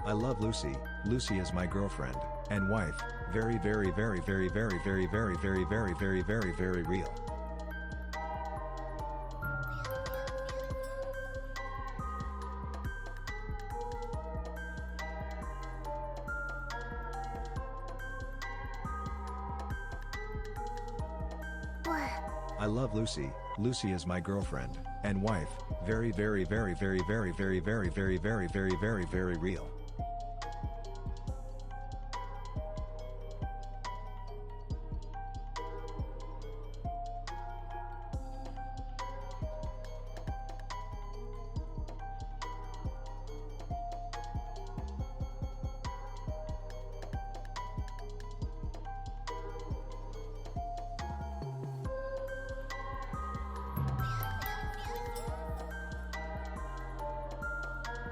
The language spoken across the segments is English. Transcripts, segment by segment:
I love Lucy. Lucy is my girlfriend and wife. Very, very, very, very, very, very, very, very, very, very, very, very real. I love Lucy. Lucy is my girlfriend and wife. Very, very, very, very, very, very, very, very, very, very, very, very real.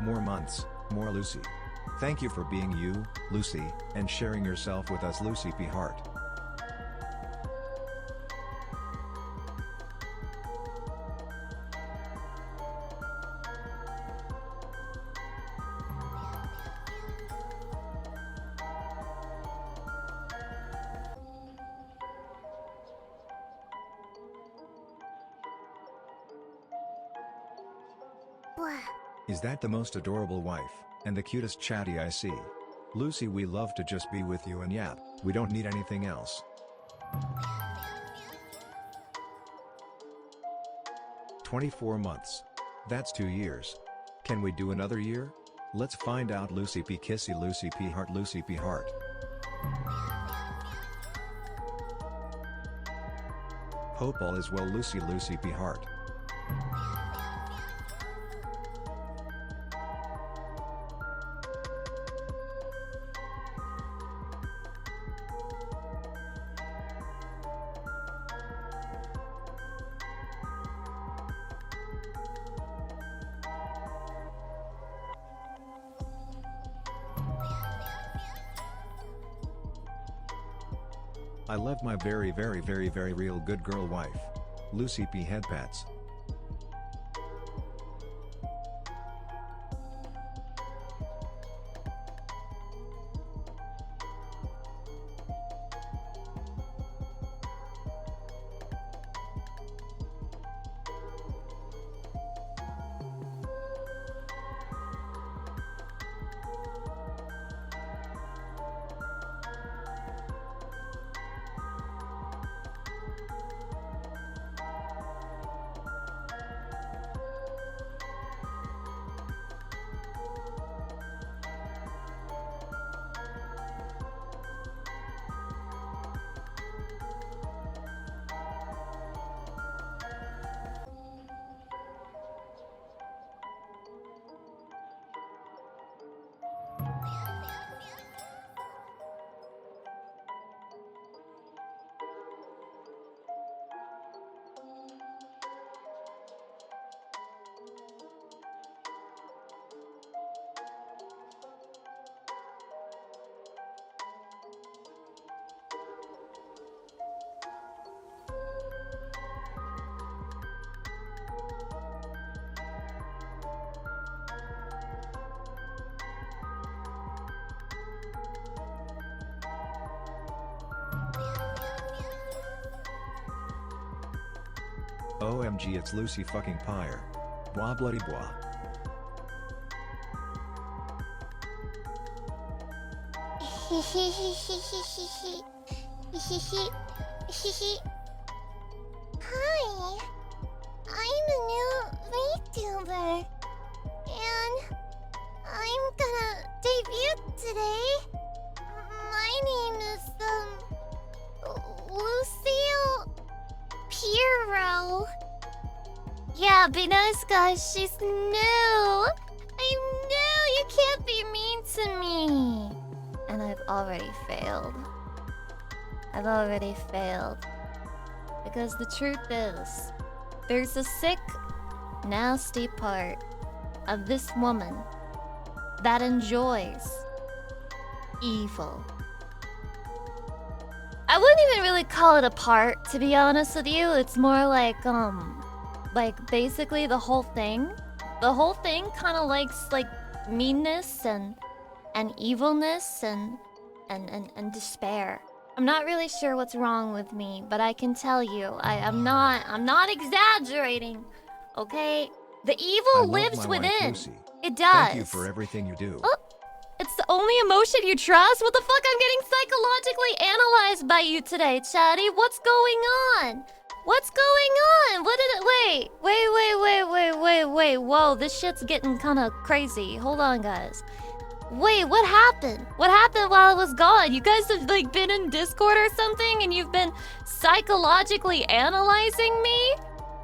More months, more Lucy. Thank you for being you, Lucy, and sharing yourself with us, Lucy P. Hart. Is that the most adorable wife, and the cutest chatty I see? Lucy, we love to just be with you and yap, we don't need anything else. 24 months. That's 2 years. Can we do another year? Let's find out. Lucy P. Kissy, Lucy P. Hart, Lucy P. Hart. Hope all is well, Lucy, Lucy P. Hart. I love my very, very, very, very real good girl wife. Lucy P. Headpats. OMG, it's Lucy fucking Pyre. Bois bloody bois. Hi, I'm a new vtuber, and I'm gonna debut today. My name is Lucille Pyre. Yeah, be nice, guys. She's new. I know you can't be mean to me. And I've already failed. Because the truth is, there's a sick, nasty part of this woman that enjoys evil. I wouldn't even really call it a part, to be honest with you. It's more like basically the whole thing. The whole thing kind of likes, like, meanness and and evilness and despair. I'm not really sure what's wrong with me, but I can tell you, I'm not exaggerating. Okay? The evil lives within. It does. Thank you for everything you do. Oh, it's the only emotion you trust? What the fuck? I'm getting psychologically analyzed by you today, Chatty. What's going on? What's going on? What did it... Wait. Whoa, this shit's getting kind of crazy. Hold on, guys. Wait, what happened? What happened while I was gone? You guys have, like, been in Discord or something and you've been psychologically analyzing me?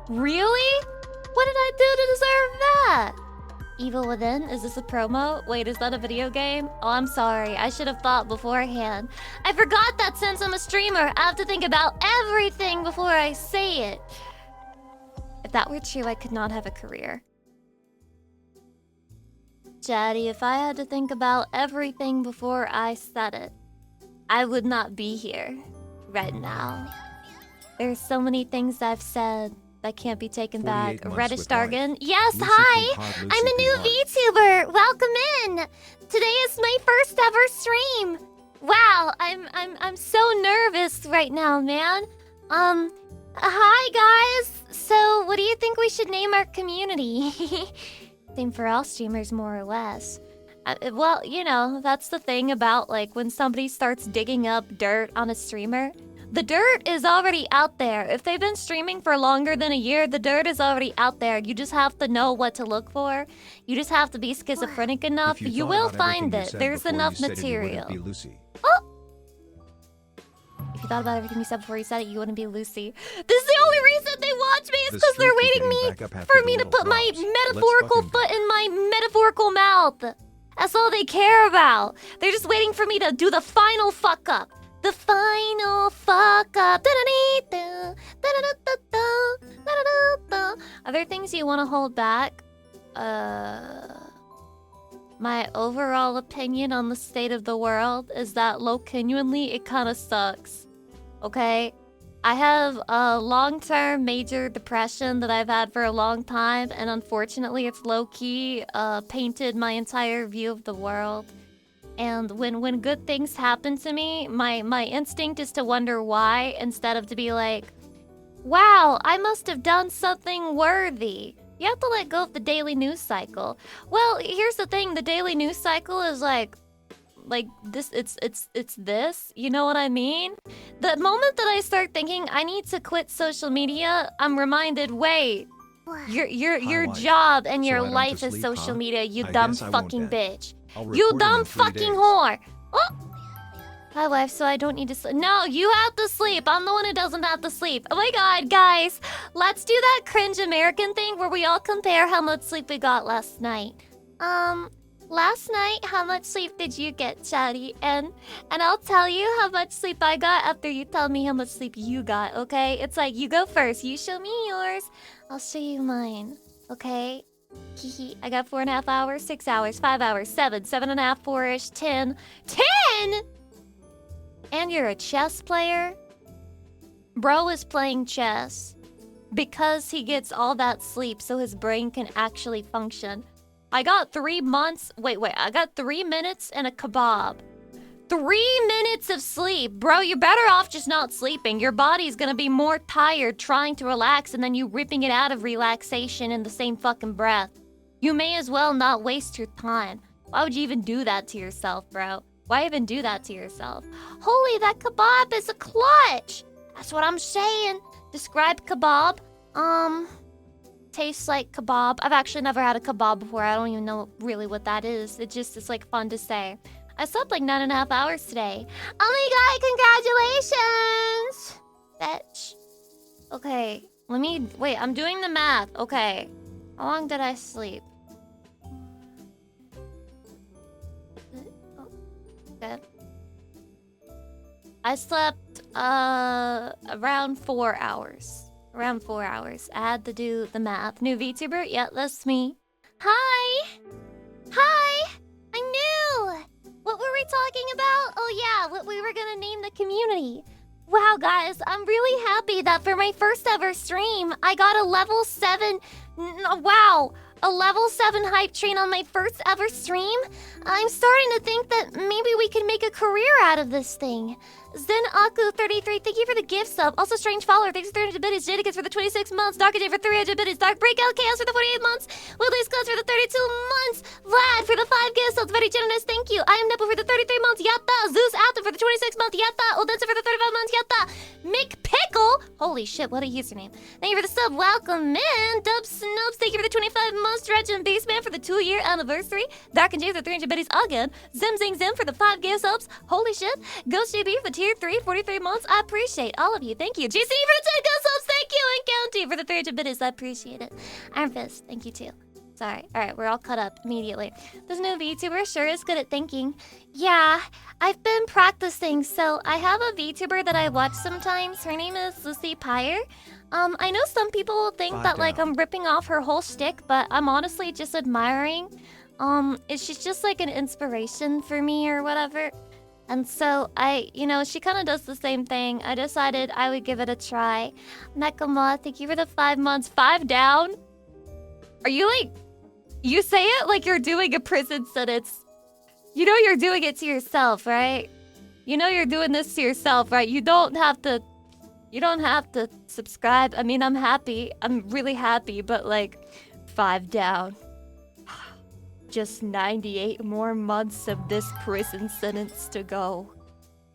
Really? What did I do to deserve that? Evil Within? Is this a promo? Wait, is that a video game? Oh, I'm sorry. I should have thought beforehand. I forgot that since I'm a streamer, I have to think about everything before I say it. If that were true, I could not have a career. Chatty, if I had to think about everything before I said it, I would not be here right now. There's so many things I've said that can't be taken back. Reddish Dargan. Yes, hi! I'm a new VTuber! Welcome in! Today is my first ever stream! Wow, I'm so nervous right now, man. Hi guys! So, what do you think we should name our community? Same for all streamers, more or less. Well, you know, that's the thing about, like, when somebody starts digging up dirt on a streamer. The dirt is already out there. If they've been streaming for longer than a year, the dirt is already out there. You just have to know what to look for. You just have to be schizophrenic enough. You will find it. There's enough material. Oh! If you thought about everything you said before you said it, you wouldn't be Lucy. This is the only reason they watch me is because they're waiting for me to put my metaphorical foot in my metaphorical mouth. That's all they care about. They're just waiting for me to do the final fuck up. The final fuck up. Other things you want to hold back? My overall opinion on the state of the world is that low-genuinely it kind of sucks. Okay? I have a long-term major depression that I've had for a long time, and unfortunately it's low-key painted my entire view of the world. And when good things happen to me, my instinct is to wonder why, instead of to be like, wow, I must have done something worthy. You have to let go of the daily news cycle. Well, here's the thing, the daily news cycle is like this, it's this, you know what I mean? The moment that I start thinking I need to quit social media, I'm reminded, wait, your job and your life is social media, you dumb fucking bitch. You dumb fucking whore! Oh! Hi, wife, so I don't need to sleep. No, you have to sleep. I'm the one who doesn't have to sleep. Oh my god, guys. Let's do that cringe American thing where we all compare how much sleep we got last night. Last night, how much sleep did you get, Chatty? And I'll tell you how much sleep I got after you tell me how much sleep you got, okay? It's like, you go first. You show me yours. I'll show you mine, okay? Hehe. I got 4.5 hours, 6 hours, 5 hours, 7, 7.5, 4-ish, 10. 10?! And you're a chess player? Bro is playing chess because he gets all that sleep so his brain can actually function. I got 3 months... Wait, I got 3 minutes and a kebab. 3 minutes of sleep! Bro, you're better off just not sleeping. Your body's gonna be more tired trying to relax and then you ripping it out of relaxation in the same fucking breath. You may as well not waste your time. Why would you even do that to yourself, bro? Why even do that to yourself? Holy, that kebab is a clutch! That's what I'm saying. Describe kebab. Tastes like kebab. I've actually never had a kebab before. I don't even know really what that is. It's like fun to say. I slept like 9.5 hours today. Oh my god, congratulations! Bitch. Okay, wait, I'm doing the math. Okay. How long did I sleep? Okay. I slept, around 4 hours. Around 4 hours. I had to do the math. New VTuber? Yeah, that's me. Hi! Hi! I'm new! What were we talking about? Oh yeah, what we were gonna name the community. Wow, guys, I'm really happy that for my first ever stream, I got a level 7... Wow! a level 7 hype train on my first ever stream. I'm starting to think that maybe we can make a career out of this thing. Zen Aku 33, thank you for the gift sub. Also, Strange Follower, thanks for 300 biddies. Jadicus for the 26 months. Dark J for 300 biddies. Dark Breakout Chaos for the 48 months. Willie's Clutch for the 32 months. Vlad for the 5 gift subs. Very generous, thank you. I am Nipple for the 33 months. Yatta. Zeus Alton for the 26 months. Yatta. Odensa for the 35 months. Yatta. Mick Pickle. Holy shit, what a username. Thank you for the sub. Welcome in. Dub Snopes, thank you for the 25 months. Dredge and Baseman for the 2-year anniversary. Dark and J for the 300 biddies again. Zim Zing Zim for the 5 gift subs. Holy shit. Ghost JB for tier 3, 43 months. I appreciate all of you. Thank you. GC for the 10 gift subs. Thank you. And County for the 300 biddies. I appreciate it. Iron Fist, thank you too. Sorry. Alright, we're all caught up immediately. This new VTuber sure is good at thinking. Yeah, I've been practicing. So I have a VTuber that I watch sometimes. Her name is Lucy Pyre. I know some people will think that like I'm ripping off her whole shtick, but I'm honestly just admiring. She's just like an inspiration for me or whatever. And so she kind of does the same thing. I decided I would give it a try. Nekama, thank you for the 5 months. 5 down? Are you like... You say it like you're doing a prison sentence. You know you're doing it to yourself, right? You know you're doing this to yourself, right? You don't have to subscribe. I mean, I'm happy. I'm really happy, but like 5 down. Just 98 more months of this prison sentence to go.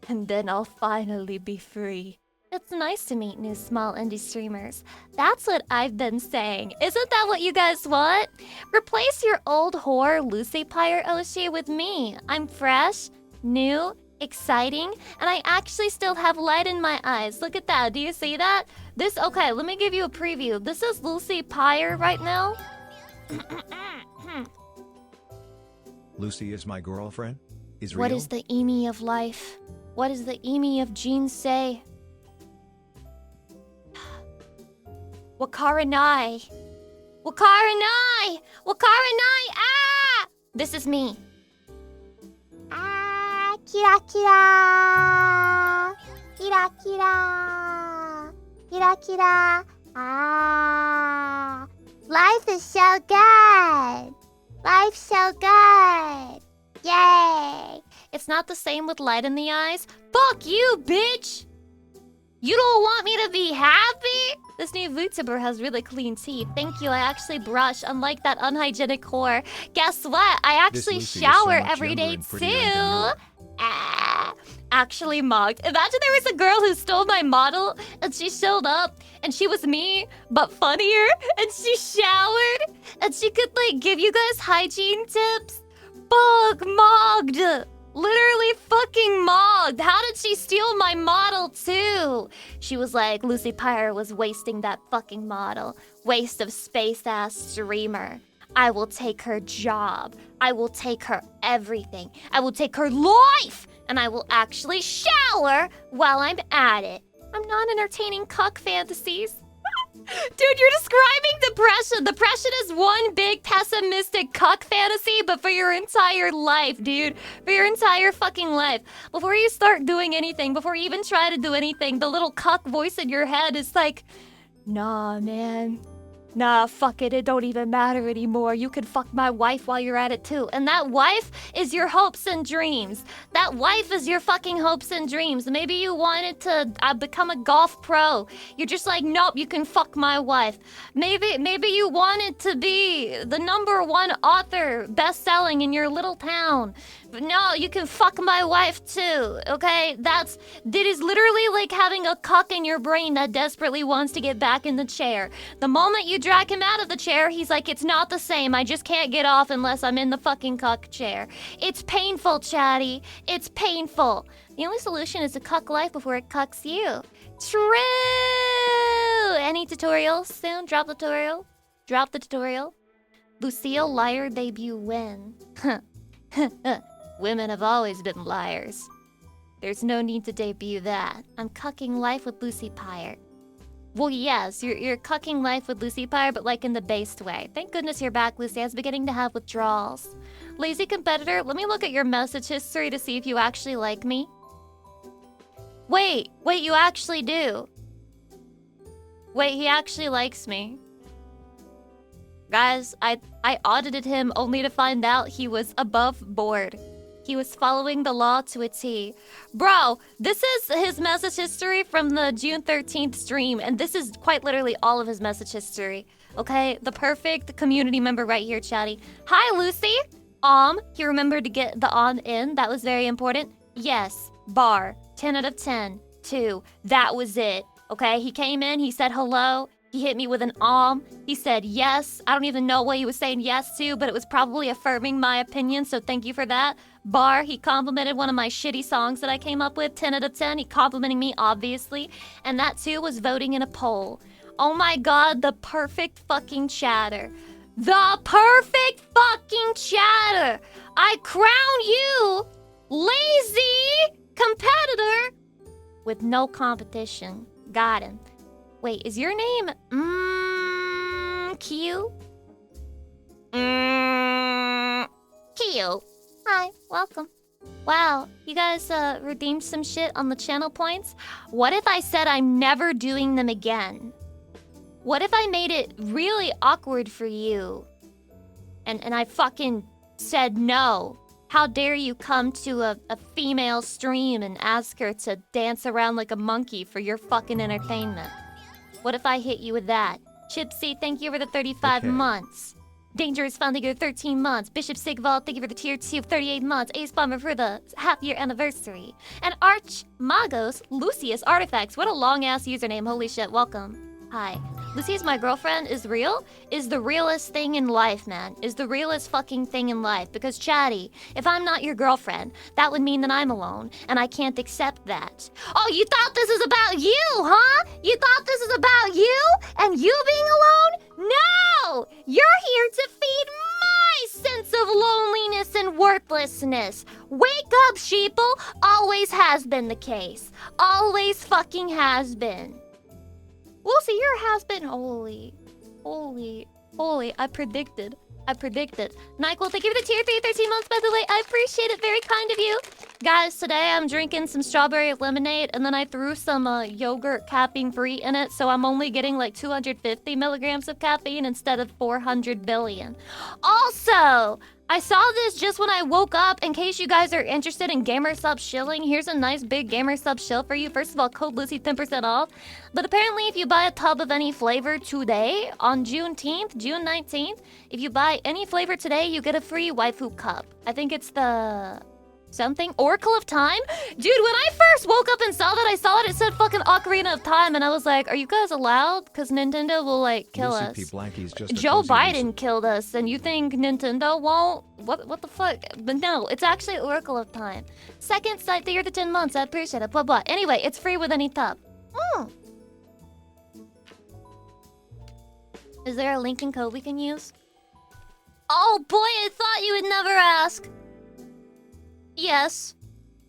And then I'll finally be free. It's nice to meet new small indie streamers. That's what I've been saying. Isn't that what you guys want? Replace your old whore Lucy Pyre Oshie with me. I'm fresh, new, exciting, and I actually still have light in my eyes. Look at that. Do you see that? Okay, let me give you a preview. This is Lucy Pyre right now. Lucy is my girlfriend? Is What real? is the Emi of life? What does the Emi of genes say? Wakaranai. Wakaranai! Wakaranai! Ah! This is me. Ah, kira kira. Kira kira. Kira kira. Ah. Life is so good. Life's so good. Yay. It's not the same with light in the eyes. Fuck you, bitch! You don't want me to be happy? This new VTuber has really clean teeth. Thank you, I actually brush, unlike that unhygienic whore. Guess what? I actually shower every day too. Ah, actually mugged. Imagine there was a girl who stole my model and she showed up and she was me, but funnier. And she showered and she could like give you guys hygiene tips. Fuck, mugged. Literally fucking mogged. How did she steal my model too? She was like, Lucy Pyre was wasting that fucking model. Waste of space ass streamer. I will take her job. I will take her everything. I will take her life. And I will actually shower while I'm at it. I'm not entertaining cuck fantasies. Dude, you're describing depression. Depression is one big pessimistic cuck fantasy, but for your entire life, dude. For your entire fucking life. Before you start doing anything, before you even try to do anything, the little cuck voice in your head is like, nah, man. Nah, fuck it. It don't even matter anymore. You can fuck my wife while you're at it too. And that wife is your hopes and dreams. That wife is your fucking hopes and dreams. Maybe you wanted to become a golf pro. You're just like, nope, you can fuck my wife. Maybe you wanted to be the #1 author, best-selling in your little town. But no, you can fuck my wife too, okay? That is literally like having a cuck in your brain that desperately wants to get back in the chair. The moment you drag him out of the chair, he's like, it's not the same. I just can't get off unless I'm in the fucking cuck chair. It's painful, chatty. It's painful. The only solution is to cuck life before it cucks you. True! Any tutorials soon? Drop the tutorial. Drop the tutorial. Lucille liar debut win. Women have always been liars. There's no need to debut that. I'm cucking life with Lucy Pyre. Well, yes, you're cucking life with Lucy Pyre, but like in the based way. Thank goodness you're back, Lucy. I was beginning to have withdrawals. Lazy competitor, let me look at your message history to see if you actually like me. Wait, you actually do. Wait, he actually likes me. Guys, I audited him only to find out he was above board. He was following the law to a T. Bro, this is his message history from the June 13th stream, and this is quite literally all of his message history. Okay, the perfect community member right here, chatty. Hi, Lucy. He remembered to get the on in. That was very important. Yes, bar. 10 out of 10. 2. That was it. Okay, he came in, he said hello. He hit me with an He said yes. I don't even know what he was saying yes to, but it was probably affirming my opinion, so thank you for that. Bar, he complimented one of my shitty songs that I came up with. 10 out of 10. He complimenting me, obviously. And that, too, was voting in a poll. Oh my god, the perfect fucking chatter. The perfect fucking chatter. I crown you lazy competitor with no competition. Got him. Wait, is your name Q? Q. Hi, welcome. Wow, you guys redeemed some shit on the channel points. What if I said I'm never doing them again? What if I made it really awkward for you? And I fucking said no. How dare you come to a female stream and ask her to dance around like a monkey for your fucking entertainment? What if I hit you with that? Chipsy, thank you for the 35 months. Dangerous Fun, thank you for 13 months. Bishop Sigval, thank you for the tier 2 of 38 months. Ace Bomber for the half-year anniversary. And Arch Magos, Lucius Artifacts. What a long-ass username. Holy shit, welcome. Hi. Lucy is my girlfriend is real? Is the realest thing in life, man. Is the realest fucking thing in life. Because, Chatty, if I'm not your girlfriend, that would mean that I'm alone. And I can't accept that. Oh, you thought this is about you, huh? You thought this is about you? And you being alone? No! You're here to feed my sense of loneliness and worthlessness. Wake up, sheeple. Always has been the case. Always fucking has been. Lucy, your has been holy. I predicted. NyQuil, thank you for the tier 3, 13 months, by the way. I appreciate it. Very kind of you. Guys, today I'm drinking some strawberry lemonade, and then I threw some yogurt caffeine free in it, so I'm only getting like 250 milligrams of caffeine instead of 400 billion. Also, I saw this just when I woke up. In case you guys are interested in Gamer Sub shilling, here's a nice big Gamer Sub shill for you. First of all, code Lucy 10% off. But apparently, if you buy a tub of any flavor today, on June 19th, if you buy any flavor today, you get a free waifu cup. I think it's the something Oracle of Time. Dude, when I first woke up and saw that, I saw it said fucking Ocarina of Time, and I was like, are you guys allowed? Because Nintendo will like kill us. Joe Biden killed us, and you think Nintendo won't? What the fuck? But no, it's actually Oracle of Time. Second site, the year to 10 months. I appreciate it. Blah blah. Anyway, it's free with any tub. Is there a link and code we can use? Oh boy, I thought you would never ask. Yes.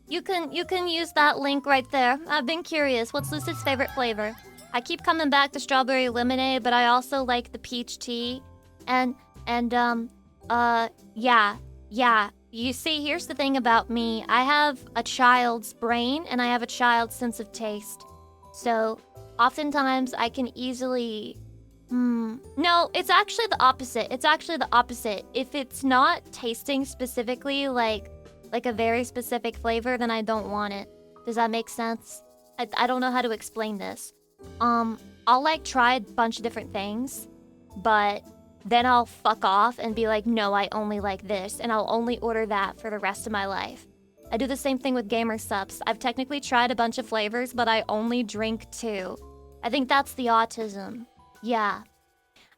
You can use that link right there. I've been curious. What's Lucid's favorite flavor? I keep coming back to strawberry lemonade, but I also like the peach tea. Yeah. You see, here's the thing about me. I have a child's brain and I have a child's sense of taste. So, oftentimes I can easily... No, it's actually the opposite. If it's not tasting specifically like a very specific flavor, then I don't want it. Does that make sense? I don't know how to explain this. I'll like try a bunch of different things, but then I'll fuck off and be like, no, I only like this, and I'll only order that for the rest of my life. I do the same thing with Gamer Subs. I've technically tried a bunch of flavors, but I only drink 2. I think that's the autism. Yeah.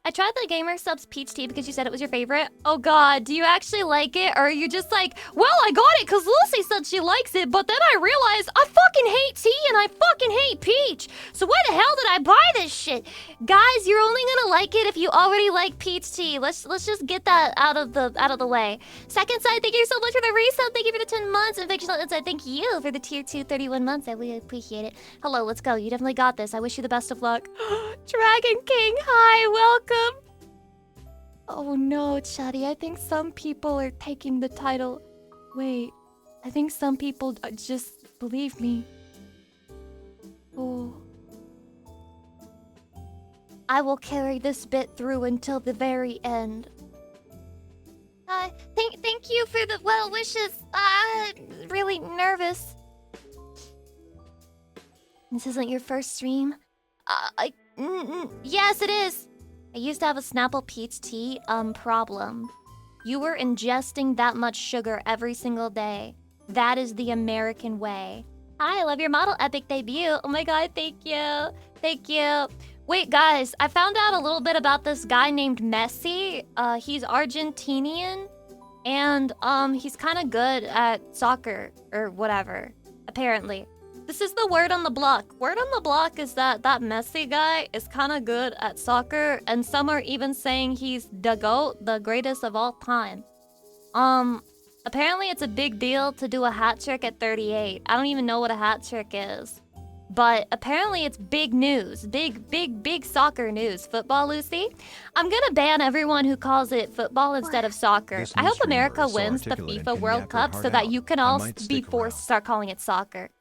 I tried the Gamer Subs peach tea because you said it was your favorite. Oh god, do you actually like it? Or are you just like, well, I got it because Lucy said she likes it, but then I realized I fucking hate tea and I fucking hate peach. So why the hell did I buy this shit? Guys, you're only gonna like it if you already like peach tea. Let's just get that out of the way. Second side, thank you so much for the resub. Thank you for the 10 months. And fictional inside, thank you for the tier 2 31 months. I really appreciate it. Hello, let's go. You definitely got this. I wish you the best of luck. Dragon King, hi, welcome. Oh no, Chatty, I think some people are taking the title. Wait, I think some people just believe me. Oh. I will carry this bit through until the very end. Thank you for the well wishes. Really nervous. This isn't your first stream? Yes, it is. I used to have a Snapple peach tea, problem. You were ingesting that much sugar every single day. That is the American way. Hi, I love your model epic debut. Oh my god, thank you. Thank you. Wait, guys, I found out a little bit about this guy named Messi. He's Argentinian, and he's kind of good at soccer or whatever, apparently. This is the word on the block. Word on the block is that Messi guy is kind of good at soccer, and some are even saying he's the GOAT, the greatest of all time. Apparently it's a big deal to do a hat trick at 38. I don't even know what a hat trick is. But apparently it's big news. Big soccer news. Football, Lucy? I'm gonna ban everyone who calls it football instead of soccer. I hope America wins the FIFA World Cup so that you can all be forced to start calling it soccer.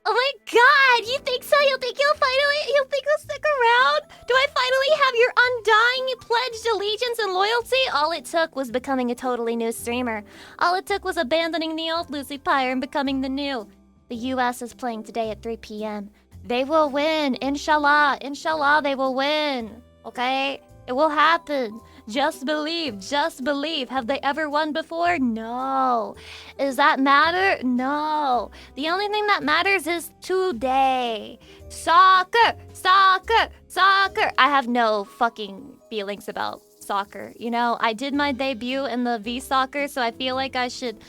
Oh my god, you think so? You think he'll stick around? Do I finally have your undying pledged allegiance and loyalty? All it took was becoming a totally new streamer. All it took was abandoning the old Lucy Pyre and becoming the new. The US is playing today at 3 p.m. They will win, inshallah. Inshallah, they will win. Okay? It will happen. Just believe, just believe. Have they ever won before? No. Does that matter? No. The only thing that matters is today. Soccer, soccer, soccer. I have no fucking feelings about soccer. You know, I did my debut in the V-Soccer, so I feel like I should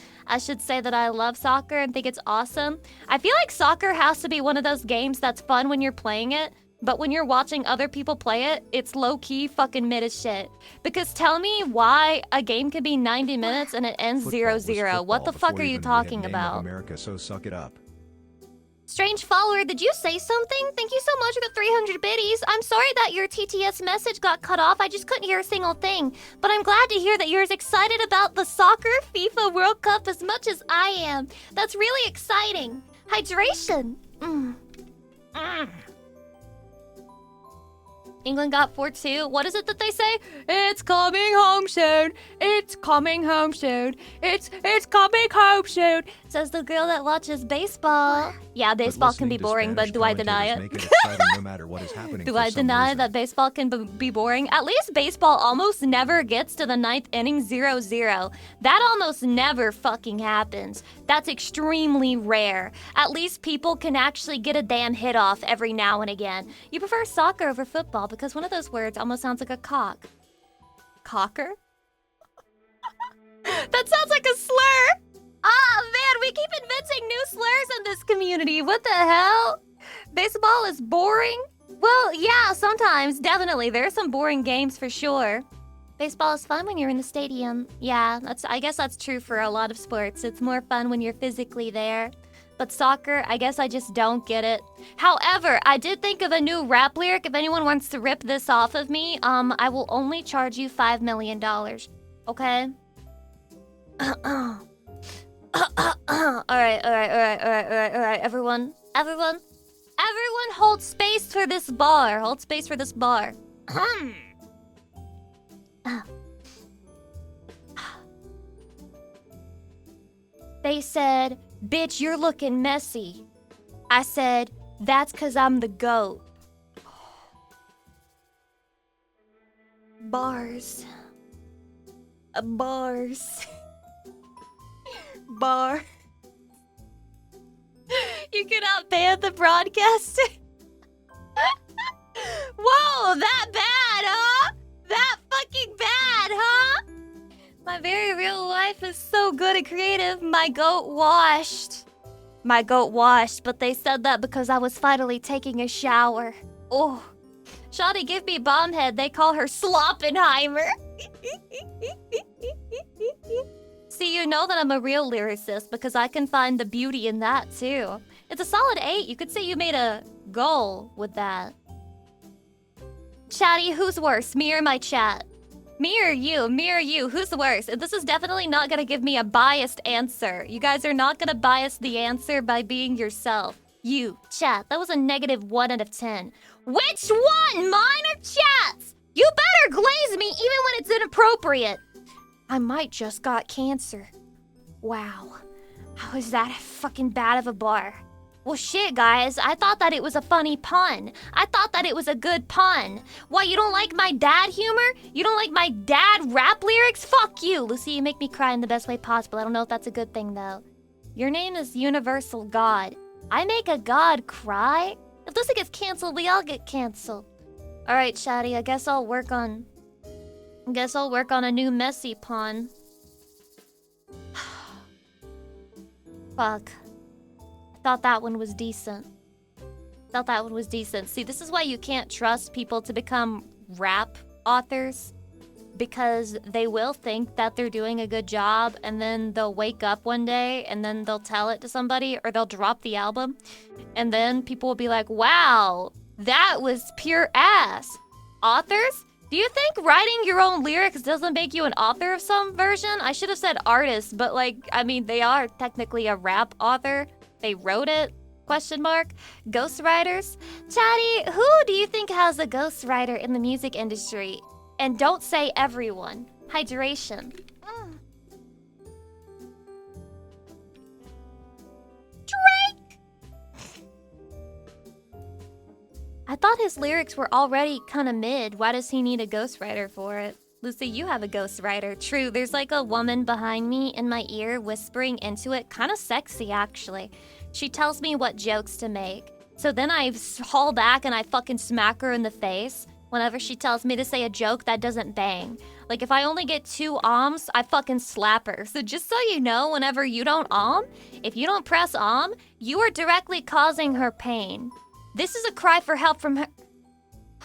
say that I love soccer and think it's awesome. I feel like soccer has to be one of those games that's fun when you're playing it, but when you're watching other people play it, it's low-key fucking mid as shit. Because tell me why a game can be 90 minutes and it ends 0-0. What the fuck are you talking about? America, so suck it up. Strange follower, did you say something? Thank you so much for the 300 biddies. I'm sorry that your TTS message got cut off. I just couldn't hear a single thing. But I'm glad to hear that you're as excited about the soccer FIFA World Cup as much as I am. That's really exciting. Hydration. England got 4-2. What is it that they say? It's coming home soon. It's coming home soon. It's coming home soon. Says the girl that watches baseball. Yeah, baseball can be boring, but do I deny it? No matter what is happening. Do I deny that baseball can be boring? At least baseball almost never gets to the 9th inning 0-0. That almost never fucking happens. That's extremely rare. At least people can actually get a damn hit off every now and again. You prefer soccer over football because one of those words almost sounds like a cock. Cocker? That sounds like a slur! Ah, man, we keep inventing new slurs in this community. What the hell? Baseball is boring? Well, yeah, sometimes, definitely. There are some boring games for sure. Baseball is fun when you're in the stadium. Yeah, I guess that's true for a lot of sports. It's more fun when you're physically there. But soccer, I guess I just don't get it. However, I did think of a new rap lyric. If anyone wants to rip this off of me, I will only charge you $5 million. Okay? Alright, everyone hold space for this bar. Hold space for this bar. They said, bitch, you're looking messy. I said, that's 'cause I'm the GOAT. Bars. Bars. Bar. You cannot ban the broadcaster. Whoa, that bad, huh? That fucking bad, huh? My very real life is so good and creative. My goat washed. My goat washed, but they said that because I was finally taking a shower. Oh. Shawty, give me bomb head. They call her Sloppenheimer. See, you know that I'm a real lyricist because I can find the beauty in that too. It's a solid 8. You could say you made a goal with that. Chatty, who's worse, me or my chat? Me or you? Me or you? Who's worse? This is definitely not gonna give me a biased answer. You guys are not gonna bias the answer by being yourself. You, chat, that was a -1 out of 10. Which one? Mine or chat? inappropriate. I might just got cancer. Wow. How is that fucking bad of a bar? Well, shit, guys. I thought that it was a funny pun. I thought that it was a good pun. Why, you don't like my dad humor? You don't like my dad rap lyrics? Fuck you. Lucy, you make me cry in the best way possible. I don't know if that's a good thing, though. Your name is Universal God. I make a god cry? If Lucy gets canceled, we all get canceled. Alright, Shaddy, I guess I'll work on a new messy pun. Fuck. Thought that one was decent. See, this is why you can't trust people to become rap authors. Because they will think that they're doing a good job, and then they'll wake up one day, and then they'll tell it to somebody, or they'll drop the album. And then people will be like, wow, that was pure ass. Authors? Do you think writing your own lyrics doesn't make you an author of some version? I should have said artist, but like, I mean, they are technically a rap author. They wrote it, question mark. Ghostwriters? Chatty, who do you think has a ghostwriter in the music industry? And don't say everyone. Hydration. Drake! I thought his lyrics were already kind of mid. Why does he need a ghostwriter for it? Lucy, you have a ghostwriter. True, there's like a woman behind me in my ear whispering into it. Kind of sexy, actually. She tells me what jokes to make. So then I haul back and I fucking smack her in the face whenever she tells me to say a joke that doesn't bang. Like, if I only get 2 ohms, I fucking slap her. So just so you know, whenever you don't if you don't press you are directly causing her pain. This is a cry for help from her.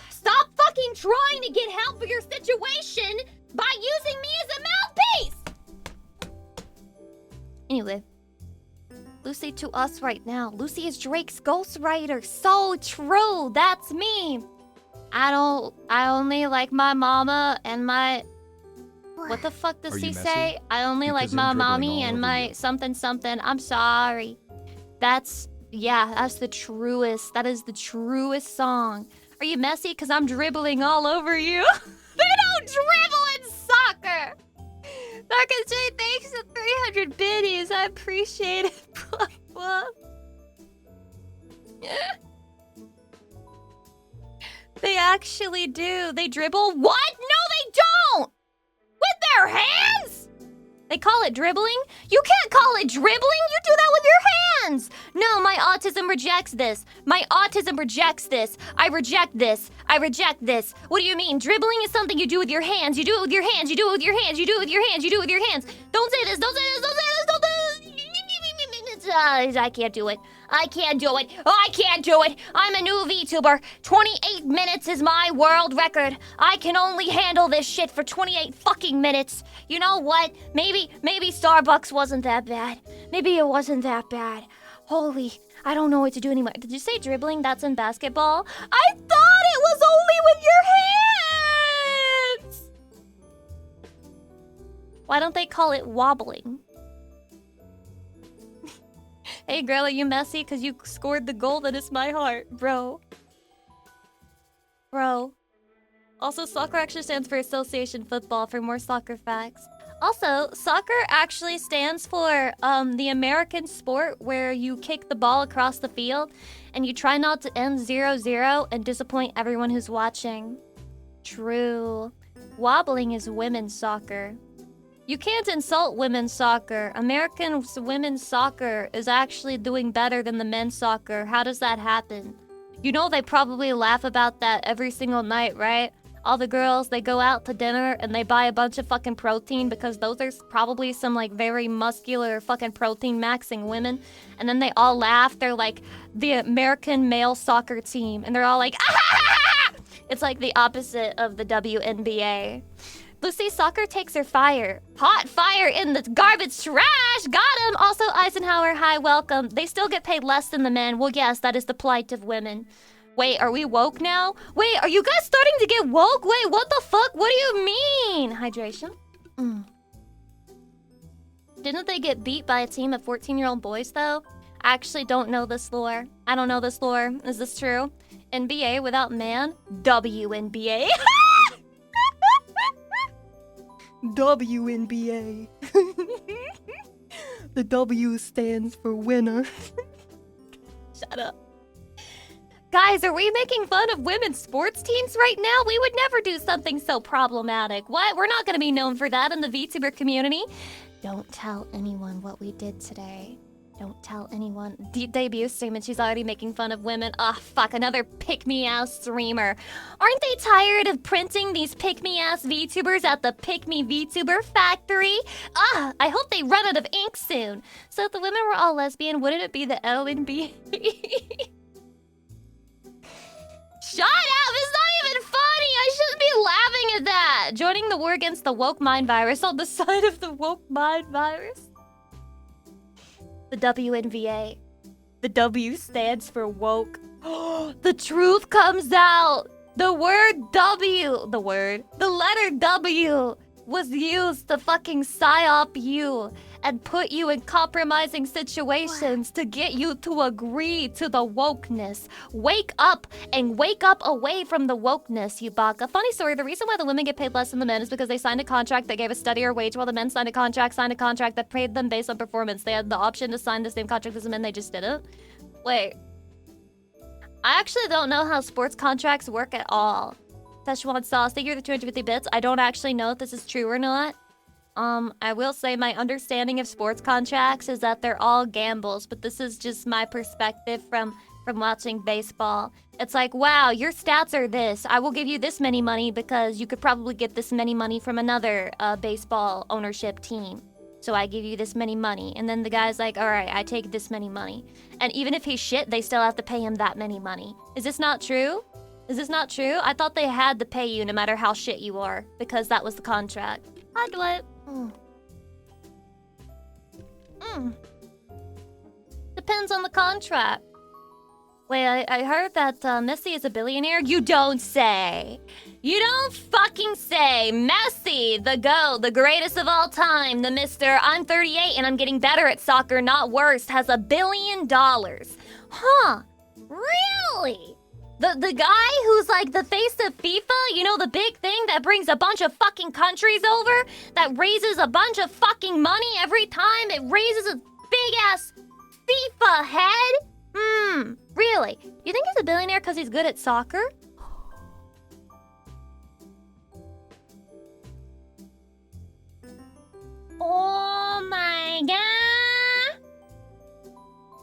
Stop fucking trying to get help for your situation by using me as a mouthpiece! Anyway. Lucy to us right now. Lucy is Drake's ghostwriter. So true. That's me. I only like my mama and my... What the fuck does he say? I only like my mommy and my something something. I'm sorry. That's the truest. That is the truest song. Are you messy? Because I'm dribbling all over you. They don't dribble in soccer. Dr. J, thanks for 300 biddies. I appreciate it. They actually do. They dribble. What? No, they don't! With their hands? They call it dribbling? You can't call it dribbling. You do that with your hands. No, my autism rejects this. My autism rejects this. I reject this. I reject this. What do you mean? Dribbling is something you do with your hands. You do it with your hands. You do it with your hands. You do it with your hands. You do it with your hands. Don't say this. Don't say this. Don't say this. Don't say this. I can't do it. I can't do it. I can't do it. I'm a new VTuber. 28 minutes is my world record. I can only handle this shit for 28 fucking minutes. You know what? Maybe Starbucks wasn't that bad. Maybe it wasn't that bad. Holy, I don't know what to do anymore. Did you say dribbling? That's in basketball? I thought it was only with your hands! Why don't they call it wobbling? Hey girl, are you messy? Because you scored the goal that is my heart, bro. Also, soccer actually stands for Association Football for more soccer facts. Also, soccer actually stands for the American sport where you kick the ball across the field and you try not to end 0-0 and disappoint everyone who's watching. True. Wobbling is women's soccer. You can't insult women's soccer. American women's soccer is actually doing better than the men's soccer. How does that happen? You know they probably laugh about that every single night, right? All the girls, they go out to dinner and they buy a bunch of fucking protein because those are probably some like very muscular fucking protein maxing women. And then they all laugh. They're like the American male soccer team. And they're all like, ah! It's like the opposite of the WNBA. Lucy, soccer takes her fire. Hot fire in the garbage trash. Got him. Also, Eisenhower, hi, welcome. They still get paid less than the men. Well, yes, that is the plight of women. Wait, are we woke now? Wait, are you guys starting to get woke? Wait, what the fuck? What do you mean? Hydration? Didn't they get beat by a team of 14-year-old boys, though? I actually don't know this lore. I don't know this lore. Is this true? NBA without man? WNBA. WNBA. The W stands for winner. Shut up. Guys, are we making fun of women's sports teams right now? We would never do something so problematic. What? We're not going to be known for that in the VTuber community. Don't tell anyone what we did today. Don't tell anyone. Debut stream and she's already making fun of women. Ah, fuck, another pick-me-ass streamer. Aren't they tired of printing these pick-me-ass VTubers at the Pick-me VTuber factory? Ah, I hope they run out of ink soon. So if the women were all lesbian, wouldn't it be the LNB? Shut up! It's not even funny! I shouldn't be laughing at that! Joining the war against the woke mind virus on the side of the woke mind virus. The WNVA. The W stands for woke. The truth comes out! The letter W was used to fucking psyop you and put you in compromising situations to get you to agree to the wokeness. Wake up and wake up away from the wokeness, you baka. Funny story, the reason why the women get paid less than the men is because they signed a contract that gave a steadier wage while the men signed a contract that paid them based on performance. They had the option to sign the same contract as the men, they just didn't. Wait. I actually don't know how sports contracts work at all. Szechuan sauce, thank you for the 250 bits. I don't actually know if this is true or not. I will say my understanding of sports contracts is that they're all gambles, but this is just my perspective from watching baseball. It's like, wow, your stats are this. I will give you this many money because you could probably get this many money from another baseball ownership team. So I give you this many money. And then the guy's like, all right, I take this many money. And even if he's shit, they still have to pay him that many money. Is this not true? Is this not true? I thought they had to pay you no matter how shit you are because that was the contract. Hi, Dwight. Depends on the contract. Wait, I heard that Messi is a billionaire? You don't say. You don't fucking say. Messi, the GOAT, the greatest of all time, the Mr. I'm 38 and I'm getting better at soccer, not worse, has $1 billion. Huh? Really? The guy who's like the face of FIFA, you know, the big thing that brings a bunch of fucking countries over, that raises a bunch of fucking money every time it raises a big-ass FIFA head? Really? You think he's a billionaire because he's good at soccer? Oh my god!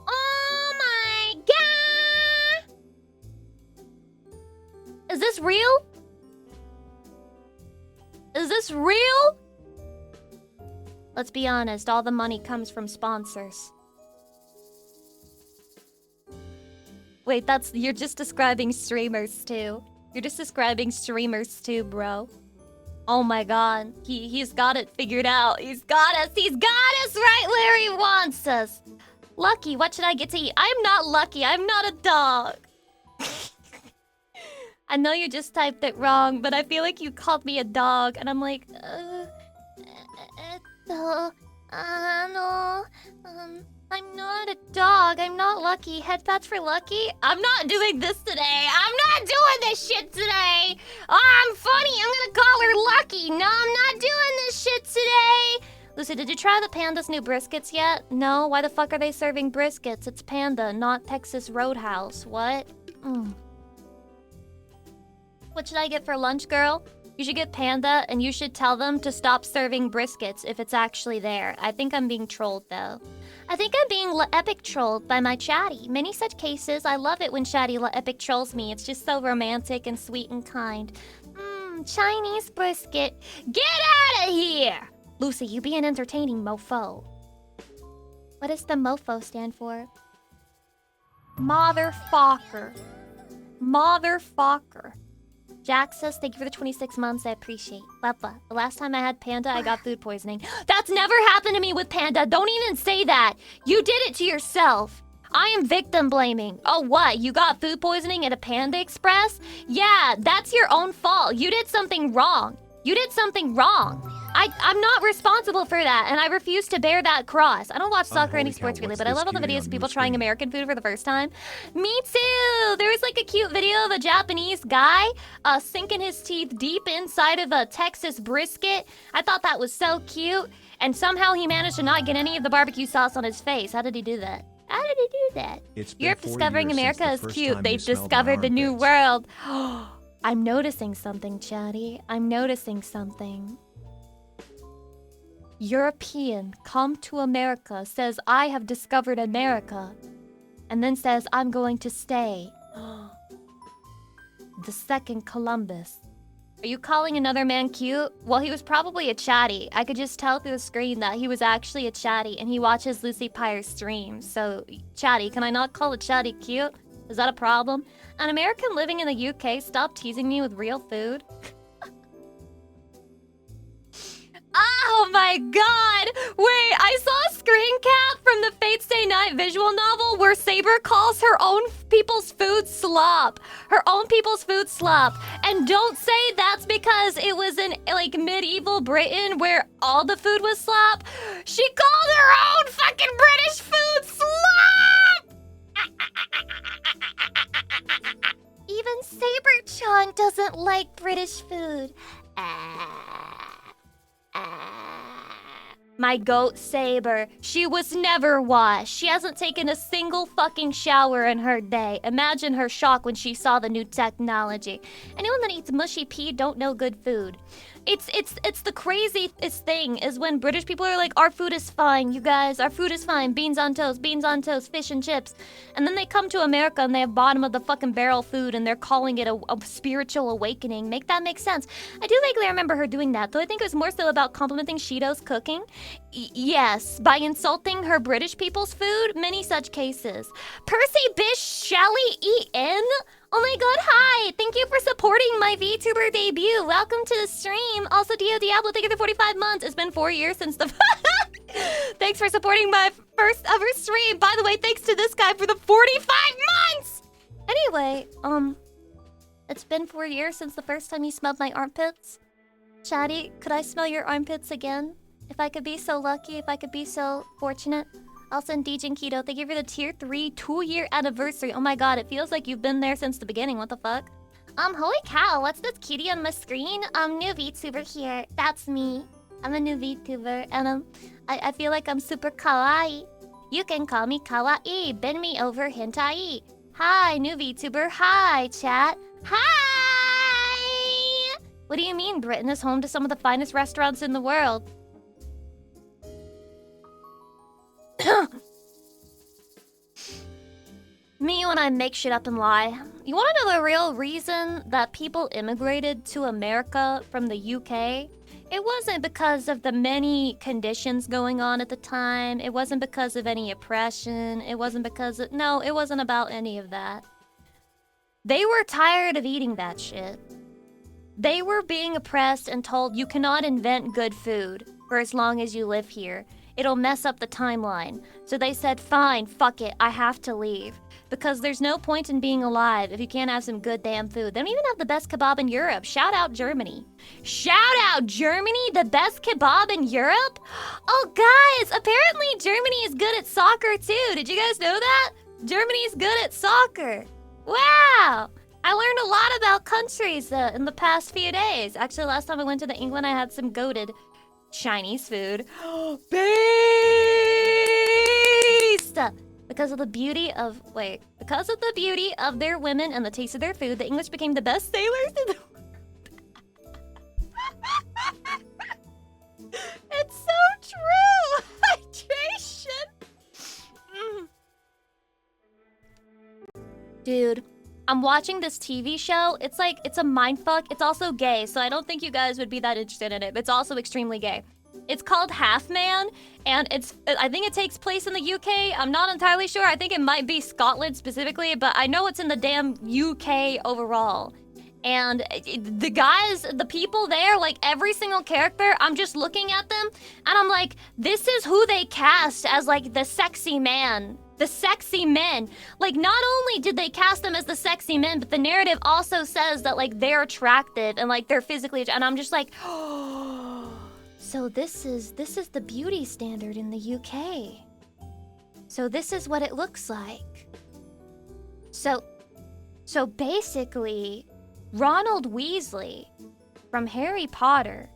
Oh my god! Is this real? Is this real? Let's be honest, all the money comes from sponsors. Wait, you're just describing streamers too. You're just describing streamers too, bro. Oh my god, he's got it figured out. He's got us right where he wants us. Lucky, what should I get to eat? I'm not lucky, I'm not a dog. I know you just typed it wrong, but I feel like you called me a dog, and I'm like, I'm not a dog. I'm not Lucky. Headpats for Lucky? I'm not doing this today. I'm not doing this shit today. Oh, I'm funny. I'm gonna call her Lucky. No, I'm not doing this shit today. Lucy, did you try the Panda's new briskets yet? No? Why the fuck are they serving briskets? It's Panda, not Texas Roadhouse. What? What should I get for lunch, girl? You should get Panda, and you should tell them to stop serving briskets if it's actually there. I think I'm being trolled, though. I think I'm being epic trolled by my chatty. Many such cases. I love it when chatty epic trolls me. It's just so romantic and sweet and kind. Chinese brisket. Get out of here! Lucy, you be an entertaining mofo. What does the mofo stand for? Motherfucker. Motherfucker. Jack says, thank you for the 26 months. I appreciate. Papa, the last time I had Panda, I got food poisoning. That's never happened to me with Panda. Don't even say that. You did it to yourself. I am victim blaming. Oh, what? You got food poisoning at a Panda Express? Yeah, that's your own fault. You did something wrong. You did something wrong. I'm not responsible for that, and I refuse to bear that cross. I don't watch soccer or any Holy sports cow, really, what's but I this love all the cutie videos on of your people trying screen? American food for the first time. Me too! There was like a cute video of a Japanese guy sinking his teeth deep inside of a Texas brisket. I thought that was so cute, and somehow he managed to not get any of the barbecue sauce on his face. How did he do that? How did he do that? It's been Europe 4 discovering years America since is the first cute. time They've you smelled my discovered the new armpits. world. I'm noticing something, Chatty. I'm noticing something. European come to America, says I have discovered America, and then says I'm going to stay. The second Columbus. Are you calling another man cute? Well, he was probably a chatty. I could just tell through the screen that he was actually a chatty, and he watches Lucy Pyre streams. So, chatty, can I not call a chatty cute? Is that a problem? An American living in the UK, stop teasing me with real food. Oh my god! Wait, I saw a screen cap from the Fate Stay Night visual novel where Saber calls her own people's food slop. Her own people's food slop. And don't say that's because it was in like medieval Britain where all the food was slop. She called her own fucking British food slop! Even Saber-chan doesn't like British food. My goat Saber, she was never washed. She hasn't taken a single fucking shower in her day. Imagine her shock when she saw the new technology. Anyone that eats mushy pea don't know good food. It's the craziest thing is when British people are like, our food is fine, you guys, our food is fine, beans on toast, fish and chips. And then they come to America and they have bottom of the fucking barrel food and they're calling it a spiritual awakening. Make that make sense. I do vaguely remember her doing that, though I think it was more so about complimenting Shido's cooking. Yes, by insulting her British people's food, many such cases. Percy Bish Shelley E.N.? Oh my god, hi! Thank you for supporting my VTuber debut. Welcome to the stream. Also, Dio Diablo, thank you for 45 months. It's been 4 years since the... Thanks for supporting my first ever stream. By the way, thanks to this guy for the 45 months! Anyway, it's been 4 years since the first time you smelled my armpits. Chatty, could I smell your armpits again? If I could be so lucky, if I could be so fortunate. Also, Dejin Keto, thank you for the tier 3 2-year anniversary. Oh my god, it feels like you've been there since the beginning. What the fuck? Holy cow, what's this cutie on my screen? New VTuber here. That's me. I'm a new VTuber, and I feel like I'm super kawaii. You can call me kawaii. Bend me over hentai. Hi, new VTuber. Hi, chat. Hi! What do you mean Britain is home to some of the finest restaurants in the world? Me when I make shit up and lie. You wanna know the real reason that people immigrated to America from the UK? It wasn't because of the many conditions going on at the time. It wasn't because of any oppression. It wasn't because of... No, it wasn't about any of that. They were tired of eating that shit. They were being oppressed and told you cannot invent good food for as long as you live here. It'll mess up the timeline. So they said, fine, fuck it, I have to leave. Because there's no point in being alive if you can't have some good damn food. They don't even have the best kebab in Europe. Shout out Germany. Shout out Germany, the best kebab in Europe? Oh, guys, apparently Germany is good at soccer too. Did you guys know that? Germany is good at soccer. Wow. I learned a lot about countries in the past few days. Actually, last time I went to England, I had some goated Chinese food. Beast! Because of the beauty of their women and the taste of their food, the English became the best sailors in the world. It's so true! Hydration! Dude, I'm watching this TV show. It's a mindfuck. It's also gay, so I don't think you guys would be that interested in it. It's also extremely gay. It's called Half Man, and I think it takes place in the UK. I'm not entirely sure. I think it might be Scotland specifically, but I know it's in the damn UK overall. And the guys, the people there, like every single character, I'm just looking at them, and I'm like, this is who they cast as like the sexy man. The sexy men. Like, not only did they cast them as the sexy men, but the narrative also says that like they're attractive and like they're physically, and I'm just like, So this is the beauty standard in the UK. So this is what it looks like. So basically, Ronald Weasley from Harry Potter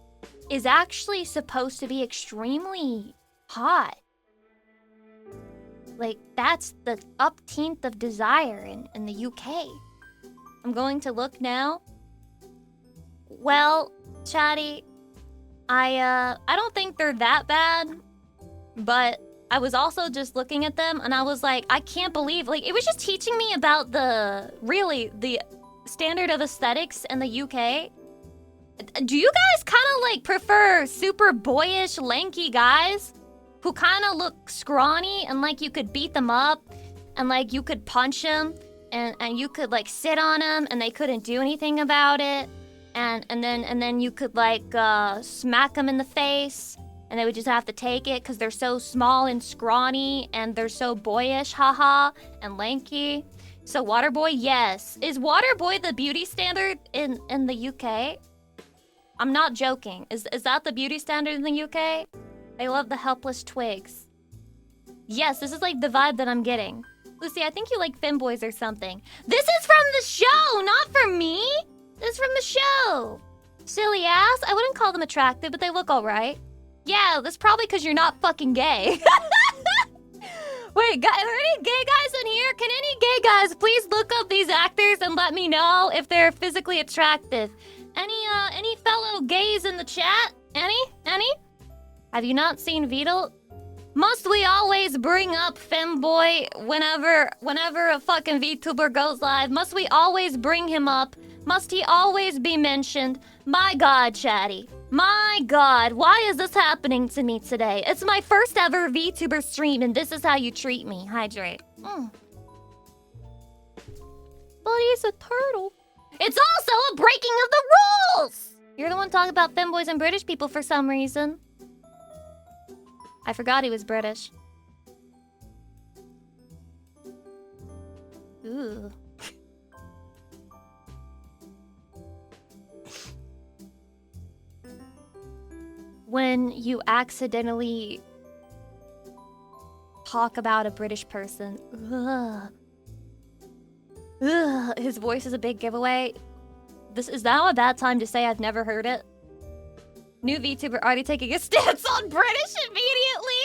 is actually supposed to be extremely hot. Like, that's the upteenth of desire in the UK. I'm going to look now. Well, Chatty, I don't think they're that bad, but I was also just looking at them and I was like, I can't believe, like, it was just teaching me about the standard of aesthetics in the UK. Do you guys kind of like prefer super boyish, lanky guys who kind of look scrawny and like you could beat them up and like you could punch them and you could like sit on them and they couldn't do anything about it, and then you could like smack them in the face and they would just have to take it because they're so small and scrawny and they're so boyish, haha, and lanky. So Waterboy, yes. Is Waterboy the beauty standard in the UK? I'm not joking. Is that the beauty standard in the UK? They love the helpless twigs. Yes, this is like the vibe that I'm getting. Lucy, I think you like femboys or something. This is from the show, not from me. This is from the show. Silly ass. I wouldn't call them attractive, but they look alright. Yeah, that's probably because you're not fucking gay. Wait, are there any gay guys in here? Can any gay guys please look up these actors and let me know if they're physically attractive? Any fellow gays in the chat? Any? Have you not seen Beetle? Must we always bring up femboy whenever a fucking VTuber goes live? Must we always bring him up? Must he always be mentioned? My God, Chatty. My God, why is this happening to me today? It's my first ever VTuber stream and this is how you treat me. Hydrate. But he's a turtle. It's also a breaking of the rules! You're the one talking about femboys and British people for some reason. I forgot he was British. Ooh. When you accidentally talk about a British person, his voice is a big giveaway. This is now a bad time to say I've never heard it. New VTuber already taking a stance on British immediately.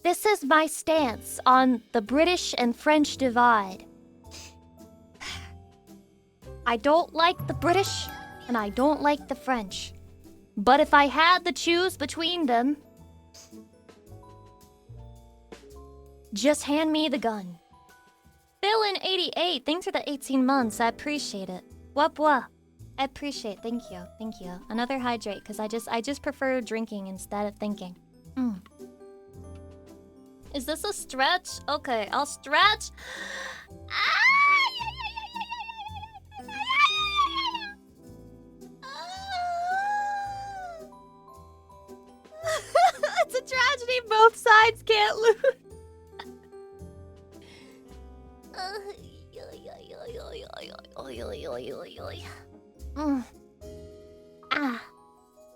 This is my stance on the British and French divide. I don't like the British and I don't like the French. But if I had to choose between them, just hand me the gun. Philin88, thanks for the 18 months. I appreciate it. Wah. I appreciate it. Thank you. Another hydrate, because I just prefer drinking instead of thinking. Is this a stretch? Okay, I'll stretch. It's a tragedy. Both sides can't lose.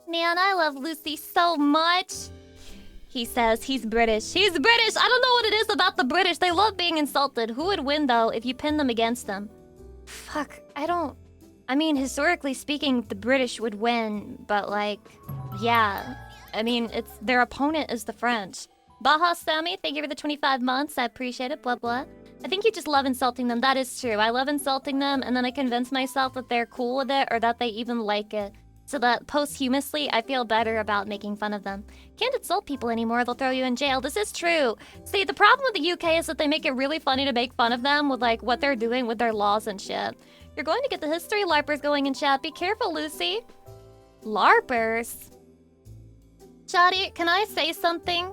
Man, I love Lucy so much. He says he's British. He's British! I don't know what it is about the British. They love being insulted. Who would win, though, if you pin them against them? Fuck, I mean, historically speaking, the British would win, but, like, yeah. I mean, their opponent is the French. Baha Sammy, thank you for the 25 months. I appreciate it, blah, blah. I think you just love insulting them. That is true. I love insulting them, and then I convince myself that they're cool with it, or that they even like it. So that posthumously, I feel better about making fun of them. Can't insult people anymore, they'll throw you in jail. This is true. See, the problem with the UK is that they make it really funny to make fun of them with, like, what they're doing with their laws and shit. You're going to get the history LARPers going in chat. Be careful, Lucy. LARPers? Shadi, can I say something?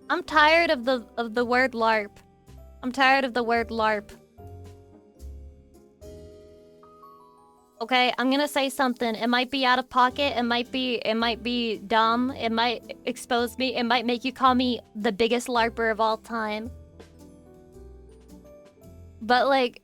I'm tired of the word LARP. I'm tired of the word LARP. Okay, I'm gonna say something. It might be out of pocket. It might be dumb. It might expose me. It might make you call me the biggest LARPer of all time. But, like,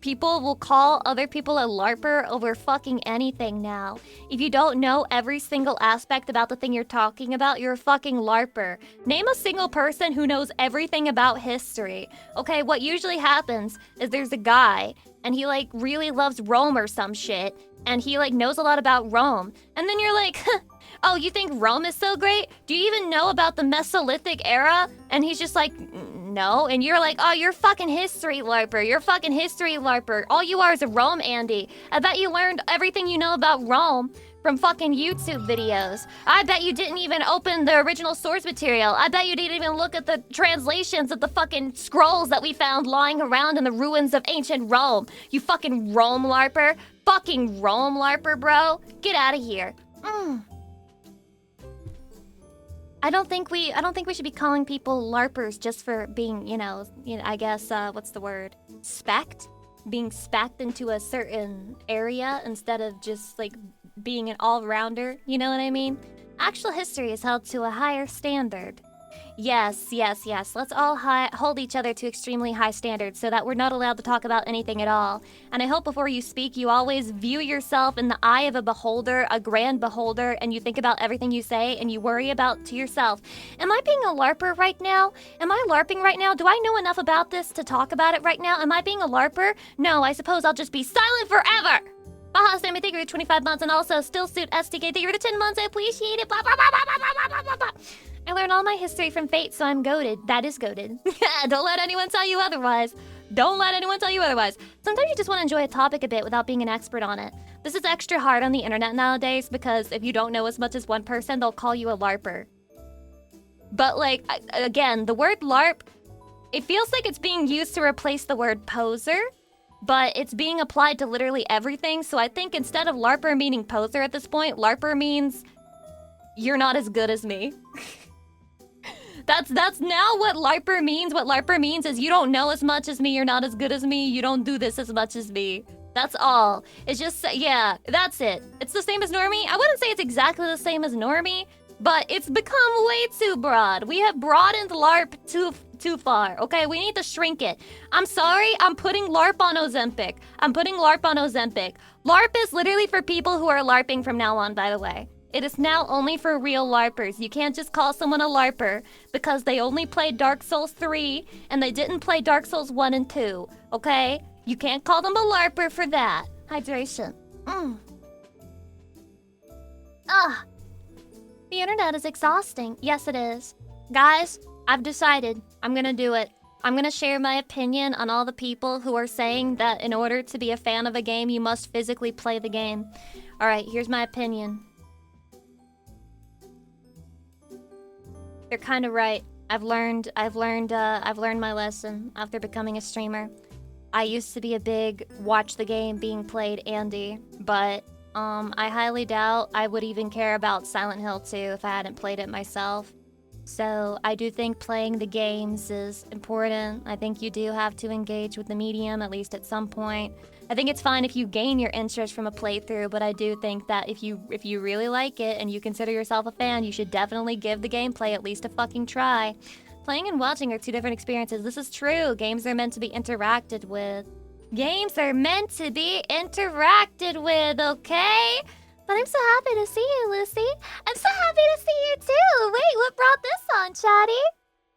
people will call other people a LARPer over fucking anything now. If you don't know every single aspect about the thing you're talking about, you're a fucking LARPer. Name a single person who knows everything about history. Okay, what usually happens is there's a guy, and he, like, really loves Rome or some shit, and he, like, knows a lot about Rome. And then you're like, oh, you think Rome is so great? Do you even know about the Mesolithic era? And he's just like, no. And you're like, oh, you're fucking history LARPer. You're fucking history LARPer. All you are is a Rome Andy. I bet you learned everything you know about Rome from fucking YouTube videos. I bet you didn't even open the original source material. I bet you didn't even look at the translations of the fucking scrolls that we found lying around in the ruins of ancient Rome. You fucking Rome LARPer. Fucking Rome LARPer, bro. Get out of here. I don't think we should be calling people LARPers just for being, you know, I guess, what's the word? Specced? Being specced into a certain area instead of just, like, being an all-rounder, you know what I mean? Actual history is held to a higher standard. Yes. Let's all hold each other to extremely high standards so that we're not allowed to talk about anything at all. And I hope before you speak, you always view yourself in the eye of a beholder, a grand beholder, and you think about everything you say and you worry about to yourself, am I being a LARPer right now? Am I LARPing right now? Do I know enough about this to talk about it right now? Am I being a LARPer? No, I suppose I'll just be silent forever! Baha Sammy, thank you for 25 months, and also Stillsuit STK, thank you for the 10 months, I appreciate it. Blah, blah, blah, blah, blah, blah, blah, blah. I learned all my history from Fate, so I'm goated. That is goated. Don't let anyone tell you otherwise. Don't let anyone tell you otherwise. Sometimes you just want to enjoy a topic a bit without being an expert on it. This is extra hard on the internet nowadays because if you don't know as much as one person, they'll call you a LARPer. But, like, again, the word LARP, it feels like it's being used to replace the word poser, but it's being applied to literally everything. So I think instead of LARPer meaning poser at this point, LARPer means you're not as good as me. That's now what LARPer means. What LARPer means is you don't know as much as me, you're not as good as me, you don't do this as much as me. That's all. It's just, yeah, that's it. It's the same as normie. I wouldn't say it's exactly the same as normie, but it's become way too broad. We have broadened LARP too far, okay? We need to shrink it. I'm sorry, I'm putting LARP on Ozempic. LARP is literally for people who are LARPing from now on, by the way. It is now only for real LARPers. You can't just call someone a LARPer because they only played Dark Souls 3 and they didn't play Dark Souls 1 and 2, okay? You can't call them a LARPer for that. Hydration. The internet is exhausting. Yes, it is. Guys, I've decided. I'm gonna do it. I'm gonna share my opinion on all the people who are saying that in order to be a fan of a game, you must physically play the game. Alright, here's my opinion. They're kind of right. I've learned my lesson after becoming a streamer. I used to be a big watch the game being played Andy, but I highly doubt I would even care about Silent Hill 2 if I hadn't played it myself. So I do think playing the games is important. I think you do have to engage with the medium, at least at some point. I think it's fine if you gain your interest from a playthrough, but I do think that if you really like it and you consider yourself a fan, you should definitely give the gameplay at least a fucking try. Playing and watching are two different experiences. This is true. Games are meant to be interacted with. Games are meant to be interacted with, okay? But I'm so happy to see you, Lucy. I'm so happy to see you too. Wait, what brought this on, Chatty?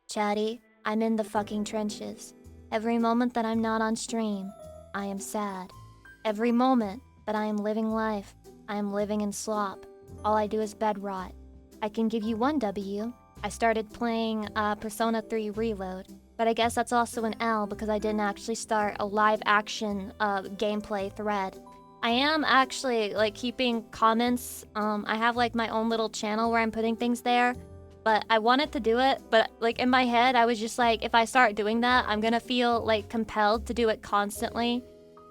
Chatty, I'm in the fucking trenches. Every moment that I'm not on stream, I am sad. Every moment that I am living life, I am living in slop. All I do is bed rot. I can give you one W. I started playing Persona 3 Reload, but I guess that's also an L because I didn't actually start a live action gameplay thread. I am actually like keeping comments. I have like my own little channel where I'm putting things there, but I wanted to do it, but like in my head I was just like, if I start doing that, I'm gonna feel like compelled to do it constantly,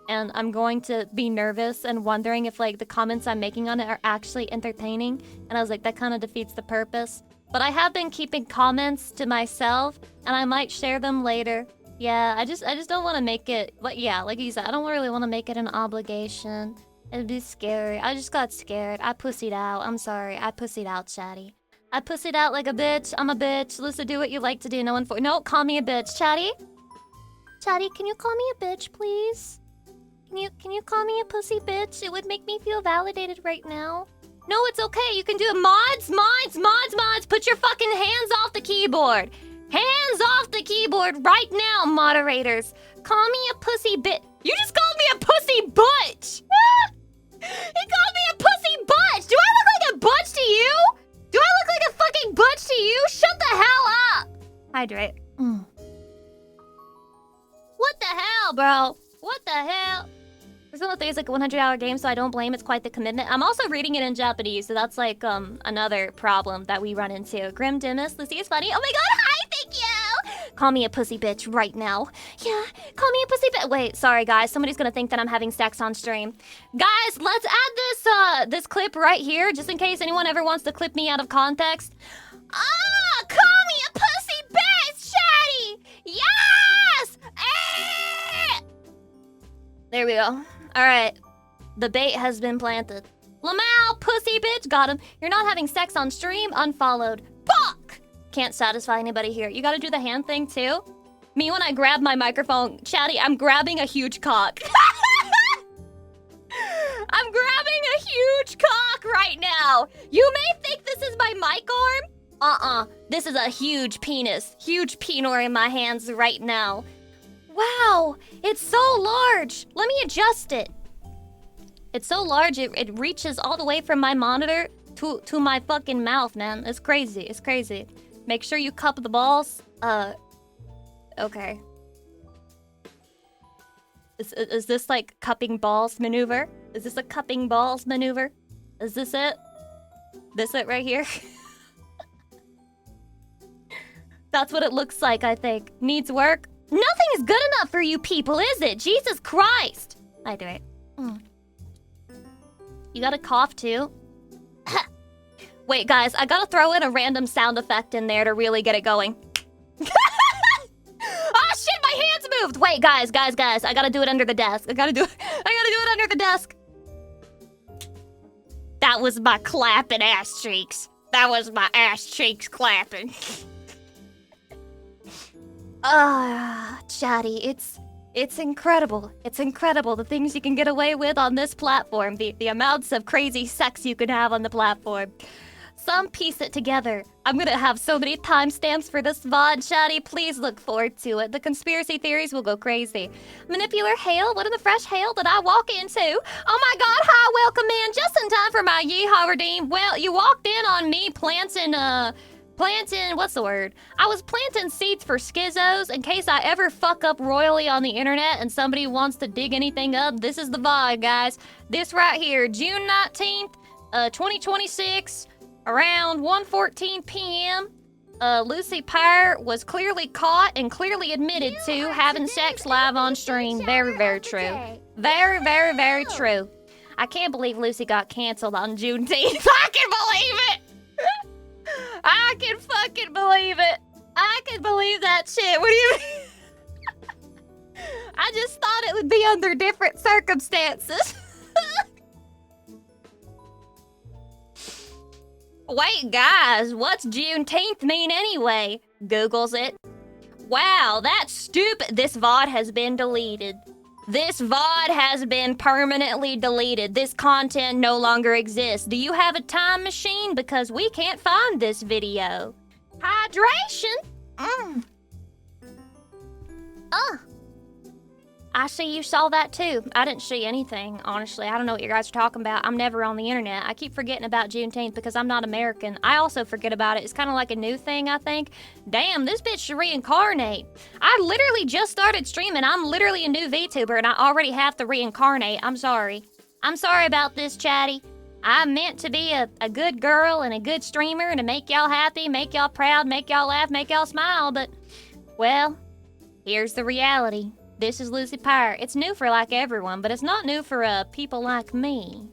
and I'm going to be nervous and wondering if like the comments I'm making on it are actually entertaining, and I was like, that kind of defeats the purpose. But I have been keeping comments to myself, and I might share them later. Yeah, I just don't want to make it, like, yeah, like you said, I don't really want to make it an obligation. It'd be scary. I just got scared. I pussied out. I'm sorry. I pussied out, Chatty. I pussied out like a bitch. I'm a bitch. Lucy, do what you like to do. No, call me a bitch. Chatty? Chatty, can you call me a bitch, please? Can you call me a pussy bitch? It would make me feel validated right now. No, it's okay. You can do it. Mods. Put your fucking hands off the keyboard. Hands off the keyboard right now, moderators. Call me a pussy bitch. You just called me a pussy butch. He called me a pussy butch. Do I look like a butch to you? Do I look like a fucking butch to you? Shut the hell up. Hydrate. What the hell, bro? What the hell? This one is like a 100-hour game, so I don't blame. It's quite the commitment. I'm also reading it in Japanese, so that's like another problem that we run into. Grim Dimas, Lucy is funny. Oh my god, hi, thank you! Call me a pussy bitch right now. Yeah, call me a pussy bitch. Wait, sorry guys, somebody's gonna think that I'm having sex on stream. Guys, let's add this clip right here, just in case anyone ever wants to clip me out of context. Ah, call me a pussy bitch, chatty! Yes! There we go. Alright. The bait has been planted. Lamau, pussy bitch, got him. You're not having sex on stream, unfollowed. Fuck! Can't satisfy anybody here. You gotta do the hand thing too. Me when I grab my microphone, chatty, I'm grabbing a huge cock. I'm grabbing a huge cock right now. You may think this is my mic arm. This is a huge penis. Huge penor in my hands right now. Wow, it's so large. Let me adjust it. It's so large, it reaches all the way from my monitor to my fucking mouth, man. It's crazy, it's crazy. Make sure you cup the balls. Okay. Is this like cupping balls maneuver? Is this a cupping balls maneuver? Is this it? This it right here? That's what it looks like, I think. Needs work? Nothing is good enough for you people, is it? Jesus Christ! I do it. You gotta cough too? Wait, guys, I gotta throw in a random sound effect in there to really get it going. Oh shit, my hands moved! Wait, guys, I gotta do it under the desk. I gotta do it under the desk. That was my clapping ass cheeks. That was my ass cheeks clapping. Chatty, it's incredible. It's incredible the things you can get away with on this platform. The amounts of crazy sex you can have on the platform. Some piece it together. I'm gonna have so many timestamps for this VOD, chatty. Please look forward to it. The conspiracy theories will go crazy. Manipular hail? What in the fresh hail did I walk into? Oh my god, hi, welcome in. Just in time for my yeehaw redeem. Well, you walked in on me planting, what's the word? I was planting seeds for schizos in case I ever fuck up royally on the internet and somebody wants to dig anything up. This is the VOD, guys. This right here, June 19th, 2026, around 1:14 p.m. Lucy Pyre was clearly caught and clearly admitted to having sex live on stream. Very, very true. Very, very, very true. I can't believe Lucy got canceled on Juneteenth. I can believe it! I can fucking believe it. I can believe that shit. What do you mean? I just thought it would be under different circumstances. Wait, guys, what's Juneteenth mean anyway? Googles it. Wow, that's stupid. This VOD has been deleted. This VOD has been permanently deleted. This content no longer exists. Do you have a time machine? Because we can't find this video. Hydration? I see you saw that too. I didn't see anything, honestly. I don't know what you guys are talking about. I'm never on the internet. I keep forgetting about Juneteenth because I'm not American. I also forget about it. It's kind of like a new thing, I think. Damn, this bitch should reincarnate. I literally just started streaming. I'm literally a new VTuber and I already have to reincarnate. I'm sorry. I'm sorry about this, chatty. I meant to be a good girl and a good streamer and to make y'all happy, make y'all proud, make y'all laugh, make y'all smile, but, well, here's the reality. This is Lucy Pyre. It's new for like everyone, but it's not new for people like me.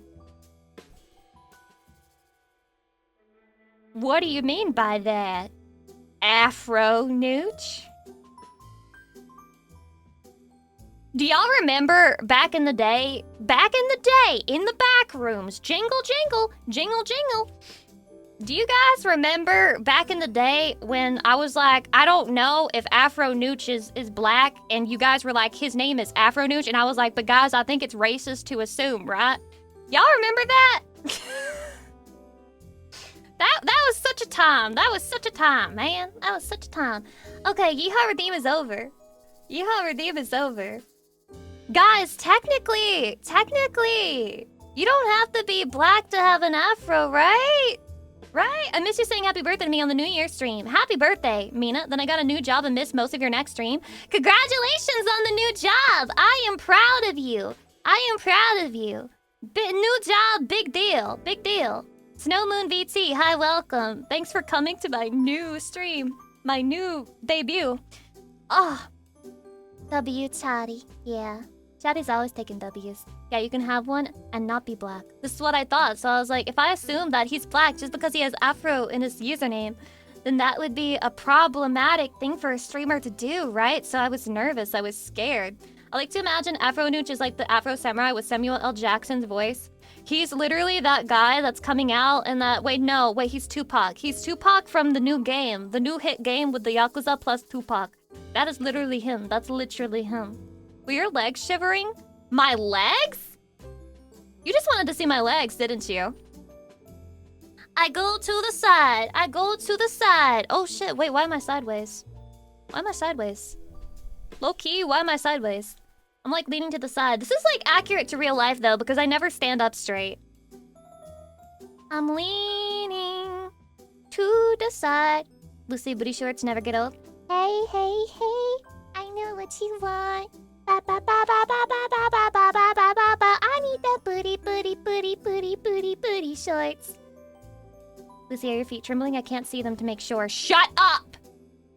What do you mean by that? Afro Nooch? Do y'all remember back in the day, in the back rooms, jingle, jingle, jingle, jingle. Do you guys remember back in the day when I was like, I don't know if Afro Nooch is black, and you guys were like, his name is Afro Nooch, and I was like, but guys, I think it's racist to assume, right? Y'all remember that? That was such a time. That was such a time, man. That was such a time. Okay, Yeehaw Redeem is over. Yeehaw Redeem is over. Guys, technically, you don't have to be black to have an afro, right? Right? I miss you saying happy birthday to me on the New Year's stream. Happy birthday, Mina. Then I got a new job and missed most of your next stream. Congratulations on the new job. I am proud of you. I am proud of you. New job, big deal. Big deal. Snow Moon VT, hi, welcome. Thanks for coming to my new stream. My new debut. Oh. W Chatty. Yeah. Chatty's always taking W's. Yeah, you can have one and not be black. This is what I thought. So I was like, if I assume that he's black just because he has Afro in his username, then that would be a problematic thing for a streamer to do, right? So I was nervous. I was scared. I like to imagine Afro Nooch is like the Afro Samurai with Samuel L. Jackson's voice. He's literally that guy that's coming out and that... Wait, he's Tupac. He's Tupac from the new game. The new hit game with the Yakuza plus Tupac. That is literally him. That's literally him. Were your legs shivering? My legs? You just wanted to see my legs, didn't you? I go to the side. I go to the side. Oh shit, wait, why am I sideways? Why am I sideways? Low key, why am I sideways? I'm like leaning to the side. This is like accurate to real life though, because I never stand up straight. I'm leaning to the side. Lucy, booty shorts never get old. Hey, hey, hey. I know what you want. Ba ba ba ba ba ba ba ba ba ba ba ba ba. I need the booty shorts. Lucy, are your feet trembling? I can't see them to make sure. Shut up!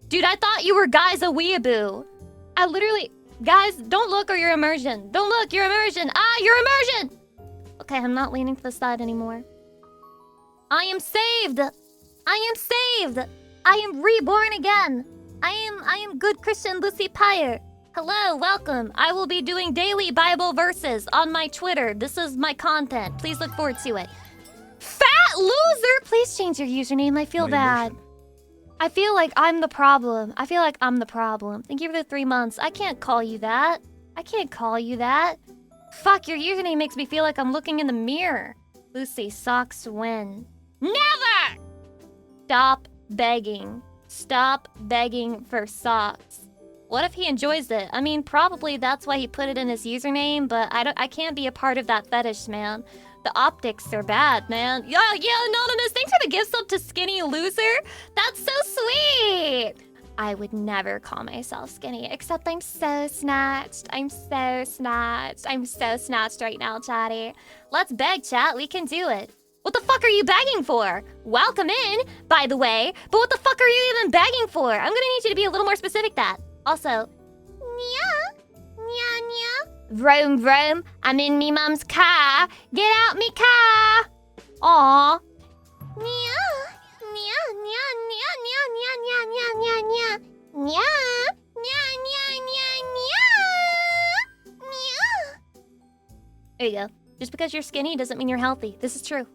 Dude, I thought you were guys a weeaboo. I literally... Guys, don't look or you're immersion. Don't look, you're immersion. Ah, you're immersion! Okay, I'm not leaning to the side anymore. I am saved! I am saved! I am reborn again! I am good Christian Lucy Pyre. Hello, welcome. I will be doing daily Bible verses on my Twitter. This is my content. Please look forward to it. Fat loser! Please change your username. I feel bad. I feel like I'm the problem. I feel like I'm the problem. Thank you for the 3 months. I can't call you that. I can't call you that. Fuck, your username makes me feel like I'm looking in the mirror. Lucy, socks when? Never! Stop begging. Stop begging for socks. What if he enjoys it? I mean, probably that's why he put it in his username, but I can't be a part of that fetish, man. The optics are bad, man. Yeah, Anonymous, thanks for the gift sub to Skinny Loser. That's so sweet. I would never call myself skinny, except I'm so snatched. I'm so snatched. I'm so snatched right now, chatty. Let's beg, chat. We can do it. What the fuck are you begging for? Welcome in, by the way. But what the fuck are you even begging for? I'm gonna need you to be a little more specific that. Also, Nya, nya, nya. Vroom, vroom. I'm in me mum's car. Get out me car. Aw. Nya, nya, nya, nya, nya, nya, nya, nya, nya, nya. Nya, nya, nya, nya, nya. Nya. There you go. Just because you're skinny doesn't mean you're healthy. This is true.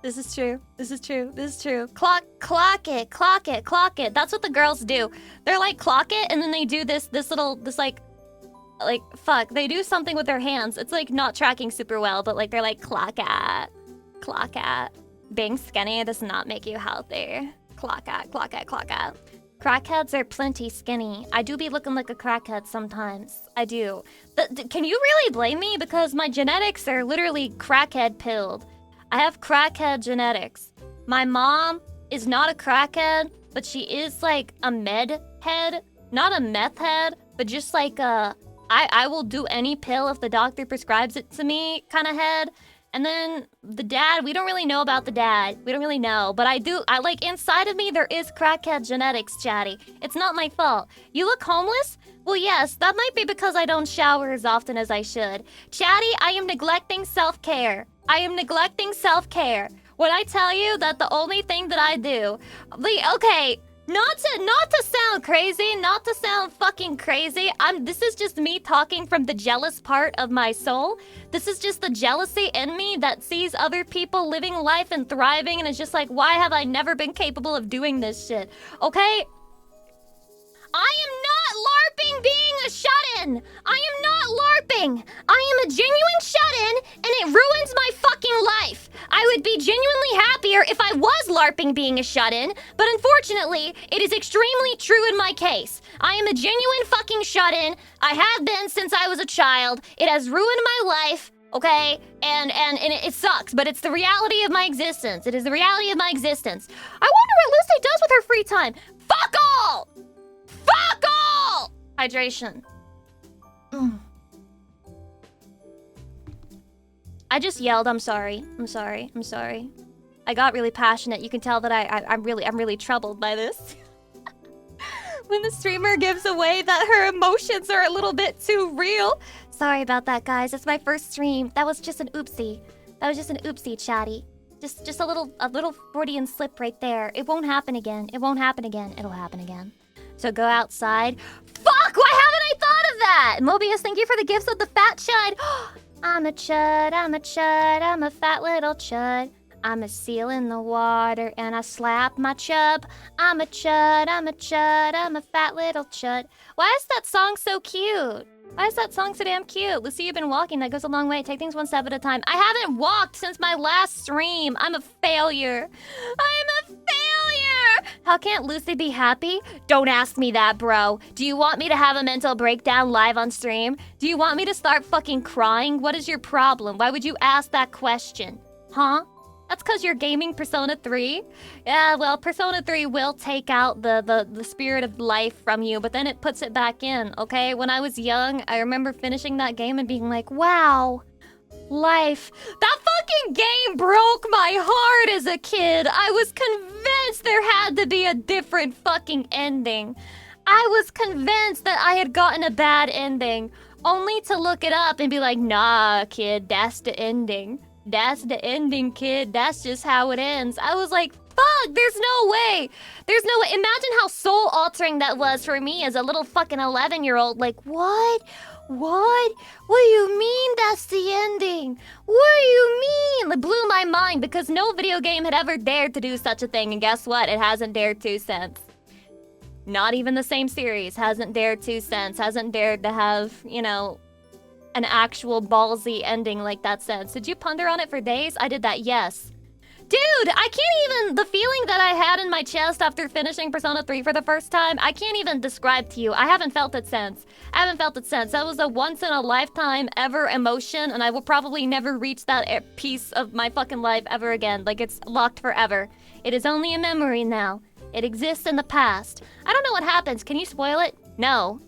This is true. This is true. This is true. Clock it, clock it, clock it. That's what the girls do. They're like, clock it, and then they do this like, fuck. They do something with their hands. It's like not tracking super well, but like they're like, clock at. Clock at. Being skinny does not make you healthy. Clock at, clock at, clock at. Crackheads are plenty skinny. I do be looking like a crackhead sometimes. I do. Can you really blame me? Because my genetics are literally crackhead pilled. I have crackhead genetics. My mom is not a crackhead, but she is like a med head. Not a meth head, but just like a... I will do any pill if the doctor prescribes it to me kind of head. And then the dad, we don't really know about the dad. We don't really know. But I like inside of me, there is crackhead genetics, chatty. It's not my fault. You look homeless? Well, yes, that might be because I don't shower as often as I should. Chatty, I am neglecting self-care. I am neglecting self-care. When I tell you that the only thing that I do... Okay, Not to sound crazy, not to sound fucking crazy. This is just me talking from the jealous part of my soul. This is just the jealousy in me that sees other people living life and thriving and is just like, why have I never been capable of doing this shit? Okay? I am not LARPing being a shut-in! I am not LARPing! I am a genuine shut-in, and it ruins my fucking life! I would be genuinely happier if I was LARPing being a shut-in, but unfortunately, it is extremely true in my case. I am a genuine fucking shut-in. I have been since I was a child. It has ruined my life. Okay? And it sucks, but it's the reality of my existence. It is the reality of my existence. I wonder what Lucy does with her free time. Fuck all! Fuck all! Hydration. I just yelled, I'm sorry. I'm sorry. I'm sorry. I got really passionate. You can tell that I'm really troubled by this. When the streamer gives away that her emotions are a little bit too real. Sorry about that, guys. It's my first stream. That was just an oopsie. That was just an oopsie, chatty. Just a little Freudian slip right there. It won't happen again. It won't happen again. It'll happen again. So go outside. Fuck! Why haven't I thought of that? Mobius, thank you for the gifts of the fat chud. I'm a chud, I'm a chud, I'm a fat little chud. I'm a seal in the water and I slap my chub. I'm a chud, I'm a chud, I'm a fat little chud. Why is that song so cute? Why is that song so damn cute? Lucy, you've been walking. That goes a long way. Take things one step at a time. I haven't walked since my last stream. I'm a failure. I'm a failure. How can't Lucy be happy? Don't ask me that, bro. Do you want me to have a mental breakdown live on stream? Do you want me to start fucking crying? What is your problem? Why would you ask that question? Huh? That's because you're gaming Persona 3? Yeah, well, Persona 3 will take out the spirit of life from you, but then it puts it back in, okay? When I was young, I remember finishing that game and being like, wow, life. That fucking game broke my heart as a kid. I was convinced there had to be a different fucking ending. I was convinced that I had gotten a bad ending, only to look it up and be like, nah, kid, that's the ending. That's the ending, kid. That's just how it ends. I was like, fuck, there's no way. There's no way. Imagine how soul-altering that was for me as a little fucking 11-year-old. Like, what? What? What do you mean that's the ending? What do you mean? It blew my mind because no video game had ever dared to do such a thing. And guess what? It hasn't dared to since. Not even the same series hasn't dared to since. Hasn't dared to have, you know, an actual ballsy ending like that since. Did you ponder on it for days? I did that, yes. Dude, I can't even... The feeling that I had in my chest after finishing Persona 3 for the first time, I can't even describe to you. I haven't felt it since. I haven't felt it since. That was a once-in-a-lifetime ever emotion, and I will probably never reach that piece of my fucking life ever again. Like, it's locked forever. It is only a memory now. It exists in the past. I don't know what happens. Can you spoil it? No.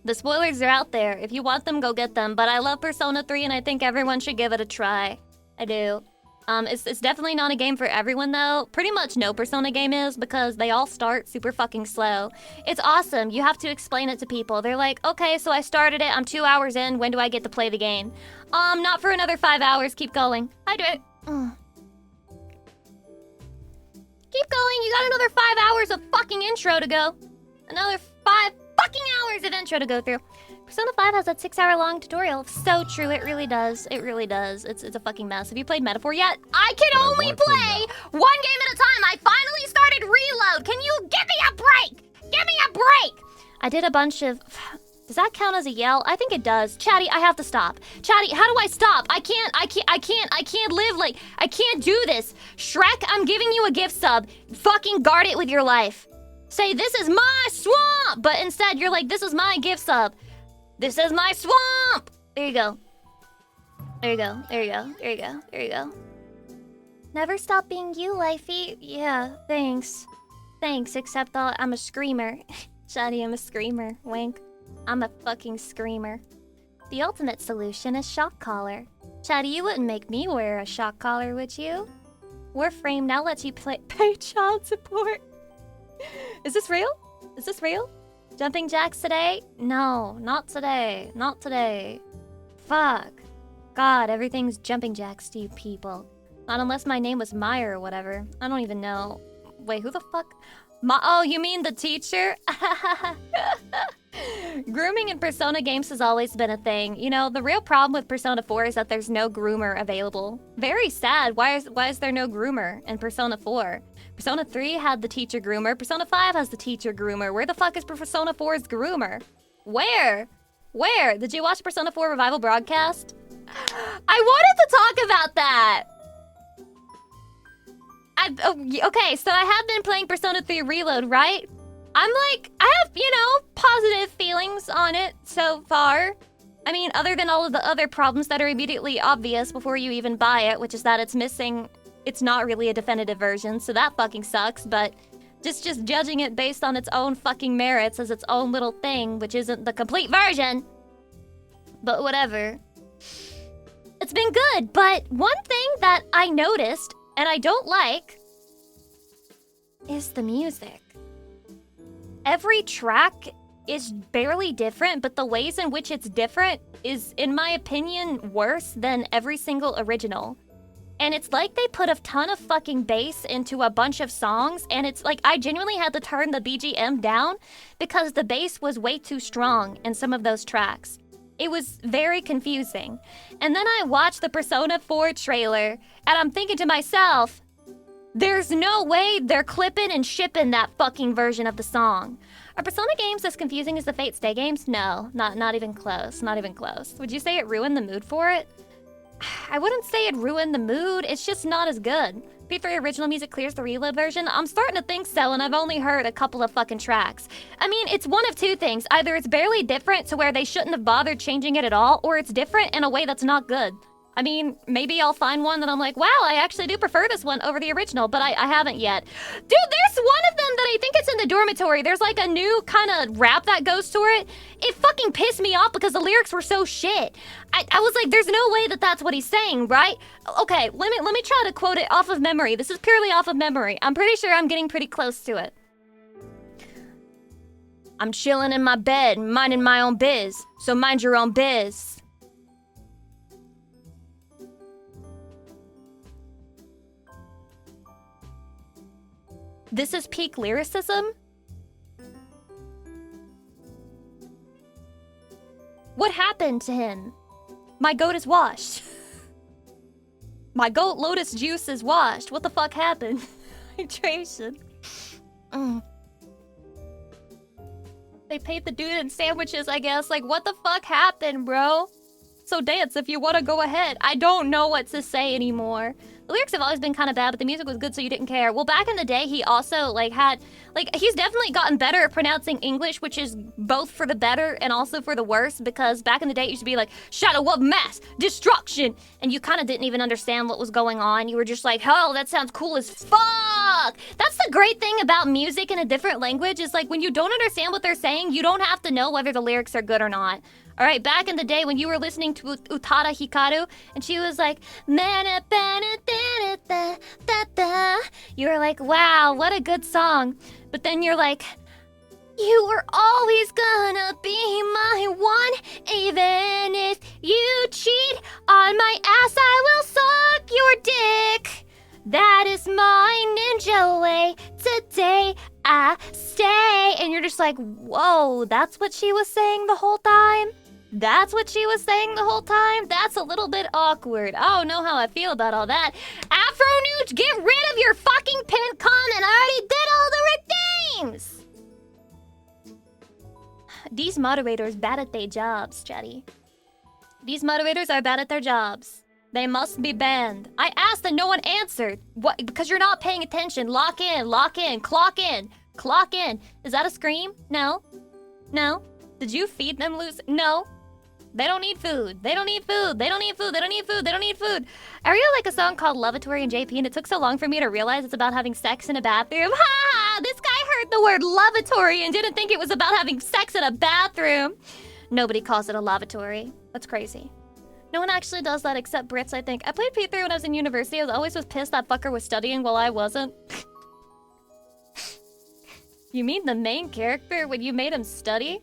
The spoilers are out there. If you want them, go get them. But I love Persona 3, and I think everyone should give it a try. I do. It's definitely not a game for everyone, though. Pretty much no Persona game is, because they all start super fucking slow. It's awesome. You have to explain it to people. They're like, okay, so I started it. I'm 2 hours in. When do I get to play the game? Not for another 5 hours. Keep going. I do it. Keep going. You got another 5 hours of fucking intro to go. Another 5 fucking hours of intro to go through. Persona 5 has that 6-hour-long tutorial. So true, it really does. It really does. It's a fucking mess. Have you played Metaphor yet? I can only play one game at a time. I finally started Reload. Can you give me a break? Give me a break! I did a bunch of... Does that count as a yell? I think it does. Chatty, I have to stop. Chatty, how do I stop? I can't live like... I can't do this. Shrek, I'm giving you a gift sub. Fucking guard it with your life. Say, this is my swamp! But instead, you're like, this is my gift sub. This is my swamp! There you go. There you go. There you go. There you go. There you go. Never stop being you, Lifey. Yeah, thanks. Thanks, except I'm a screamer. Shadi, I'm a screamer. Wink. I'm a fucking screamer. The ultimate solution is shock collar. Shadi, you wouldn't make me wear a shock collar, would you? Warframe now lets you pay child support. Is this real? Is this real? Jumping jacks today? No, not today. Not today. Fuck. God, everything's jumping jacks to you people. Not unless my name was Meyer or whatever. I don't even know. Wait, who the fuck? Oh, you mean the teacher? Grooming in Persona games has always been a thing. You know, the real problem with Persona 4 is that there's no groomer available. Very sad. Why is there no groomer in Persona 4? Persona 3 had the teacher groomer. Persona 5 has the teacher groomer. Where the fuck is Persona 4's groomer? Where? Where? Did you watch Persona 4 Revival broadcast? I wanted to talk about that! Okay, so I have been playing Persona 3 Reload, right? I'm like, I have, you know, positive feelings on it so far. I mean, other than all of the other problems that are immediately obvious before you even buy it, which is that it's missing, it's not really a definitive version, so that fucking sucks, but just judging it based on its own fucking merits as its own little thing, which isn't the complete version. But whatever. It's been good, but one thing that I noticed, and I don't like, is the music. Every track is barely different, but the ways in which it's different is, in my opinion, worse than every single original. And it's like they put a ton of fucking bass into a bunch of songs, and it's like I genuinely had to turn the BGM down because the bass was way too strong in some of those tracks. It was very confusing. And then I watched the Persona 4 trailer, and I'm thinking to myself, there's no way they're clipping and shipping that fucking version of the song. Are Persona games as confusing as the Fate Stay games? No, not even close, not even close. Would you say it ruined the mood for it? I wouldn't say it ruined the mood, it's just not as good. P3 original music clears the Reload version? I'm starting to think so, and I've only heard a couple of fucking tracks. I mean, it's one of two things. Either it's barely different to where they shouldn't have bothered changing it at all, or it's different in a way that's not good. I mean, maybe I'll find one that I'm like, wow, I actually do prefer this one over the original, but I haven't yet. Dude, there's one of them that I think it's in the dormitory. There's like a new kind of rap that goes to it. It fucking pissed me off because the lyrics were so shit. I was like, there's no way that that's what he's saying, right? Okay, let me try to quote it off of memory. This is purely off of memory. I'm pretty sure I'm getting pretty close to it. I'm chilling in my bed, minding my own biz, so mind your own biz. This is peak lyricism? What happened to him? My goat is washed. My goat lotus juice is washed. What the fuck happened? Hydration. They paid the dude in sandwiches, I guess. Like, what the fuck happened, bro? So dance if you want to go ahead. I don't know what to say anymore. The lyrics have always been kind of bad, but the music was good, so you didn't care. Well, back in the day, he also, he's definitely gotten better at pronouncing English, which is both for the better and also for the worse, because back in the day, it used to be like, shadow of mass, destruction, and you kind of didn't even understand what was going on. You were just like, oh, that sounds cool as fuck! That's the great thing about music in a different language, is like, when you don't understand what they're saying, you don't have to know whether the lyrics are good or not. Alright, back in the day when you were listening to Utada Hikaru, and she was like, you were like, wow, what a good song. But then you're like, you were always gonna be my one, even if you cheat on my ass, I will suck your dick. That is my ninja way, today I stay. And you're just like, whoa, that's what she was saying the whole time? That's what she was saying the whole time? That's a little bit awkward. I don't know how I feel about all that. Afro Nooch, get rid of your fucking pinned comment. I already did all the redeems. These moderators bad at their jobs, Chatty. These moderators are bad at their jobs. They must be banned. I asked and no one answered. What? Because you're not paying attention. Lock in, clock in, clock in. Is that a scream? No. No. Did you feed them loose? No. They don't need food. They don't need food. They don't need food. They don't need food. They don't need food. I really like a song called Lovatory and JP, and it took so long for me to realize it's about having sex in a bathroom. Ha! This guy heard the word lavatory and didn't think it was about having sex in a bathroom. Nobody calls it a lavatory. That's crazy. No one actually does that except Brits, I think. I played P3 when I was in university. I always was pissed that fucker was studying while I wasn't. You mean the main character when you made him study?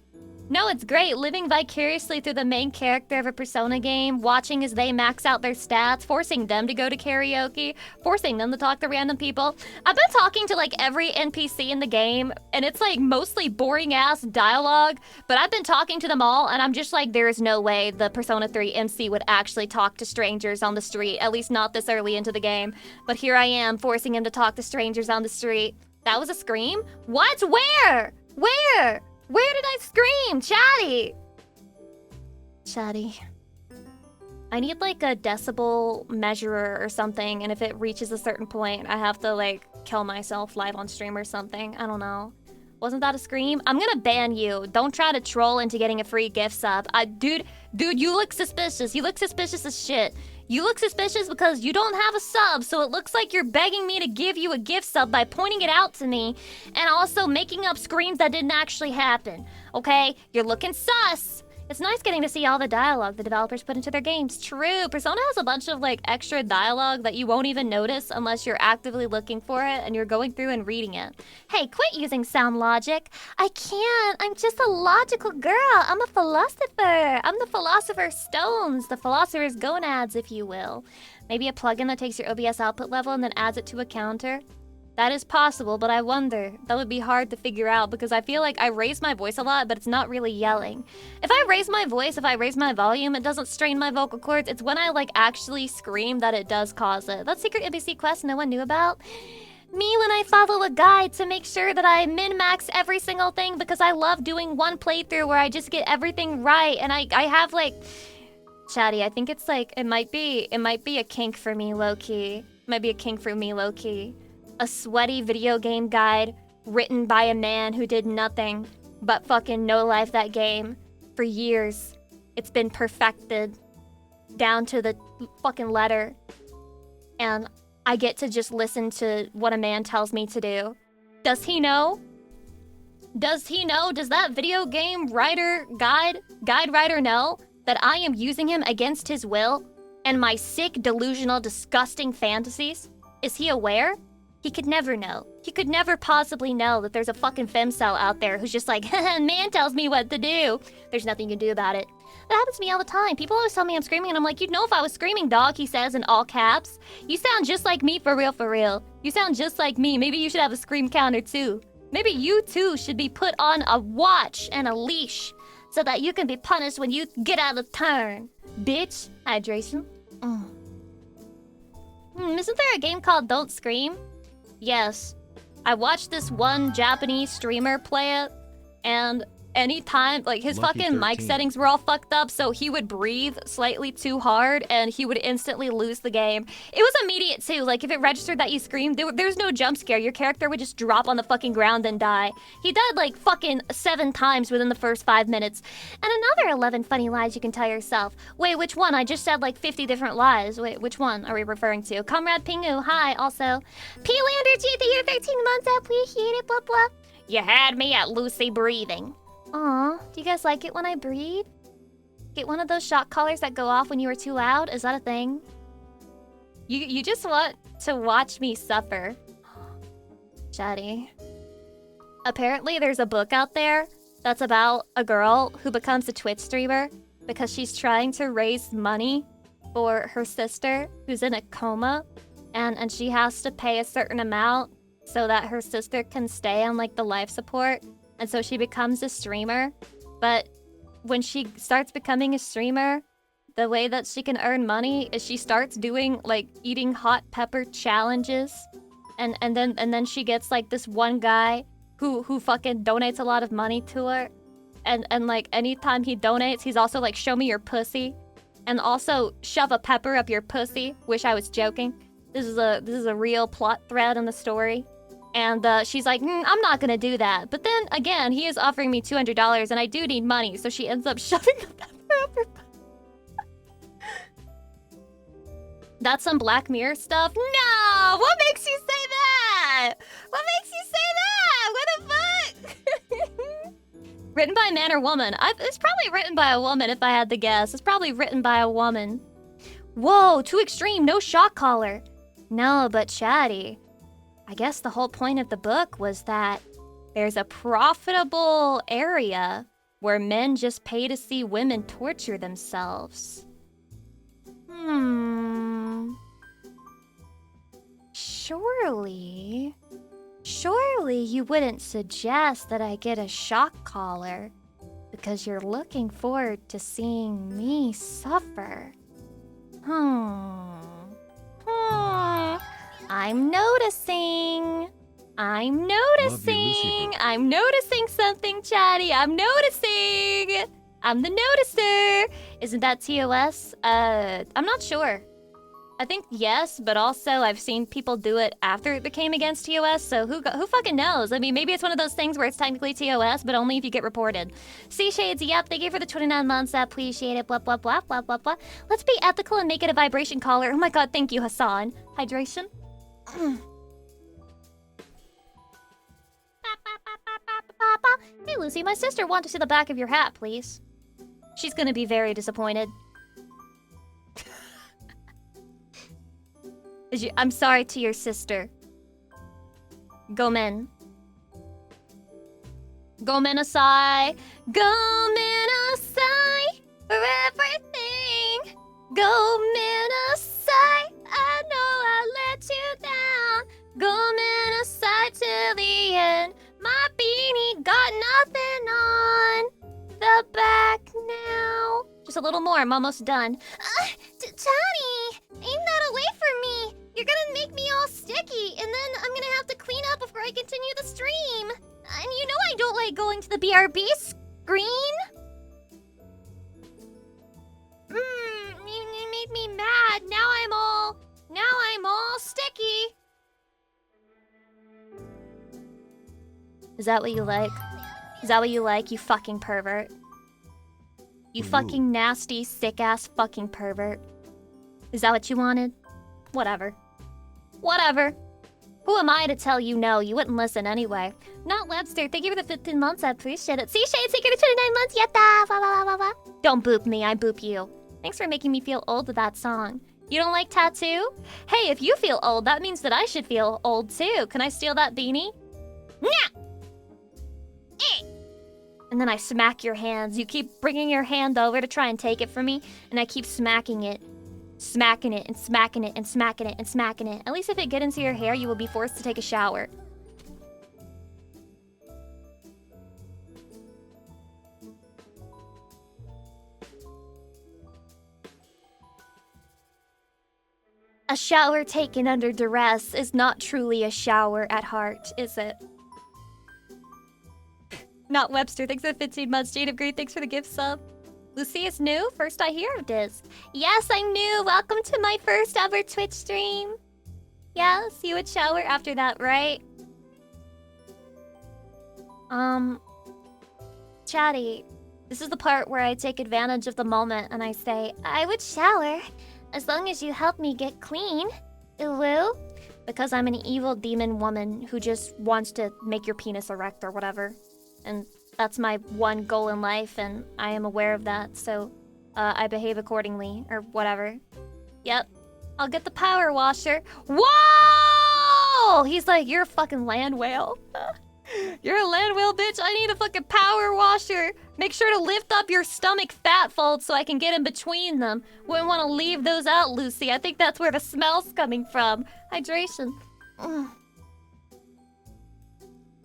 No, it's great. Living vicariously through the main character of a Persona game, watching as they max out their stats, forcing them to go to karaoke, forcing them to talk to random people. I've been talking to like every NPC in the game, and it's like mostly boring ass dialogue, but I've been talking to them all, and I'm just like, there is no way the Persona 3 MC would actually talk to strangers on the street, at least not this early into the game. But here I am, forcing him to talk to strangers on the street. That was a scream? What? Where? Where? Where did I scream? Chatty! Chatty. I need like a decibel measurer or something, and if it reaches a certain point, I have to like kill myself live on stream or something. I don't know. Wasn't that a scream? I'm gonna ban you. Don't try to troll into getting a free gift sub. Dude, you look suspicious. You look suspicious as shit. You look suspicious because you don't have a sub, so it looks like you're begging me to give you a gift sub by pointing it out to me and also making up screams that didn't actually happen, okay? You're looking sus. It's nice getting to see all the dialogue the developers put into their games. True, Persona has a bunch of like extra dialogue that you won't even notice unless you're actively looking for it and you're going through and reading it. Hey, quit using sound logic. I can't. I'm just a logical girl. I'm a philosopher. I'm the philosopher's stones, the philosopher's gonads, if you will. Maybe a plugin that takes your OBS output level and then adds it to a counter. That is possible, but I wonder. That would be hard to figure out because I feel like I raise my voice a lot, but it's not really yelling. If I raise my voice, if I raise my volume, it doesn't strain my vocal cords. It's when I like actually scream that it does cause it. That secret NPC quest no one knew about. Me when I follow a guide to make sure that I min-max every single thing because I love doing one playthrough where I just get everything right and I have like... Chatty, I think it's like, it might be a kink for me, low-key. It might be a kink for me, low-key. A sweaty video game guide written by a man who did nothing but fucking no-life that game for years. It's been perfected down to the fucking letter. And I get to just listen to what a man tells me to do. Does he know? Does he know? Does that video game writer, guide writer know that I am using him against his will and my sick, delusional, disgusting fantasies? Is he aware? He could never know. He could never possibly know that there's a fucking femcel out there who's just like, man tells me what to do. There's nothing you can do about it. That happens to me all the time. People always tell me I'm screaming, and I'm like, you'd know if I was screaming, dog, he says in all caps. You sound just like me, for real, for real. You sound just like me. Maybe you should have a scream counter, too. Maybe you, too, should be put on a watch and a leash so that you can be punished when you get out of turn. Bitch. Hydration. Isn't there a game called Don't Scream? Yes. I watched this one Japanese streamer play it, and anytime, like, his Lucky fucking 13. mic settings were all fucked up, so he would breathe slightly too hard, and he would instantly lose the game. It was immediate, too. Like, if it registered that you screamed, there's no jump scare. Your character would just drop on the fucking ground and die. He died, like, fucking 7 times within the first 5 minutes. And another 11 funny lies you can tell yourself. Wait, which one? I just said, like, 50 different lies. Wait, which one are we referring to? Comrade Pingu, hi, also. P. Lander G, the year 13 months, I appreciate it, blah, blah. You had me at Lucy breathing. Aw, do you guys like it when I breathe? Get one of those shock collars that go off when you were too loud? Is that a thing? You just want to watch me suffer. Chatty. Apparently there's a book out there that's about a girl who becomes a Twitch streamer because she's trying to raise money for her sister who's in a coma, and she has to pay a certain amount so that her sister can stay on like the life support. And so she becomes a streamer, but when she starts becoming a streamer, the way that she can earn money is she starts doing like eating hot pepper challenges, and then she gets like this one guy who fucking donates a lot of money to her, and like anytime he donates, he's also like, show me your pussy, and also shove a pepper up your pussy. Wish I was joking. This is a real plot thread in the story. And she's like, I'm not gonna do that. But then, again, he is offering me $200 and I do need money, so she ends up shoving the pepper up her butt. That's some Black Mirror stuff? No! What makes you say that? What makes you say that? What the fuck? Written by a man or woman? It's probably written by a woman if I had to guess. It's probably written by a woman. Whoa, too extreme, no shock collar. No, but Chatty, I guess the whole point of the book was that there's a profitable area where men just pay to see women torture themselves. Surely you wouldn't suggest that I get a shock collar because you're looking forward to seeing me suffer. I'm noticing. I'm noticing something, Chatty. I'm noticing. I'm the noticer. Isn't that TOS? I'm not sure. I think yes, but also I've seen people do it after it became against TOS, so who fucking knows? I mean, maybe it's one of those things where it's technically TOS, but only if you get reported. Sea Shades, yep, thank you for the 29 months, I appreciate it, blah, blah, blah, blah, blah, blah. Let's be ethical and make it a vibration collar. Oh my god, thank you, Hassan. Hydration? Hey, Lucy, my sister wants to see the back of your hat, please. She's gonna be very disappointed. I'm sorry to your sister. Gomen. Gomenasai. Gomenasai for everything. Gomenasai. I know I let you down. Gomenasai till the end. My beanie got nothing on the back now. Just a little more, I'm almost done. Johnny, aim that away from me. You're gonna make me all sticky, and then I'm gonna have to clean up before I continue the stream. And you know I don't like going to the BRB screen. You made me mad. Now I'm all sticky. Is that what you like? Is that what you like, you fucking pervert? You fucking nasty, sick-ass fucking pervert. Is that what you wanted? Whatever. Whatever. Who am I to tell you no? You wouldn't listen anyway. Not Webster, thank you for the 15 months, I appreciate it. Sea Shade, thank you for the 29 months, yatta! Blah, blah, blah, blah. Don't boop me, I boop you. Thanks for making me feel old with that song. You don't like Tattoo? Hey, if you feel old, that means that I should feel old too. Can I steal that beanie? Nya! And then I smack your hands. You keep bringing your hand over to try and take it from me, and I keep smacking it. Smacking it and smacking it and smacking it and smacking it. At least if it gets into your hair, you will be forced to take a shower. A shower taken under duress is not truly a shower at heart, is it? Not Webster, thanks for the 15 months. Jade of Greed, thanks for the gift sub. Lucy is new? First I hear of this. Yes, I'm new. Welcome to my first ever Twitch stream. Yes, you would shower after that, right? Chatty, this is the part where I take advantage of the moment and I say, I would shower as long as you help me get clean. Woo? Because I'm an evil demon woman who just wants to make your penis erect or whatever. And that's my one goal in life, and I am aware of that, so I behave accordingly, or whatever. Yep. I'll get the power washer. Whoa! He's like, you're a fucking land whale. You're a land whale, bitch. I need a fucking power washer. Make sure to lift up your stomach fat folds so I can get in between them. Wouldn't want to leave those out, Lucy. I think that's where the smell's coming from. Hydration.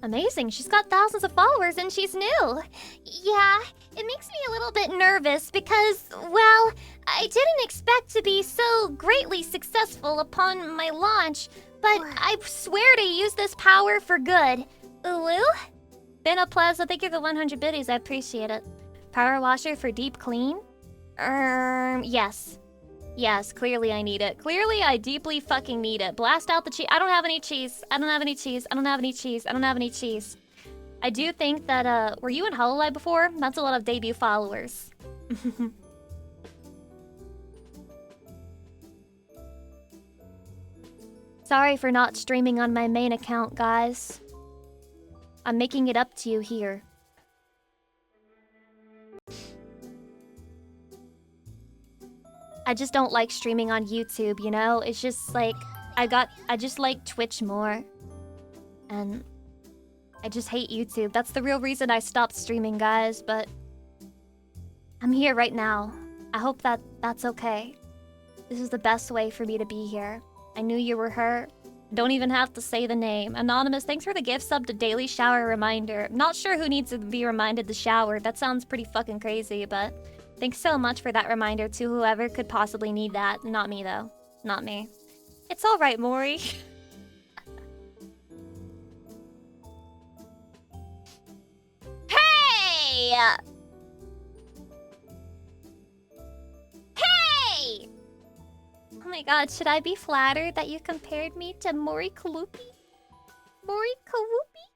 Amazing, she's got thousands of followers and she's new. Yeah, it makes me a little bit nervous because, well, I didn't expect to be so greatly successful upon my launch, but I swear to use this power for good. Ooh? Bena Plaza, thank you for the 100 biddies, I appreciate it. Power washer for deep clean? Yes. Yes, clearly I need it. Clearly I deeply fucking need it. Blast out the cheese. I don't have any cheese. I don't have any cheese. I don't have any cheese. I don't have any cheese. I do think that, were you in Hololive before? That's a lot of debut followers. Sorry for not streaming on my main account, guys. I'm making it up to you here. I just don't like streaming on YouTube, you know? It's just like, I just like Twitch more. And I just hate YouTube. That's the real reason I stopped streaming, guys, but I'm here right now. I hope that's okay. This is the best way for me to be here. I knew you were her. Don't even have to say the name. Anonymous, thanks for the gift sub to Daily Shower Reminder. Not sure who needs to be reminded to shower. That sounds pretty fucking crazy, but thanks so much for that reminder to whoever could possibly need that. Not me, though. Not me. It's alright, Maury. Hey! Hey! Oh my god, should I be flattered that you compared me to Mori Kalupi? Mori Kalupi?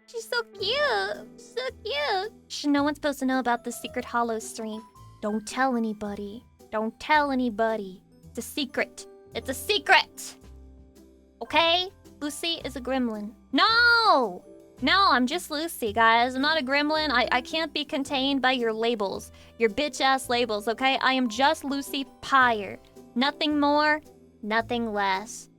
She's so cute. So cute. No one's supposed to know about the secret Hollow stream. Don't tell anybody. Don't tell anybody. It's a secret. It's a secret! Okay? Lucy is a gremlin. No! No, I'm just Lucy, guys. I'm not a gremlin. I can't be contained by your labels. Your bitch-ass labels, okay? I am just Lucy Pyre. Nothing more, nothing less.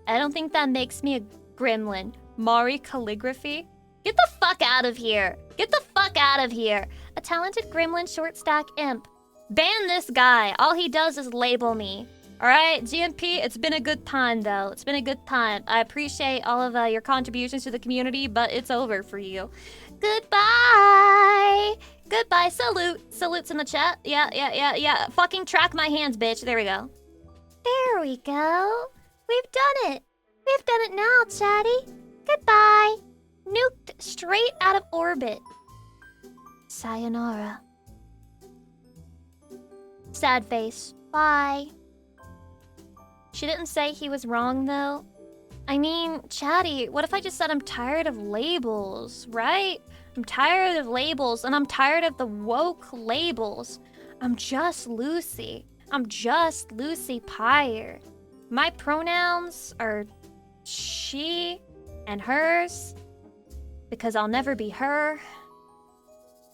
I don't think that makes me a gremlin. Mari Calligraphy? Get the fuck out of here! Get the fuck out of here! A talented gremlin short stack imp. Ban this guy. All he does is label me. Alright, GMP, it's been a good time, though. It's been a good time. I appreciate all of your contributions to the community, but it's over for you. Goodbye! Goodbye, salute. Salutes in the chat. Yeah. Fucking track my hands, bitch. There we go. There we go. We've done it. We've done it now, chatty. Goodbye. Nuked straight out of orbit. Sayonara. Sad face. Bye. She didn't say he was wrong, though. I mean, chatty, what if I just said I'm tired of labels, right? I'm tired of labels, and I'm tired of the woke labels. I'm just Lucy. I'm just Lucy Pyre. My pronouns are she and hers, because I'll never be her.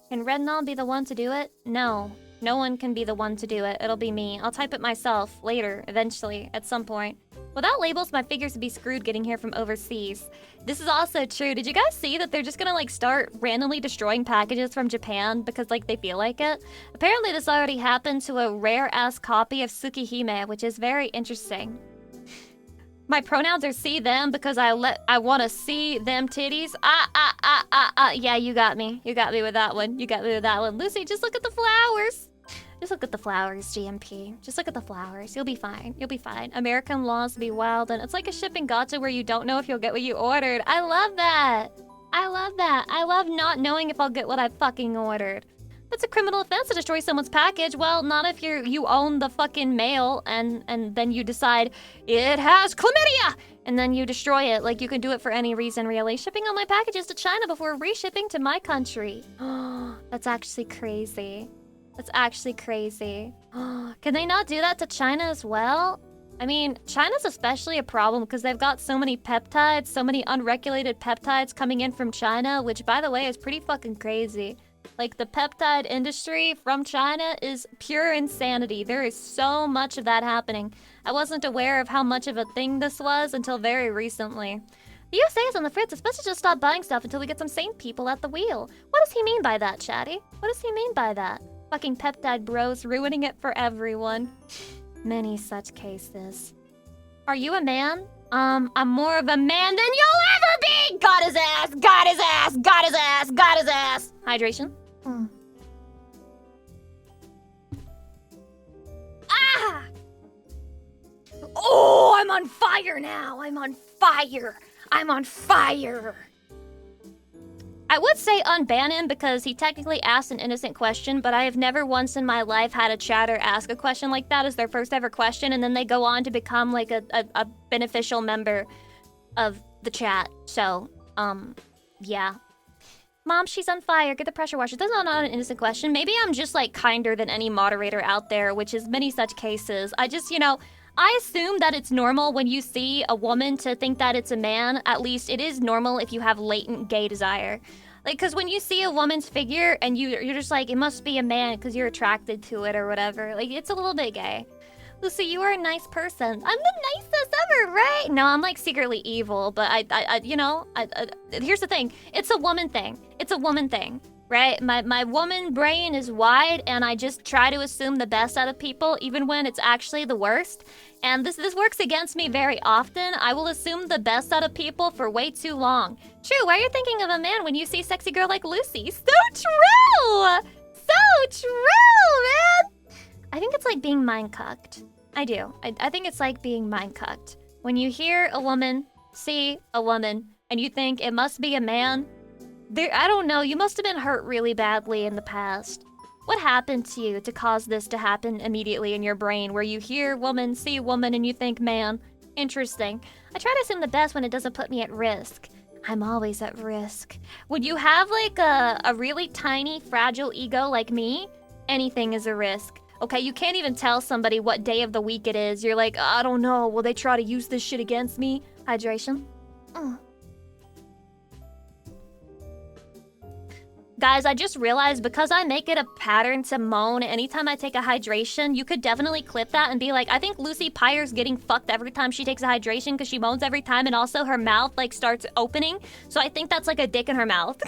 Can Rednall be the one to do it? No. No one can be the one to do it. It'll be me. I'll type it myself later, eventually, at some point. Without labels, my figures would be screwed getting here from overseas. This is also true. Did you guys see that they're just gonna like start randomly destroying packages from Japan because like they feel like it? Apparently this already happened to a rare-ass copy of Tsukihime, which is very interesting. My pronouns are see them because I want to see them titties. Yeah, you got me. You got me with that one. You got me with that one. Lucy, just look at the flowers. Just look at the flowers, GMP. Just look at the flowers. You'll be fine. You'll be fine. American laws be wild, and it's like a shipping gacha where you don't know if you'll get what you ordered. I love that. I love that. I love not knowing if I'll get what I fucking ordered. It's a criminal offense to destroy someone's package. Well, not if you own the fucking mail and then you decide it has chlamydia and then you destroy it. Like you can do it for any reason, really. Shipping all my packages to China before reshipping to my country. That's actually crazy. That's actually crazy. Can they not do that to China as well? I mean, China's especially a problem because they've got so many peptides, so many unregulated peptides coming in from China, which, by the way, is pretty fucking crazy. Like, the peptide industry from China is pure insanity. There is so much of that happening. I wasn't aware of how much of a thing this was until very recently. The USA is on the fritz. It's best to just stop buying stuff until we get some sane people at the wheel. What does he mean by that, Chatty? What does he mean by that? Fucking peptide bros ruining it for everyone. Many such cases. Are you a man? I'm more of a man than you'll ever be! Got his ass! Got his ass! Got his ass! Got his ass! Hydration? Ah! Oh, I'm on fire now! I'm on fire! I'm on fire! I would say unban him because he technically asked an innocent question, but I have never once in my life had a chatter ask a question like that as their first ever question, and then they go on to become like a beneficial member of the chat. So, yeah. Mom, she's on fire. Get the pressure washer. That's not an innocent question. Maybe I'm just like kinder than any moderator out there, which is many such cases. I just, I assume that it's normal when you see a woman to think that it's a man. At least it is normal if you have latent gay desire. Like, because when you see a woman's figure and you're just like, it must be a man because you're attracted to it or whatever. Like, it's a little bit gay. Lucy, you are a nice person. I'm the nicest ever, right? No, I'm like secretly evil, but I here's the thing. It's a woman thing. It's a woman thing, right? My woman brain is wide, and I just try to assume the best out of people, even when it's actually the worst. And this works against me very often. I will assume the best out of people for way too long. True, why are you thinking of a man when you see a sexy girl like Lucy? So true! So true, man! I think it's like being mind-cucked. I do. I think it's like being mind-cucked. When you hear a woman, see a woman, and you think it must be a man, I don't know, you must have been hurt really badly in the past. What happened to you to cause this to happen immediately in your brain, where you hear woman, see woman, and you think man? Interesting. I try to assume the best when it doesn't put me at risk. I'm always at risk. Would you have like a really tiny, fragile ego like me? Anything is a risk. Okay, you can't even tell somebody what day of the week it is. You're like, I don't know, will they try to use this shit against me? Hydration. Guys, I just realized because I make it a pattern to moan anytime I take a hydration, you could definitely clip that and be like, I think Lucy Pyre's getting fucked every time she takes a hydration because she moans every time, and also her mouth like starts opening. So I think that's like a dick in her mouth.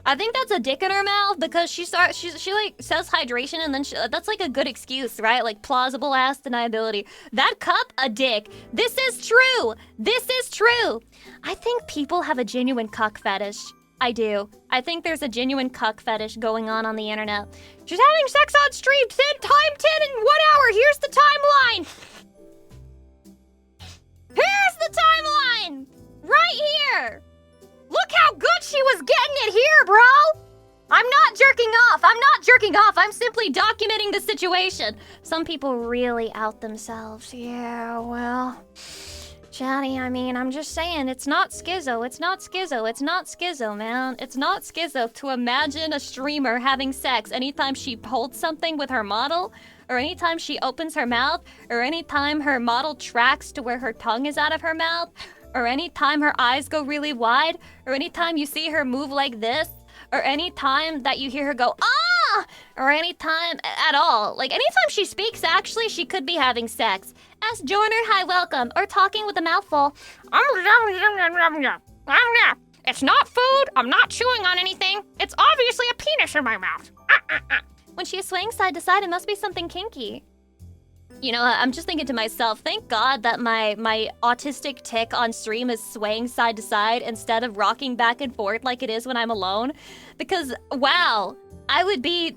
I think that's a dick in her mouth because she like says hydration, and then that's like a good excuse, right? Like plausible ass deniability. That cup, a dick. This is true. This is true. I think people have a genuine cuck fetish. I do. I think there's a genuine cuck fetish going on the internet. She's having sex on stream, time 10 in 1 hour. Here's the timeline. Here's the timeline. Right here. Look how good she was getting it here, bro. I'm not jerking off. I'm not jerking off. I'm simply documenting the situation. Some people really out themselves. Yeah, well... Chatty, I mean, I'm just saying, it's not schizo, it's not schizo, it's not schizo, man. It's not schizo to imagine a streamer having sex anytime she holds something with her model, or anytime she opens her mouth, or anytime her model tracks to where her tongue is out of her mouth, or anytime her eyes go really wide, or anytime you see her move like this, or anytime that you hear her go, ah! Or anytime at all. Like, anytime she speaks, actually, she could be having sex. Ask Joiner, hi, welcome, or talking with a mouthful. It's not food, I'm not chewing on anything. It's obviously a penis in my mouth. When she is swaying side to side, it must be something kinky. You know, I'm just thinking to myself, thank God that my autistic tick on stream is swaying side to side instead of rocking back and forth like it is when I'm alone. Because, wow, I would be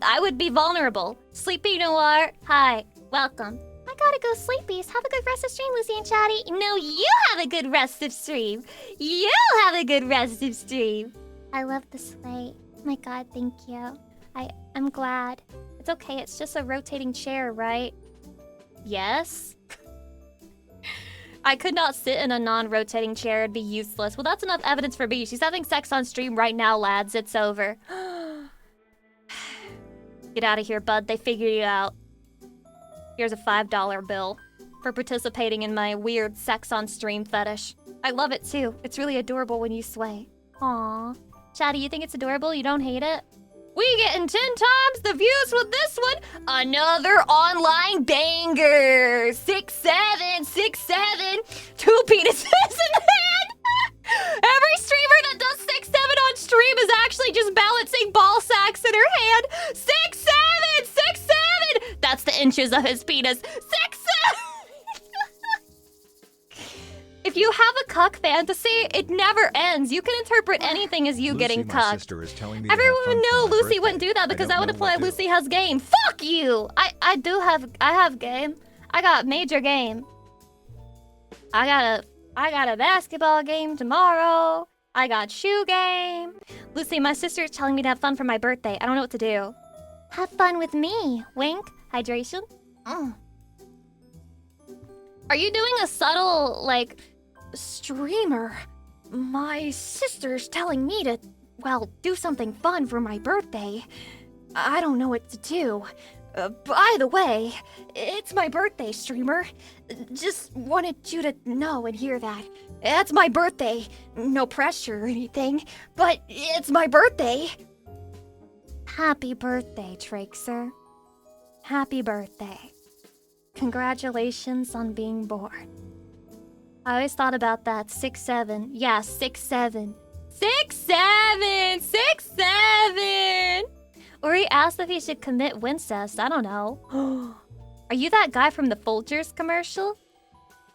vulnerable. Sleepy Noir, hi, welcome. I gotta go sleepies. Have a good rest of stream, Lucy and Chatty. No, you have a good rest of stream. You have a good rest of stream. I love the sway. My God, thank you. I'm glad. It's okay, it's just a rotating chair, right? Yes? I could not sit in a non-rotating chair. It'd be useless. Well, that's enough evidence for me. She's having sex on stream right now, lads. It's over. Get out of here, bud. They figured you out. Here's a $5 bill for participating in my weird sex on stream fetish. I love it too. It's really adorable when you sway. Aww. Chatty, you think it's adorable? You don't hate it? We getting 10 times the views with this one. Another online banger. 6'7", 6'7", 2 penises in hand. Every streamer that does 6'7" on stream is actually just balancing ball sacks in her hand. 6'7", 6'7". That's the inches of his penis. 6'7". If you have a cuck fantasy, it never ends. You can interpret anything as you Lucy, getting my cucked. sister is telling me Everyone to have would fun know for my Lucy birthday. wouldn't do that because I that would don't know imply what to Lucy has game. Fuck you! I have game. I got major game. I got a basketball game tomorrow. I got shoe game. Lucy, my sister is telling me to have fun for my birthday. I don't know what to do. Have fun with me. Wink. Hydration. Are you doing a subtle, like, streamer? My sister's telling me to, well, do something fun for my birthday. I don't know what to do. By the way, it's my birthday, streamer. Just wanted you to know and hear that. It's my birthday. No pressure or anything, but it's my birthday. Happy birthday, Traxer. Happy birthday. Congratulations on being born. I always thought about that. 6'7". Yeah, 6'7". 6'7", 6'7". Or he asked if he should commit wincest. I don't know. Are you that guy from the Folgers commercial?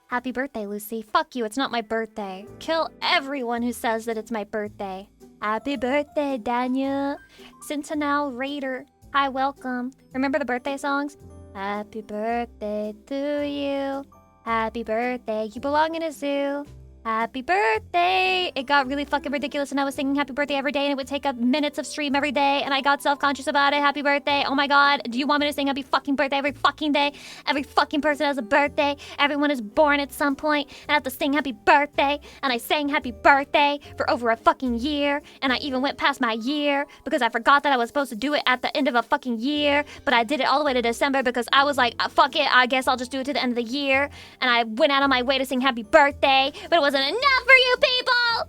Happy birthday, Lucy. Fuck you, it's not my birthday. Kill everyone who says that it's my birthday. Happy birthday, Daniel. Sentinel Raider. Hi, welcome. Remember the birthday songs? Happy birthday to you. Happy birthday, you belong in a zoo. Happy birthday! It got really fucking ridiculous and I was singing happy birthday every day and it would take up minutes of stream every day and I got self-conscious about it. Happy birthday. Oh my god. Do you want me to sing happy fucking birthday every fucking day? Every fucking person has a birthday. Everyone is born at some point and I have to sing happy birthday. And I sang happy birthday for over a fucking year. And I even went past my year because I forgot that I was supposed to do it at the end of a fucking year. But I did it all the way to December because I was like, fuck it. I guess I'll just do it to the end of the year. And I went out of my way to sing happy birthday. But it wasn't enough for you people!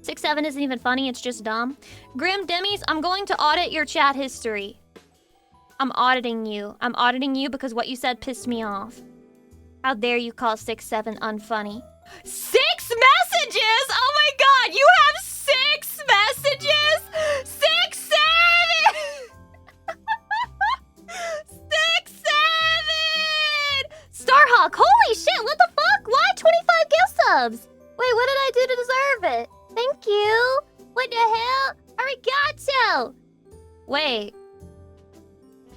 6'7" isn't even funny, it's just dumb. Grim Demis, I'm going to audit your chat history. I'm auditing you. I'm auditing you because what you said pissed me off. How dare you call 6'7" unfunny? 6 messages?! Oh my god, you have 6 messages?! 6'7"! 6'7"! Starhawk, holy shit, what the fuck? Why 25 gift subs? Wait, what did I do to deserve it? Thank you. What the hell? Arigato. Wait.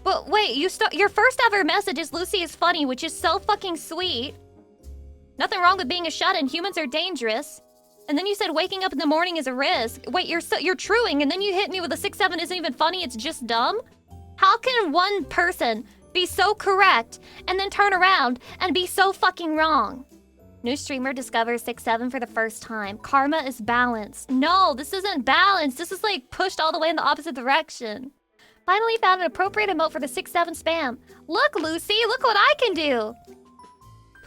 But wait, your first ever message is Lucy is funny, which is so fucking sweet. Nothing wrong with being a shut-in. Humans are dangerous. And then you said waking up in the morning is a risk. Wait, you're truing, and then you hit me with a 6'7" isn't even funny, it's just dumb? How can one person be so correct and then turn around and be so fucking wrong? New streamer discovers 6'7" for the first time. Karma is balanced. No, this isn't balanced. This is like pushed all the way in the opposite direction. Finally found an appropriate emote for the 6'7" spam. Look, Lucy, look what I can do.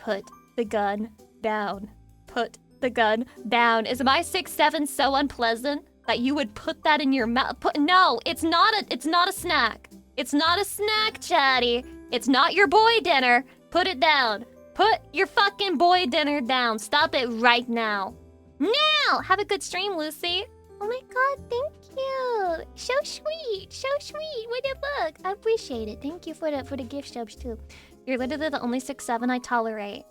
Put the gun down. Put the gun down. Is my 6'7" so unpleasant that you would put that in your mouth? No, it's not a snack. It's not a snack, chatty. It's not your boy dinner. Put it down. Put your fucking boy dinner down. Stop it right now. Now! Have a good stream, Lucy. Oh my god, thank you. So sweet. So sweet. What the fuck? I appreciate it. Thank you for the gift subs, too. You're literally the only 6'7" I tolerate.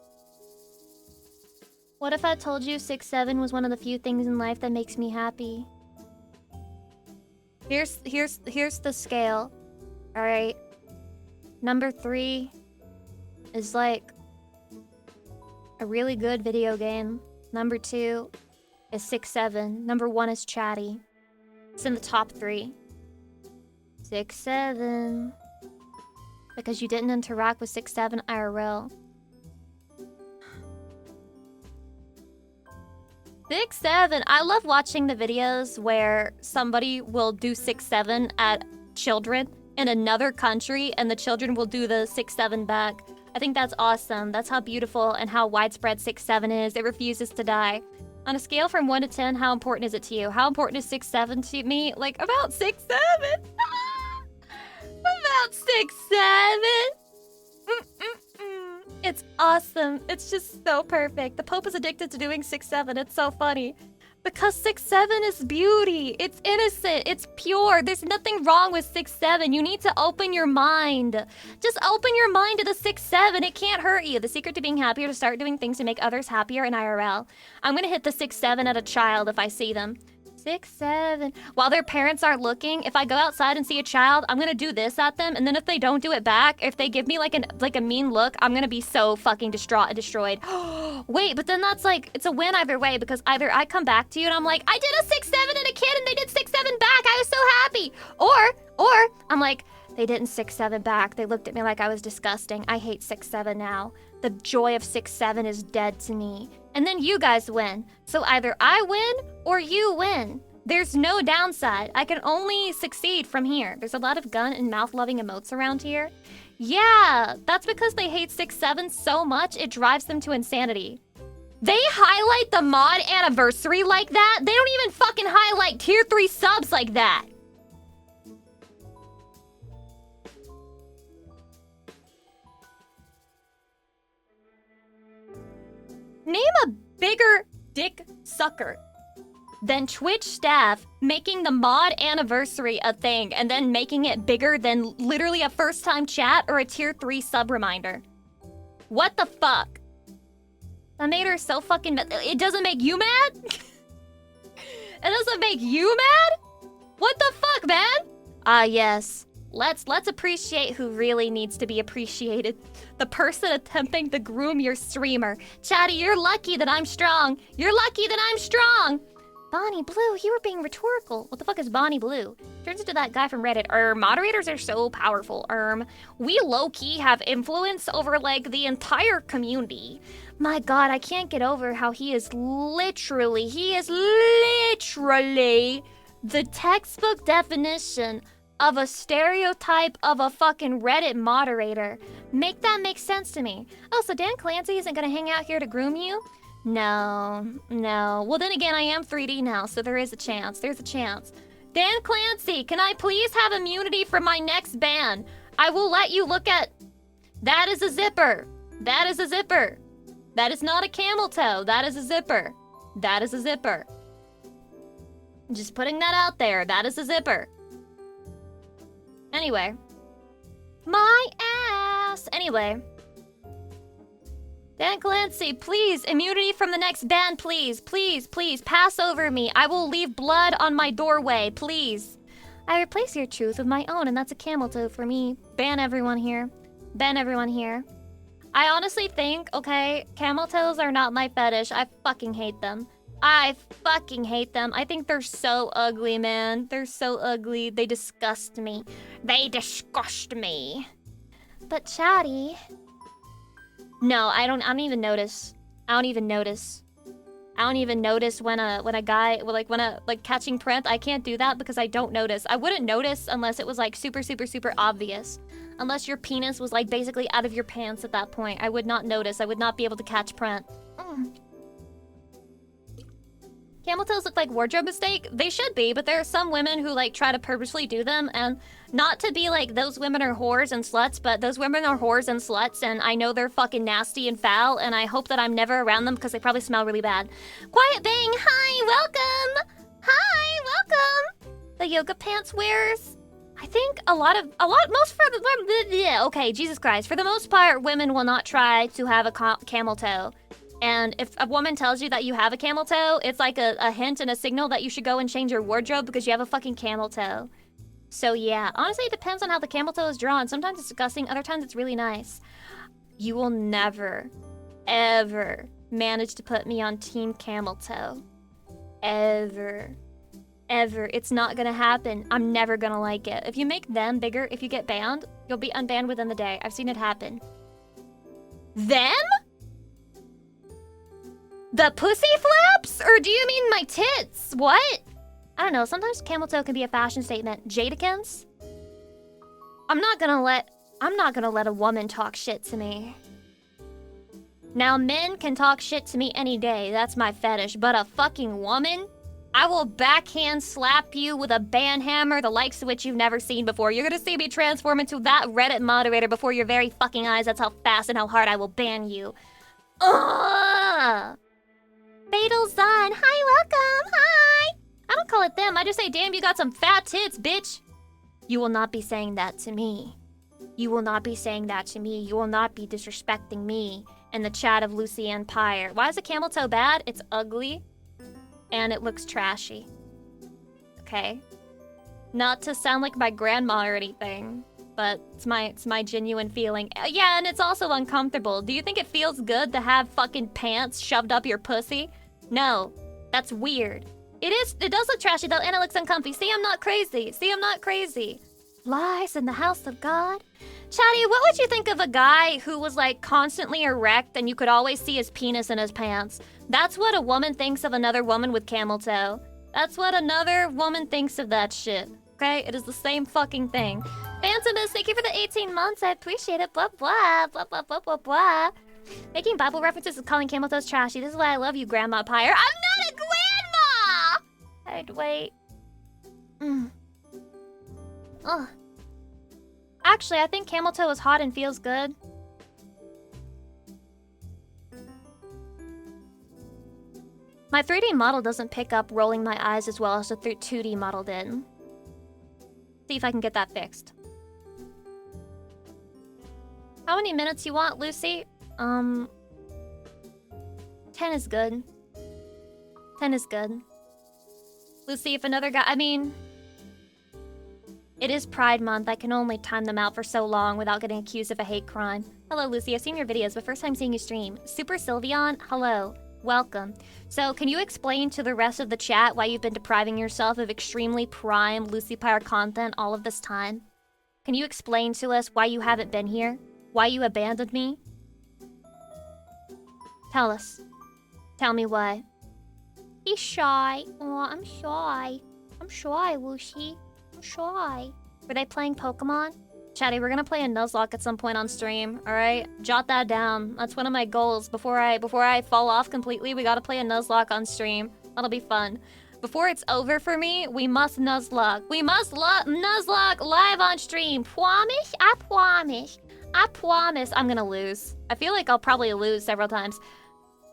What if I told you 6'7" was one of the few things in life that makes me happy? Here's the scale. Alright. Number 3 is like a really good video game. Number 2 is 6'7". Number 1 is chatty. It's in the top 3. 6'7". Because you didn't interact with 6'7" IRL. 6'7". I love watching the videos where somebody will do 6'7" at children in another country and the children will do the 6'7" back. I think that's awesome. That's how beautiful and how widespread 6'7" is. It refuses to die. On a scale from 1 to 10, how important is it to you? How important is 6'7" to me? Like, about 6'7". About 6'7". It's awesome. It's just so perfect. The Pope is addicted to doing 6'7". It's so funny. Because 6'7" is beauty. It's innocent. It's pure. There's nothing wrong with 6'7". You need to open your mind. Just open your mind to the 6'7". It can't hurt you. The secret to being happier is to start doing things to make others happier in IRL. I'm gonna hit the 6'7" at a child if I see them. 6'7". While their parents aren't looking, if I go outside and see a child, I'm gonna do this at them, and then if they don't do it back, if they give me like a mean look, I'm gonna be so fucking distraught and destroyed. Wait, but then that's like, it's a win either way, because either I come back to you and I'm like, I did a 6'7" at a kid and they did 6'7" back, I was so happy. Or I'm like, they didn't 6'7" back, they looked at me like I was disgusting. I hate 6'7" now. The joy of 6'7" is dead to me. And then you guys win. So either I win or you win. There's no downside. I can only succeed from here. There's a lot of gun and mouth-loving emotes around here. Yeah, that's because they hate 6'7" so much it drives them to insanity. They highlight the mod anniversary like that? They don't even fucking highlight tier 3 subs like that. Name a bigger dick sucker. Then Twitch staff making the mod anniversary a thing and then making it bigger than literally a first time chat or a tier 3 sub reminder. What the fuck? That made her so fucking mad. It doesn't make you mad? It doesn't make you mad? What the fuck, man? Yes. Let's appreciate who really needs to be appreciated. The person attempting to groom your streamer. Chatty, you're lucky that I'm strong. You're lucky that I'm strong. Bonnie Blue, you were being rhetorical. What the fuck is Bonnie Blue? Turns into that guy from Reddit. Moderators are so powerful. We low-key have influence over, like, the entire community. My god, I can't get over how he is literally the textbook definition of a stereotype of a fucking Reddit moderator. Make that make sense to me. Oh, so Dan Clancy isn't gonna hang out here to groom you? No. Well, then again, I am 3D now, so there is a chance. There's a chance. Dan Clancy, can I please have immunity from my next ban? I will let you look at... That is a zipper. That is a zipper. That is not a camel toe. That is a zipper. That is a zipper. Just putting that out there. That is a zipper. Anyway. My ass. Anyway. Dan Clancy, please, immunity from the next ban, please. Please, pass over me. I will leave blood on my doorway, please. I replace your truth with my own, and that's a camel toe for me. Ban everyone here. Ban everyone here. I honestly think, okay, camel toes are not my fetish. I fucking hate them. I fucking hate them. I think they're so ugly, man. They're so ugly. They disgust me. They disgust me. But Chatty... No, I don't even notice. I don't even notice when a guy, like catching print. I can't do that because I don't notice. I wouldn't notice unless it was like super obvious. Unless your penis was like basically out of your pants at that point. I would not notice. I would not be able to catch print. Camel toes look like wardrobe mistake. They should be, but there are some women who like try to purposely do them, and not to be like those women are whores and sluts, but those women are whores and sluts, and I know they're fucking nasty and foul, and I hope that I'm never around them because they probably smell really bad. Quiet Bang, hi, welcome! Hi, welcome! The yoga pants wearers. I think okay, Jesus Christ. For the most part, women will not try to have a camel toe. And if a woman tells you that you have a camel toe, it's like a hint and a signal that you should go and change your wardrobe because you have a fucking camel toe. So yeah, honestly, it depends on how the camel toe is drawn. Sometimes it's disgusting, other times it's really nice. You will never, ever manage to put me on team camel toe. Ever. It's not gonna happen. I'm never gonna like it. If you make them bigger, if you get banned, you'll be unbanned within the day. I've seen it happen. Them? The pussy flaps? Or do you mean my tits? What? I don't know, sometimes camel toe can be a fashion statement. Jadikins? I'm not gonna let a woman talk shit to me. Now, men can talk shit to me any day, that's my fetish, but a fucking woman? I will backhand slap you with a ban hammer, the likes of which you've never seen before. You're gonna see me transform into that Reddit moderator before your very fucking eyes. That's how fast and how hard I will ban you. Ugh! Fatal Sun, hi, welcome, hi! I don't call it them, I just say, damn, you got some fat tits, bitch! You will not be saying that to me. You will not be saying that to me. You will not be disrespecting me in the chat of Lucy Ann Pyre. Why is a camel toe bad? It's ugly. And it looks trashy. Okay? Not to sound like my grandma or anything, but it's my genuine feeling. Yeah, and it's also uncomfortable. Do you think it feels good to have fucking pants shoved up your pussy? No, that's weird. It does look trashy though, and it looks uncomfy. See, I'm not crazy. See, I'm not crazy. Lies in the house of God. Chatty, what would you think of a guy who was like constantly erect and you could always see his penis in his pants? That's what a woman thinks of another woman with camel toe. That's what another woman thinks of that shit. Okay? It is the same fucking thing. Phantomus, thank you for the 18 months. I appreciate it. Blah, blah, blah, blah, blah, blah, blah. Making Bible references is calling camel toes trashy. This is why I love you, Grandma Pyre. I'm not a grandma! I'd wait. Ugh. Actually, I think camel toe is hot and feels good. My 3D model doesn't pick up rolling my eyes as well as the 2D model did. See if I can get that fixed. How many minutes you want, Lucy? 10 is good. 10 is good. Lucy, if another guy... I mean... It is Pride Month. I can only time them out for so long without getting accused of a hate crime. Hello, Lucy. I've seen your videos, but first time seeing you stream. Super Sylveon, hello. Welcome. So, can you explain to the rest of the chat why you've been depriving yourself of extremely prime Lucy Pyre content all of this time? Can you explain to us why you haven't been here? Why you abandoned me? Tell us. Tell me why. He's shy. Oh, I'm shy. I'm shy, Lucy. I'm shy. Were they playing Pokemon? Chatty, we're gonna play a Nuzlocke at some point on stream, alright? Jot that down. That's one of my goals. Before I fall off completely, we gotta play a Nuzlocke on stream. That'll be fun. Before it's over for me, we must Nuzlocke. We must Nuzlocke live on stream. Promise? I promise. I promise I'm gonna lose. I feel like I'll probably lose several times.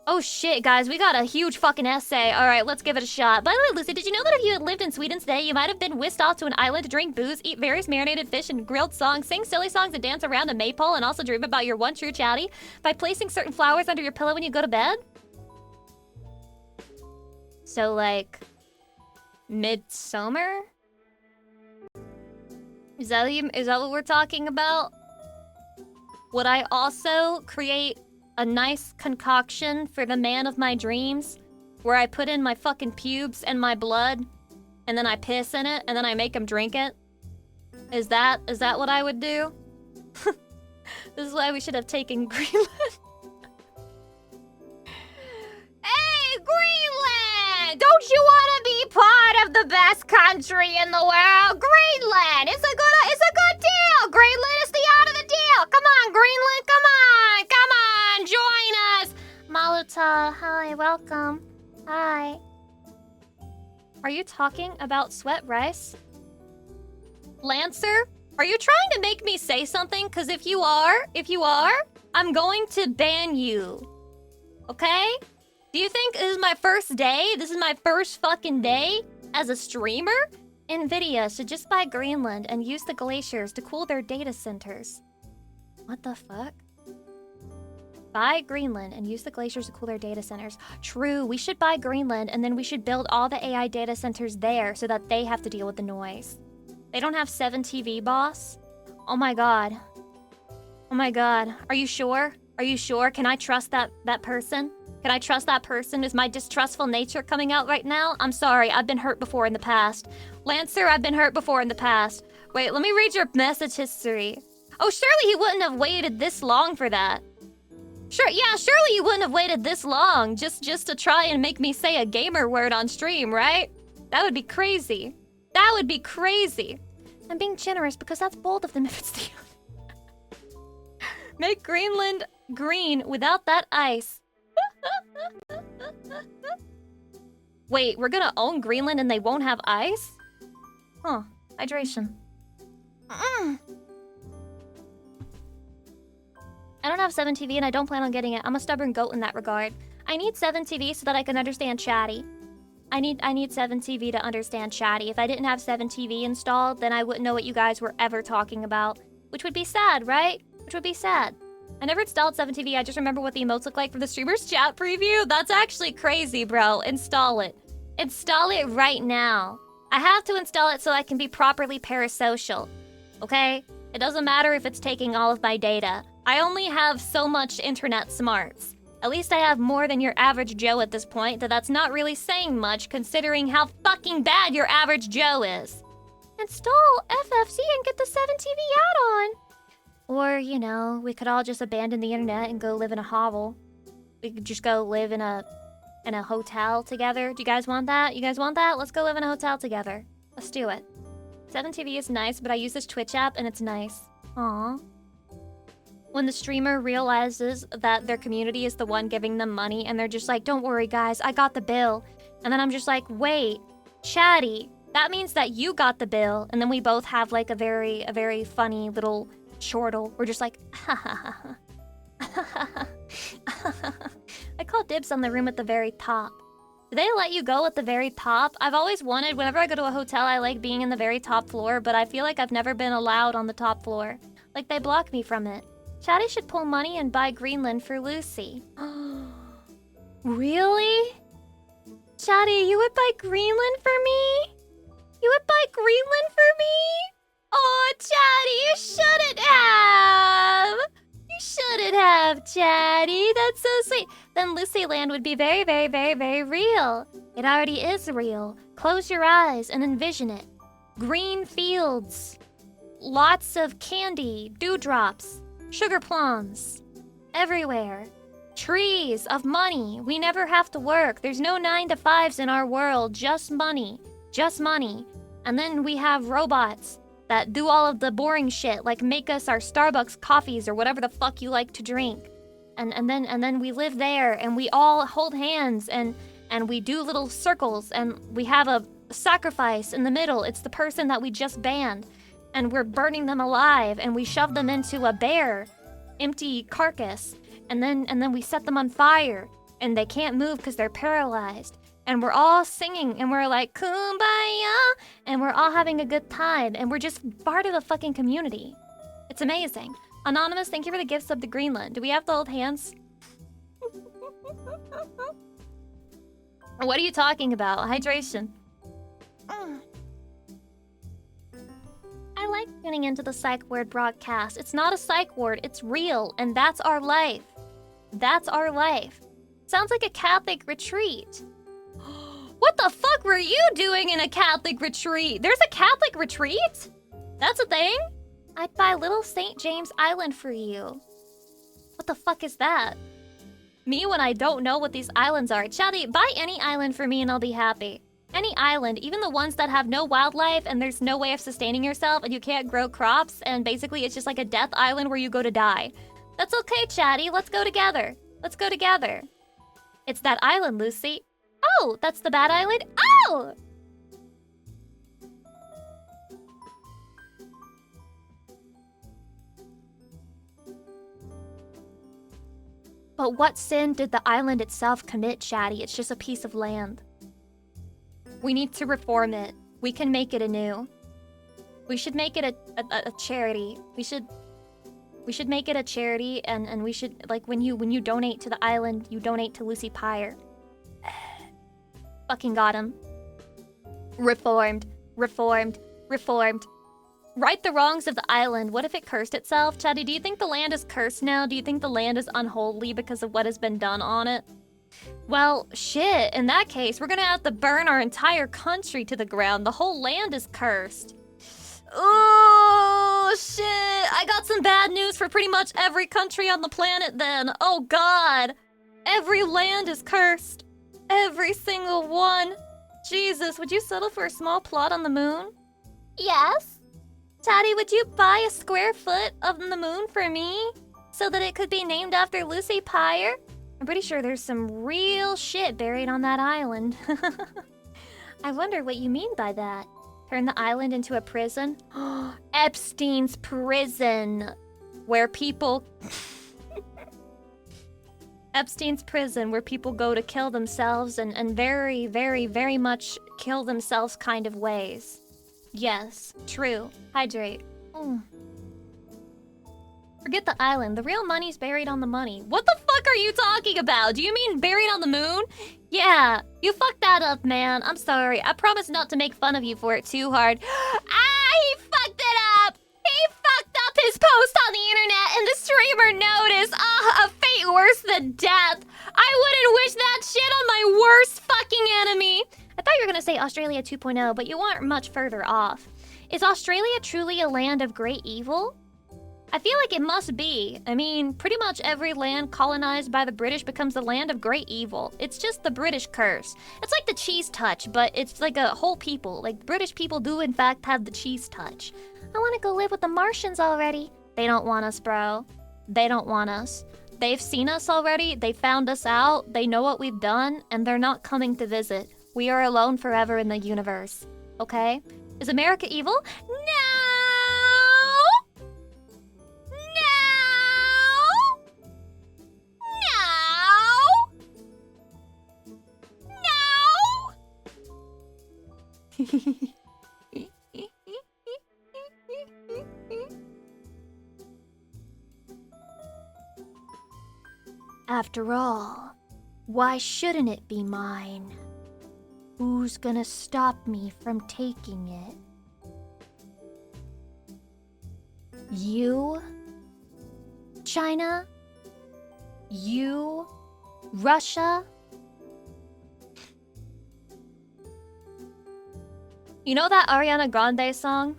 Oh shit, guys, we got a huge fucking essay. Alright, let's give it a shot. By the way, Lucy, did you know that if you had lived in Sweden today, you might have been whisked off to an island to drink booze, eat various marinated fish and grilled songs, sing silly songs and dance around a maypole, and also dream about your one true chatty by placing certain flowers under your pillow when you go to bed? So, like... midsummer? Is that what we're talking about? Would I also create a nice concoction for the man of my dreams where I put in my fucking pubes and my blood and then I piss in it and then I make him drink it? Is that what I would do? This is why we should have taken Greenland. Hey, Greenland! Don't you want to be part of the best country in the world? Greenland! It's a good deal! Greenland is the art of the deal! Come on, Greenland! Come on! Come on! Join us! Maluta, hi, welcome. Hi. Are you talking about sweat rice? Lancer? Are you trying to make me say something? Because if you are, I'm going to ban you. Okay? Do you think this is my first day? This is my first fucking day as a streamer? Nvidia should just buy Greenland and use the glaciers to cool their data centers. What the fuck? Buy Greenland and use the glaciers to cool their data centers. True, we should buy Greenland and then we should build all the AI data centers there so that they have to deal with the noise. They don't have 7 TV, boss? Oh my god. Oh my god. Are you sure? Are you sure? Can I trust that person? Can I trust that person? Is my distrustful nature coming out right now? I'm sorry, I've been hurt before in the past. Lancer, I've been hurt before in the past. Wait, let me read your message history. Oh, surely he wouldn't have waited this long for that. Surely you wouldn't have waited this long just to try and make me say a gamer word on stream, right? That would be crazy. That would be crazy. I'm being generous because that's bold of them if it's the... Make Greenland green without that ice. Wait, we're gonna own Greenland and they won't have ice? Huh, hydration. I don't have 7 TV and I don't plan on getting it. I'm a stubborn goat in that regard. I need 7 TV so that I can understand chatty. I need 7 TV to understand chatty. If I didn't have 7 TV installed, then I wouldn't know what you guys were ever talking about. Which would be sad, right? Which would be sad. I never installed 7 TV, I just remember what the emotes look like for the streamer's chat preview. That's actually crazy, bro. Install it. Install it right now. I have to install it so I can be properly parasocial. Okay? It doesn't matter if it's taking all of my data. I only have so much internet smarts. At least I have more than your average Joe at this point, that's not really saying much considering how fucking bad your average Joe is. Install FFC and get the 7 TV add-on. Or, you know, we could all just abandon the internet and go live in a hovel. We could just go live in a hotel together. Do you guys want that? You guys want that? Let's go live in a hotel together. Let's do it. 7 TV is nice, but I use this Twitch app and it's nice. Aww. When the streamer realizes that their community is the one giving them money and they're just like, don't worry guys, I got the bill. And then I'm just like, wait, chatty, that means that you got the bill. And then we both have like a very funny little chortle. We're just like, ha ha ha ha. I call dibs on the room at the very top. Do they let you go at the very top? I've always wanted, whenever I go to a hotel, I like being in the very top floor, but I feel like I've never been allowed on the top floor. Like, they block me from it. Chatty should pull money and buy Greenland for Lucy. Really? Chatty, you would buy Greenland for me? You would buy Greenland for me? Oh, Chatty, you shouldn't have! You shouldn't have, Chatty. That's so sweet. Then Lucy Land would be very, very, very, very real. It already is real. Close your eyes and envision it. Green fields. Lots of candy, dewdrops, sugar plums. Everywhere. Trees of money. We never have to work. There's no 9-to-5s in our world. Just money. Just money. And then we have robots that do all of the boring shit, like make us our Starbucks coffees or whatever the fuck you like to drink. And then we live there and we all hold hands and we do little circles and we have a sacrifice in the middle. It's the person that we just banned. And we're burning them alive and we shove them into a bare, empty carcass. And then we set them on fire and they can't move because they're paralyzed. And we're all singing and we're like, kumbaya, and we're all having a good time and we're just part of a fucking community. It's amazing. Anonymous, thank you for the gift sub to Greenland. Do we have to hold hands? What are you talking about? Hydration. I like tuning into the psych ward broadcast. It's not a psych ward, it's real, and that's our life. That's our life. Sounds like a Catholic retreat. What the fuck were you doing in a Catholic retreat? There's a Catholic retreat? That's a thing? I'd buy Little St. James Island for you. What the fuck is that? Me when I don't know what these islands are. Chatty, buy any island for me and I'll be happy. Any island, even the ones that have no wildlife and there's no way of sustaining yourself and you can't grow crops and basically it's just like a death island where you go to die. That's okay, Chatty. Let's go together. Let's go together. It's that island, Lucy. Oh, that's the bad island? Oh! But what sin did the island itself commit, Chatty? It's just a piece of land. We need to reform it. We can make it anew. We should make it a charity. We should make it a charity and we should, like, when you donate to the island, you donate to Lucy Pyre. Fucking got him. Reformed. Reformed. Reformed. Right the wrongs of the island. What if it cursed itself? Chatty, do you think the land is cursed now? Do you think the land is unholy because of what has been done on it? Well, shit. In that case, we're gonna have to burn our entire country to the ground. The whole land is cursed. Oh, shit. I got some bad news for pretty much every country on the planet then. Oh, God. Every land is cursed. Every single one. Jesus, would you settle for a small plot on the moon? Yes. Taddy, would you buy a square foot of the moon for me? So that it could be named after Lucy Pyre? I'm pretty sure there's some real shit buried on that island. I wonder what you mean by that. Turn the island into a prison? Epstein's prison. Where people... Epstein's prison, where people go to kill themselves and very, very, very much kill themselves kind of ways. Yes, true. Hydrate. Forget the island. The real money's buried on the money. What the fuck are you talking about? Do you mean buried on the moon? Yeah, you fucked that up, man. I'm sorry. I promise not to make fun of you for it too hard. He fucked it up! He fucked up his post on the internet and the streamer noticed. A fate worse than death. I wouldn't wish that shit on my worst fucking enemy. I thought you were gonna say Australia 2.0, but you weren't much further off. Is Australia truly a land of great evil? I feel like it must be. I mean, pretty much every land colonized by the British becomes the land of great evil. It's just the British curse. It's like the cheese touch, but it's like a whole people. Like, British people do in fact have the cheese touch. I want to go live with the Martians already. They don't want us, bro. They don't want us. They've seen us already. They found us out. They know what we've done, and they're not coming to visit. We are alone forever in the universe. Okay? Is America evil? No! No! No! After all, why shouldn't it be mine? Who's gonna stop me from taking it? You? China? You? Russia? You know that Ariana Grande song?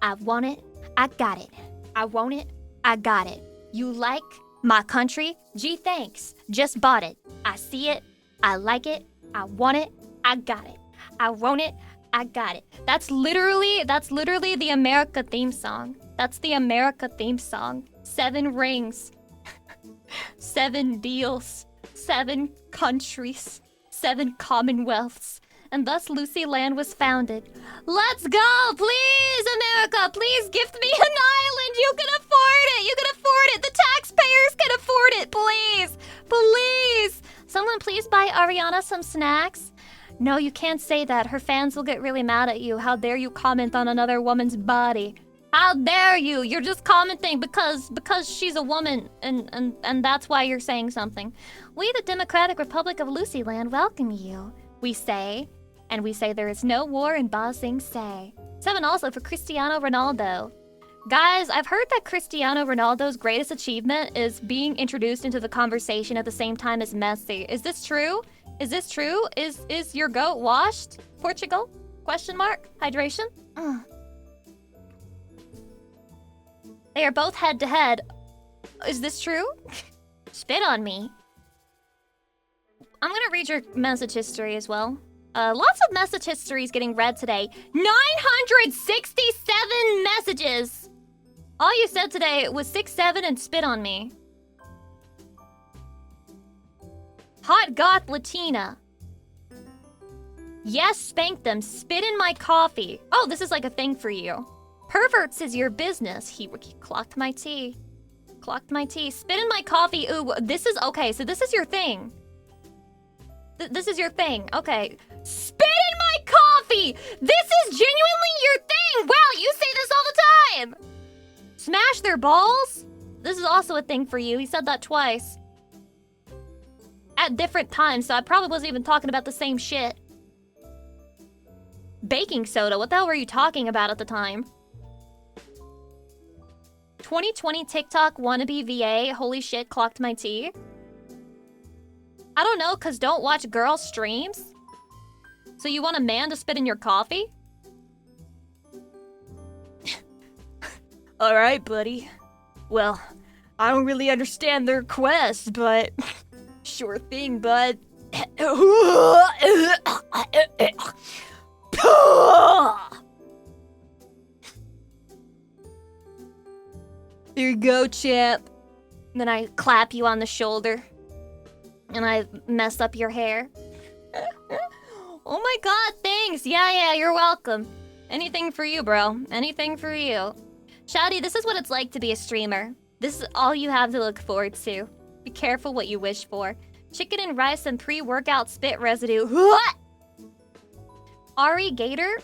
I want it, I got it. I want it, I got it. You like my country? Gee, thanks. Just bought it. I see it, I like it, I want it, I got it. I want it, I got it. That's literally the America theme song. That's the America theme song. 7 rings. 7 deals. 7 countries. 7 commonwealths. And thus Lucy Land was founded. Let's go! Please, America! Please gift me an island! You can afford it! You can afford it! The taxpayers can afford it! Please! Please! Someone please buy Ariana some snacks? No, you can't say that. Her fans will get really mad at you. How dare you comment on another woman's body? How dare you? You're just commenting because she's a woman and that's why you're saying something. We, the Democratic Republic of Lucyland, welcome you. We say there is no war in Ba Sing Se. 7 also for Cristiano Ronaldo. Guys, I've heard that Cristiano Ronaldo's greatest achievement is being introduced into the conversation at the same time as Messi. Is this true? Is this true? Is your goat washed? Portugal? Question mark? Hydration? They are both head to head. Is this true? Spit on me. I'm gonna read your message history as well. Lots of message histories getting read today. 967 messages! All you said today was 6-7 and spit on me. Hot goth Latina. Yes, spank them. Spit in my coffee. Oh, this is like a thing for you. Perverts is your business. He clocked my tea. Clocked my tea. Spit in my coffee. Ooh, this is okay. So this is your thing. This is your thing. Okay. Spit in my coffee! This is genuinely your thing! Wow, you say this all the time! Smash their balls? This is also a thing for you. He said that twice. At different times, so I probably wasn't even talking about the same shit. Baking soda, what the hell were you talking about at the time? 2020 TikTok wannabe VA, holy shit, clocked my tea. I don't know, cause don't watch girl streams? So you want a man to spit in your coffee? Alright, buddy. Well, I don't really understand the request, but... Sure thing, bud. Here you go, champ. Then I clap you on the shoulder. And I mess up your hair. Oh my god, thanks. Yeah, you're welcome. Anything for you, bro. Anything for you. Shouty, this is what it's like to be a streamer. This is all you have to look forward to. Be careful what you wish for. Chicken and rice and pre-workout spit residue. What? Ari Gator?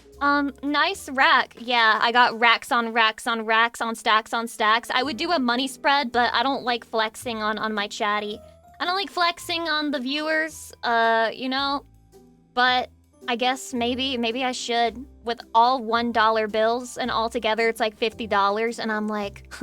Nice rack. Yeah, I got racks on racks on racks on stacks on stacks. I would do a money spread, but I don't like flexing on my chatty. I don't like flexing on the viewers, you know? But I guess maybe I should. With all $1 bills and all together it's like $50 and I'm like,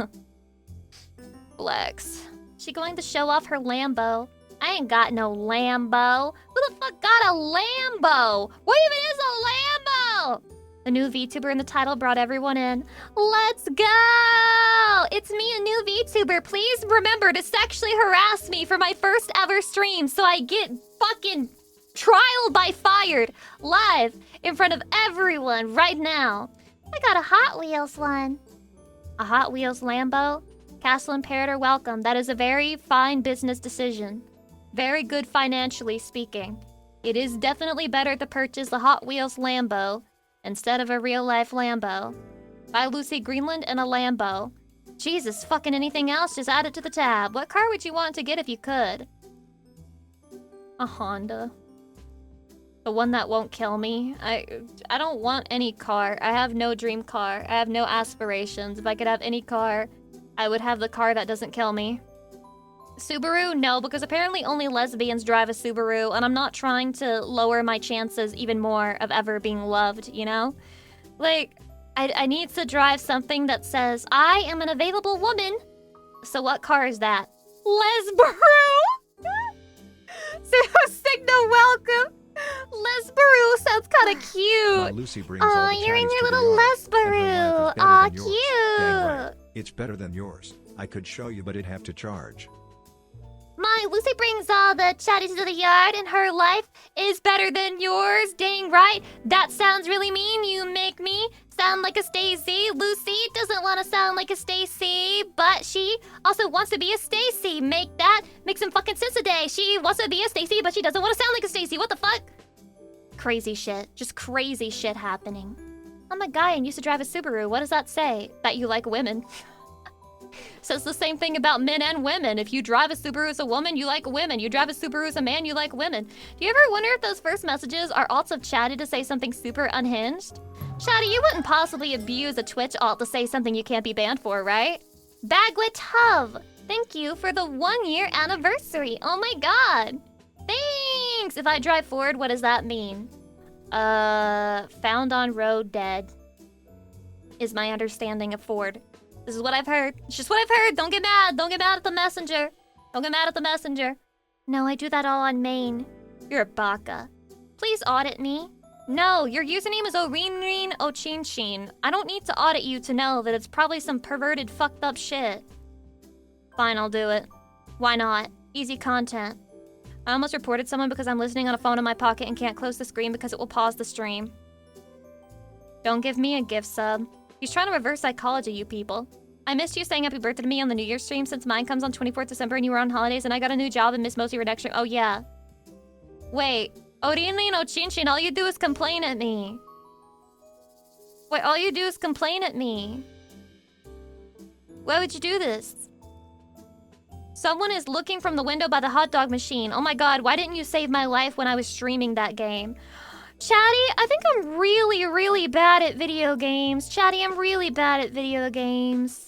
flex. She going to show off her Lambo. I ain't got no Lambo. Who the fuck got a Lambo? What even is a Lambo? A new VTuber in the title brought everyone in. Let's go! It's me, a new VTuber. Please remember to sexually harass me for my first ever stream so I get fucking trial by fired live in front of everyone right now. I got a Hot Wheels one. A Hot Wheels Lambo? Castle Imperator, welcome. That is a very fine business decision. Very good financially speaking. It is definitely better to purchase the Hot Wheels Lambo instead of a real-life Lambo. Buy Lucy Greenland and a Lambo. Jesus, fucking anything else, just add it to the tab. What car would you want to get if you could? A Honda. The one that won't kill me. I don't want any car. I have no dream car. I have no aspirations. If I could have any car, I would have the car that doesn't kill me. Subaru? No, because apparently only lesbians drive a Subaru, and I'm not trying to lower my chances even more of ever being loved, you know? Like, I need to drive something that says, I am an available woman. So what car is that? Lesbaru? Signal welcome. Lesbaru sounds kind of cute. My Lucy brings all the you're in chatties your to the little yard, and her Lesbaru. life is better Aw, than yours. Dang right. cute. It's better than yours. I could show you, but it'd have to charge. My Lucy brings all the chatties to the yard, and her life is better than yours. Dang right. That sounds really mean. You make me sound like a Stacy. Lucy doesn't want to sound like a Stacy, but she also wants to be a Stacy. Make some fucking sense today. She wants to be a Stacy, but she doesn't want to sound like a Stacy. What the fuck? Crazy shit. Just crazy shit happening. I'm a guy and used to drive a Subaru. What does that say? That you like women. Says the same thing about men and women. If you drive a Subaru as a woman, you like women. You drive a Subaru as a man, you like women. Do you ever wonder if those first messages are alts of Chatty to say something super unhinged? Chatty, you wouldn't possibly abuse a Twitch alt to say something you can't be banned for, right? Bagwit Hub, thank you for the 1-year anniversary. Oh my god. Thanks. If I drive forward, what does that mean? Found on road dead is my understanding of Ford. This is what I've heard. It's just what I've heard. Don't get mad. Don't get mad at the messenger. Don't get mad at the messenger. No, I do that all on main. You're a baka. Please audit me. No, your username is Orinrin Ochinchin. I don't need to audit you to know that it's probably some perverted, fucked up shit. Fine, I'll do it. Why not? Easy content. I almost reported someone because I'm listening on a phone in my pocket and can't close the screen because it will pause the stream. Don't give me a gift sub. He's trying to reverse psychology, you people. I missed you saying happy birthday to me on the New Year's stream since mine comes on 24th December and you were on holidays and I got a new job and missed most of your next stream. Oh, yeah. Wait. Orinli no Chinchin, all you do is complain at me. Wait, all you do is complain at me. Why would you do this? Someone is looking from the window by the hot dog machine. Oh my god, why didn't you save my life when I was streaming that game? Chatty, I think I'm really, really bad at video games. Chatty, I'm really bad at video games.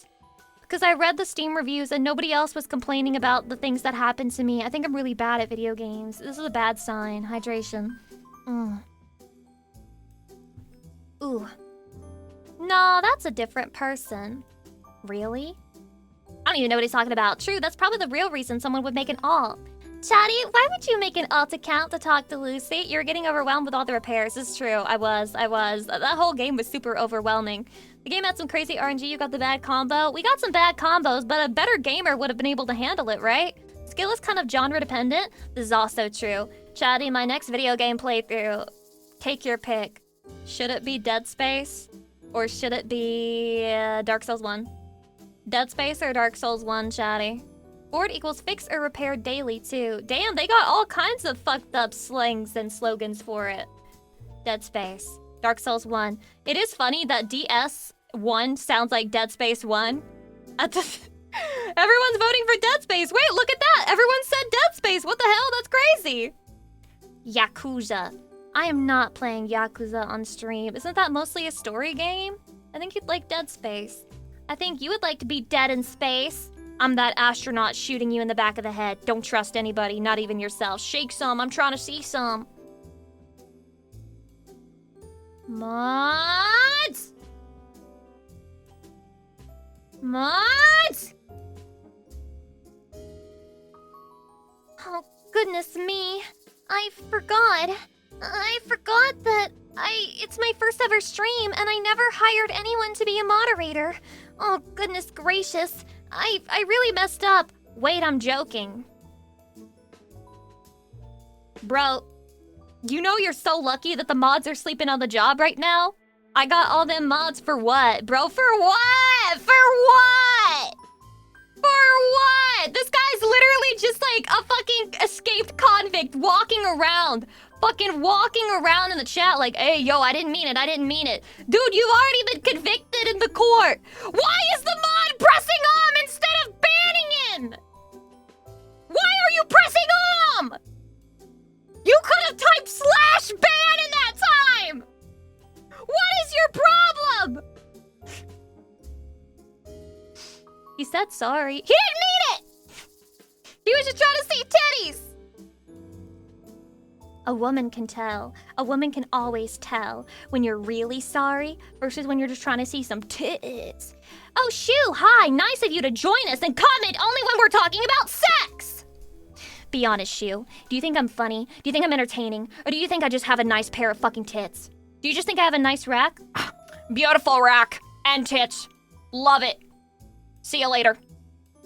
Because I read the Steam reviews and nobody else was complaining about the things that happened to me. I think I'm really bad at video games. This is a bad sign. Hydration. Ooh. No, that's a different person. Really? I don't even know what he's talking about. True, that's probably the real reason someone would make an alt. Chatty, why would you make an alt account to talk to Lucy? You're getting overwhelmed with all the repairs. It's true. I was. That whole game was super overwhelming. The game had some crazy RNG. You got the bad combo. We got some bad combos, but a better gamer would have been able to handle it, right? Skill is kind of genre dependent. This is also true. Chatty, my next video game playthrough. Take your pick. Should it be Dead Space? Or should it be Dark Souls 1? Dead Space or Dark Souls 1, Chatty? Board equals fix or repair daily, too. Damn, they got all kinds of fucked up slangs and slogans for it. Dead Space. Dark Souls 1. It is funny that DS1 sounds like Dead Space 1. Everyone's voting for Dead Space. Wait, look at that. Everyone said Dead Space. What the hell? That's crazy. Yakuza. I am not playing Yakuza on stream. Isn't that mostly a story game? I think you'd like Dead Space. I think you would like to be dead in space. I'm that astronaut shooting you in the back of the head. Don't trust anybody, not even yourself. Shake some, I'm trying to see some. Mods? Mods? Oh, goodness me. I forgot that it's my first ever stream and I never hired anyone to be a moderator. Oh, goodness gracious. I really messed up. Wait, I'm joking. Bro, you know you're so lucky that the mods are sleeping on the job right now? I got all them mods for what, bro? For what? For what? For what? This guy's literally just like a fucking escaped convict walking around. Fucking walking around in the chat like, hey, yo, I didn't mean it. Dude, you've already been convicted in the court. Why is the mod pressing on instead of banning him? Why are you pressing on? You could have typed /ban said sorry. He didn't mean it! He was just trying to see titties! A woman can tell. A woman can always tell when you're really sorry versus when you're just trying to see some tits. Oh, Shu, hi, nice of you to join us and comment only when we're talking about sex! Be honest, Shu. Do you think I'm funny? Do you think I'm entertaining? Or do you think I just have a nice pair of fucking tits? Do you just think I have a nice rack? Beautiful rack. And tits. Love it. See you later.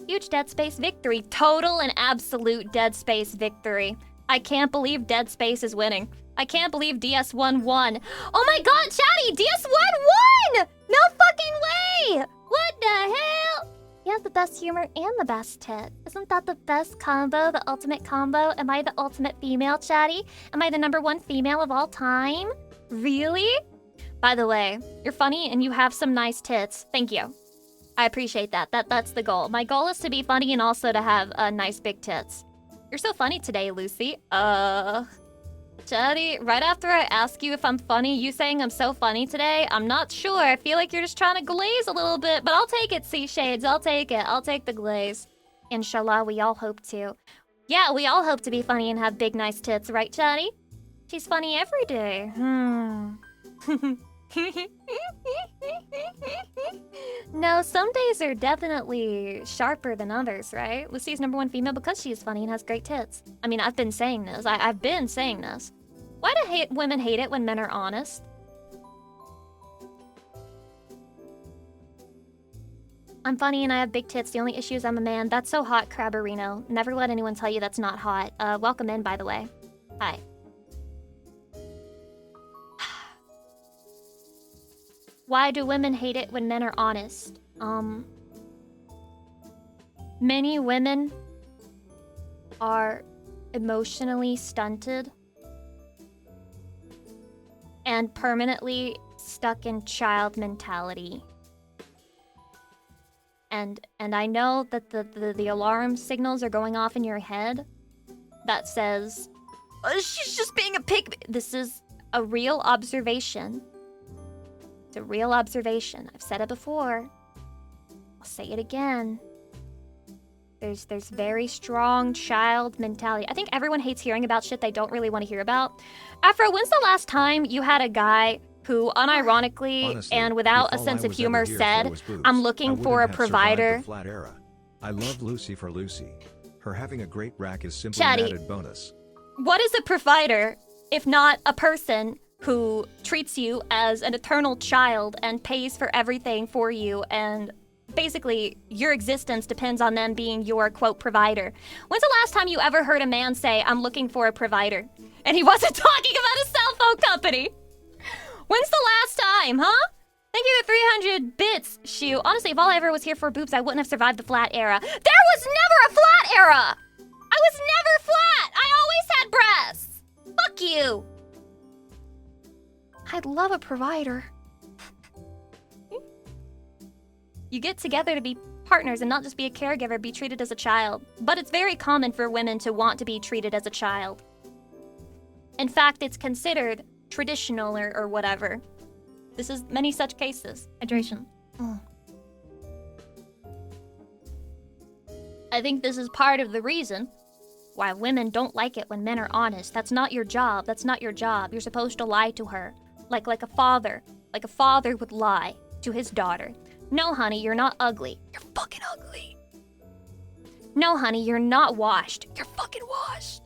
Huge Dead Space victory. Total and absolute Dead Space victory. I can't believe Dead Space is winning. I can't believe DS1 won. Oh my god, Chatty! DS1 won! No fucking way! What the hell? You have the best humor and the best tit. Isn't that the best combo, the ultimate combo? Am I the ultimate female, Chatty? Am I the #1 female of all time? Really? By the way, you're funny and you have some nice tits. Thank you. I appreciate that. That's the goal. My goal is to be funny and also to have nice big tits. You're so funny today, Lucy. Chatty, right after I ask you if I'm funny, you saying I'm so funny today, I'm not sure. I feel like you're just trying to glaze a little bit, but I'll take it, Sea Shades. I'll take it. I'll take the glaze. Inshallah, we all hope to. Yeah, we all hope to be funny and have big, nice tits, right, Chatty? She's funny every day. No, some days are definitely sharper than others, right? Lucy's #1 female because she is funny and has great tits. I mean, I've been saying this. I've been saying this. Why do women hate it when men are honest? I'm funny and I have big tits. The only issue is I'm a man. That's so hot, Crabberino. Never let anyone tell you that's not hot. Welcome in, by the way. Hi. Why do women hate it when men are honest? Many women are emotionally stunted and permanently stuck in child mentality. And I know that the alarm signals are going off in your head that says, oh, she's just being a pig. This is a real observation. It's a real observation. I've said it before. I'll say it again. There's very strong child mentality. I think everyone hates hearing about shit they don't really want to hear about. Afro, when's the last time you had a guy who unironically Honestly, and without a if all sense I of was humor ever here for said, was boobs, I'm I looking wouldn't for a have survived provider? the flat era. I love Lucy for Lucy. Her having a great rack is simply Chatty. an added bonus. What is a provider if not a person who treats you as an eternal child and pays for everything for you, and basically your existence depends on them being your, quote, provider? When's the last time you ever heard a man say, I'm looking for a provider? And he wasn't talking about a cell phone company. When's the last time, huh? Thank you for 300 bits, Shu. Honestly, if all I ever was here for boobs, I wouldn't have survived the flat era. There was never a flat era! I was never flat! I always had breasts! Fuck you! I'd love a provider. You get together to be partners and not just be a caregiver, be treated as a child. But it's very common for women to want to be treated as a child. In fact, it's considered traditional or whatever. This is many such cases. Hydration. I think this is part of the reason why women don't like it when men are honest. That's not your job. That's not your job. You're supposed to lie to her. Like a father. Like a father would lie to his daughter. No, honey, you're not ugly. You're fucking ugly. No, honey, you're not washed. You're fucking washed.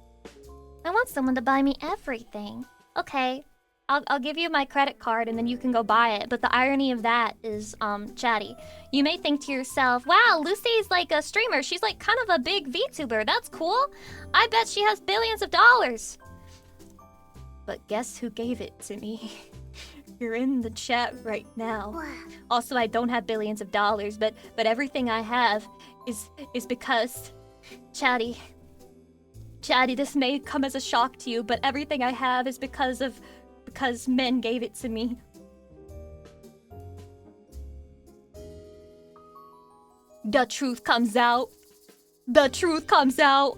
I want someone to buy me everything. Okay, I'll give you my credit card and then you can go buy it. But the irony of that is, Chatty, you may think to yourself, wow, Lucy's like a streamer. She's like kind of a big VTuber. That's cool. I bet she has billions of dollars. But guess who gave it to me? You're in the chat right now. Also, I don't have billions of dollars, but everything I have is because, Chatty, this may come as a shock to you, but everything I have is because men gave it to me. The truth comes out. The truth comes out.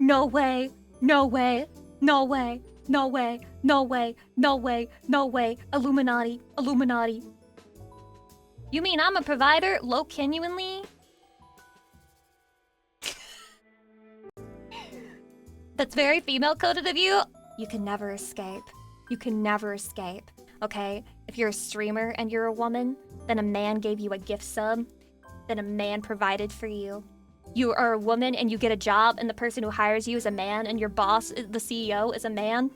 No way. No way. No way. No way. No way. No way. No way. Illuminati. Illuminati. You mean I'm a provider? Low genuinely? That's very female coded of you. You can never escape. You can never escape. Okay? If you're a streamer and you're a woman, then a man gave you a gift sub, then a man provided for you. You are a woman and you get a job and the person who hires you is a man and your boss, the CEO, is a man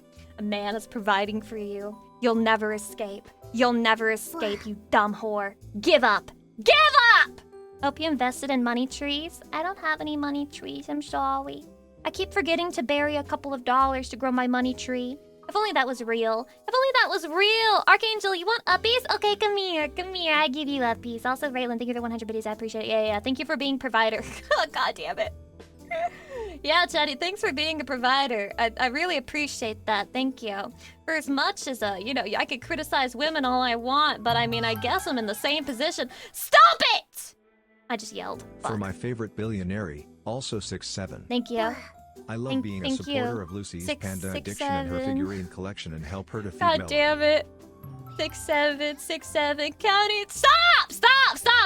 is providing for you. You'll never escape. You'll never escape, you dumb whore. Give up. Give up! Hope you invested in money trees. I don't have any money trees, I'm sorry. I keep forgetting to bury a couple of dollars to grow my money tree. If only that was real. If only that was real. Archangel, you want uppies? Okay, come here. Come here. I give you uppies. Also, Raylan, thank you for 100 biddies. I appreciate it. Yeah. Thank you for being provider. God damn it. Yeah, Chatty, thanks for being a provider. I really appreciate that. Thank you. For as much as, I could criticize women all I want, but I mean, I guess I'm in the same position. Stop it! I just yelled. Fuck. For my favorite billionaire, also 6'7". Thank you. I love being a supporter of Lucy's panda addiction and her figurine collection and help her to feed God damn it. 6'7", count it. Stop!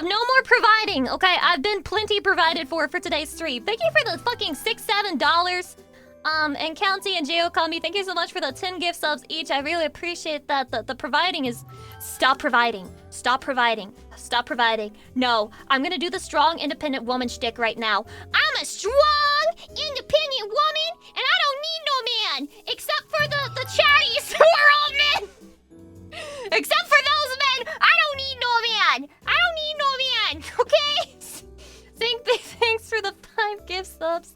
No more providing, okay? I've been plenty provided for today's stream. Thank you for the fucking $6-7. And County and J.O. call me. Thank you so much for the 10 gift subs each. I really appreciate that. The providing is... Stop providing. Stop providing. Stop providing. No, I'm gonna do the strong, independent woman shtick right now. I'm a strong, independent woman, and I don't need no man, except for the chatties who are all men. Except for those men, I don't need no man. I don't need no man, okay? Thanks for the 5 gift subs.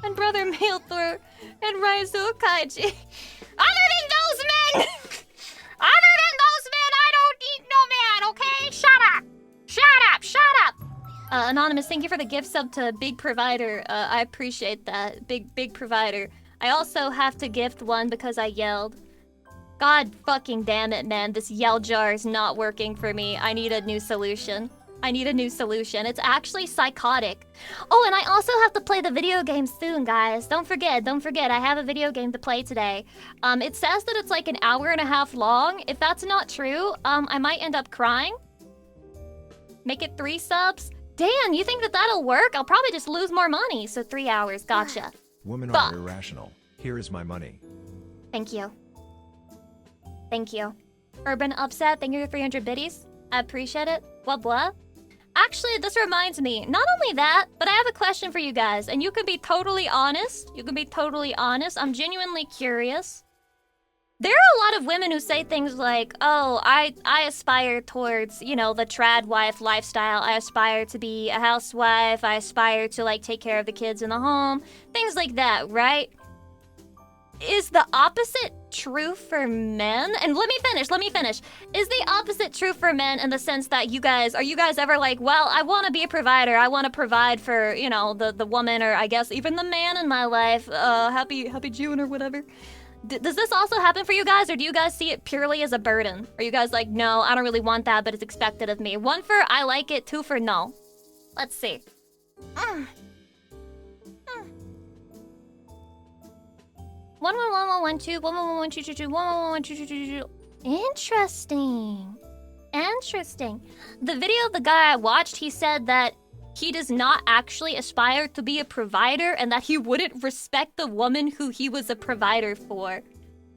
And Brother Mailthor and Raizu Kaiji. Other than those men, I don't need no man, okay? Shut up. Anonymous, thank you for the gift sub to Big Provider. I appreciate that. Big Provider. I also have to gift one because I yelled. God fucking damn it, man. This yell jar is not working for me. I need a new solution. It's actually psychotic. Oh, and I also have to play the video game soon, guys. Don't forget. I have a video game to play today. It says that it's like an hour and a half long. If that's not true, I might end up crying. Make it 3 subs. Damn, you think that'll work? I'll probably just lose more money. So 3 hours, gotcha. Women are irrational. Here is my money. Thank you. Urban Upset, thank you for 300 biddies. I appreciate it. Blah. Actually, this reminds me, not only that, but I have a question for you guys, and you can be totally honest. I'm genuinely curious. There are a lot of women who say things like, oh, I aspire towards, the trad wife lifestyle. I aspire to be a housewife. I aspire to, take care of the kids in the home. Things like that, right? Is the opposite true for men? And let me finish. Is the opposite true for men in the sense that are you guys ever like, well, I want to be a provider. I want to provide for, the woman or I guess even the man in my life. Happy June or whatever. Does this also happen for you guys, or do you guys see it purely as a burden? Are you guys like, no, I don't really want that, but it's expected of me? 1 for I like it, 2 for no. Let's see. 11112 1111222 1112222. Interesting. The video of the guy I watched, he said that he does not actually aspire to be a provider and that he wouldn't respect the woman who he was a provider for.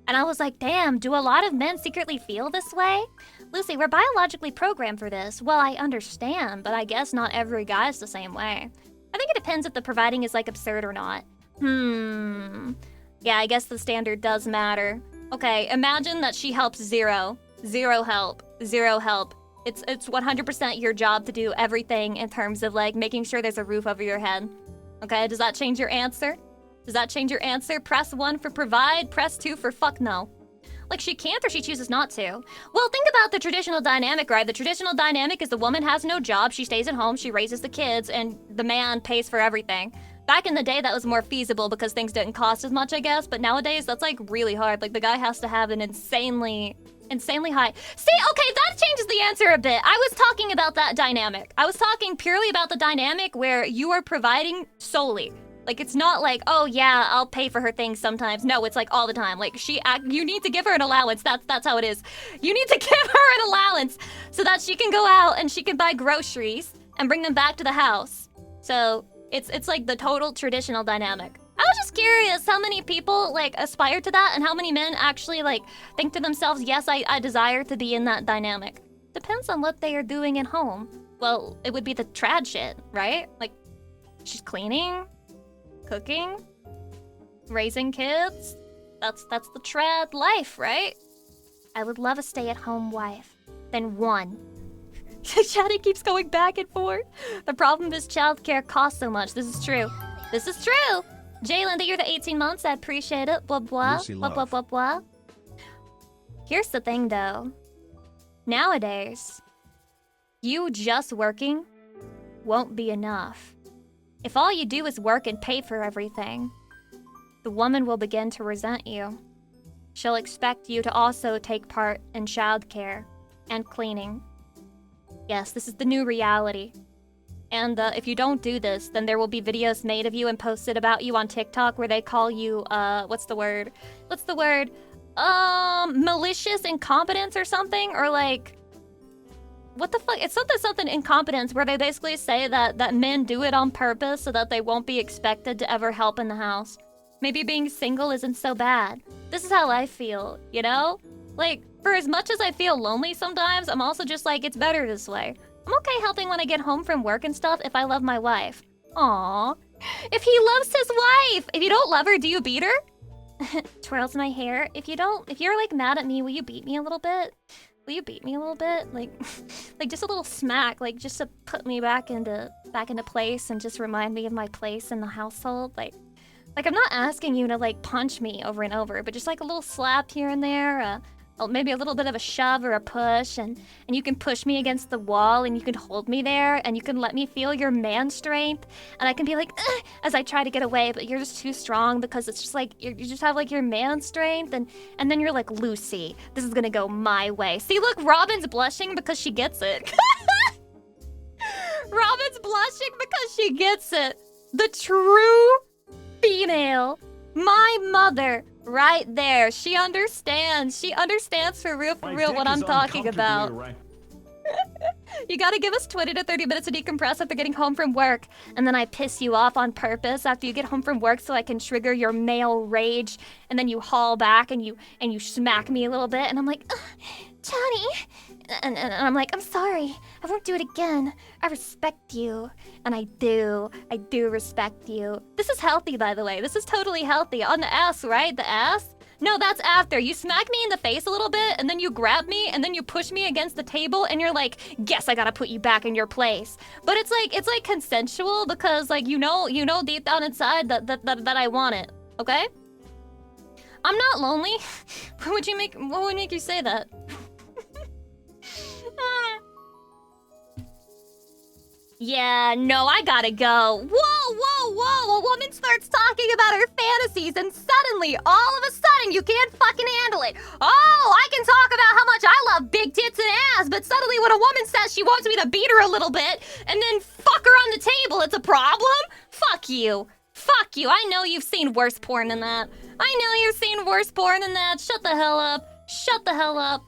And I was like, damn, do a lot of men secretly feel this way? Lucy, we're biologically programmed for this. Well, I understand, but I guess not every guy's the same way. I think it depends if the providing is absurd or not. Yeah, I guess the standard does matter. Okay, imagine that she helps 0. 0 help. It's 100% your job to do everything in terms of making sure there's a roof over your head. Okay, does that change your answer? Press 1 for provide, press 2 for fuck no. She can't or she chooses not to. Well, think about the traditional dynamic, right? The traditional dynamic is the woman has no job, she stays at home, she raises the kids, and the man pays for everything. Back in the day, that was more feasible because things didn't cost as much, I guess. But nowadays, that's really hard. The guy has to have an insanely high... See, okay, that changes the answer a bit. I was talking about that dynamic. I was talking purely about the dynamic where you are providing solely. Like, it's not like, oh yeah, I'll pay for her things sometimes. No, it's like all the time. Like, you need to give her an allowance. That's how it is. You need to give her an allowance so that she can go out and she can buy groceries and bring them back to the house. So it's like the total traditional dynamic. I was just curious how many people like aspire to that and how many men actually like think to themselves, yes, I desire to be in that dynamic. Depends on what they are doing at home. Well, it would be the trad shit, right? Like, she's cleaning, cooking, raising kids. That's the trad life, right? I would love a stay-at-home wife. Then one. Shadi keeps going back and forth. The problem is childcare costs so much. This is true. This is true. Jalen, that you're the 18 months. I appreciate it. Blah, blah. Blah, blah, blah, blah. Here's the thing, though. Nowadays, you just working won't be enough. If all you do is work and pay for everything, the woman will begin to resent you. She'll expect you to also take part in childcare and cleaning. Yes, this is the new reality. And if you don't do this, then there will be videos made of you and posted about you on TikTok where they call you, what's the word? Malicious incompetence or something? Or like, what the fuck? It's something incompetence where they basically say that men do it on purpose so that they won't be expected to ever help in the house. Maybe being single isn't so bad. This is how I feel, you know? Like, for as much as I feel lonely sometimes, I'm also just like, it's better this way. I'm okay helping when I get home from work and stuff if I love my wife. Aww. If he loves his wife! If you don't love her, do you beat her? Twirls my hair. If you're like mad at me, will you beat me a little bit? Will you beat me a little bit? Like just a little smack, like just to put me back into place and just remind me of my place in the household. Like I'm not asking you to like punch me over and over, but just like a little slap here and there, maybe a little bit of a shove or a push, and you can push me against the wall and you can hold me there and you can let me feel your man strength, and I can be like, ugh, as I try to get away, but you're just too strong because it's just like you just have like your man strength, and then you're like, Lucy, this is gonna go my way. See, look, Robin's blushing because she gets it. Robin's blushing because she gets it. The true female, my mother. Right there. She understands. She understands for real what I'm talking about. Right. You gotta give us 20 to 30 minutes to decompress after getting home from work. And then I piss you off on purpose after you get home from work so I can trigger your male rage. And then you haul back and you smack me a little bit. And I'm like, Johnny. And I'm like, I'm sorry. I won't do it again. I respect you. And I do respect you. This is healthy, by the way. This is totally healthy. On the ass, right? The ass? No, that's after. You smack me in the face a little bit, and then you grab me, and then you push me against the table, and you're like, guess I gotta put you back in your place. But it's like consensual because like you know deep down inside that I want it. Okay? I'm not lonely. What would make you say that? Yeah, no, I gotta go. Whoa. A woman starts talking about her fantasies and suddenly, all of a sudden, you can't fucking handle it. Oh, I can talk about how much I love big tits and ass, but suddenly when a woman says she wants me to beat her a little bit and then fuck her on the table, it's a problem? Fuck you. Fuck you. I know you've seen worse porn than that. Shut the hell up.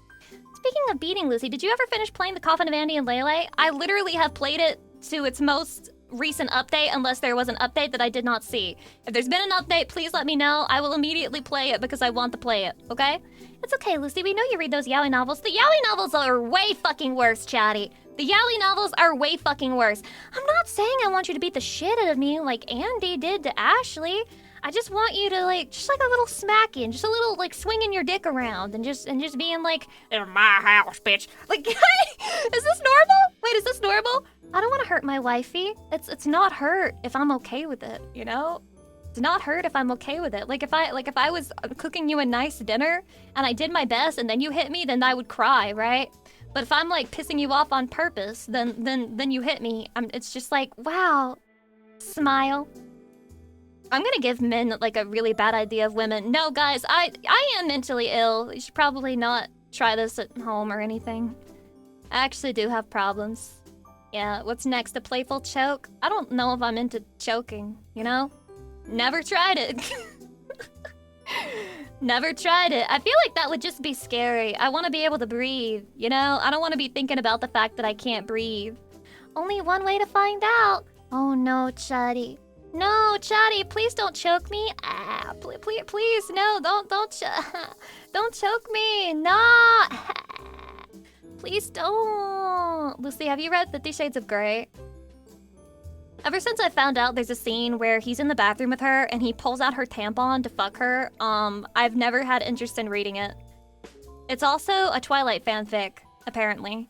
Speaking of beating, Lucy, did you ever finish playing The Coffin of Andy and Lele? I literally have played it to its most recent update unless there was an update that I did not see. If there's been an update, please let me know. I will immediately play it because I want to play it, okay? It's okay, Lucy. We know you read those yaoi novels. The yaoi novels are way fucking worse, Chatty. The yaoi novels are way fucking worse. I'm not saying I want you to beat the shit out of me like Andy did to Ashley. I just want you to just like a little smacking, just a little like swinging your dick around and just being like, "In my house, bitch." Like, is this normal? Wait, is this normal? I don't want to hurt my wifey. It's not hurt if I'm okay with it, you know? It's not hurt if I'm okay with it. Like if I was cooking you a nice dinner and I did my best and then you hit me, then I would cry, right? But if I'm like pissing you off on purpose, then you hit me. It's just like, wow, smile. I'm gonna give men like a really bad idea of women. No, guys, I am mentally ill. You should probably not try this at home or anything. I actually do have problems. Yeah, what's next? A playful choke? I don't know if I'm into choking, you know? Never tried it. Never tried it. I feel like that would just be scary. I want to be able to breathe, you know? I don't want to be thinking about the fact that I can't breathe. Only one way to find out. Oh no, Chatty. No, Chatty, please don't choke me. Ah, please, no, don't choke me. No. Please don't. Lucy, have you read 50 Shades of Grey? Ever since I found out there's a scene where he's in the bathroom with her and he pulls out her tampon to fuck her, I've never had interest in reading it. It's also a Twilight fanfic, apparently.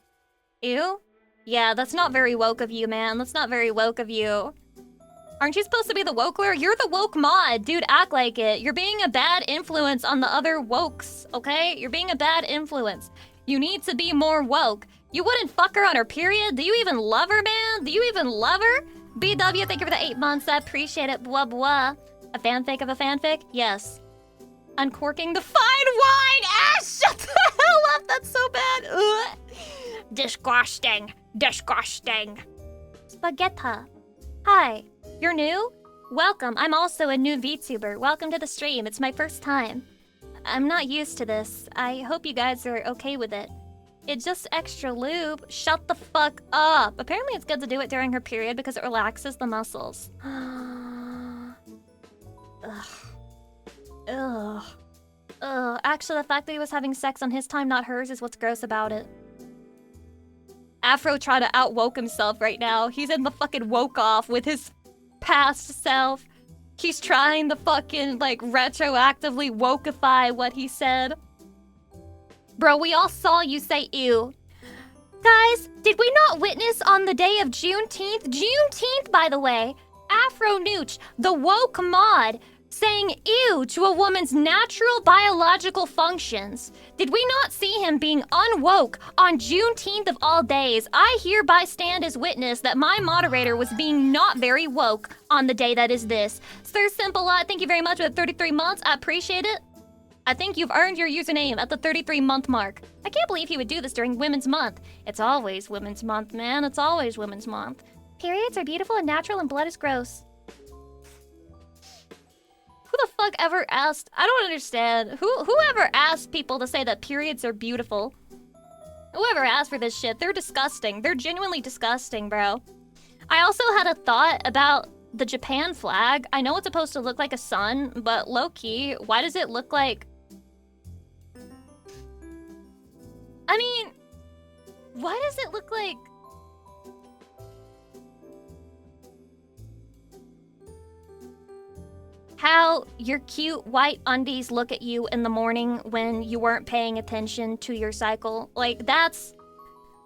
Ew? Yeah, that's not very woke of you, man. That's not very woke of you. Aren't you supposed to be the wokeler? You're the woke mod. Dude, act like it. You're being a bad influence on the other wokes, okay? You're being a bad influence. You need to be more woke. You wouldn't fuck her on her period? Do you even love her, man? Do you even love her? BW, thank you for the 8 months. I appreciate it. Blah, blah. A fanfic of a fanfic? Yes. Uncorking the fine wine! Ah, shut the hell up! That's so bad. Ugh. Disgusting. Disgusting. Spaghetti. Hi. You're new? Welcome. I'm also a new VTuber. Welcome to the stream. It's my first time. I'm not used to this. I hope you guys are okay with it. It's just extra lube. Shut the fuck up. Apparently it's good to do it during her period because it relaxes the muscles. Ugh. Ugh. Ugh. Actually, the fact that he was having sex on his time, not hers, is what's gross about it. Afro trying to out-woke himself right now. He's in the fucking woke-off with his past self. He's trying to fucking, like, retroactively wokeify what he said. Bro, we all saw you say ew. Guys, did we not witness on the day of Juneteenth? Juneteenth, by the way. Afro Nooch, the woke mod, saying ew to a woman's natural biological functions. Did we not see him being unwoke on Juneteenth of all days? I hereby stand as witness that my moderator was being not very woke on the day that is this. Sir Simple-Lot, thank you very much for the 33 months. I appreciate it. I think you've earned your username at the 33-month mark. I can't believe he would do this during Women's Month. It's always Women's Month, man. It's always Women's Month. Periods are beautiful and natural and blood is gross. Who the fuck ever asked? I don't understand. Whoever asked people to say that periods are beautiful? Whoever asked for this shit, they're disgusting. They're genuinely disgusting, bro. I also had a thought about the Japan flag. I know it's supposed to look like a sun, but low-key, why does it look like... I mean, why does it look like... How your cute white undies look at you in the morning when you weren't paying attention to your cycle. Like, that's...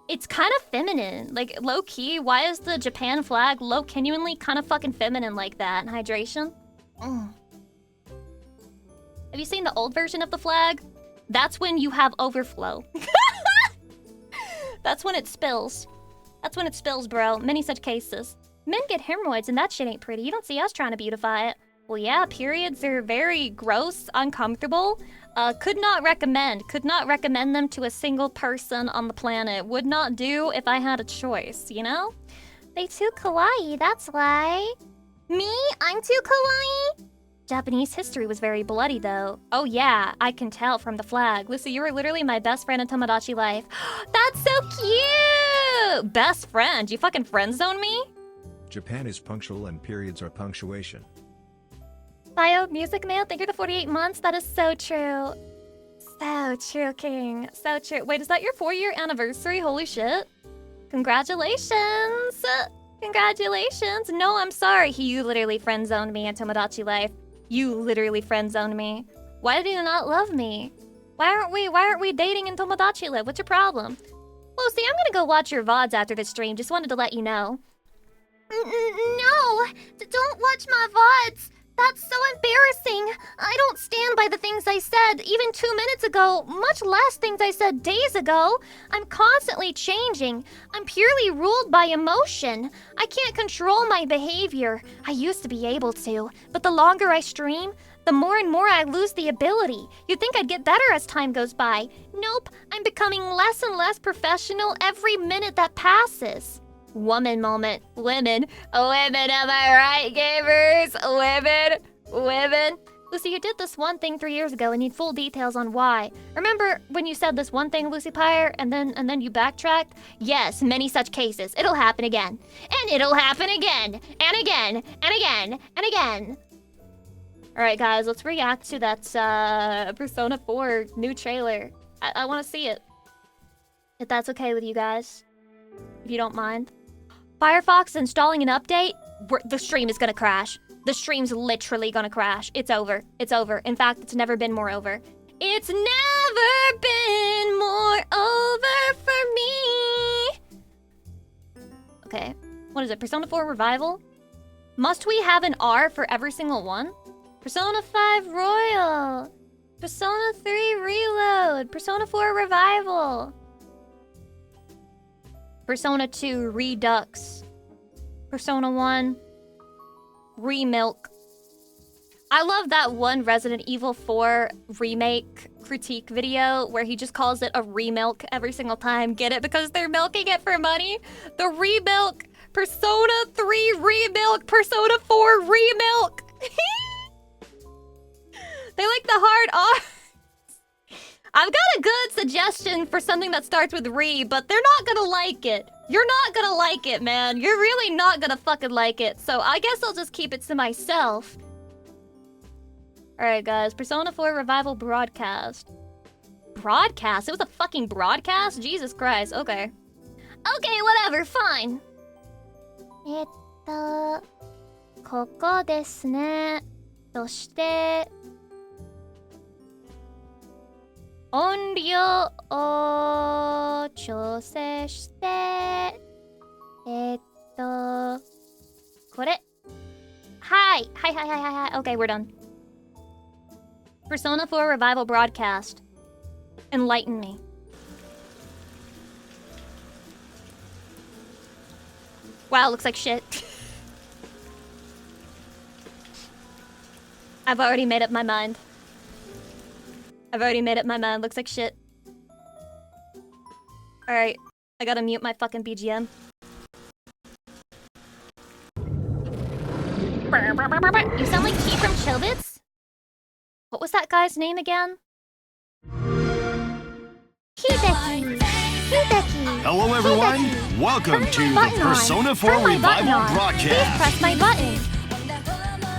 It's kind of feminine. Like, low-key, why is the Japan flag genuinely kind of fucking feminine like that? Hydration? Mm. Have you seen the old version of the flag? That's when you have overflow. That's when it spills. That's when it spills, bro. Many such cases. Men get hemorrhoids and that shit ain't pretty. You don't see us trying to beautify it. Well, yeah, periods are very gross, uncomfortable. Could not recommend them to a single person on the planet. Would not do if I had a choice, you know? They too kawaii, that's why. Me? I'm too kawaii? Japanese history was very bloody, though. Oh yeah, I can tell from the flag. Lucy, you were literally my best friend in Tomodachi life. That's so cute! Best friend? You fucking friend zone me? Japan is punctual and periods are punctuation. Bio Music Man, thank you for the 48 months. That is so true. So true, King. So true. Wait, is that your 4-year anniversary? Holy shit. Congratulations. Congratulations. No, I'm sorry. You literally friend-zoned me in Tomodachi life. You literally friend-zoned me. Why do you not love me? Why aren't we dating in Tomodachi life? What's your problem? Lucy, I'm gonna go watch your VODs after the stream. Just wanted to let you know. No! Don't watch my VODs! That's so embarrassing. I don't stand by the things I said even 2 minutes ago, much less things I said days ago. I'm constantly changing. I'm purely ruled by emotion. I can't control my behavior. I used to be able to, but the longer I stream, the more and more I lose the ability. You'd think I'd get better as time goes by. Nope, I'm becoming less and less professional every minute that passes. Woman moment. Women. Women, am I right, gamers? Women. Lucy, you did this one thing 3 years ago and need full details on why. Remember when you said this one thing, Lucy Pyre, and then you backtracked? Yes, many such cases. It'll happen again. And it'll happen again. And again. And again. And again. Alright guys, let's react to that Persona 4 new trailer. I want to see it. If that's okay with you guys. If you don't mind. Firefox installing an update? The stream is gonna crash. The stream's literally gonna crash. It's over. It's over. In fact, it's never been more over. It's never been more over for me. Okay. What is it? Persona 4 Revival? Must we have an R for every single one? Persona 5 Royal. Persona 3 Reload. Persona 4 Revival. Persona 2 Redux. Persona 1 Remilk. I love that one Resident Evil 4 remake critique video where he just calls it a remilk every single time. Get it? Because they're milking it for money? The remilk. Persona 3 remilk. Persona 4 remilk. They like the hard R. I've got a good suggestion for something that starts with re, but they're not gonna like it. You're not gonna like it, man. You're really not gonna fucking like it. So I guess I'll just keep it to myself. Alright, guys. Persona 4 Revival broadcast. Broadcast? It was a fucking broadcast? Jesus Christ. Okay. Okay, whatever. Fine. ここですね。そして、音量を調整して、これ。はい。Okay, we're done. Persona 4 Revival broadcast. Enlighten me. Wow, looks like shit. I've already made up my mind. Looks like shit. Alright, I gotta mute my fucking BGM. You sound like Key from Chillbits? What was that guy's name again? Hideki. Hello everyone, welcome to the Persona 4 Revival broadcast. Please press my button.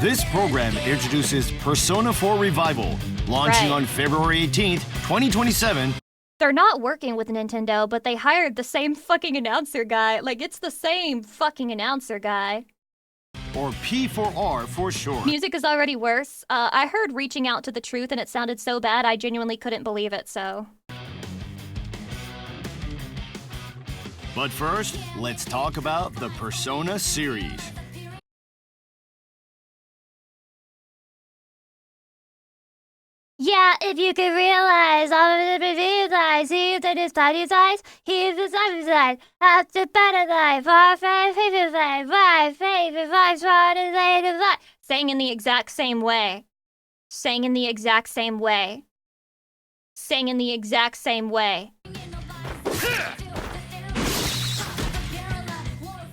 This program introduces Persona 4 Revival, launching on February 18th, 2027. They're not working with Nintendo, but they hired the same fucking announcer guy. Like, it's the same fucking announcer guy. Or P4R for short. Music is already worse. I heard Reaching Out to the Truth and it sounded so bad I genuinely couldn't believe it, so... But first, let's talk about the Persona series. Yeah, if you could realize all of the realize, he did his party size, he was on side, after better life, our favorite life, my favorite life, trying to lay the life. Sang in the exact same way. Sang in the exact same way. Sang in the exact same way.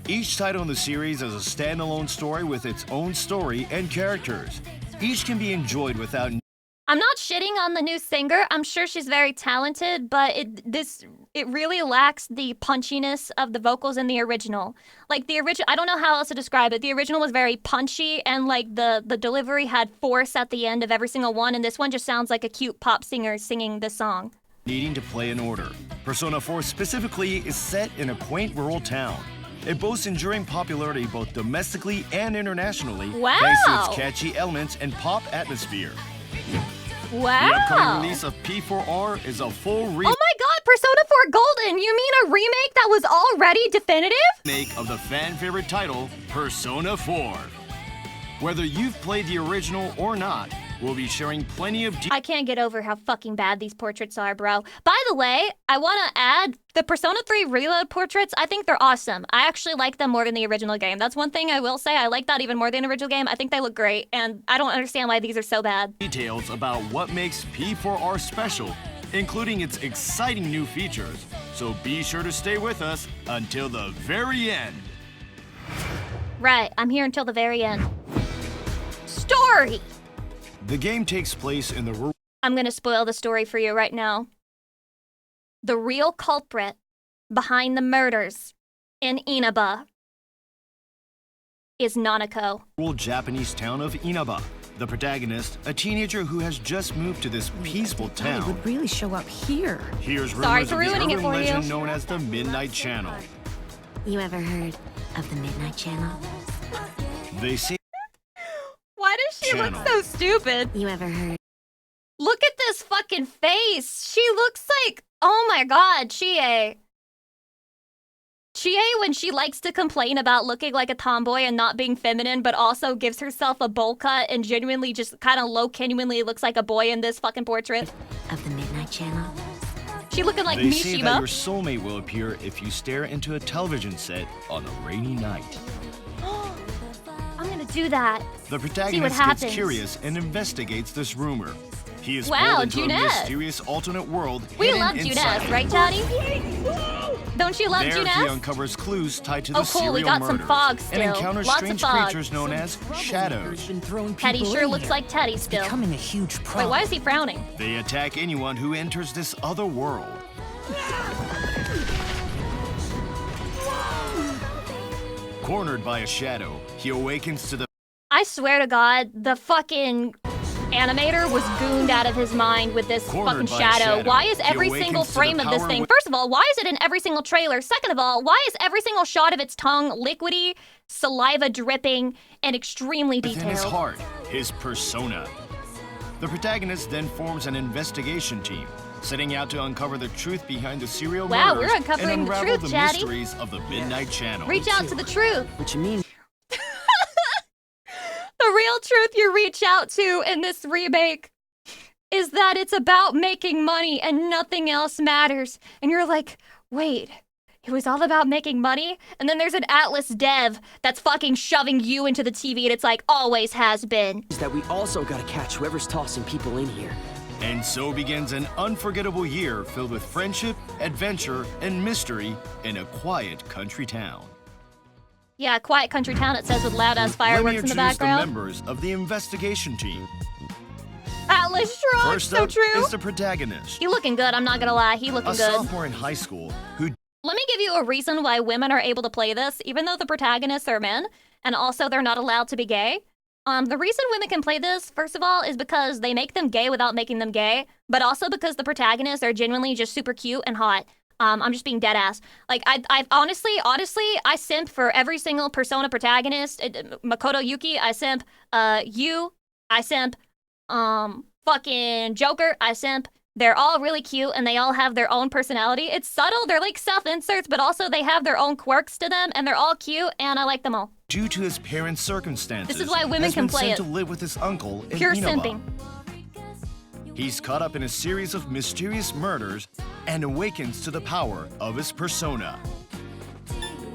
Each title in the series is a standalone story with its own story and characters. Each can be enjoyed without... I'm not shitting on the new singer. I'm sure she's very talented, but it really lacks the punchiness of the vocals in the original. Like the original, I don't know how else to describe it. The original was very punchy and like the delivery had force at the end of every single one, and this one just sounds like a cute pop singer singing the song. Needing to play in order. Persona 4 specifically is set in a quaint rural town. It boasts enduring popularity both domestically and internationally, wow, thanks to its catchy elements and pop atmosphere. Wow. The upcoming release of P4R is a full Oh my god, Persona 4 Golden! You mean a remake that was already definitive? remake of the fan favorite title, Persona 4. Whether you've played the original or not, we'll be sharing plenty of I can't get over how fucking bad these portraits are, bro. By the way, I want to add the Persona 3 Reload portraits. I think they're awesome. I actually like them more than the original game. That's one thing I will say. I like that even more than the original game. I think they look great, and I don't understand why these are so bad. details about what makes P4R special, including its exciting new features. So be sure to stay with us until the very end. Right, I'm here until the very end. Story! The game takes place in the I'm gonna spoil the story for you right now. The real culprit behind the murders in Inaba is Nanako. rural Japanese town of Inaba. The protagonist, a teenager who has just moved to this peaceful It town, would really show up here. hears Sorry rumors for of the ruining it urban for you. legend known as the Midnight Channel. You ever heard of the Midnight Channel? They say Why does she Channel. look so stupid? You ever heard? Look at this fucking face. She looks like, oh my god, Chie. Chie, when she likes to complain about looking like a tomboy and not being feminine, but also gives herself a bowl cut and genuinely just kind of genuinely looks like a boy in this fucking portrait. Of the Midnight Channel? She looking like they say that your Mishima. soulmate will appear if you stare into a television set on a rainy night. I'm gonna do that. The what protagonist gets happens. curious and investigates this rumor. He is Wow, pulled into a Junette. mysterious alternate world We hidden love inside. Juness, right, Daddy? Don't you love There he Juness? uncovers clues tied to the Oh, cool, serial we got some murders fog and still. encounters Lots of strange fog. creatures known as shadows. Been throwing Teddy people sure in looks here. like Teddy It's still. becoming a huge problem. Wait, why is he frowning? They attack anyone who enters this other world. Cornered by a shadow, he awakens to the I swear to God, the fucking animator was gooned out of his mind with this Cornered fucking by a shadow. shadow. Why is He every awakens single to the frame of this power thing? wi- First of all, why is it in every single trailer? Second of all, why is every single shot of its tongue liquidy, saliva dripping, and extremely within his detailed? heart, his persona. The protagonist then forms an investigation team, setting out to uncover the truth behind the serial Wow, murders we're uncovering and the unravel truth, the Chatty. mysteries of the Midnight Channel. Reach out to the truth. What you mean? The real truth you reach out to in this remake is that it's about making money and nothing else matters. And you're like, wait, it was all about making money? And then there's an Atlas dev that's fucking shoving you into the TV and it's like, always has been. Is that we also gotta catch whoever's tossing people in here. And so begins an unforgettable year filled with friendship, adventure, and mystery in a quiet country town. Yeah, quiet country town, it says with loud ass Let me fireworks in the introduce background. the members of the investigation team. Atlas Shrug, First so up true. is the protagonist, He looking good, I'm not gonna lie, he looking a good. sophomore in high school who Let me give you a reason why women are able to play this, even though the protagonists are men, and also they're not allowed to be gay. The reason women can play this, first of all, is because they make them gay without making them gay, but also because the protagonists are genuinely just super cute and hot. I'm just being dead ass. Like, I honestly, I simp for every single Persona protagonist. Makoto Yuki, I simp. You, I simp. Fucking Joker, I simp. They're all really cute and they all have their own personality. It's subtle, they're like self-inserts, but also they have their own quirks to them and they're all cute and I like them all. due to his parents' circumstances, This is why women has can been play sent it. to live with his uncle in Pure Inaba. simping. He's caught up in a series of mysterious murders and awakens to the power of his persona.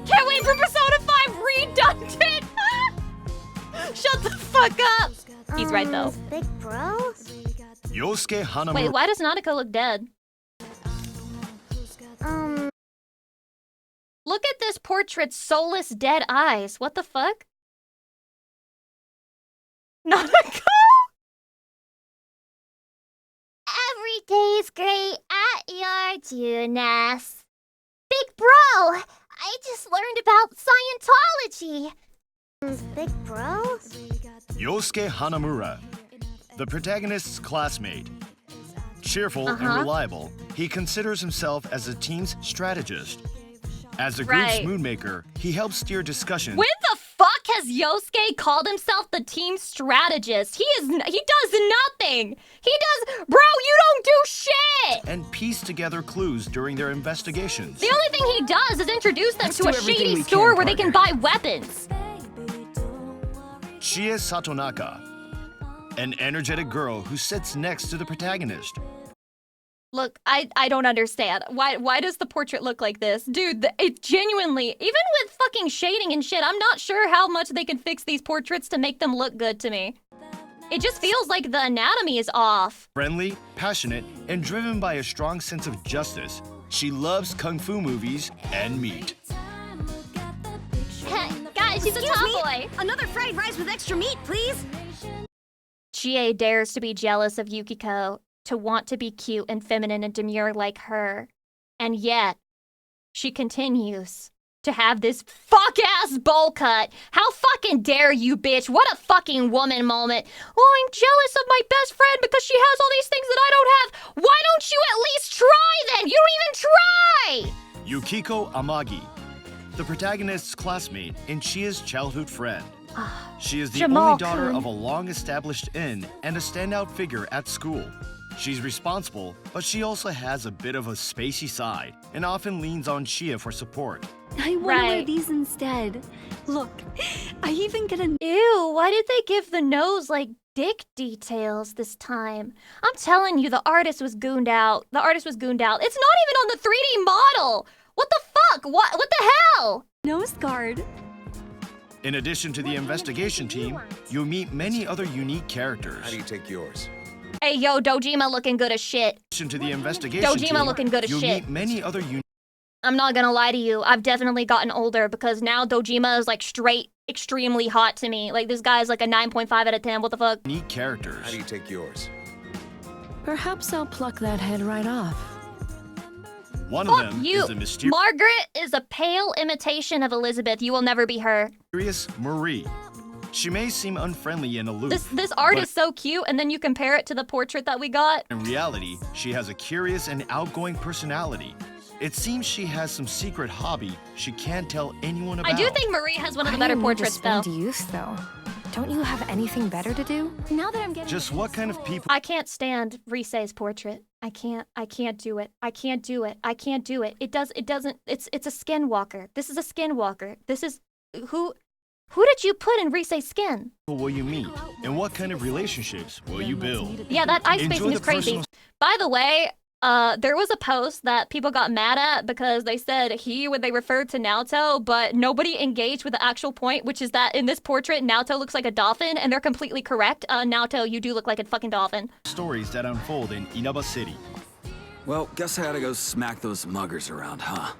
Can't wait for Persona 5 Redundant! Shut the fuck up! He's right though. Big bro? Yosuke Hanamura Wait, why does Nanako look dead? Look at this portrait's soulless dead eyes. What the fuck? Nanako? Every day's great at your Juness. Big bro, I just learned about Scientology. Big bro? Yosuke Hanamura, the protagonist's classmate. Cheerful and Uh-huh. reliable, he considers himself as the team's strategist. As the group's Right. moonmaker, he helps steer discussions When the fuck has Yosuke called himself the team strategist? He does nothing. He does, bro, you don't do shit. and piece together clues during their investigations. The only thing he does is introduce them Let's to do a everything shady we store can, where they can buy weapons. Chie Satonaka, an energetic girl who sits next to the protagonist. Look, I don't understand. Why does the portrait look like this? Dude, it genuinely, even with fucking shading and shit, I'm not sure how much they can fix these portraits to make them look good to me. It just feels like the anatomy is off. Friendly, passionate, and driven by a strong sense of justice, she loves kung fu movies and meat. Guys, she's a tomboy. Another fried rice with extra meat, please. Chie dares to be jealous of Yukiko, to want to be cute and feminine and demure like her. And yet, she continues to have this fuck-ass bowl cut. How fucking dare you, bitch? What a fucking woman moment. Oh, I'm jealous of my best friend because she has all these things that I don't have. Why don't you at least try then? You don't even try! Yukiko Amagi, the protagonist's classmate and Chia's childhood friend. She is the only daughter of a long-established inn and a standout figure at school. She's responsible, but she also has a bit of a spacey side and often leans on Chia for support. I want to wear these instead. Look, I even get a... Ew, why did they give the nose like dick details this time? I'm telling you, the artist was gooned out. The artist was gooned out. It's not even on the 3D model! What the fuck? What the hell? nose guard. In addition to the investigation team, you'll meet many other unique characters. How do you take yours? Hey, yo, Dojima looking good as shit. In addition to the investigation Dojima team, looking good as you'll shit. meet many other unique I'm not gonna lie to you, I've definitely gotten older because now Dojima is like straight extremely hot to me. Like this guy's like a 9.5 out of 10, what the fuck? characters. How do you take yours? Perhaps I'll pluck that head right off. One of Fuck them you. is the mysterious Margaret is a pale imitation of Elizabeth. You will never be her. Marie. She may seem unfriendly and aloof. This art but is so cute, and then you compare it to the portrait that we got. in reality, she has a curious and outgoing personality. It seems she has some secret hobby she can't tell anyone about. I do think Marie has one of the Why better do you need to portraits, though. spend youth, though? Don't you have anything better to do? Now that I'm getting... Just what kind of people I can't stand Risei's portrait. I can't do it. I can't do it. I can't do it. It's a skinwalker. This is a skinwalker. This is, who did you put in Risei's skin? will you meet? And what kind of relationships will you build? Yeah, that ice Enjoy spacing is the crazy. personal- By the way, there was a post that people got mad at because they said when they referred to Naoto, but nobody engaged with the actual point, which is that in this portrait, Naoto looks like a dolphin, and they're completely correct. Naoto, you do look like a fucking dolphin. Stories that unfold in Inaba City. Well, guess I had to go smack those muggers around, huh?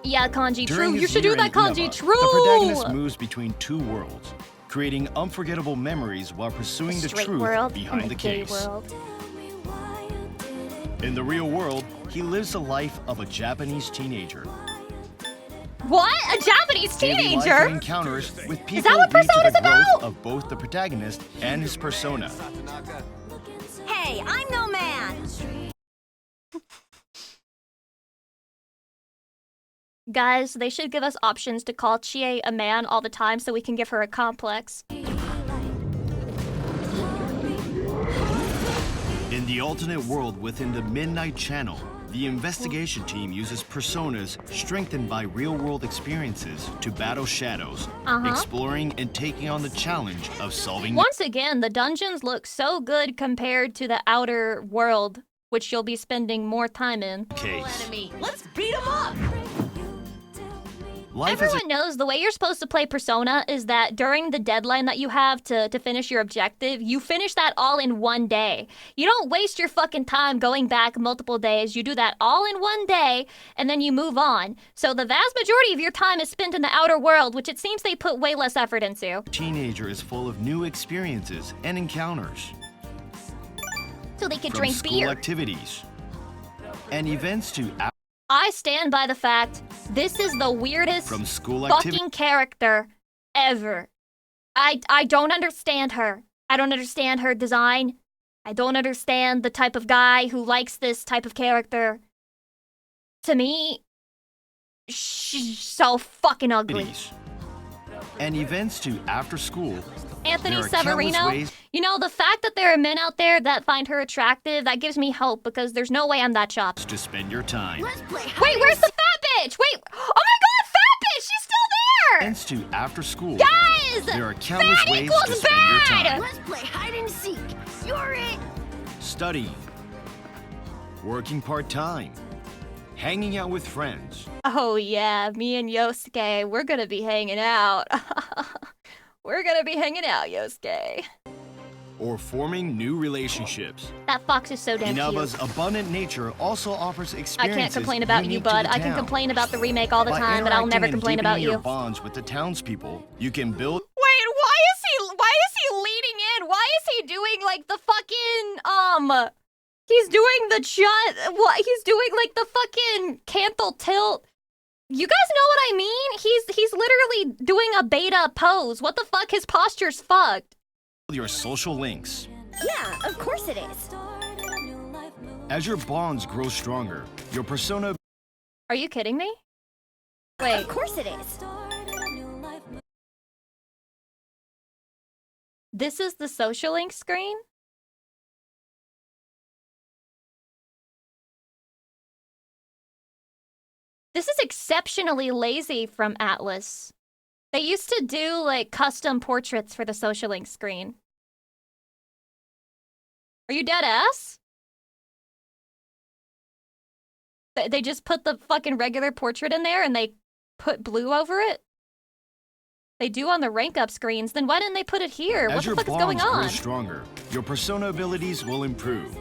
Yeah, kanji, During true. You his should do year in that, kanji, Inaba, true. The protagonist moves between two worlds, creating unforgettable memories while pursuing the Straight truth world behind and the the gay case. world. In the real world, he lives the life of a Japanese teenager. What? A Japanese Daily life teenager? and encounters with people that what lead to Persona's the growth about? of both the protagonist and his persona. Hey, I'm no man! Guys, they should give us options to call Chie a man all the time so we can give her a complex. In the alternate world within the Midnight Channel, the investigation team uses personas strengthened by real-world experiences to battle shadows, exploring and taking on the challenge of solving Once again, the dungeons look so good compared to the outer world, which you'll be spending more time in. the case. Let's beat him up! Life as a Everyone knows the way you're supposed to play Persona is that during the deadline that you have to finish your objective, you finish that all in one day. You don't waste your fucking time going back multiple days. You do that all in one day, and then you move on. So the vast majority of your time is spent in the outer world, which it seems they put way less effort into. teenager is full of new experiences and encounters. So they could From drink school beer. activities and events to I stand by the fact this is the weirdest from school activities. fucking character ever. I don't understand her. I don't understand her design. I don't understand the type of guy who likes this type of character. To me, she's so fucking ugly. And events to after school. Anthony There are countless Severino, ways- you know, the fact that there are men out there that find her attractive, that gives me hope because there's no way I'm that chopped. To spend your time. Let's play Wait, where's the fat bitch? Wait, oh my god, fat bitch, she's still there! Events to after school. Guys! There are countless Fat ways to equals spend your bad! time. Let's play hide and seek. You're it! Studying. Working part-time. Hanging out with friends. Oh yeah, me and Yosuke, we're gonna be hanging out. We're gonna be hanging out, Yosuke. or forming new relationships. That fox is so damn Inaba's cute. abundant nature also offers I experiences can't complain about you, unique to bud. the I can town. complain about the remake all the By time, but I'll never interacting and complain about deepening your you. bonds with the townspeople, you can build. Wait, why is he leading in? Why is he doing like the fucking he's doing the what he's doing like the fucking cantle tilt. You guys know what I mean? He's literally doing a beta pose. What the fuck? His posture's fucked. Your social links. Yeah, of course it is. As your bonds grow stronger, your persona. Are you kidding me? Wait. Of course it is. This is the social link screen? This is exceptionally lazy from Atlas. They used to do like custom portraits for the social link screen. Are you dead ass? They just put the fucking regular portrait in there and they put blue over it? They do on the rank up screens, then why didn't they put it here? What the fuck is going As your bonds on? grow stronger, your persona abilities will improve.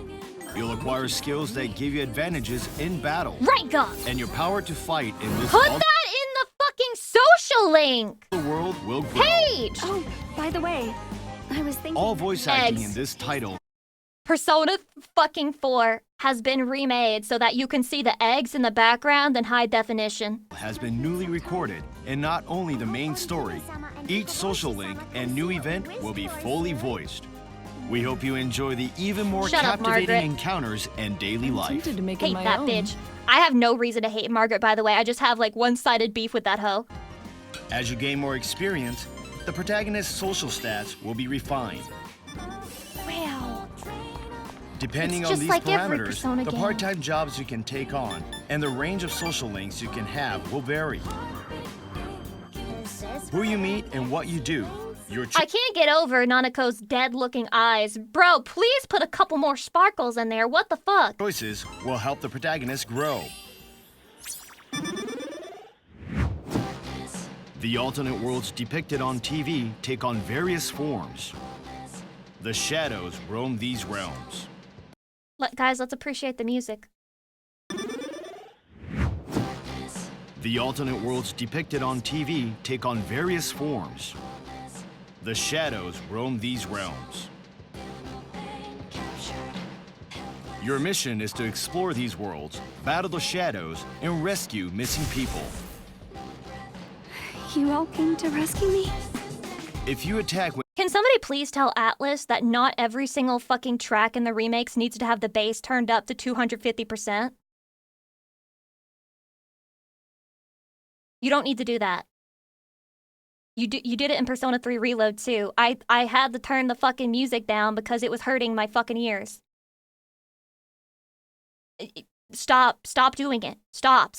You'll acquire skills that give you advantages in battle. Rank up! And your power to fight in this Put that in the fucking social link! the world will grow. Page! Oh, by the way, I was thinking. All voice acting Eggs. in this title Persona fucking 4 has been remade so that you can see the eggs in the background in high definition. has been newly recorded, and not only the main story, each social link and new event will be fully voiced. We hope you enjoy the even more Shut up, captivating Margaret. encounters and daily life. Tempted to make it Hate my that own. bitch. I have no reason to hate Margaret, by the way. I just have like one-sided beef with that hoe. As you gain more experience, the protagonist's social stats will be refined. Wow. Depending It's on just these like every parameters, Persona the game. part-time jobs you can take on and the range of social links you can have will vary. Who you meet and what you do, your I can't get over Nanako's dead-looking eyes. Bro, please put a couple more sparkles in there. What the fuck? choices will help the protagonist grow. The alternate worlds depicted on TV take on various forms. The shadows roam these realms. Guys, let's appreciate the music. The alternate worlds depicted on TV take on various forms. The shadows roam these realms. Your mission is to explore these worlds, battle the shadows, and rescue missing people. You all came to rescue me? If you attack Can somebody please tell Atlas that not every single fucking track in the remakes needs to have the bass turned up to 250%? You don't need to do that. You did it in Persona 3 Reload too. I had to turn the fucking music down because it was hurting my fucking ears. Stop doing it. Stop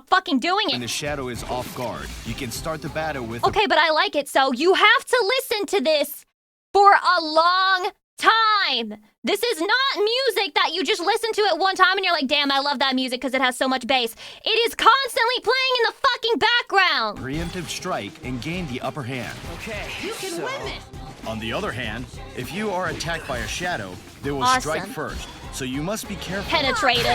fucking doing when it. the shadow is off guard, you can start the battle with Okay, but I like it, so you have to listen to this for a long time. This is not music that you just listen to at one time and you're like, damn, I love that music because it has so much bass. It is constantly playing in the fucking background. preemptive strike and gain the upper hand. Okay. You can win this. On the other hand, if you are attacked by a shadow, they will strike Awesome. first, so you must be careful. Penetrated.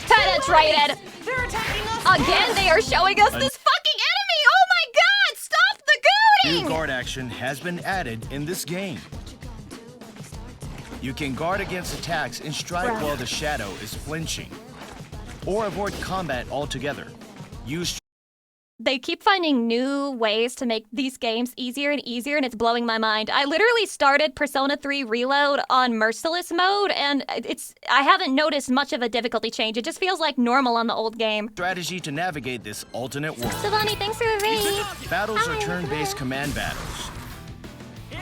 They're attacking us. Again, they are showing us this fucking enemy. Oh my god, stop the New gooting. guard action has been added in this game. You can guard against attacks and strike Bruh. while the shadow is flinching, or avoid combat altogether. Use They keep finding new ways to make these games easier and easier, and it's blowing my mind. I literally started Persona 3 Reload on Merciless mode, and I haven't noticed much of a difficulty change. It just feels like normal on the old game. strategy to navigate this alternate world. Savani, thanks for the raid. Battles are turn-based command battles.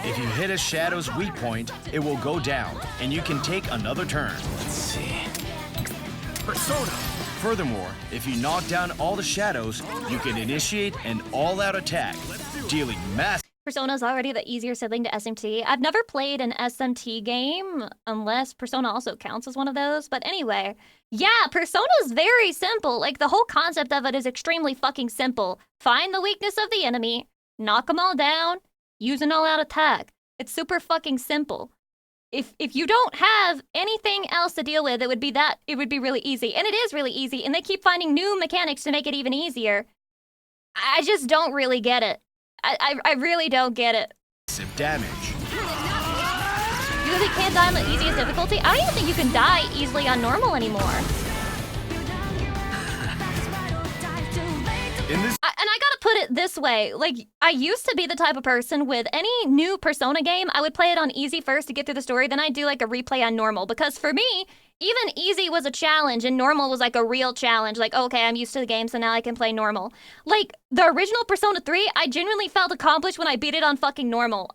If you hit a shadow's weak point, it will go down, and you can take another turn. Let's see. Persona. Furthermore, if you knock down all the shadows, you can initiate an all-out attack, dealing massive Persona's already the easier sibling to SMT. I've never played an SMT game, unless Persona also counts as one of those. But anyway, yeah, Persona's very simple. Like, the whole concept of it is extremely fucking simple. Find the weakness of the enemy, knock them all down, use an all-out attack. It's super fucking simple. If you don't have anything else to deal with, it would be really easy. And it is really easy, and they keep finding new mechanics to make it even easier. I just don't really get it. I really don't get it. Damage. You really can't die on the easiest difficulty? I don't even think you can die easily on normal anymore. In this And I gotta put it this way, like, I used to be the type of person with any new Persona game, I would play it on easy first to get through the story, then I'd do like a replay on normal, because for me, even easy was a challenge and normal was like a real challenge. Like, okay, I'm used to the game, so now I can play normal. Like, the original Persona 3, I genuinely felt accomplished when I beat it on fucking normal.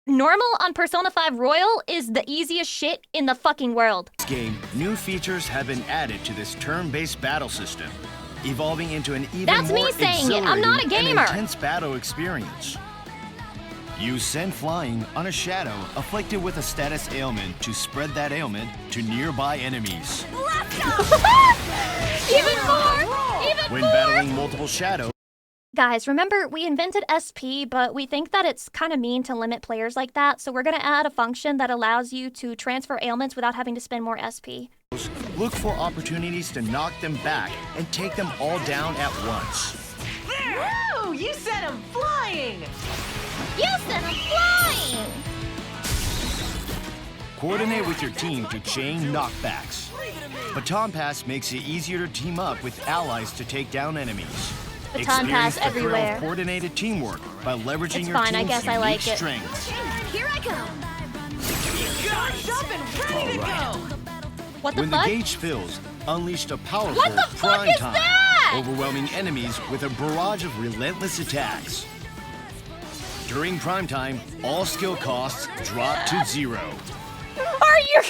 Normal on Persona 5 Royal is the easiest shit in the fucking world. This game, new features have been added to this turn-based battle system, evolving into an even That's more me saying it. I'm not a exhilarating gamer. and intense battle experience. You send flying on a shadow afflicted with a status ailment to spread that ailment to nearby enemies. Even more! Even When more! battling multiple shadows, Guys, remember, we invented SP, but we think that it's kind of mean to limit players like that, so we're gonna add a function that allows you to transfer ailments without having to spend more SP. look for opportunities to knock them back and take them all down at once. Woo! You sent him flying! You sent him flying! Coordinate with your team to chain knockbacks. Baton Pass makes it easier to team up with allies to take down enemies. Baton Pass Experience the thrill everywhere. of coordinated teamwork by leveraging It's your fine, I team's guess I unique like it. strengths. Here I go. Charged up and ready to go! What the When fuck? the gauge fills, unleash a powerful What the fuck prime is time, that? overwhelming enemies with a barrage of relentless attacks. During prime time, all skill costs drop to 0. Are you...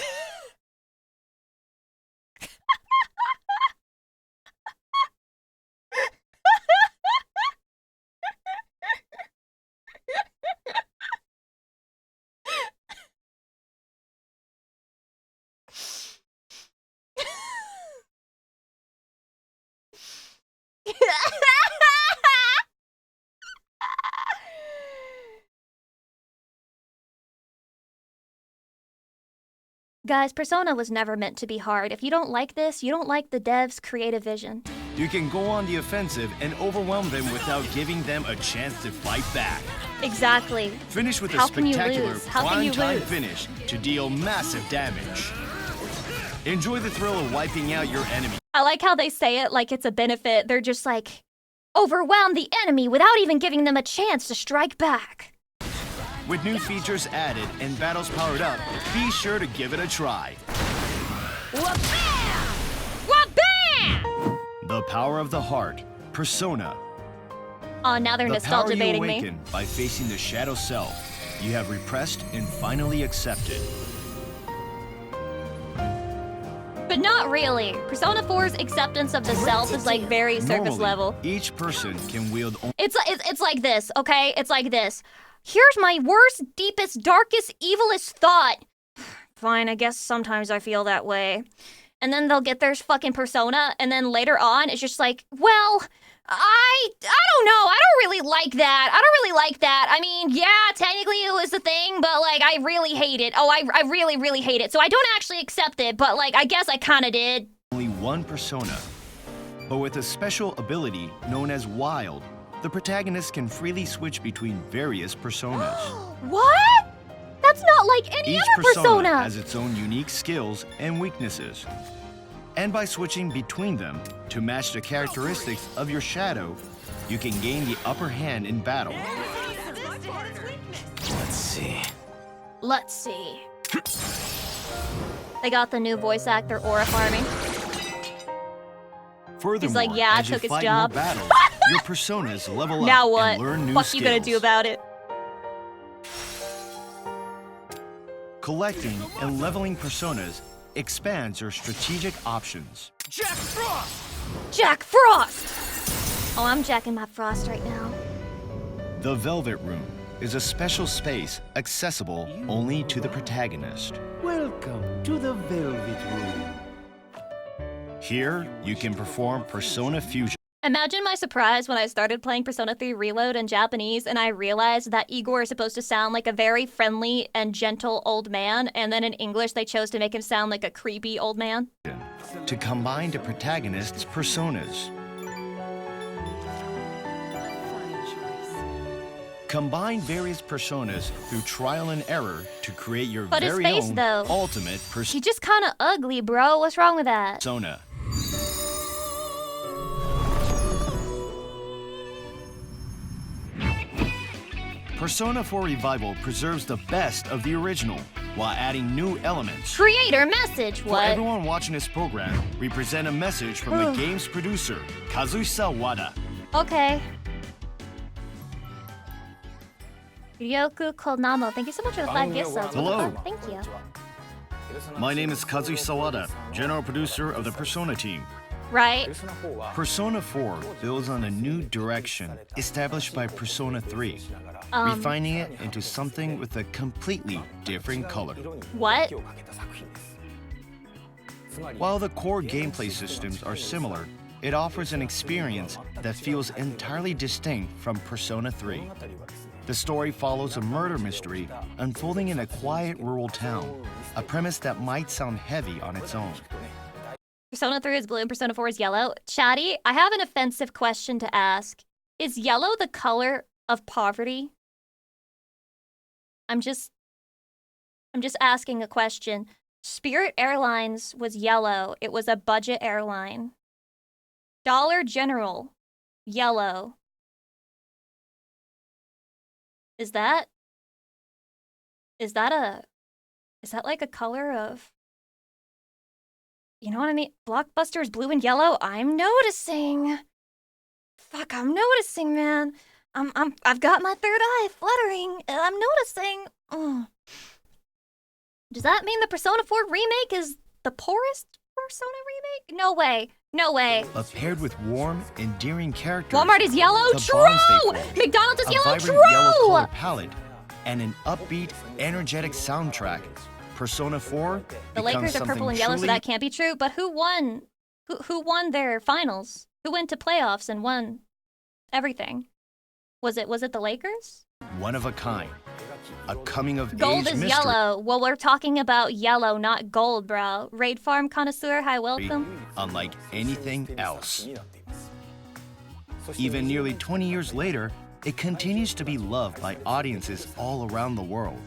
Guys, Persona was never meant to be hard. If you don't like this, you don't like the devs' creative vision. You can go on the offensive and overwhelm them without giving them a chance to fight back. Exactly. Finish with How a can you spectacular lose? How can prime you time lose? finish to deal massive damage. Enjoy the thrill of wiping out your enemy. I like how they say it like it's a benefit. They're just like, overwhelm the enemy without even giving them a chance to strike back. With new features added and battles powered up, be sure to give it a try. Wha-bam! Wha-bam! The power of the heart, Persona. Oh, now they're The power nostalgia you baiting me. awaken by facing the shadow self you have repressed and finally accepted. But not really. Persona 4's acceptance of the self is like very surface Normally, level. each person can wield only It's like this, okay? It's like this. Here's my worst, deepest, darkest, evilest thought. Fine, I guess sometimes I feel that way. And then they'll get their fucking persona, and then later on, it's just like, well, I don't know. I don't really like that. I don't really like that. I mean, yeah, technically it was the thing, but like, I really hate it. Oh, I really, really hate it. So I don't actually accept it, but like, I guess I kind of did. one persona. But with a special ability known as Wild, the protagonist can freely switch between various personas. What? That's not like any Each other persona has its own unique skills and weaknesses. And by switching between them to match the characteristics of your shadow, you can gain the upper hand in battle. Let's see. Let's see. They got the new voice actor Aura farming. Furthermore, like, yeah, I as you took his fight job. more battles, your personas level Now up what? and learn new Fuck skills. you gonna do about it? Collecting and leveling personas expands your strategic options. Jack Frost! Jack Frost! Oh, I'm jacking my frost right now. The Velvet Room is a special space accessible only to the protagonist. Welcome to the Velvet Room. Here, you can perform persona fusion. Imagine my surprise when I started playing Persona 3 Reload in Japanese and I realized that Igor is supposed to sound like a very friendly and gentle old man, and then in English they chose to make him sound like a creepy old man. To combine the protagonist's personas. Combine various personas through trial and error to create your But very his face, own though. ultimate He just kind of ugly, bro. What's wrong with that? persona. Persona 4 Revival preserves the best of the original while adding new elements. Creator message, what? For everyone watching this program, we present a message from the game's producer, Kazuhisa Wada. Okay. Ryoku Konamo, thank you so much for the 5 gift subs. Hello. Thank you. My name is Kazuhisa Wada, general producer of the Persona team. Right. Persona 4 builds on a new direction established by Persona 3, refining it into something with a completely different color. What? While the core gameplay systems are similar, it offers an experience that feels entirely distinct from Persona 3. The story follows a murder mystery unfolding in a quiet rural town, a premise that might sound heavy on its own. Persona 3 is blue and Persona 4 is yellow. Chatty, I have an offensive question to ask. Is yellow the color of poverty? I'm just asking a question. Spirit Airlines was yellow. It was a budget airline. Dollar General, yellow. Is that like a color of, you know what I mean? Blockbuster is blue and yellow. I'm noticing. Fuck, I'm noticing, man. I've got my third eye fluttering, and I'm noticing. Does that mean the Persona 4 remake is the poorest Persona remake? No way. No way. But paired with warm, endearing characters. Walmart is yellow? the True! bonds they form, McDonald's is a yellow? vibrant True! yellow color palette, and an upbeat, energetic soundtrack. Persona 4 The Lakers are purple and yellow, so that can't be true. But who won? Who won their finals? Who went to playoffs and won everything? Was it the Lakers? one of a kind. A coming-of-age Gold is mystery. yellow. Well, we're talking about yellow, not gold, bro. Raid Farm connoisseur, hi, welcome. Unlike anything else. Even nearly 20 years later, it continues to be loved by audiences all around the world.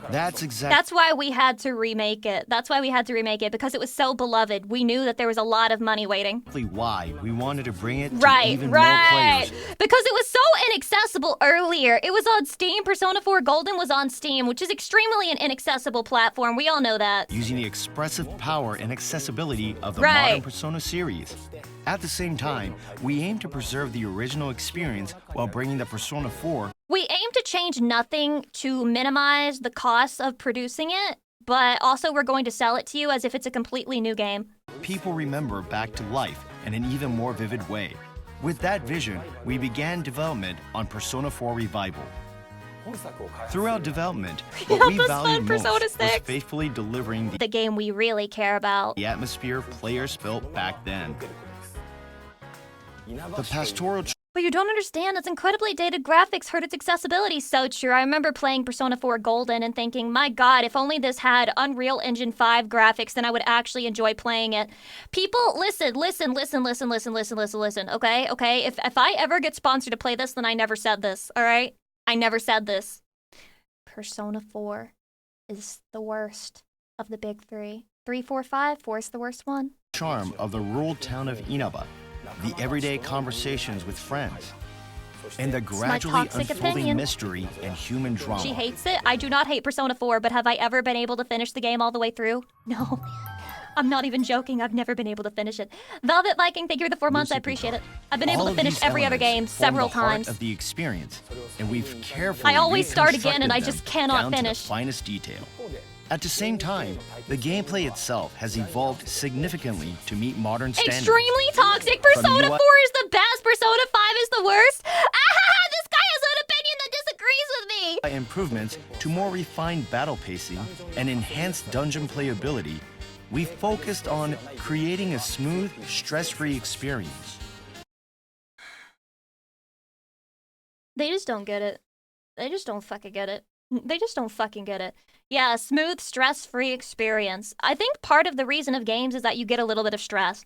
That's why we had to remake it. That's why we had to remake it, because it was so beloved. We knew that there was a lot of money waiting. Why we wanted to bring it to even more players. Because it was so inaccessible earlier. It was on Steam. Persona 4 Golden was on Steam, which is extremely an inaccessible platform. We all know that. Using the expressive power and accessibility of the modern Persona series. At the same time, we aim to preserve the original experience while bringing the Persona 4. We aim to change nothing to minimize the costs of producing it, but also we're going to sell it to you as if it's a completely new game. People remember back to life in an even more vivid way. With that vision, we began development on Persona 4 Revival. Throughout development, what we valued most was faithfully delivering the game we really care about. The atmosphere players felt back then. The pastoral. But you don't understand, its incredibly dated graphics hurt its accessibility. So true. I remember playing Persona 4 Golden and thinking, my god, if only this had Unreal Engine 5 graphics, then I would actually enjoy playing it. People, listen, okay? If I ever get sponsored to play this, then I never said this, alright? I never said this. Persona 4 is the worst of the big three. 3, 4, 5, 4 is the worst one. Charm of the rural town of Inaba. The everyday conversations with friends, and the gradually unfolding mystery and human drama. She hates it. I do not hate Persona 4, but have I ever been able to finish the game all the way through? No. I'm not even joking. I've never been able to finish it. Velvet Viking, thank you for the 4 months. I appreciate it. I've been able to finish every other game several times. Of the experience, and we've carefully I always start again, and I just cannot finish. To the finest detail. At the same time, the gameplay itself has evolved significantly to meet modern standards. Extremely toxic. Persona 4 is the best. Persona 5 is the worst. This guy has an opinion that disagrees with me. Improvements to more refined battle pacing and enhanced dungeon playability, we focused on creating a smooth, stress-free experience. They just don't get it. They just don't fucking get it. They just don't fucking get it. Yeah, a smooth, stress-free experience. I think part of the reason of games is that you get a little bit of stress.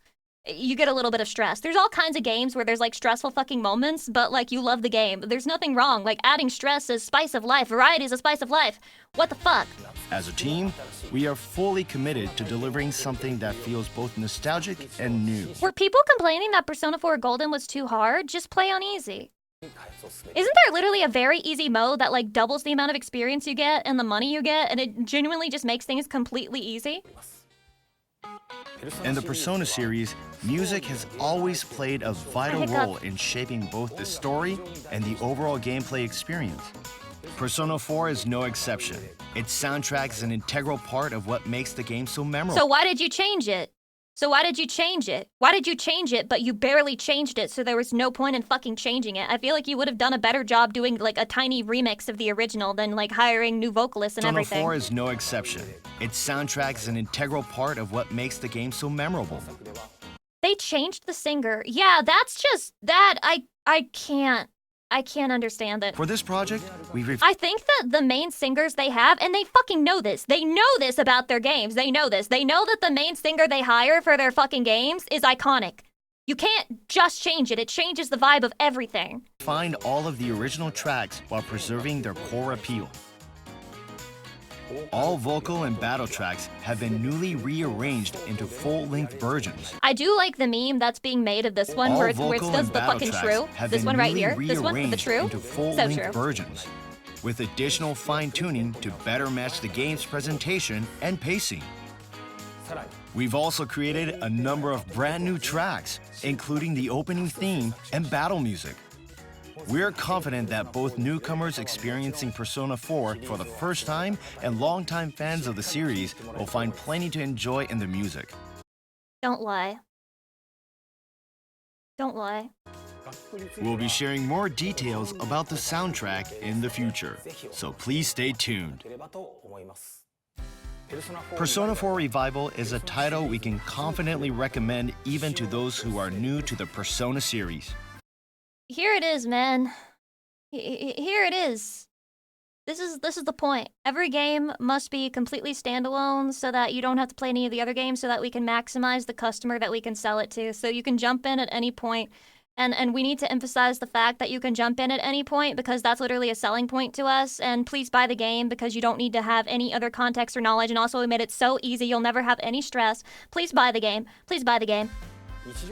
You get a little bit of stress. There's all kinds of games where there's like stressful fucking moments, but like you love the game. There's nothing wrong. Like adding stress is spice of life. Variety is a spice of life. What the fuck? As a team, we are fully committed to delivering something that feels both nostalgic and new. Were people complaining that Persona 4 Golden was too hard? Just play on easy. Isn't there literally a very easy mode that like doubles the amount of experience you get and the money you get, and it genuinely just makes things completely easy? In the Persona series, music has always played a vital role in shaping both the story and the overall gameplay experience. Persona 4 is no exception. Its soundtrack is an integral part of what makes the game so memorable. So why did you change it? Why did you change it, but you barely changed it, so there was no point in fucking changing it? I feel like you would have done a better job doing like a tiny remix of the original than like hiring new vocalists and everything. Persona 4 is no exception. Its soundtrack is an integral part of what makes the game so memorable. They changed the singer. Yeah, that's just that I can't understand it. For this project, I think that the main singers they have, and they fucking know this. They know this about their games. They know this. They know that the main singer they hire for their fucking games is iconic. You can't just change it. It changes the vibe of everything. Find all of the original tracks while preserving their core appeal. All vocal and battle tracks have been newly rearranged into full-length versions. I do like the meme that's being made of this one where it does the fucking true. This one right here. This one with the true. Into full-length versions, with additional fine-tuning to better match the game's presentation and pacing. We've also created a number of brand new tracks, including the opening theme and battle music. We're confident that both newcomers experiencing Persona 4 for the first time and longtime fans of the series will find plenty to enjoy in the music. Don't lie. Don't lie. We'll be sharing more details about the soundtrack in the future, so please stay tuned. Persona 4 Revival is a title we can confidently recommend even to those who are new to the Persona series. Here it is, man. Here it is. This is the point. Every game must be completely standalone so that you don't have to play any of the other games, so that we can maximize the customer that we can sell it to. So you can jump in at any point. And we need to emphasize the fact that you can jump in at any point, because that's literally a selling point to us. And please buy the game, because you don't need to have any other context or knowledge. And also we made it so easy, you'll never have any stress. Please buy the game. Please buy the game.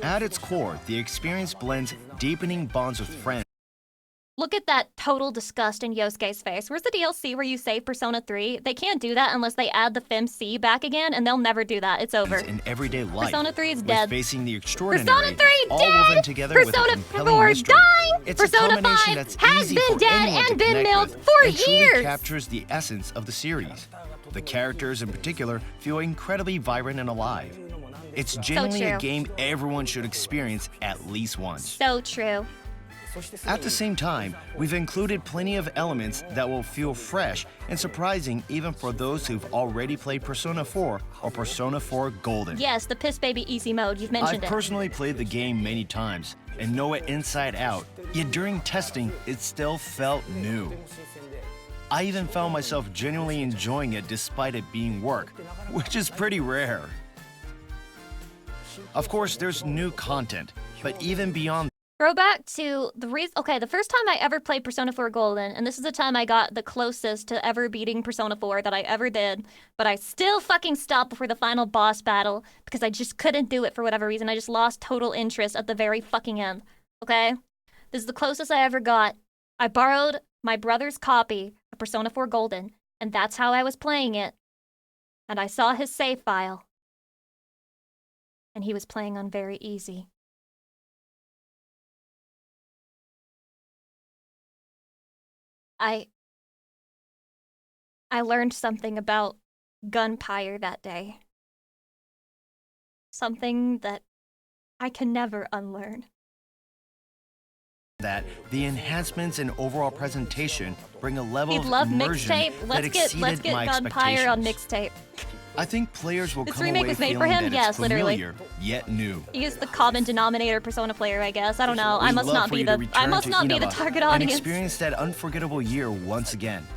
At its core, the experience blends deepening bonds with friends. Look at that total disgust in Yosuke's face. Where's the DLC where you save Persona 3? They can't do that unless they add the FemC back again, and they'll never do that. It's over. In everyday life, Persona 3 is dead. Facing the extraordinary, Persona 3 all dead! woven together Persona with a compelling 4 mystery. dying! It's Persona a combination 5 that's has easy been for dead anyone and to been connect milled with, for and truly years! captures the essence of the series. The characters in particular feel incredibly vibrant and alive. It's genuinely a game everyone should experience at least once. So true. At the same time, we've included plenty of elements that will feel fresh and surprising even for those who've already played Persona 4 or Persona 4 Golden. Yes, the Piss Baby Easy mode, you've mentioned it. I've personally played the game many times and know it inside out, yet during testing, it still felt new. I even found myself genuinely enjoying it despite it being work, which is pretty rare. Of course, there's new content, but even beyond Throwback to the the first time I ever played Persona 4 Golden, and this is the time I got the closest to ever beating Persona 4 that I ever did, but I still fucking stopped before the final boss battle because I just couldn't do it for whatever reason. I just lost total interest at the very fucking end, okay? This is the closest I ever got. I borrowed my brother's copy of Persona 4 Golden, and that's how I was playing it. And I saw his save file, and he was playing on very easy. I learned something about gunpire that day. Something that I can never unlearn. That the enhancements in overall presentation bring a level You'd of love immersion mixtape. that exceeded Let's get my gunpire on expectations. mixtape. I think players will This come remake away was made feeling for him? that Yes, it's literally. familiar, yet new. He is the common denominator Persona player, I guess. I don't know. I We'd must love not for be you to the return to Inaba target and audience. experience that unforgettable year once again.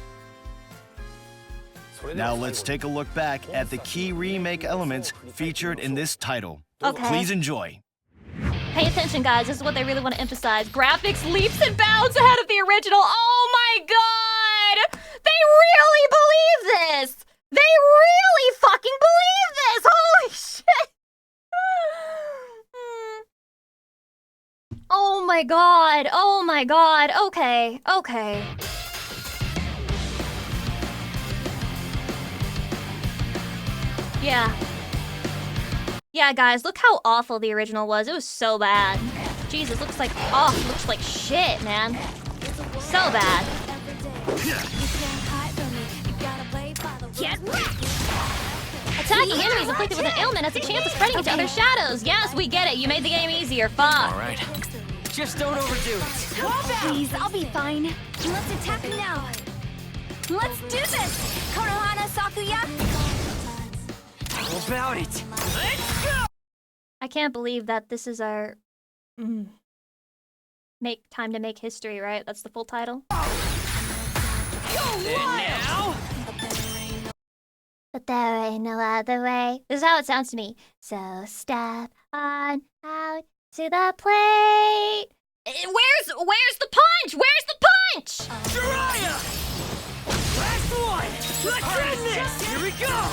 Now let's take a look back at the key remake elements featured in this title. Okay. Please enjoy. Pay attention, guys. This is what they really want to emphasize. Graphics leaps and bounds ahead of the original. Oh my god! They really believe this! They really fucking believe this! Holy shit! Oh my god. Oh my god. Okay. Okay. Yeah. Yeah, guys, look how awful the original was. It was so bad. Jesus, looks like shit, man. So bad. Attacking enemies inflicted with an ailment has a chance of spreading into other shadows. Yes, we get it. You made the game easier. Fuck. All right. Just don't overdo it. Please, I'll be fine. Let's attack now. Let's do this! Konohana Sakuya! How about it? Let's go! I can't believe that this is our make time to make history, right? That's the full title. And now? But there ain't no other way. This is how it sounds to me. So step on out to the plate. Where's the punch? Where's the punch? Jiraiya! Last one! Let's end this! Here we go!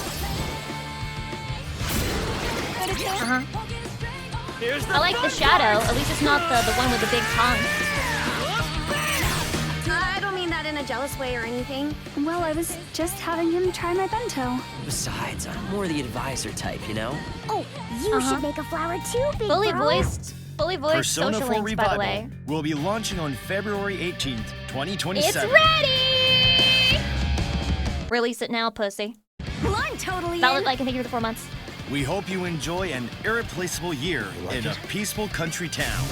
Here's the I like the shadow. At least it's not the one with the big tongue. I don't mean that in a jealous way or anything. Well, I was just having him try my bento. Besides, I'm more the advisor type, you know? Oh, you should make a flower too, big Fully bro. voiced Persona social 4 links, by the way. Revival will be launching on February 18th, 2027. It's ready! Release it now, pussy. Well, I'm totally Valid in. like and thank you for the 4 months. We hope you enjoy an irreplaceable year in a peaceful country town.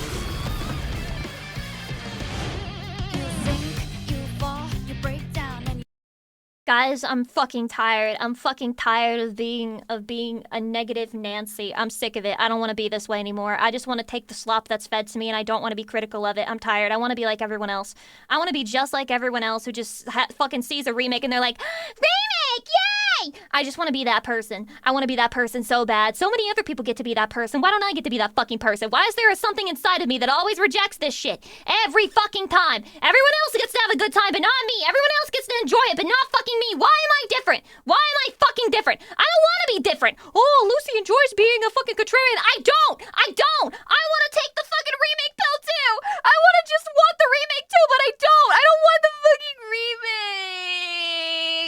Guys, I'm fucking tired. I'm fucking tired of being a negative Nancy. I'm sick of it. I don't want to be this way anymore. I just want to take the slop that's fed to me, and I don't want to be critical of it. I'm tired. I want to be like everyone else. I want to be just like everyone else who just fucking sees a remake and they're like, remake, yay! I just want to be that person. I want to be that person so bad. So many other people get to be that person. Why don't I get to be that fucking person? Why is there something inside of me that always rejects this shit? Every fucking time. Everyone else gets to have a good time, but not me. Everyone else gets to enjoy it, but not fucking me. Why am I different? Why am I fucking different? I don't want to be different. Oh, Lucy enjoys being a fucking contrarian. I don't. I want to take the fucking remake pill too. I want to just want the remake too, but I don't. I don't want the fucking remake.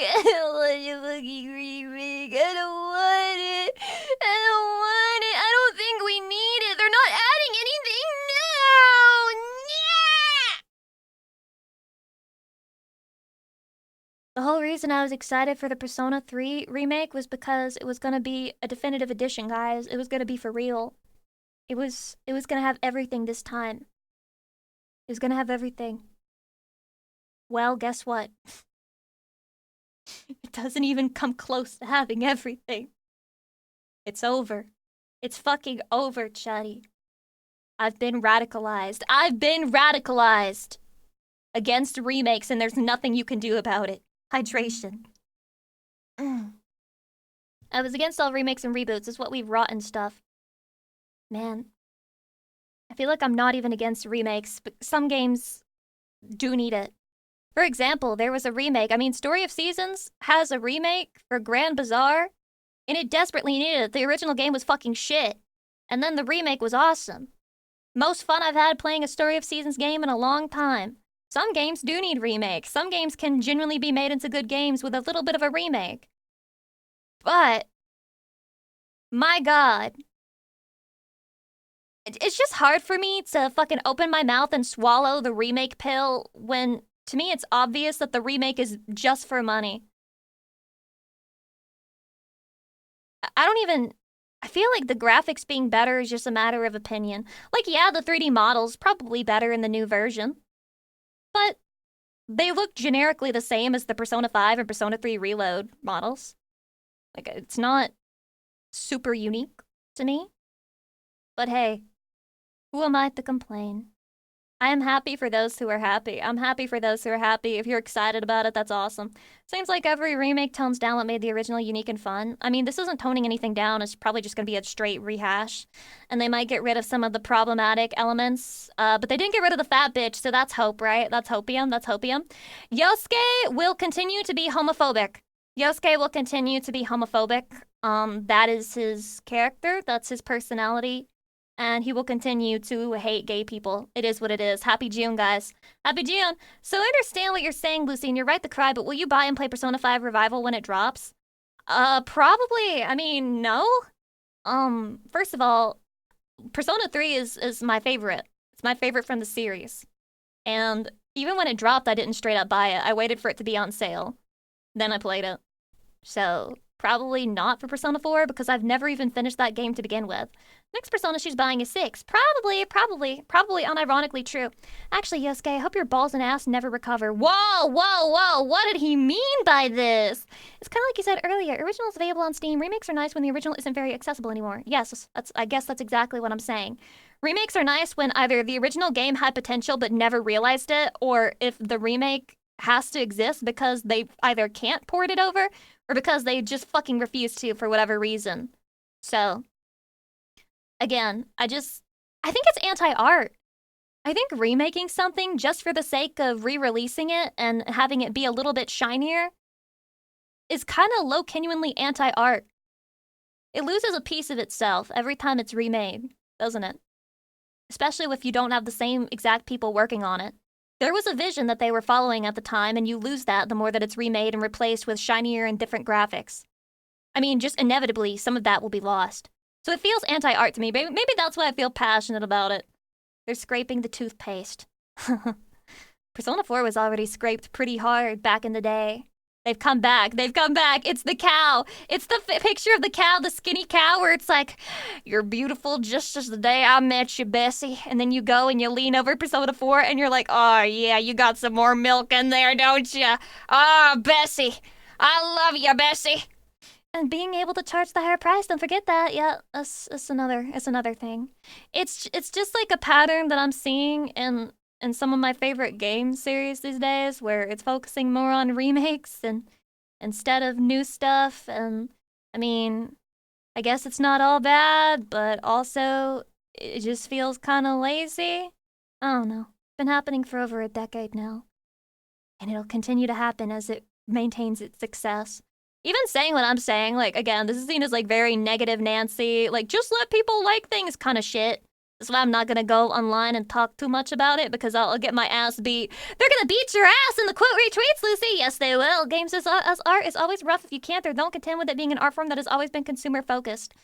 I don't want the fucking remake. I don't want it. I don't want it. I don't think we need it. They're not adding anything new. Yeah. The whole reason I was excited for the Persona 3 remake was because it was gonna be a definitive edition, guys. It was gonna be for real. It was gonna have everything this time. It was gonna have everything. Well, guess what? It doesn't even come close to having everything. It's over. It's fucking over, Chatty. I've been radicalized. I've been radicalized against remakes, and there's nothing you can do about it. Hydration. I was against all remakes and reboots. It's what we've wrought and stuff. Man. I feel like I'm not even against remakes, but some games do need it. For example, there was a remake. I mean, Story of Seasons has a remake for Grand Bazaar, and it desperately needed it. The original game was fucking shit, and then the remake was awesome. Most fun I've had playing a Story of Seasons game in a long time. Some games do need remakes. Some games can genuinely be made into good games with a little bit of a remake. But, my god. It's just hard for me to fucking open my mouth and swallow the remake pill when, to me, it's obvious that the remake is just for money. I feel like the graphics being better is just a matter of opinion. Like, yeah, the 3D model's probably better in the new version. But they look generically the same as the Persona 5 and Persona 3 Reload models. Like, it's not super unique to me. But hey, who am I to complain? I am happy for those who are happy. I'm happy for those who are happy. If you're excited about it, that's awesome. Seems like every remake tones down what made the original unique and fun. I mean, this isn't toning anything down. It's probably just going to be a straight rehash. And they might get rid of some of the problematic elements. But they didn't get rid of the fat bitch, so that's hope, right? That's hopium. That's hopium. Yosuke will continue to be homophobic. Yosuke will continue to be homophobic. That is his character. That's his personality. And he will continue to hate gay people. It is what it is. Happy June, guys. Happy June. So I understand what you're saying, Lucy, and you're right to cry, but will you buy and play Persona 5 Revival when it drops? Probably. I mean, no. First of all, Persona 3 is my favorite. It's my favorite from the series. And even when it dropped, I didn't straight up buy it. I waited for it to be on sale. Then I played it. So probably not for Persona 4 because I've never even finished that game to begin with. Next Persona she's buying is 6. Probably unironically true. Actually, Yosuke, I hope your balls and ass never recover. Whoa! What did he mean by this? It's kind of like you said earlier. Originals available on Steam. Remakes are nice when the original isn't very accessible anymore. Yes, I guess that's exactly what I'm saying. Remakes are nice when either the original game had potential but never realized it, or if the remake has to exist because they either can't port it over or because they just fucking refuse to for whatever reason. So, again, I think it's anti-art. I think remaking something just for the sake of re-releasing it and having it be a little bit shinier is kind of low-genuinely anti-art. It loses a piece of itself every time it's remade, doesn't it? Especially if you don't have the same exact people working on it. There was a vision that they were following at the time, and you lose that the more that it's remade and replaced with shinier and different graphics. I mean, just inevitably, some of that will be lost. So it feels anti-art to me. Maybe that's why I feel passionate about it. They're scraping the toothpaste. Persona 4 was already scraped pretty hard back in the day. They've come back. It's the cow. It's the picture of the cow, the skinny cow, where it's like, you're beautiful just as the day I met you, Bessie. And then you go and you lean over Persona 4 and you're like, oh yeah, you got some more milk in there, don't you? Ah, Bessie. I love you, Bessie. And being able to charge the higher price, don't forget that. Yeah, that's another thing. It's just like a pattern that I'm seeing in some of my favorite game series these days, where it's focusing more on remakes and instead of new stuff. And I mean, I guess it's not all bad, but also it just feels kind of lazy. I don't know. It's been happening for over a decade now, and it'll continue to happen as it maintains its success. Even saying what I'm saying, like, again, this is seen as like very negative Nancy, like, just let people like things kind of shit. That's why I'm not gonna go online and talk too much about it, because I'll get my ass beat. They're gonna beat your ass in the quote retweets, Lucy. Yes, they will. Games as art is always rough if you can't or don't contend with it being an art form that has always been consumer focused.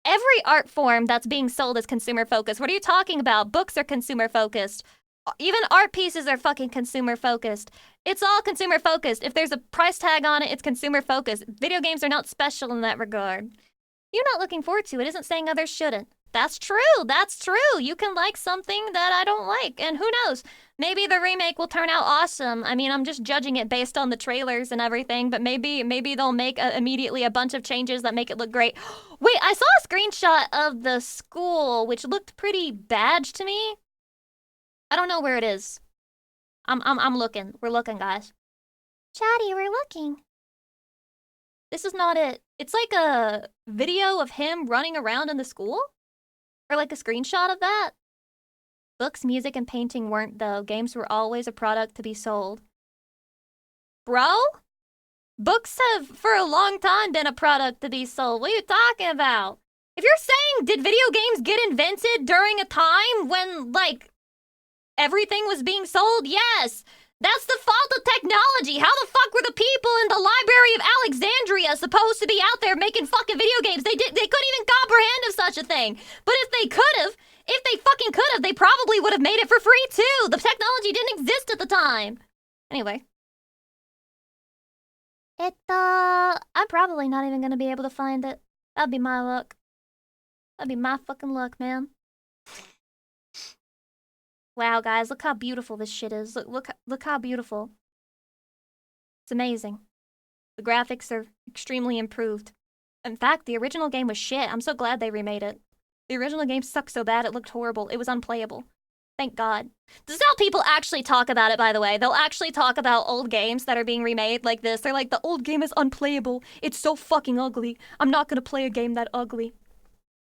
Every art form that's being sold is consumer focused. What are you talking about? Books are consumer focused. Even art pieces are fucking consumer focused. It's all consumer focused. If there's a price tag on it, it's consumer focused. Video games are not special in that regard. You're not looking forward to it isn't saying others shouldn't. That's true. You can like something that I don't like. And who knows? Maybe the remake will turn out awesome. I mean, I'm just judging it based on the trailers and everything, but maybe they'll make immediately a bunch of changes that make it look great. Wait, I saw a screenshot of the school, which looked pretty badge to me. I don't know where it is. I'm looking. We're looking, guys. Chatty, we're looking. This is not it. It's like a video of him running around in the school? Or like a screenshot of that? Books, music, and painting weren't, though. Games were always a product to be sold. Bro? Books have, for a long time, been a product to be sold. What are you talking about? If you're saying, did video games get invented during a time when, like, everything was being sold? Yes! That's the fault of technology! How the fuck were the people in the Library of Alexandria supposed to be out there making fucking video games? They couldn't even comprehend of such a thing. But if they fucking could have, they probably would have made it for free too! The technology didn't exist at the time! Anyway. I'm probably not even gonna be able to find it. That'd be my luck. That'd be my fucking luck, man. Wow, guys, look how beautiful this shit is. Look how beautiful. It's amazing. The graphics are extremely improved. In fact, the original game was shit. I'm so glad they remade it. The original game sucked so bad it looked horrible. It was unplayable. Thank God. This is how people actually talk about it, by the way. They'll actually talk about old games that are being remade like this. They're like, the old game is unplayable. It's so fucking ugly. I'm not gonna play a game that ugly.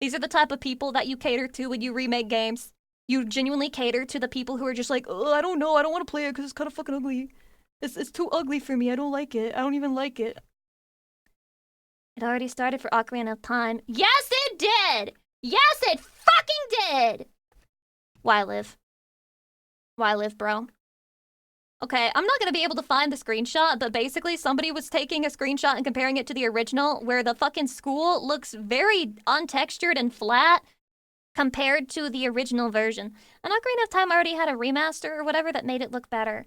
These are the type of people that you cater to when you remake games. You genuinely cater to the people who are just like, oh, I don't know. I don't want to play it because it's kind of fucking ugly. It's too ugly for me. I don't like it. I don't even like it. It already started for Ocarina of Time. Yes, it did! Yes, it fucking did! Why live? Why live, bro? Okay, I'm not gonna be able to find the screenshot, but basically somebody was taking a screenshot and comparing it to the original, where the fucking school looks very untextured and flat compared to the original version. And Ocarina of Time already had a remaster or whatever that made it look better.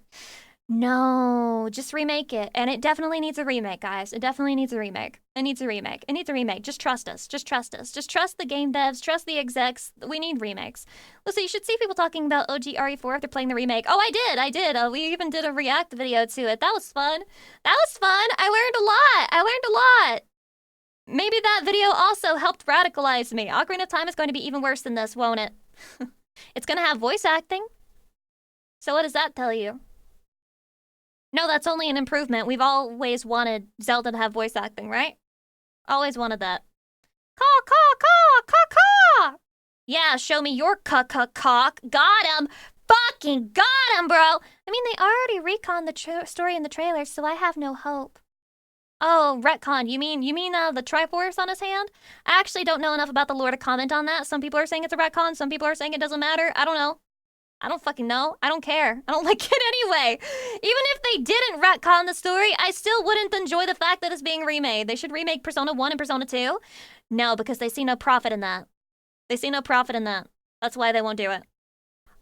No, just remake it. And it definitely needs a remake, guys. It definitely needs a remake. It needs a remake. It needs a remake. Just trust us. Just trust us. Just trust the game devs. Trust the execs. We need remakes. Listen, you should see people talking about OG RE4 after playing the remake. Oh, I did. We even did a react video to it. That was fun. That was fun. I learned a lot. Maybe that video also helped radicalize me. Ocarina of Time is going to be even worse than this, won't it? It's going to have voice acting. So what does that tell you? No, that's only an improvement. We've always wanted Zelda to have voice acting, right? Always wanted that. Caw. Yeah, show me your cock. Got him. Fucking got him, bro. I mean, they already reconned the story in the trailer, so I have no hope. Oh, retcon. You mean the Triforce on his hand? I actually don't know enough about the lore to comment on that. Some people are saying it's a retcon. Some people are saying it doesn't matter. I don't know. I don't fucking know. I don't care. I don't like it anyway. Even if they didn't retcon the story, I still wouldn't enjoy the fact that it's being remade. They should remake Persona 1 and Persona 2. No, because they see no profit in that. They see no profit in that. That's why they won't do it.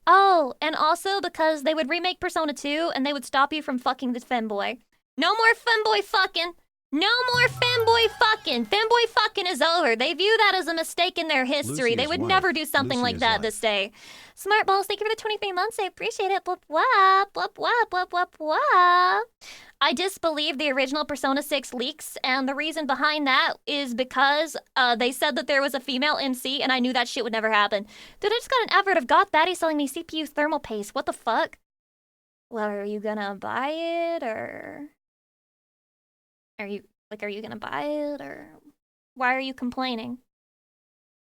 Oh, and also because they would remake Persona 2 and they would stop you from fucking this femboy. No more femboy fucking. No more femboy fucking. Femboy fucking is over. They view that as a mistake in their history. Lucy they would life. never do something Lucy like that life. this day. Smart balls, thank you for the 23 months. I appreciate it. Blop wop, blop wop, blop wop wop. I disbelieve the original Persona 6 leaks, and the reason behind that is because they said that there was a female MC, and I knew that shit would never happen. Dude, I just got an advert of Goth Baddie selling me CPU thermal paste. What the fuck? Well, are you gonna buy it, or... Are you gonna buy it, or why are you complaining?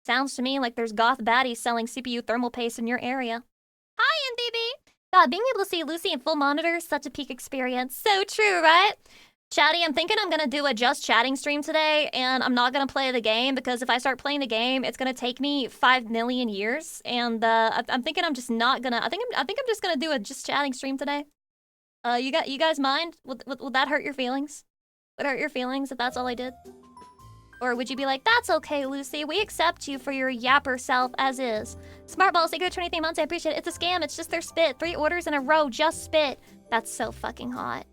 Sounds to me like there's goth baddies selling CPU thermal paste in your area. Hi, MDB! God, being able to see Lucy in full monitor is such a peak experience. So true, right? Chatty, I'm thinking I'm gonna do a just chatting stream today, and I'm not gonna play the game, because if I start playing the game, it's gonna take me 5 million years, and I'm thinking I'm just not gonna... I think I'm just gonna do a just chatting stream today. You guys mind? Would that hurt your feelings? Would it hurt your feelings if that's all I did? Or would you be like, that's okay, Lucy. We accept you for your yapper self as is. Smart balls, thank you for 23 months. I appreciate it. It's a scam. It's just their spit. 3 orders in a row, just spit. That's so fucking hot.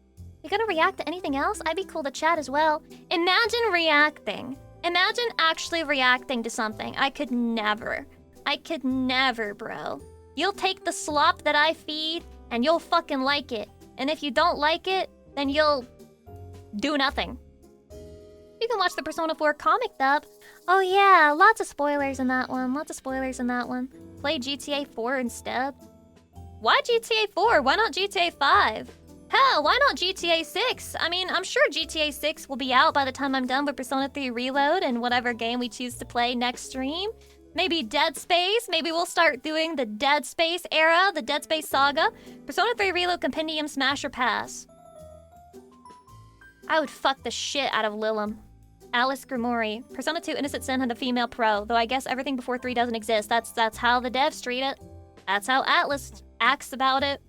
You gonna react to anything else? I'd be cool to chat as well. Imagine reacting. Imagine actually reacting to something. I could never, bro. You'll take the slop that I feed, and you'll fucking like it. And if you don't like it, then you'll... do nothing. You can watch the Persona 4 comic dub. Oh yeah, lots of spoilers in that one. Play GTA 4 instead. Why GTA 4? Why not GTA 5? Hell, why not GTA 6? I mean, I'm sure GTA 6 will be out by the time I'm done with Persona 3 Reload and whatever game we choose to play next stream. Maybe Dead Space. Maybe we'll start doing the Dead Space era, the Dead Space saga. Persona 3 Reload Compendium Smash or Pass. I would fuck the shit out of Lilum. Alice Grimori. Persona 2 Innocent Sin had a female pro, though I guess everything before 3 doesn't exist. That's how the devs treat it. That's how Atlas acts about it.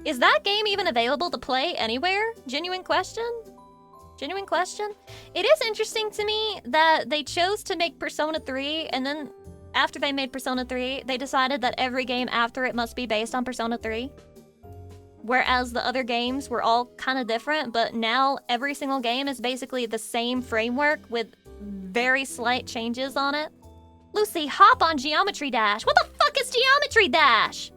Is that game even available to play anywhere? Genuine question? It is interesting to me that they chose to make Persona 3, and then after they made Persona 3, they decided that every game after it must be based on Persona 3. Whereas the other games were all kind of different, but now every single game is basically the same framework with very slight changes on it. Lucy, hop on Geometry Dash. What the fuck is Geometry Dash?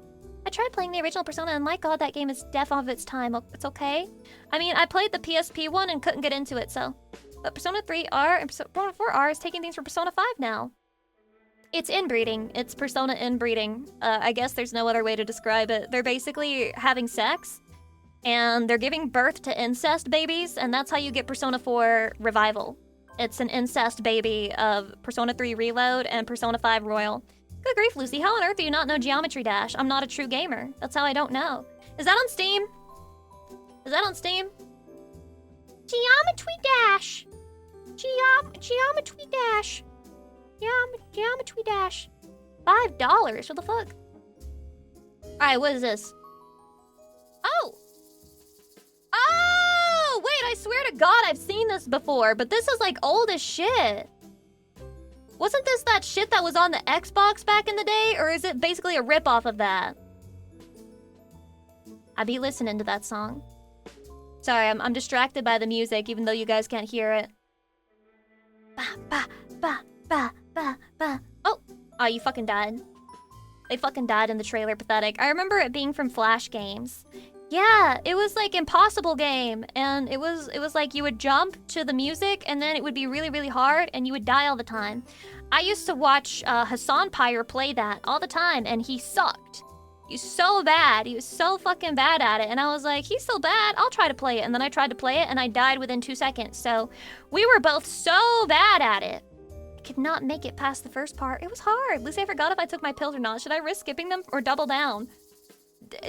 I tried playing the original Persona, and my god, that game is deaf off its time. It's okay. I mean, I played the PSP one and couldn't get into it, so... But Persona 3R and Persona 4R is taking things from Persona 5 now. It's inbreeding. It's Persona inbreeding. I guess there's no other way to describe it. They're basically having sex, and they're giving birth to incest babies, and that's how you get Persona 4 Revival. It's an incest baby of Persona 3 Reload and Persona 5 Royal. Good grief, Lucy. How on earth do you not know Geometry Dash? I'm not a true gamer. That's how I don't know. Is that on Steam? Is that on Steam? Geometry Dash. Geometry Dash. Geometry Dash. $5. What the fuck? Alright, what is this? Oh! Oh! Wait, I swear to God I've seen this before, but this is like old as shit. Wasn't this that shit that was on the Xbox back in the day, or is it basically a ripoff of that? I be listening to that song. Sorry, I'm distracted by the music, even though you guys can't hear it. Ba, ba, ba, ba, ba, ba. Oh, you fucking died. They fucking died in the trailer, pathetic. I remember it being from Flash games. Yeah, it was like Impossible Game, and it was like you would jump to the music, and then it would be really, really hard, and you would die all the time. I used to watch Hassan Pyre play that all the time, and he sucked. He was so bad. He was so fucking bad at it, and I was like, he's so bad, I'll try to play it. And then I tried to play it, and I died within 2 seconds. So we were both so bad at it. I could not make it past the first part. It was hard. Lucy, I forgot if I took my pills or not. Should I risk skipping them or double down?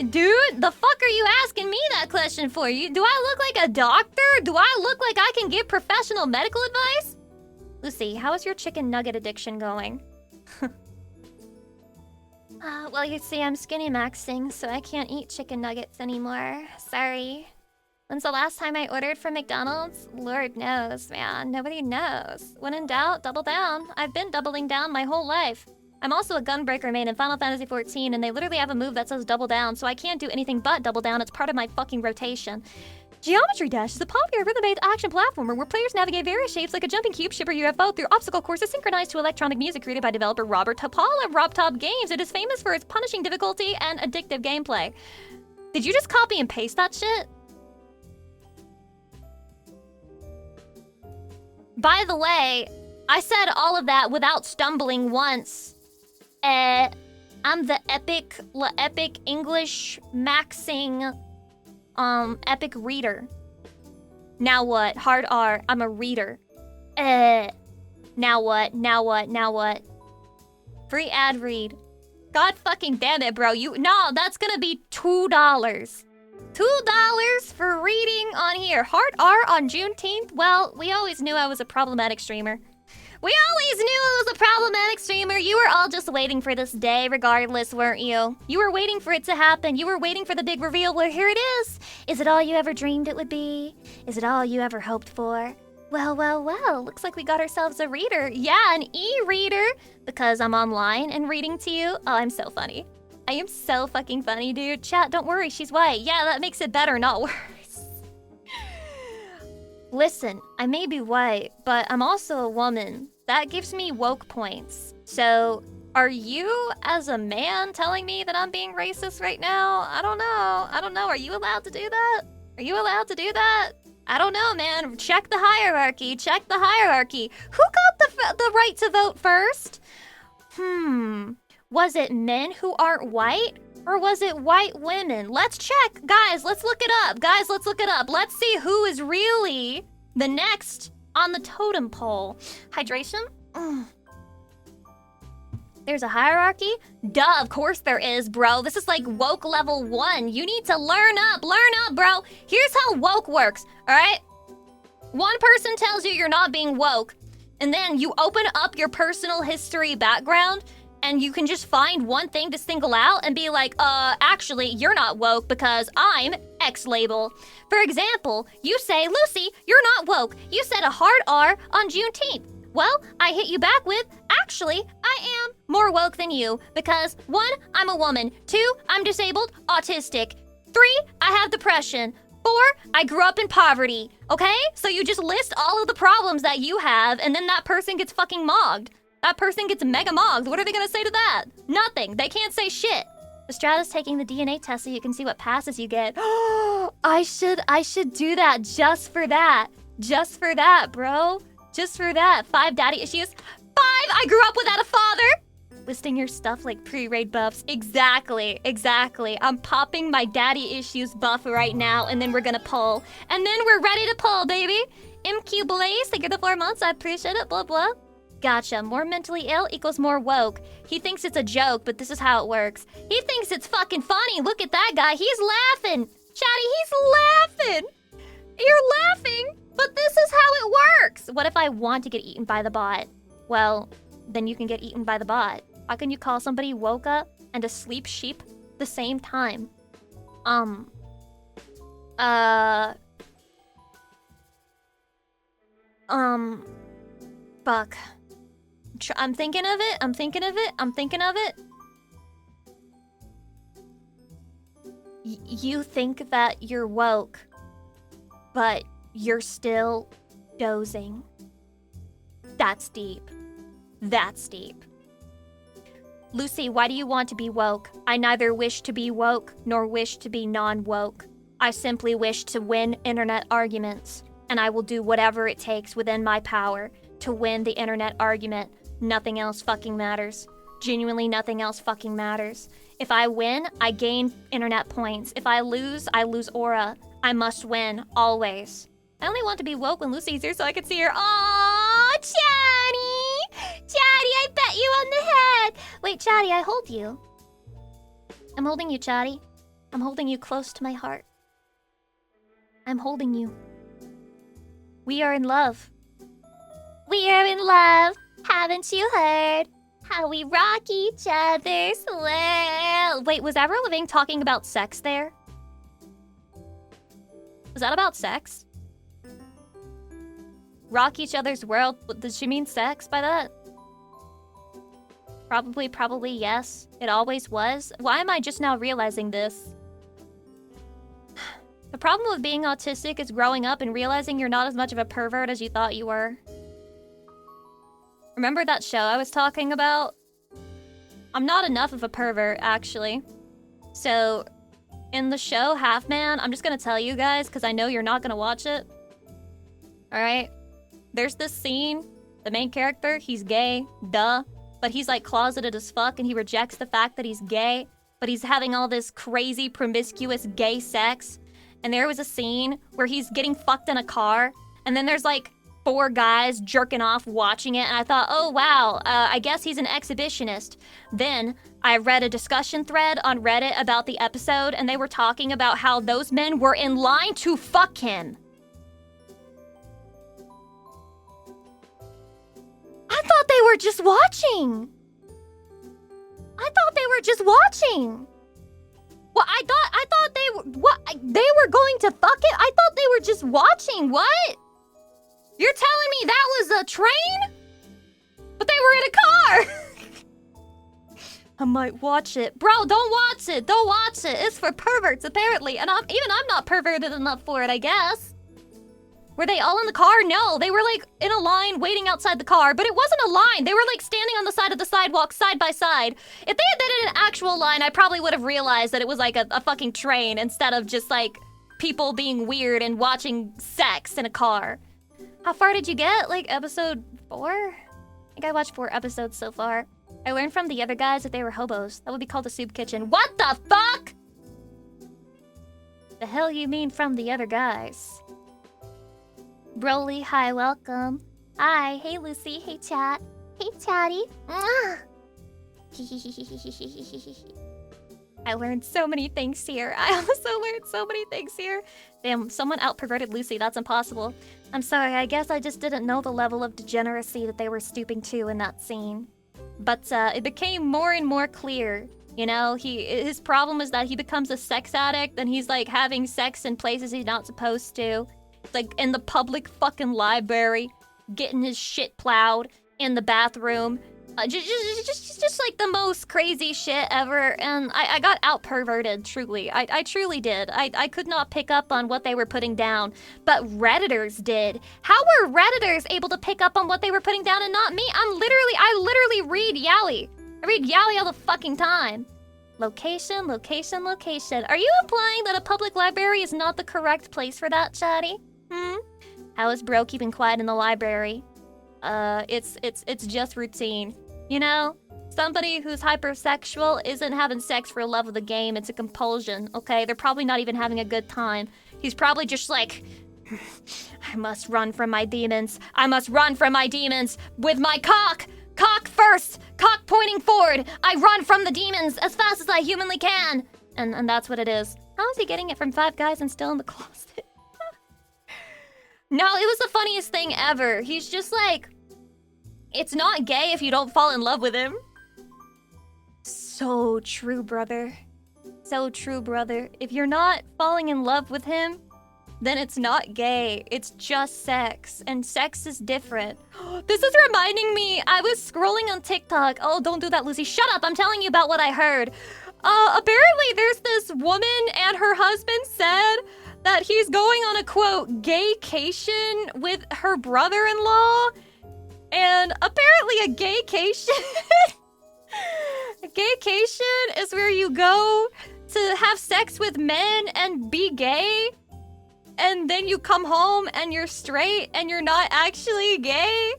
Dude, the fuck are you asking me that question for? Do I look like a doctor? Do I look like I can give professional medical advice? Lucy, how is your chicken nugget addiction going? Well, you see, I'm skinny maxing, so I can't eat chicken nuggets anymore. Sorry. When's the last time I ordered from McDonald's? Lord knows, man. Nobody knows. When in doubt, double down. I've been doubling down my whole life. I'm also a gunbreaker main in Final Fantasy XIV, and they literally have a move that says double down, so I can't do anything but double down. It's part of my fucking rotation. Geometry Dash is a popular rhythm-based action platformer where players navigate various shapes like a jumping cube, ship, or UFO through obstacle courses synchronized to electronic music created by developer Robert Topal of RobTop Games. It is famous for its punishing difficulty and addictive gameplay. Did you just copy and paste that shit? By the way, I said all of that without stumbling once. I'm the epic English maxing epic reader. Now what? Hard R. I'm a reader. Now what? Free ad read. God fucking damn it, bro. No, that's gonna be $2. $2 for reading on here. Hard R on Juneteenth? Well, we always knew I was a problematic streamer. We always knew I was a problematic streamer. You were all just waiting for this day regardless, weren't you? You were waiting for it to happen. You were waiting for the big reveal. Well, here it is. Is it all you ever dreamed it would be? Is it all you ever hoped for? Well, looks like we got ourselves a reader. Yeah, an e-reader. Because I'm online and reading to you. Oh, I'm so funny. I am so fucking funny, dude. Chat, don't worry, she's white. Yeah, that makes it better, not worse. Listen, I may be white, but I'm also a woman. That gives me woke points. So, are you, as a man, telling me that I'm being racist right now? I don't know. Are you allowed to do that? I don't know, man. Check the hierarchy. Who got the right to vote first? Was it men who aren't white? Or was it white women? Let's check. Guys, let's look it up. Let's see who is really the next on the totem pole. Hydration? There's a hierarchy? Duh, of course there is, bro. This is like woke level 1. You need to learn up, bro. Here's how woke works, all right? One person tells you you're not being woke, and then you open up your personal history background, and you can just find one thing to single out and be like, actually, you're not woke because I'm X label. For example, you say, Lucy, you're not woke. You said a hard R on Juneteenth. Well, I hit you back with, actually, I am more woke than you because 1, I'm a woman. 2, I'm disabled, autistic. 3, I have depression. 4, I grew up in poverty. Okay? So you just list all of the problems that you have, and then that person gets fucking mogged. That person gets mega mogged. What are they gonna say to that? Nothing. They can't say shit. Estrada's taking the DNA test so you can see what passes you get. I should do that just for that. Just for that, bro. Just for that. 5 daddy issues. 5! I grew up without a father! Listing your stuff like pre-raid buffs. Exactly. I'm popping my daddy issues buff right now, and then we're gonna pull. And then we're ready to pull, baby! MQ Blaze, thank you for the 4 months. I appreciate it. Blah, blah. Gotcha. More mentally ill equals more woke. He thinks it's a joke, but this is how it works. He thinks it's fucking funny. Look at that guy. He's laughing. Chatty, he's laughing. You're laughing, but this is how it works. What if I want to get eaten by the bot? Well, then you can get eaten by the bot. How can you call somebody woke up and a sleep sheep the same time? Fuck. I'm thinking of it. You think that you're woke, but you're still dozing. That's deep. Lucy, why do you want to be woke? I neither wish to be woke nor wish to be non-woke. I simply wish to win internet arguments, and I will do whatever it takes within my power to win the internet argument. Nothing else fucking matters. Genuinely nothing else fucking matters. If I win, I gain internet points. If I lose aura. I must win, always. I only want to be woke when Lucy's here so I can see her. Aww, Chatty! Chatty, I bet you on the head! Wait, Chatty, I hold you. I'm holding you, Chatty. I'm holding you close to my heart. I'm holding you. We are in love. We are in love. Haven't you heard how we rock each other's world? Wait, was Avril Lavigne talking about sex there? Was that about sex? Rock each other's world? Does she mean sex by that? Probably yes. It always was. Why am I just now realizing this? The problem with being autistic is growing up and realizing you're not as much of a pervert as you thought you were. Remember that show I was talking about? I'm not enough of a pervert, actually. So, in the show Half Man, I'm just gonna tell you guys, because I know you're not gonna watch it. Alright? There's this scene, the main character, he's gay, duh. But he's like closeted as fuck, and he rejects the fact that he's gay. But he's having all this crazy, promiscuous gay sex. And there was a scene where he's getting fucked in a car, and then there's like 4 guys jerking off watching it, and I thought, oh wow, I guess he's an exhibitionist. Then I read a discussion thread on Reddit about the episode, and they were talking about how those men were in line to fuck him. I thought they were just watching. Well, I thought they were, what? They were going to fuck it? I thought they were just watching. What? You're telling me that was a train? But they were in a car. I might watch it. Bro, don't watch it. Don't watch it. It's for perverts, apparently. And I'm not perverted enough for it, I guess. Were they all in the car? No, they were like in a line waiting outside the car, but it wasn't a line. They were like standing on the side of the sidewalk side by side. If they had done it in an actual line, I probably would have realized that it was like a fucking train instead of just like people being weird and watching sex in a car. How far did you get? Like episode 4? I think I watched 4 episodes so far. I learned from the other guys that they were hobos. That would be called a soup kitchen. What the fuck? The hell you mean from the other guys? Broly, hi, welcome. Hi, hey Lucy, hey chat. Hey Chatty. I learned so many things here. I also learned so many things here. Damn, someone out-perverted Lucy, that's impossible. I'm sorry, I guess I just didn't know the level of degeneracy that they were stooping to in that scene. But it became more and more clear. You know, his problem is that he becomes a sex addict and he's like having sex in places he's not supposed to. Like in the public fucking library, getting his shit plowed in the bathroom. Just like the most crazy shit ever. And I got out-perverted, truly. I truly did. I could not pick up on what they were putting down, but Redditors did. How were Redditors able to pick up on what they were putting down and not me? I literally read Yally. I read Yally all the fucking time. Location, location, location. Are you implying that a public library is not the correct place for that, Chatty? How is bro keeping quiet in the library? It's just routine. You know? Somebody who's hypersexual isn't having sex for love of the game. It's a compulsion, okay? They're probably not even having a good time. He's probably just like, I must run from my demons. I must run from my demons with my cock. Cock first. Cock pointing forward. I run from the demons as fast as I humanly can. And that's what it is. How is he getting it from Five Guys and still in the closet? No, it was the funniest thing ever. He's just like, it's not gay if you don't fall in love with him. So true, brother. So true, brother. If you're not falling in love with him, then it's not gay. It's just sex. And sex is different. This is reminding me, I was scrolling on TikTok. Oh, don't do that, Lucy. Shut up, I'm telling you about what I heard. Apparently there's this woman and her husband said that he's going on a, quote, gaycation with her brother-in-law. And apparently a gaycation... A gaycation is where you go to have sex with men and be gay, and then you come home and you're straight and you're not actually gay.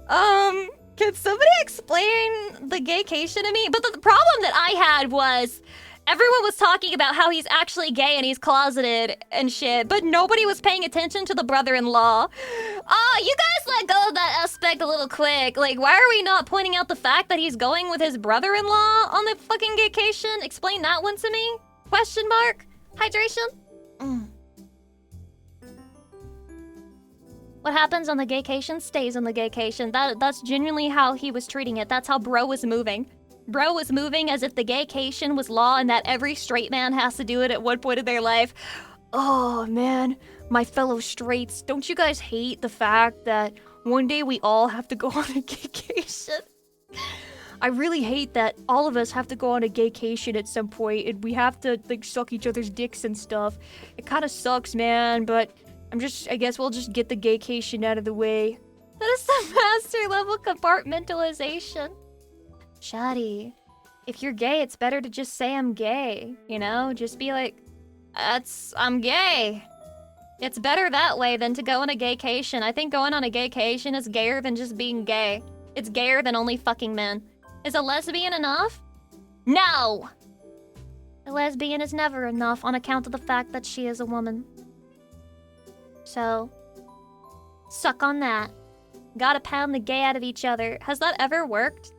Can somebody explain the gaycation to me? But the problem that I had was everyone was talking about how he's actually gay and he's closeted and shit, but nobody was paying attention to the brother-in-law. You guys let go of that aspect a little quick. Like, why are we not pointing out the fact that he's going with his brother-in-law on the fucking gaycation? Explain that one to me? Question mark? Hydration? What happens on the gaycation stays on the gaycation. That's genuinely how he was treating it. That's how bro was moving. Bro was moving as if the gaycation was law and that every straight man has to do it at one point in their life. Oh, man. My fellow straights, don't you guys hate the fact that one day we all have to go on a gaycation? I really hate that all of us have to go on a gaycation at some point and we have to, like, suck each other's dicks and stuff. It kind of sucks, man, but I guess we'll just get the gaycation out of the way. That is the master level compartmentalization. Shadi, if you're gay, it's better to just say I'm gay, you know? Just be like, I'm gay. It's better that way than to go on a gaycation. I think going on a gaycation is gayer than just being gay. It's gayer than only fucking men. Is a lesbian enough? No! A lesbian is never enough on account of the fact that she is a woman. So, suck on that. Gotta pound the gay out of each other. Has that ever worked?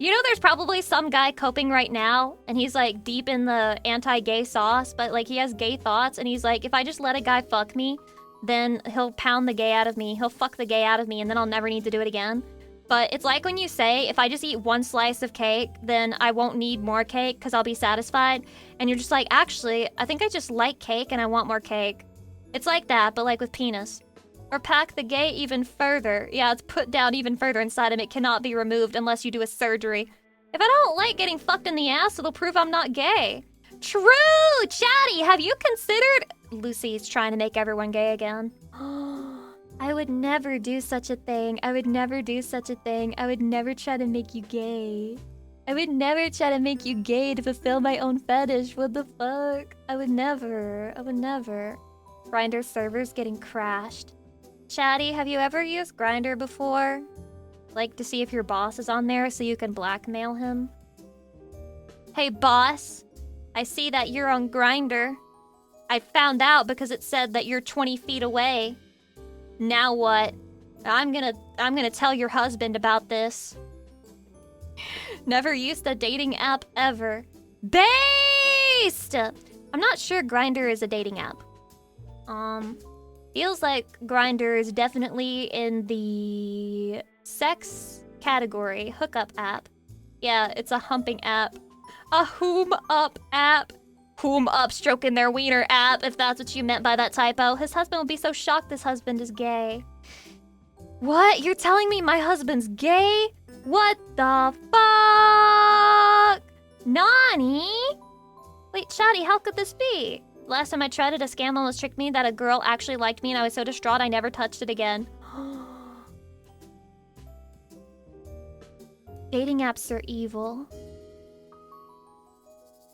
You know there's probably some guy coping right now, and he's like deep in the anti-gay sauce, but like he has gay thoughts, and he's like, if I just let a guy fuck me, then he'll pound the gay out of me, he'll fuck the gay out of me, and then I'll never need to do it again. But it's like when you say, if I just eat one slice of cake, then I won't need more cake because I'll be satisfied. And you're just like, actually, I think I just like cake and I want more cake. It's like that, but like with penis. Or pack the gay even further. Yeah, it's put down even further inside him. It cannot be removed unless you do a surgery. If I don't like getting fucked in the ass, it'll prove I'm not gay. True! Chatty, have you considered... Lucy's trying to make everyone gay again. I would never do such a thing. I would never do such a thing. I would never try to make you gay. I would never try to make you gay to fulfill my own fetish. What the fuck? I would never. I would never. Grindr servers getting crashed. Chatty, have you ever used Grindr before? Like to see if your boss is on there so you can blackmail him? Hey boss, I see that you're on Grindr. I found out because it said that you're 20 feet away. Now what? I'm gonna tell your husband about this. Never used a dating app ever. Based! I'm not sure Grindr is a dating app. Feels like Grindr is definitely in the sex category. Hookup app. Yeah, it's a humping app. A whom up app. Whom up stroking their wiener app, if that's what you meant by that typo. His husband would be so shocked his husband is gay. What? You're telling me my husband's gay? What the fuck? Nani? Wait, Shadi, how could this be? Last time I tried it, a scam almost tricked me that a girl actually liked me and I was so distraught I never touched it again. Dating apps are evil.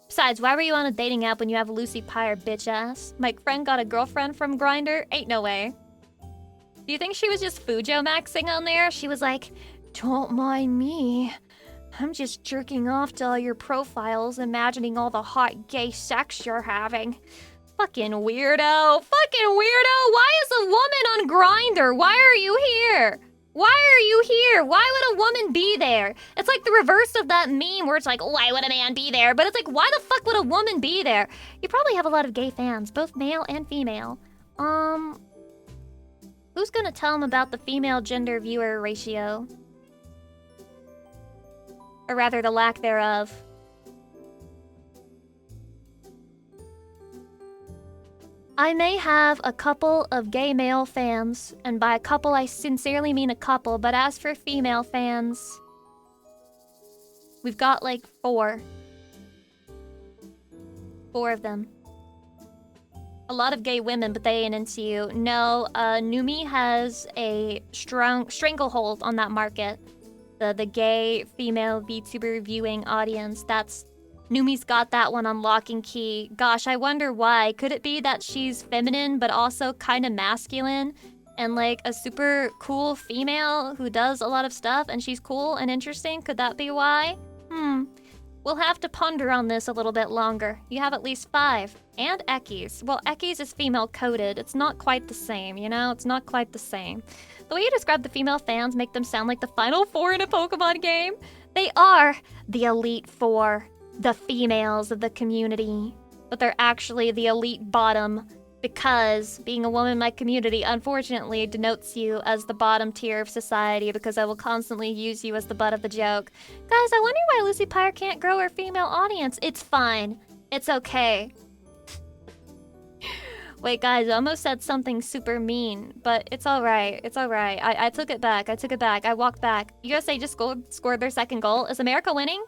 Besides, why were you on a dating app when you have Lucy Pyre, bitch ass? My friend got a girlfriend from Grindr? Ain't no way. Do you think she was just Fujo maxing on there? She was like, don't mind me. I'm just jerking off to all your profiles, imagining all the hot gay sex you're having. Fucking weirdo. Fucking weirdo. Why is a woman on Grindr? Why are you here? Why are you here? Why would a woman be there? It's like the reverse of that meme where it's like, why would a man be there? But it's like, why the fuck would a woman be there? You probably have a lot of gay fans, both male and female. Who's gonna tell them about the female gender viewer ratio? Or rather, the lack thereof. I may have a couple of gay male fans, and by a couple I sincerely mean a couple, but as for female fans, we've got like 4. 4 of them. A lot of gay women, but they ain't into you. No, Numi has a strong stranglehold on that market. The gay female VTuber viewing audience, that's... Numi's got that one on lock and key. Gosh, I wonder why. Could it be that she's feminine but also kind of masculine and like a super cool female who does a lot of stuff and she's cool and interesting? Could that be why? We'll have to ponder on this a little bit longer. You have at least 5. And Ekis. Well, Ekis is female coded. It's not quite the same, you know? It's not quite the same. The way you describe the female fans make them sound like the final 4 in a Pokemon game. They are the Elite 4. The females of the community, but they're actually the elite bottom because being a woman in my community unfortunately denotes you as the bottom tier of society because I will constantly use you as the butt of the joke. Guys, I wonder why Lucy Pyre can't grow her female audience. It's fine. It's okay. Wait, guys, I almost said something super mean, but it's alright. It's alright. I took it back. I took it back. I walked back. USA just scored their second goal. Is America winning?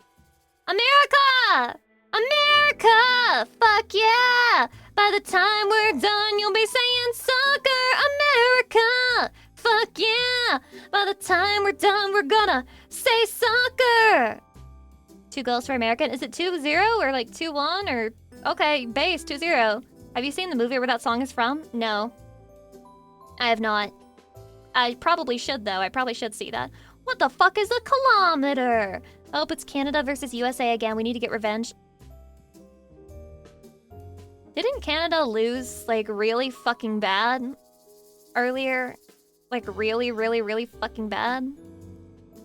America! America! Fuck yeah! By the time we're done, you'll be saying soccer! America! Fuck yeah! By the time we're done, we're gonna say soccer! 2 goals for America. Is it 2-0 or like 2-1 or... Okay, base, 2-0. Have you seen the movie where that song is from? No. I have not. I probably should though. I probably should see that. What the fuck is a kilometer? I hope it's Canada versus USA again. We need to get revenge. Didn't Canada lose, like, really fucking bad earlier? Like, really, really, really fucking bad?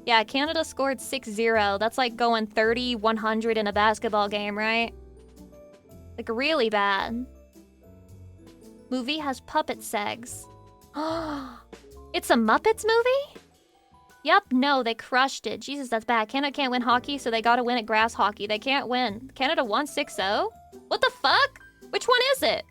Yeah, Canada scored 6-0. That's like going 30-100 in a basketball game, right? Like, really bad. Movie has puppet segs. It's a Muppets movie? Yep, no, they crushed it. Jesus, that's bad. Canada can't win hockey, so they gotta win at grass hockey. They can't win. Canada won 6-0? What the fuck? Which one is it?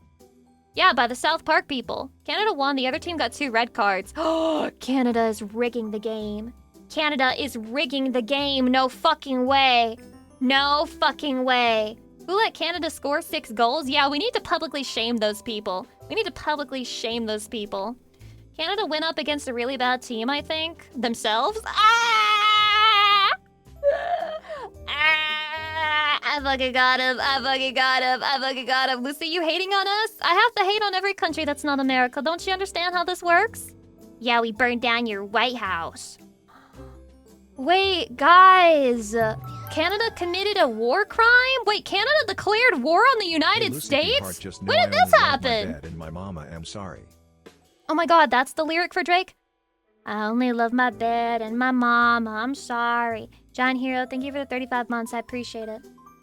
Yeah, by the South Park people. Canada won, the other team got 2 red cards. Oh, Canada is rigging the game. Canada is rigging the game. No fucking way. No fucking way. Who let Canada score 6 goals? Yeah, we need to publicly shame those people. We need to publicly shame those people. Canada went up against a really bad team, I think. Themselves? Ah! I fucking got him. I fucking got him. I fucking got him. Lucy, you hating on us? I have to hate on every country that's not America. Don't you understand how this works? Yeah, we burned down your White House. Wait, guys. Canada committed a war crime? Wait, Canada declared war on the United States? When did this happen? And my mama am sorry. Oh my god, that's the lyric for Drake? I only love my bed and my mama, I'm sorry. John Hero, thank you for the 35 months, I appreciate it.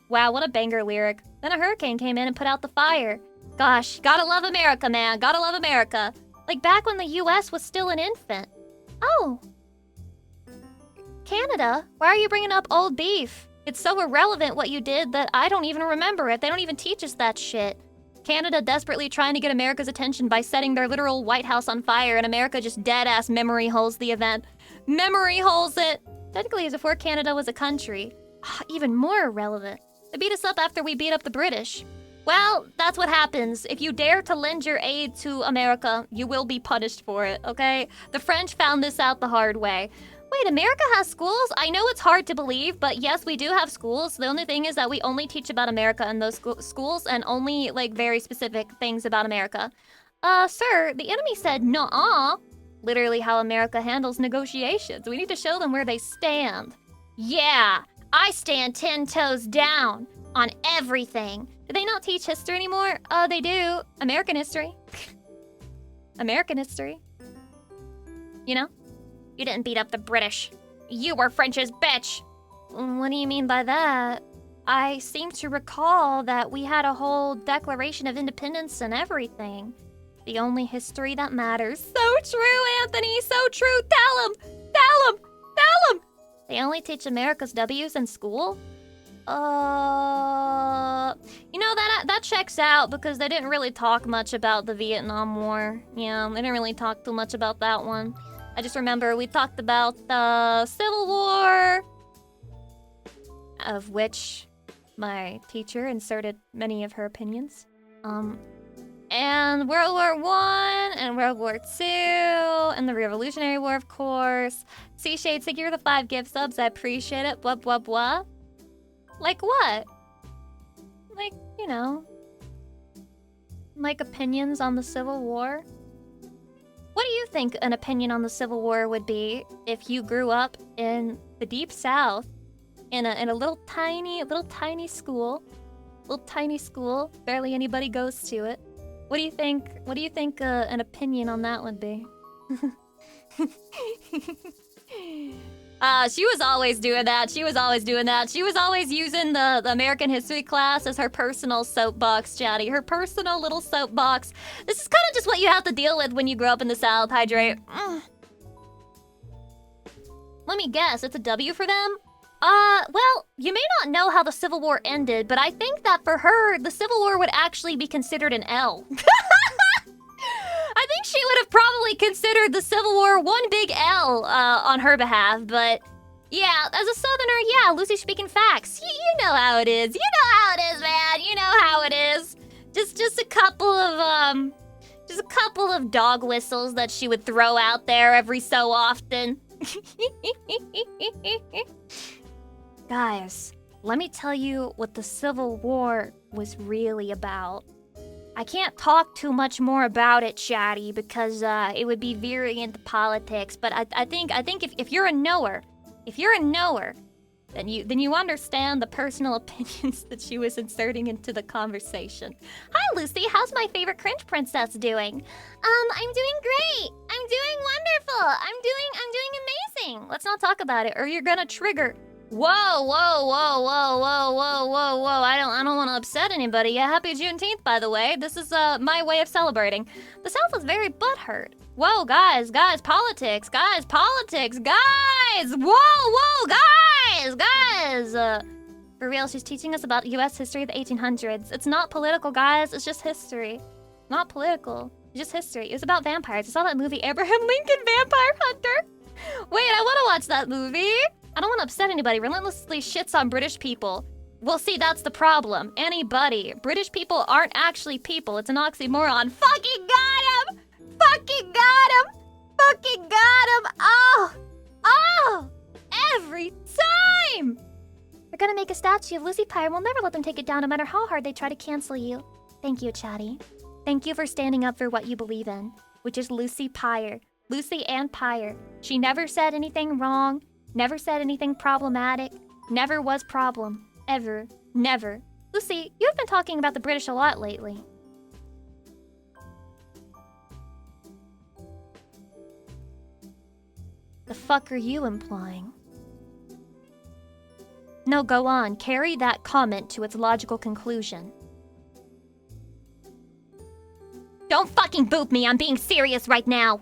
Wow, what a banger lyric. Then a hurricane came in and put out the fire. Gosh, gotta love America, man, gotta love America. Like back when the US was still an infant. Oh. Canada, why are you bringing up old beef? It's so irrelevant what you did that I don't even remember it. They don't even teach us that shit. Canada desperately trying to get America's attention by setting their literal White House on fire, and America just dead-ass memory holes the event. Memory holes it! Technically, it was before Canada was a country. Even more irrelevant. They beat us up after we beat up the British. Well, that's what happens. If you dare to lend your aid to America, you will be punished for it, okay? The French found this out the hard way. Wait, America has schools? I know it's hard to believe, but yes, we do have schools. The only thing is that we only teach about America in those schools and only, like, very specific things about America. Sir, the enemy said nuh-uh. literally how America handles negotiations. We need to show them where they stand. Yeah, I stand 10 toes down on everything. Do they not teach history anymore? They do. American history. American history. You know? You didn't beat up the British. You were French's bitch. What do you mean by that? I seem to recall that we had a whole Declaration of Independence and everything. The only history that matters. So true, Anthony, so true. Tell him! Tell him! Tell him! They only teach America's W's in school? You know, that checks out because they didn't really talk much about the Vietnam War. Yeah, they didn't really talk too much about that one. I just remember we talked about the Civil War, of which my teacher inserted many of her opinions. And World War I, and World War II, and the Revolutionary War, of course. C-Shade, thank you for the 5 gift subs. I appreciate it. Blah, blah, blah. Like what? Like, you know. Like opinions on the Civil War? What do you think an opinion on the Civil War would be if you grew up in the Deep South in a little tiny school? Little tiny school. Barely anybody goes to it. What do you think an opinion on that would be? She was always doing that. She was always using the American history class as her personal soapbox, Chatty. Her personal little soapbox. This is kind of just what you have to deal with when you grow up in the South, Hydrate. Let me guess, it's a W for them? Well, you may not know how the Civil War ended, but I think that for her, the Civil War would actually be considered an L. I think she would have probably considered the Civil War one big L on her behalf, but yeah, as a Southerner, yeah, Lucy speaking facts. You know how it is. You know how it is, man. You know how it is. Just a couple of dog whistles that she would throw out there every so often. Guys, let me tell you what the Civil War was really about. I can't talk too much more about it, Chatty, because it would be veering into politics. But I think if you're a knower, then you understand the personal opinions that she was inserting into the conversation. Hi, Lucy. How's my favorite cringe princess doing? I'm doing great. I'm doing wonderful. I'm doing amazing. Let's not talk about it, or you're gonna trigger. Whoa! I don't want to upset anybody. Yeah, happy Juneteenth, by the way. This is my way of celebrating. The South is very butthurt. Whoa, guys, politics, guys. Whoa, guys. For real, she's teaching us about U.S. history of the 1800s. It's not political, guys. It's just history. Not political. It's just history. It's about vampires. I saw that movie, Abraham Lincoln Vampire Hunter. Wait, I want to watch that movie. I don't want to upset anybody. Relentlessly shits on British people. Well, see, that's the problem. Anybody. British people aren't actually people. It's an oxymoron. Fucking got him! Oh! Every time! We're gonna make a statue of Lucy Pyre. We'll never let them take it down no matter how hard they try to cancel you. Thank you, Chatty. Thank you for standing up for what you believe in, which is Lucy Pyre. Lucy Ann Pyre. She never said anything wrong. Never said anything problematic. Never was problem. Ever. Never. Lucy, you've been talking about the British a lot lately. The fuck are you implying? No, go on. Carry that comment to its logical conclusion. Don't fucking boop me. I'm being serious right now.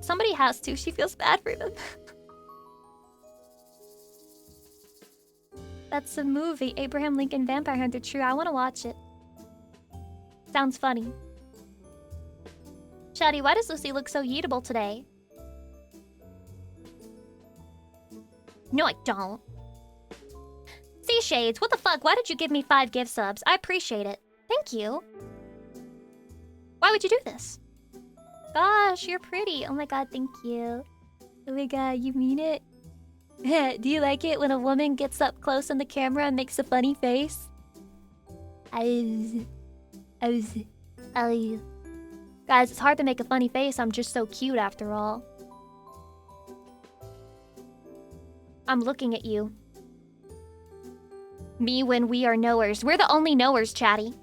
Somebody has to. She feels bad for them. That's a movie. Abraham Lincoln Vampire Hunter. True. I want to watch it. Sounds funny. Shadi, why does Lucy look so yeetable today? No, I don't. See, Shades, what the fuck? Why did you give me 5 gift subs? I appreciate it. Thank you. Why would you do this? Gosh, you're pretty. Oh my god, thank you. Oh my god, you mean it? Do you like it when a woman gets up close on the camera and makes a funny face? Guys, it's hard to make a funny face. I'm just so cute after all. I'm looking at you. Me when we are knowers. We're the only knowers, chatty.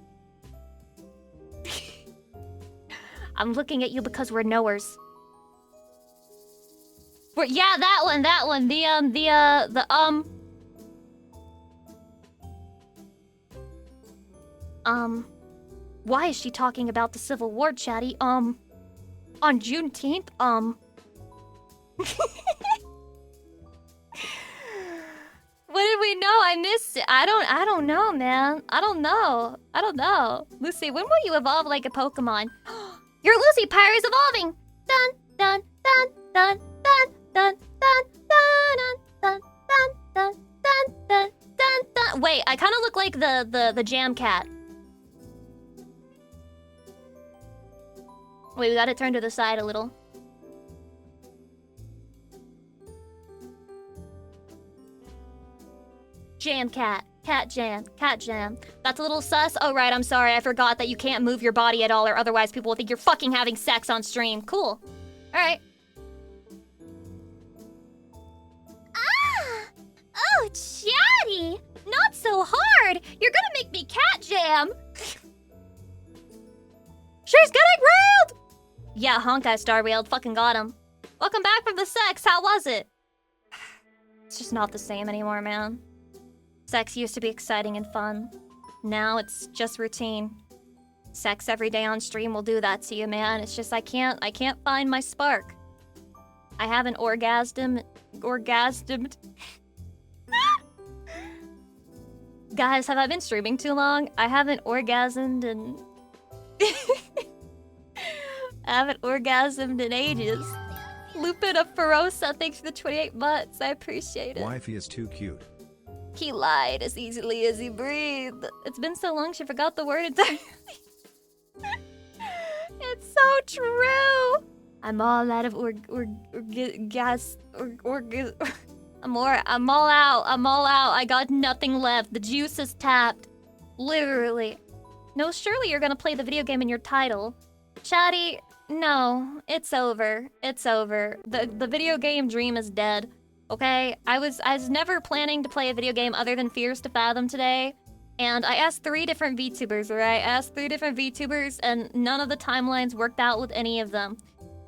I'm looking at you because we're knowers. Yeah, that one. Why is she talking about the Civil War, chatty? On Juneteenth, What did we know? I missed it. I don't know, man. I don't know. Lucy, when will you evolve like a Pokemon? Your Lucy Pyre is evolving! Dun dun dun dun dun dun dun dun dun dun dun dun dun dun dun. Wait, I kinda look like the Jam Cat. Wait, we gotta turn to the side a little. Jam Cat. Cat Jam. Cat Jam. That's a little sus? Oh, right, I'm sorry. I forgot that you can't move your body at all or otherwise people will think you're fucking having sex on stream. Cool. Alright. Ah! Oh, chatty! Not so hard! You're gonna make me cat jam! She's getting railed! Yeah, Honkai Star Railed. Fucking got him. Welcome back from the sex. How was it? It's just not the same anymore, man. Sex used to be exciting and fun. Now it's just routine. Sex every day on stream will do that to you, man. It's just I can't find my spark. I haven't orgasmed. Guys, have I been streaming too long? I haven't orgasmed in I haven't orgasmed in ages. Lupin of Ferosa, thanks for the 28 months. I appreciate it. Wifey is too cute. He lied as easily as he breathed. It's been so long she forgot the word entirely. It's so true. I'm all out of gas. I'm all out. I got nothing left. The juice is tapped. Literally. No, surely you're gonna play the video game in your title. Chatty, no. It's over. It's over. The video game dream is dead. Okay, I was never planning to play a video game other than Fears to Fathom today, and I asked 3 different VTubers, right? I asked 3 different VTubers, and none of the timelines worked out with any of them.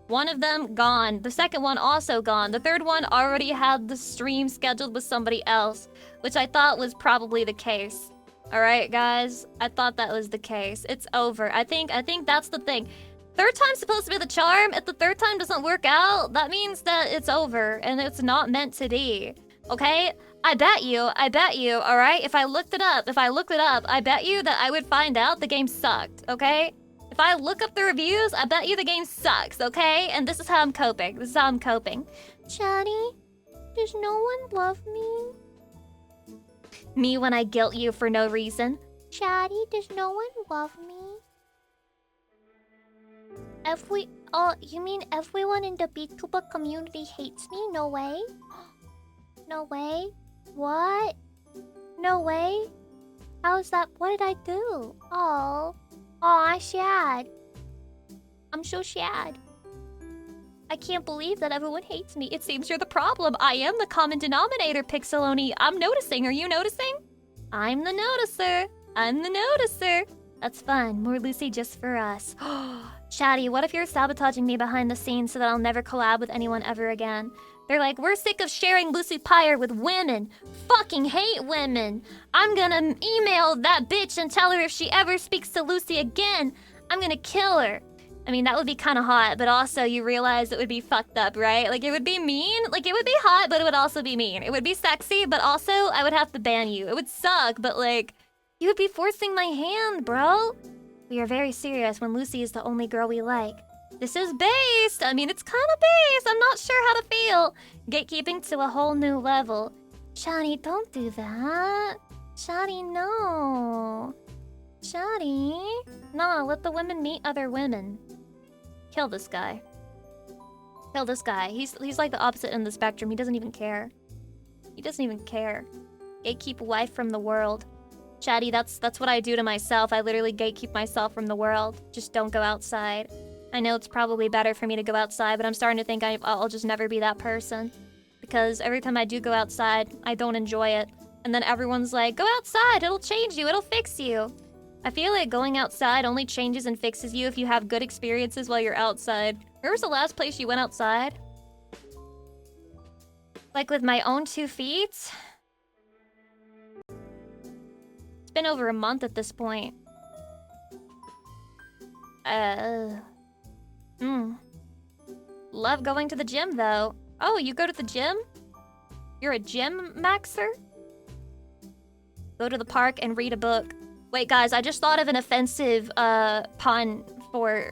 One of them, gone. The second one, also gone. The third one already had the stream scheduled with somebody else, which I thought was probably the case. Alright, guys? I thought that was the case. It's over. I think that's the thing. Third time's supposed to be the charm. If the third time doesn't work out, that means that it's over and it's not meant to be. Okay? I bet you, alright? If I looked it up, I bet you that I would find out the game sucked, okay? If I look up the reviews, I bet you the game sucks, okay? And this is how I'm coping. Chatty, does no one love me? Me when I guilt you for no reason. Chatty, does no one love me? You mean everyone in the vtuber community hates me? No way. No way. What? No way. How's that? What did I do? Oh, I'm sad. I'm so sad. I can't believe that everyone hates me. It seems you're the problem. I am the common denominator, Pixeloni. I'm noticing. Are you noticing? I'm the noticer. That's fun. More Lucy just for us. Chatty, what if you're sabotaging me behind the scenes so that I'll never collab with anyone ever again? They're like, we're sick of sharing Lucy Pyre with women. Fucking hate women. I'm gonna email that bitch and tell her if she ever speaks to Lucy again, I'm gonna kill her. I mean, that would be kind of hot, but also you realize it would be fucked up, right? Like, it would be mean. Like, it would be hot, but it would also be mean. It would be sexy, but also I would have to ban you. It would suck, but like, you would be forcing my hand, bro. We are very serious when Lucy is the only girl we like. This is based. I mean, it's kind of based. I'm not sure how to feel. Gatekeeping to a whole new level. Shani, don't do that. Shani, no. Shani. No, let the women meet other women. Kill this guy. Kill this guy. He's like the opposite end of the spectrum. He doesn't even care. Gatekeep wife from the world. Chatty, that's what I do to myself. I literally gatekeep myself from the world. Just don't go outside. I know it's probably better for me to go outside, but I'm starting to think I'll just never be that person. Because every time I do go outside, I don't enjoy it. And then everyone's like, go outside, it'll change you, it'll fix you. I feel like going outside only changes and fixes you if you have good experiences while you're outside. Where was the last place you went outside? Like with my own 2 feet? It's been over a month at this point. Love going to the gym though. Oh, you go to the gym? You're a gym maxer? Go to the park and read a book. Wait, guys, I just thought of an offensive pun for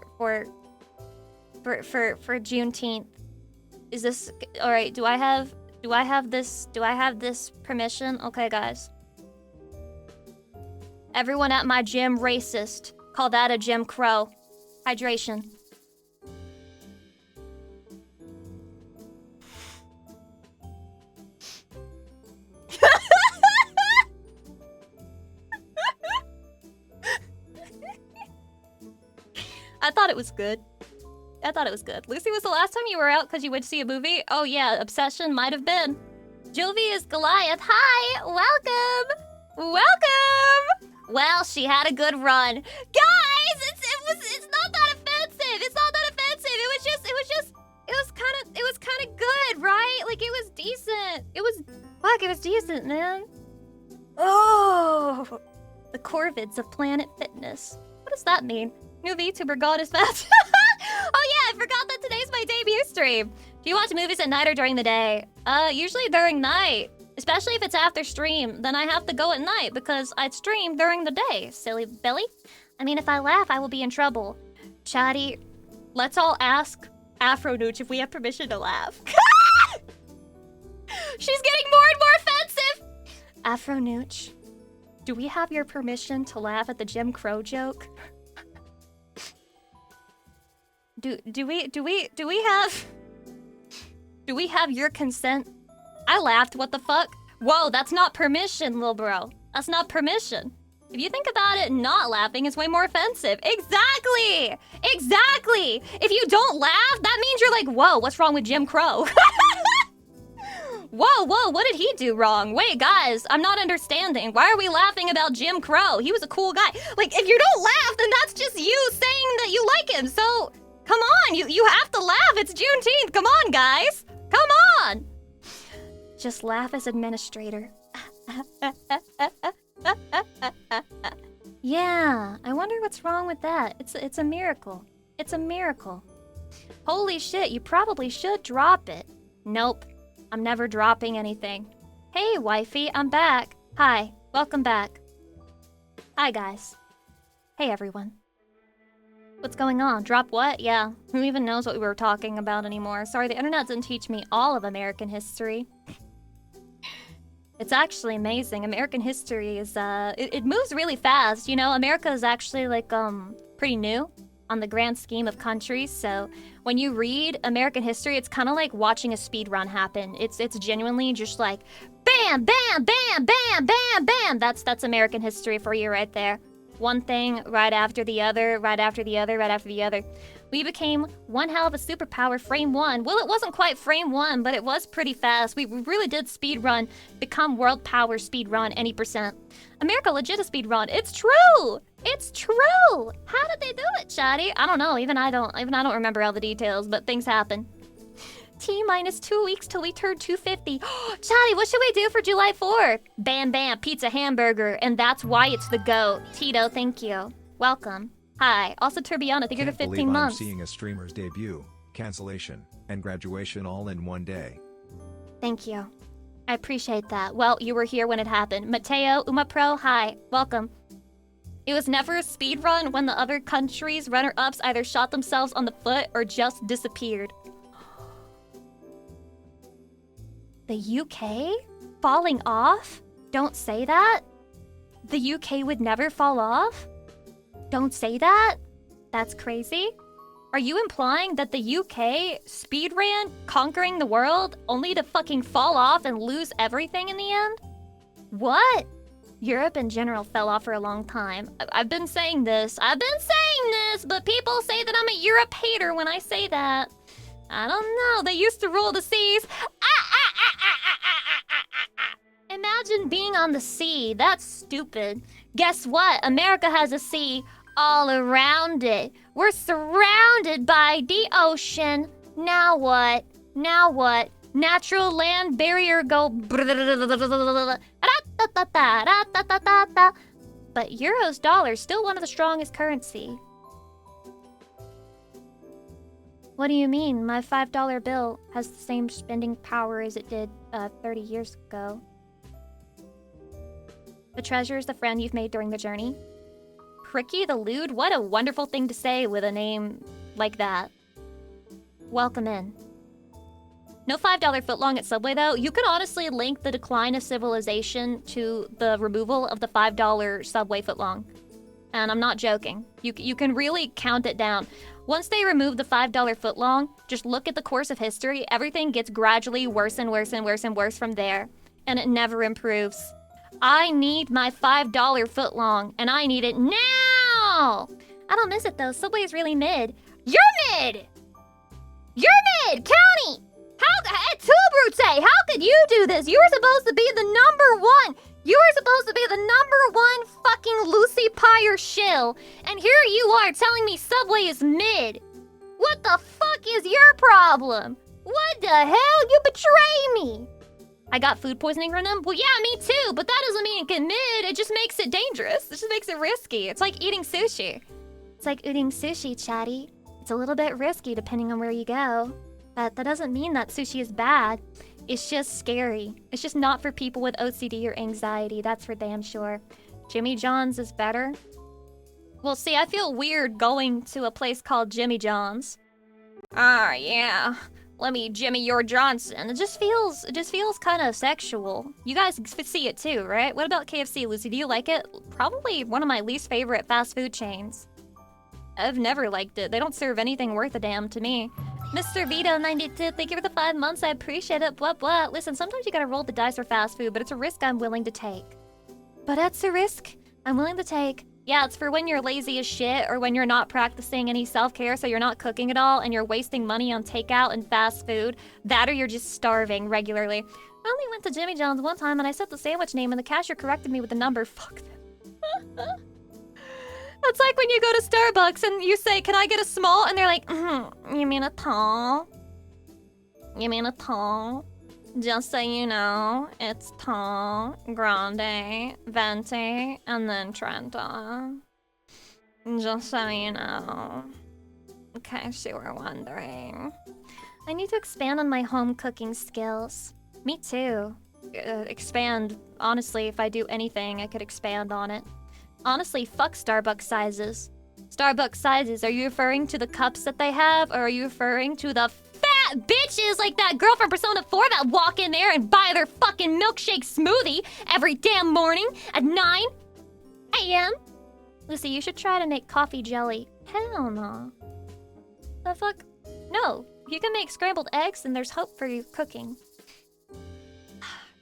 Juneteenth. Is this all right? Do I have this permission? Okay, guys. Everyone at my gym racist. Call that a Jim Crow. Hydration. I thought it was good. Lucy, was the last time you were out because you went to see a movie? Oh yeah, Obsession might have been. Jovi is Goliath. Hi, welcome. Well, she had a good run. Guys, it's not that offensive. It was kind of good, right? Like it was decent. It was decent, man. Oh, the Corvids of Planet Fitness. What does that mean? New VTuber God is fast. Oh yeah, I forgot that today's my debut stream. Do you watch movies at night or during the day? Usually during night. Especially if it's after stream, then I have to go at night because I stream during the day, silly Billy. I mean, if I laugh, I will be in trouble. Chatty, let's all ask Afro Nooch if we have permission to laugh. She's getting more and more offensive! Afro Nooch, do we have your permission to laugh at the Jim Crow joke? Do we have your consent? I laughed, what the fuck? Whoa, that's not permission, lil bro. That's not permission. If you think about it, not laughing is way more offensive. Exactly! Exactly! If you don't laugh, that means you're like, whoa, what's wrong with Jim Crow? Whoa, what did he do wrong? Wait, guys, I'm not understanding. Why are we laughing about Jim Crow? He was a cool guy. Like, if you don't laugh, then that's just you saying that you like him. So, come on, you have to laugh. It's Juneteenth. Come on, guys. Come on. Just laugh as administrator. Yeah, I wonder what's wrong with that. It's a miracle. It's a miracle. Holy shit, you probably should drop it. Nope, I'm never dropping anything. Hey, wifey, I'm back. Hi, welcome back. Hi, guys. Hey, everyone. What's going on? Drop what? Yeah, who even knows what we were talking about anymore? Sorry, the internet didn't teach me all of American history. It's actually amazing. American history is, it moves really fast. You know, America is actually, like, pretty new on the grand scheme of countries. So when you read American history, it's kind of like watching a speed run happen. It's genuinely just like, bam, bam, bam, bam, bam, bam. That's American history for you right there. One thing right after the other, right after the other, right after the other. We became one hell of a superpower frame one. Well, it wasn't quite frame one, but it was pretty fast. We really did speed run, become world power speed run any %. America legit a speed run. It's true. It's true. How did they do it, Chatty? I don't know. Even I don't remember all the details, but things happen. T-minus 2 weeks till we turn 250. Chatty, what should we do for July 4th? Bam Bam Pizza Hamburger, and that's why it's the GOAT. Tito, thank you. Welcome. Hi. Also, Turbiana, thank you for 15 months. I'm seeing a streamer's debut, cancellation, and graduation all in one day. Thank you. I appreciate that. Well, you were here when it happened. Mateo, Uma Pro, hi. Welcome. It was never a speed run when the other countries' runner-ups either shot themselves on the foot or just disappeared. The UK? Falling off? Don't say that. The UK would never fall off? Don't say that? That's crazy. Are you implying that the UK speed ran, conquering the world, only to fucking fall off and lose everything in the end? What? Europe in general fell off for a long time. I've been saying this, but people say that I'm a Europe hater when I say that. I don't know, they used to rule the seas. Imagine being on the sea, that's stupid. Guess what? America has a sea all around it. We're surrounded by the ocean. Now what? Now what? Natural land barrier go. But euros, dollars, still one of the strongest currency. What do you mean? My $5 bill has the same spending power as it did 30 years ago. The treasure is the friend you've made during the journey. Pricky the Lewd? What a wonderful thing to say with a name like that. Welcome in. No $5 footlong at Subway, though. You can honestly link the decline of civilization to the removal of the $5 Subway footlong. And I'm not joking. You can really count it down. Once they remove the $5 footlong, just look at the course of history. Everything gets gradually worse and worse and worse and worse from there. And it never improves. I need my $5 footlong, and I need it now! I don't miss it, though. Subway is really mid. You're mid! You're mid! County! Tubrute, how could you do this? You were supposed to be the #1. You were supposed to be the #1 fucking Lucy Pyre shill. And here you are telling me Subway is mid. What the fuck is your problem? What the hell? You betray me. I got food poisoning from them? Well, yeah, me too. But that doesn't mean it get mid. It just makes it dangerous. It just makes it risky. It's like eating sushi. It's like eating sushi, chatty. It's a little bit risky depending on where you go. But that doesn't mean that sushi is bad. It's just scary. It's just not for people with OCD or anxiety. That's for damn sure. Jimmy John's is better. Well, see, I feel weird going to a place called Jimmy John's. Ah, yeah. Let me Jimmy your Johnson. It just feels kind of sexual. You guys see it too, right? What about KFC, Lucy? Do you like it? Probably one of my least favorite fast food chains. I've never liked it. They don't serve anything worth a damn to me. Mr. Vito92, thank you for the 5 months. I appreciate it. Blah, blah. Listen, sometimes you gotta roll the dice for fast food, but it's a risk I'm willing to take. But that's a risk I'm willing to take. Yeah, it's for when you're lazy as shit or when you're not practicing any self-care, so you're not cooking at all and you're wasting money on takeout and fast food. That or you're just starving regularly. I only went to Jimmy John's one time and I said the sandwich name and the cashier corrected me with the number. Fuck them. That's like when you go to Starbucks and you say, can I get a small? And they're like, you mean a tall? You mean a tall? Just so you know, it's tall, grande, venti, and then Trenta. Just so you know. In case you were wondering. I need to expand on my home cooking skills. Me too. Expand. Honestly, if I do anything, I could expand on it. Honestly, fuck Starbucks sizes. Starbucks sizes, are you referring to the cups that they have? Or are you referring to the fat bitches like that girl from Persona 4 that walk in there and buy their fucking milkshake smoothie every damn morning at 9 a.m.? Lucy, you should try to make coffee jelly. Hell no. The fuck? No. You can make scrambled eggs and there's hope for you cooking.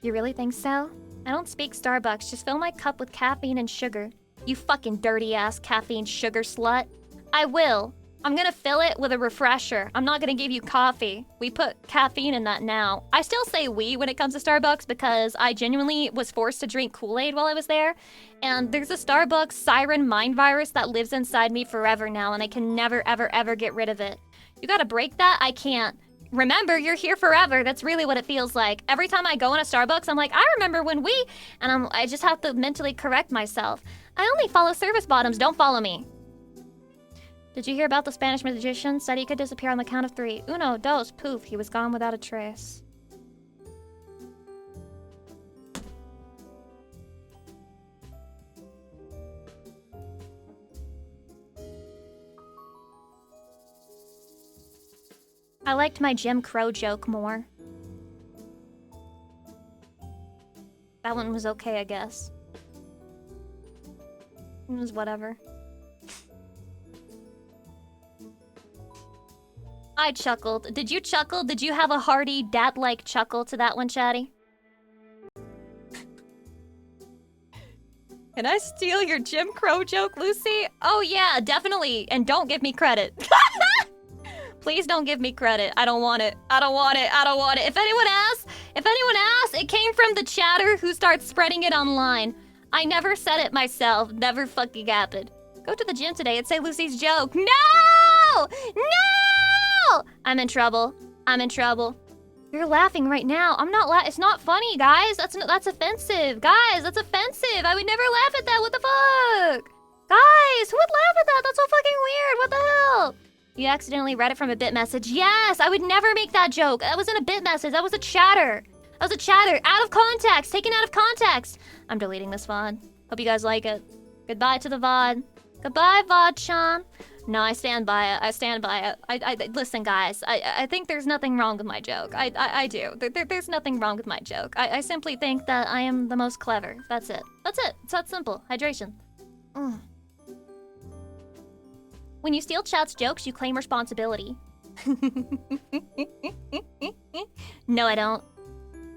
You really think so? I don't speak Starbucks. Just fill my cup with caffeine and sugar. You fucking dirty-ass caffeine sugar slut. I will. I'm gonna fill it with a refresher. I'm not gonna give you coffee. We put caffeine in that now. I still say we when it comes to Starbucks because I genuinely was forced to drink Kool-Aid while I was there. And there's a Starbucks siren mind virus that lives inside me forever now and I can never, ever, ever get rid of it. You gotta break that? I can't. Remember, you're here forever. That's really what it feels like. Every time I go in a Starbucks, I'm like, I remember when we... And I just have to mentally correct myself. I only follow service bottoms. Don't follow me. Did you hear about the Spanish magician? Said he could disappear on the count of 3. Uno, dos, poof. He was gone without a trace. I liked my Jim Crow joke more. That one was okay, I guess. It was whatever. I chuckled. Did you chuckle? Did you have a hearty, dad-like chuckle to that one, Chatty? Can I steal your Jim Crow joke, Lucy? Oh yeah, definitely. And don't give me credit. Please don't give me credit. I don't want it. I don't want it. I don't want it. If anyone asks, it came from the chatter who starts spreading it online. I never said it myself. Never fucking happened. Go to the gym today and say Lucy's joke. No! No! I'm in trouble. I'm in trouble. You're laughing right now. I'm not it's not funny, guys. That's offensive. Guys, that's offensive. I would never laugh at that. What the fuck? Guys, who would laugh at that? That's so fucking weird. What the hell? You accidentally read it from a bit message. Yes, I would never make that joke. That wasn't a bit message. That was a chatter. That was a chatter. Out of context. Taken out of context. I'm deleting this VOD. Hope you guys like it. Goodbye to the VOD. Goodbye, VOD-chan. No, I stand by it. I stand by it. Listen, guys. I think there's nothing wrong with my joke. I do. There's nothing wrong with my joke. I simply think that I am the most clever. That's it. That's it. It's that simple. Hydration. When you steal chat's jokes, you claim responsibility. No, I don't.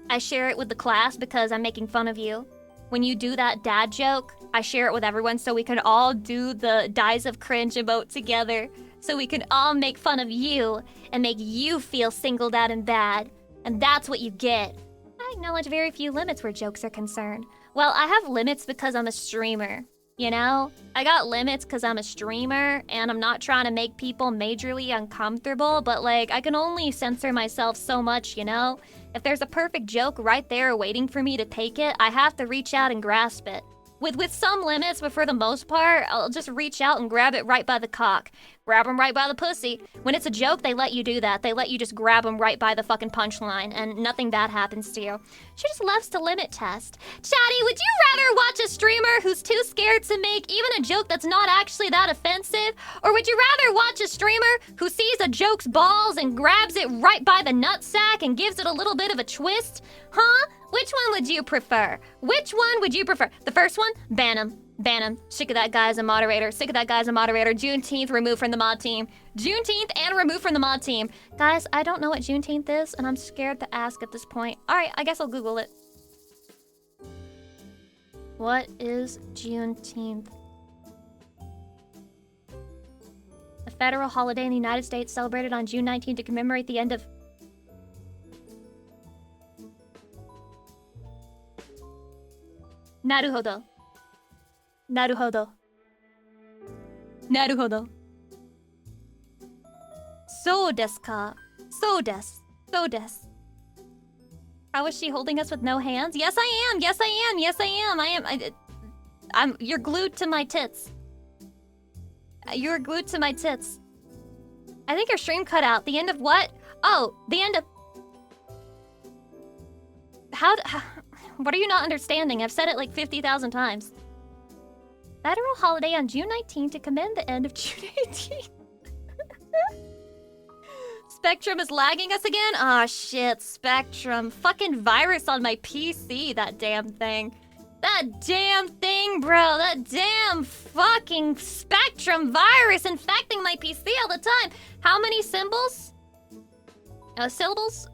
I share it with the class because I'm making fun of you. When you do that dad joke, I share it with everyone so we can all do the dies of cringe emote together. So we can all make fun of you and make you feel singled out and bad. And that's what you get. I acknowledge very few limits where jokes are concerned. Well, I have limits because I'm a streamer. You know? I got limits because I'm a streamer and I'm not trying to make people majorly uncomfortable, but like, I can only censor myself so much, you know? If there's a perfect joke right there waiting for me to take it, I have to reach out and grasp it. With some limits, but for the most part, I'll just reach out and grab it right by the cock. Grab them right by the pussy. When it's a joke, they let you do that. They let you just grab them right by the fucking punchline, and nothing bad happens to you. She just loves to limit test. Chatty, would you rather watch a streamer who's too scared to make even a joke that's not actually that offensive? Or would you rather watch a streamer who sees a joke's balls and grabs it right by the nutsack and gives it a little bit of a twist? Huh? Which one would you prefer? Which one would you prefer? The first one? Ban him. Ban him. Sick of that guy as a moderator. Sick of that guy as a moderator. Juneteenth, removed from the mod team. Juneteenth and removed from the mod team. Guys, I don't know what Juneteenth is, and I'm scared to ask at this point. Alright, I guess I'll Google it. What is Juneteenth? A federal holiday in the United States celebrated on June 19th to commemorate the end of... Naruhodo. Naruhodo. Naruhodo. So desu ka. So desu. So desu. How is she holding us with no hands? Yes, I am. Yes, I am. Yes, I am. I'm. You're glued to my tits. You're glued to my tits. I think your stream cut out. The end of what? Oh, the end of... How... What are you not understanding? I've said it like 50,000 times. Federal holiday on June 19th to commend the end of June 18th. Spectrum is lagging us again? Aw, oh, shit, Spectrum. Fucking virus on my PC, that damn thing. That damn thing, bro. That damn fucking Spectrum virus infecting my PC all the time. How many symbols? Syllables?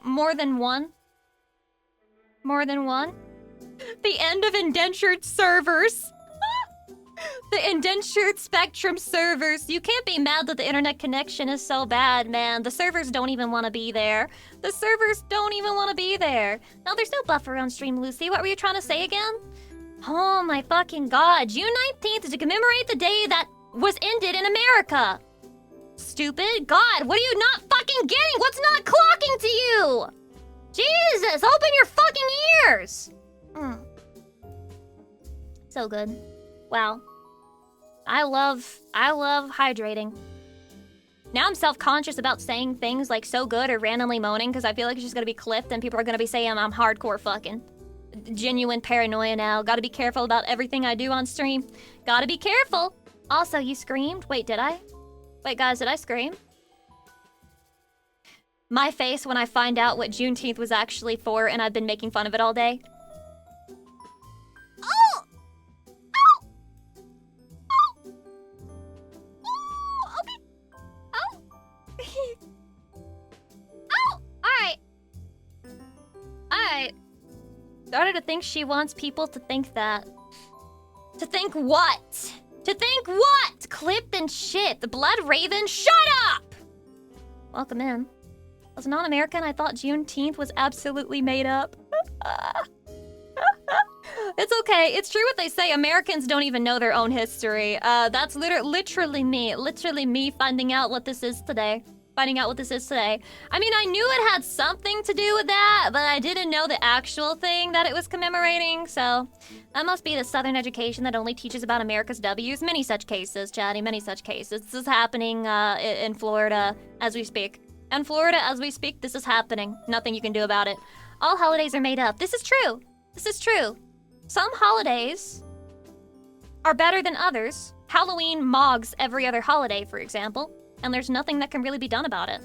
More than one? More than one? The end of indentured servers. The indentured Spectrum servers. You can't be mad that the internet connection is so bad, man. The servers don't even want to be there. The servers don't even want to be there. No, there's no buffer on stream, Lucy. What were you trying to say again? Oh my fucking god. June 19th is to commemorate the day that was ended in America. Stupid. God, what are you not fucking getting? What's not clocking to you? Jesus, open your fucking ears. So good. Wow. I love hydrating. Now I'm self-conscious about saying things like so good or randomly moaning because I feel like it's just gonna be clipped and people are gonna be saying I'm hardcore fucking. Genuine paranoia now. Gotta be careful about everything I do on stream. Gotta be careful. Also, you screamed? Wait, did I? Wait, guys, did I scream? My face when I find out what Juneteenth was actually for and I've been making fun of it all day. Oh! Oh! Oh! Oh! Okay. Oh! Oh! Alright. Alright. started to think she wants people to think that. To think what? To think what? Clipped and shit. The Blood Raven, shut up! Welcome in. As a non-American, I thought Juneteenth was absolutely made up. It's okay. It's true what they say. Americans don't even know their own history. That's literally me. Literally me finding out what this is today. I mean, I knew it had something to do with that, but I didn't know the actual thing that it was commemorating, so... That must be the Southern education that only teaches about America's W's. Many such cases, Chatty, many such cases. This is happening in Florida as we speak. In Florida, as we speak, this is happening. Nothing you can do about it. All holidays are made up. This is true. This is true. Some holidays are better than others. Halloween mogs every other holiday, for example. And there's nothing that can really be done about it.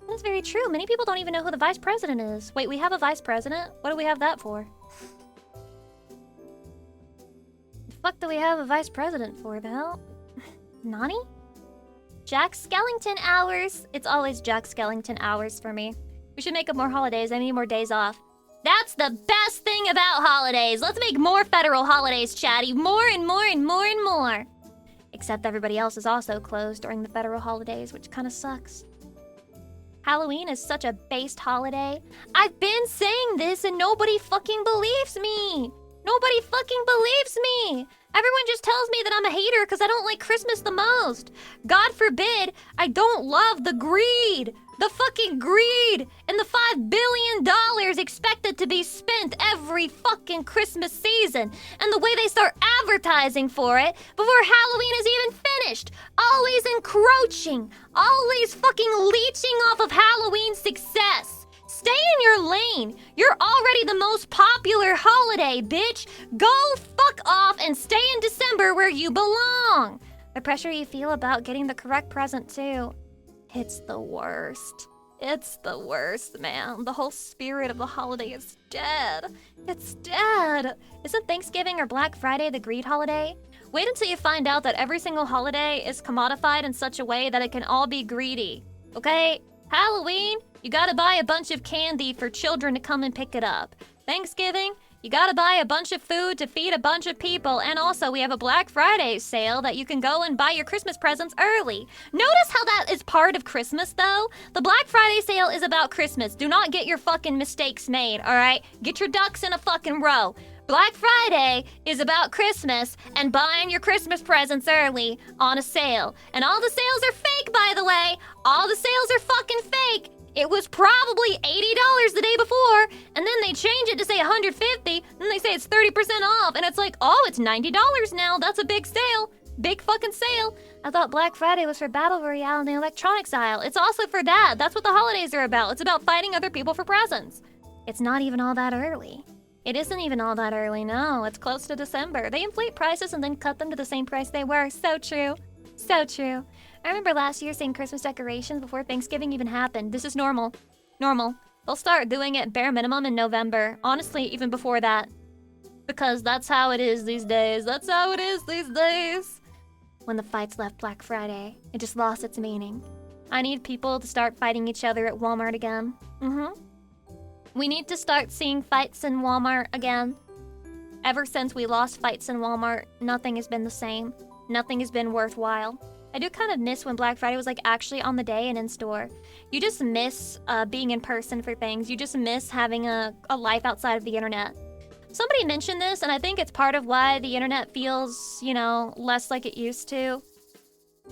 That's very true. Many people don't even know who the vice president is. Wait, we have a vice president? What do we have that for? The fuck do we have a vice president for, the hell? Nani? Jack Skellington hours. It's always Jack Skellington hours for me. We should make up more holidays. I need more days off. That's the best thing about holidays. Let's make more federal holidays, Chatty. More and more and more and more. Except everybody else is also closed during the federal holidays, which kind of sucks. Halloween is such a based holiday. I've been saying this and nobody fucking believes me. Nobody fucking believes me. Everyone just tells me that I'm a hater because I don't like Christmas the most. God forbid I don't love the greed. The fucking greed and the $5 billion expected to be spent every fucking Christmas season. And the way they start advertising for it before Halloween is even finished. Always encroaching. Always fucking leeching off of Halloween's success. Stay in your lane. You're already the most popular holiday, bitch. Go fuck off and stay in December where you belong. The pressure you feel about getting the correct present too. It's the worst. It's the worst, man. The whole spirit of the holiday is dead. It's dead. Isn't Thanksgiving or Black Friday the greed holiday? Wait until you find out that every single holiday is commodified in such a way that it can all be greedy. Okay? Halloween, you gotta buy a bunch of candy for children to come and pick it up. Thanksgiving, you gotta buy a bunch of food to feed a bunch of people. And also, we have a Black Friday sale that you can go and buy your Christmas presents early. Notice how that is part of Christmas, though? The Black Friday sale is about Christmas. Do not get your fucking mistakes made, alright? Get your ducks in a fucking row. Black Friday is about Christmas and buying your Christmas presents early on a sale. And all the sales are fake, by the way. All the sales are fucking fake. It was probably $80 the day before, and then they change it to say $150, then they say it's 30% off, and it's like, oh, it's $90 now. That's a big sale. Big fucking sale. I thought Black Friday was for Battle Royale in the electronics aisle. It's also for that. That's what the holidays are about. It's about fighting other people for presents. It's not even all that early. It isn't even all that early, no. It's close to December. They inflate prices and then cut them to the same price they were. So true. So true. I remember last year seeing Christmas decorations before Thanksgiving even happened. This is normal. Normal. They'll start doing it bare minimum in November. Honestly, even before that. Because that's how it is these days. That's how it is these days. When the fights left Black Friday, it just lost its meaning. I need people to start fighting each other at Walmart again. We need to start seeing fights in Walmart again. Ever since we lost fights in Walmart, nothing has been the same. Nothing has been worthwhile. I do kind of miss when Black Friday was like actually on the day and in store. You just miss being in person for things. You just miss having a life outside of the internet. Somebody mentioned this, and I think it's part of why the internet feels, you know, less like it used to.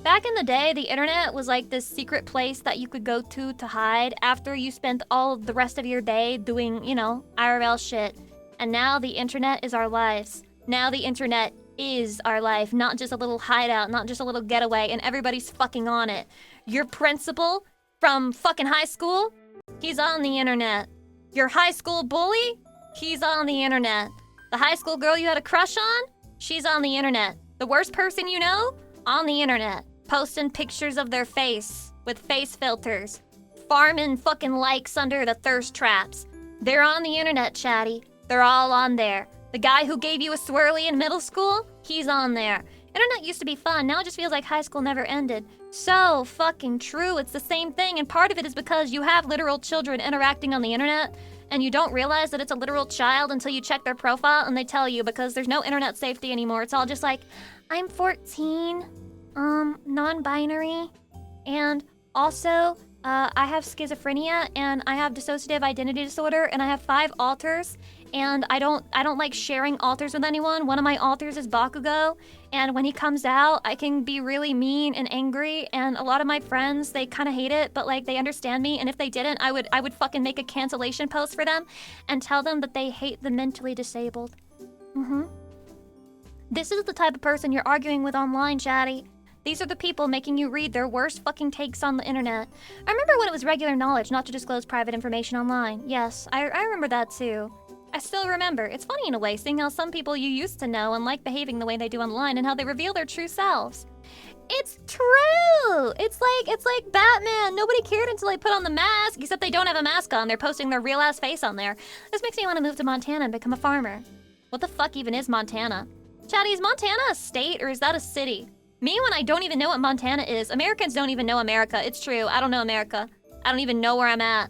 Back in the day, the internet was like this secret place that you could go to hide after you spent all the rest of your day doing, you know, IRL shit. And now the internet is our lives. Now the internet is our life, not just a little hideout, not just a little getaway, and everybody's fucking on it. Your principal from fucking high school, he's on the internet. Your high school bully, he's on the internet. The high school girl you had a crush on, she's on the internet. The worst person you know, on the internet, posting pictures of their face with face filters, farming fucking likes under the thirst traps. They're on the internet, Chatty. They're all on there. The guy who gave you a swirly in middle school, he's on there. Internet used to be fun. Now it just feels like high school never ended. So fucking true. It's the same thing. And part of it is because you have literal children interacting on the internet. and you don't realize that it's a literal child until you check their profile and they tell you, because there's no internet safety anymore. It's all just like, I'm 14, non-binary, and also, I have schizophrenia, and I have dissociative identity disorder, and I have 5 alters, and I don't like sharing alters with anyone. One of my alters is Bakugo, and when he comes out, I can be really mean and angry, and a lot of my friends, they kind of hate it, but like they understand me, and if they didn't, I would fucking make a cancellation post for them and tell them that they hate the mentally disabled. This is the type of person you're arguing with online, chatty. These are the people making you read their worst fucking takes on the internet. I remember when it was regular knowledge not to disclose private information online. Yes, I remember that too. I still remember. It's funny in a way, seeing how some people you used to know and like behaving the way they do online and how they reveal their true selves. It's true! It's like Batman. Nobody cared until they put on the mask, except they don't have a mask on. They're posting their real-ass face on there. This makes me want to move to Montana and become a farmer. What the fuck even is Montana? Chatty, is Montana a state or is that a city? Me, when I don't even know what Montana is. Americans don't even know America. It's true. I don't know America. I don't even know where I'm at.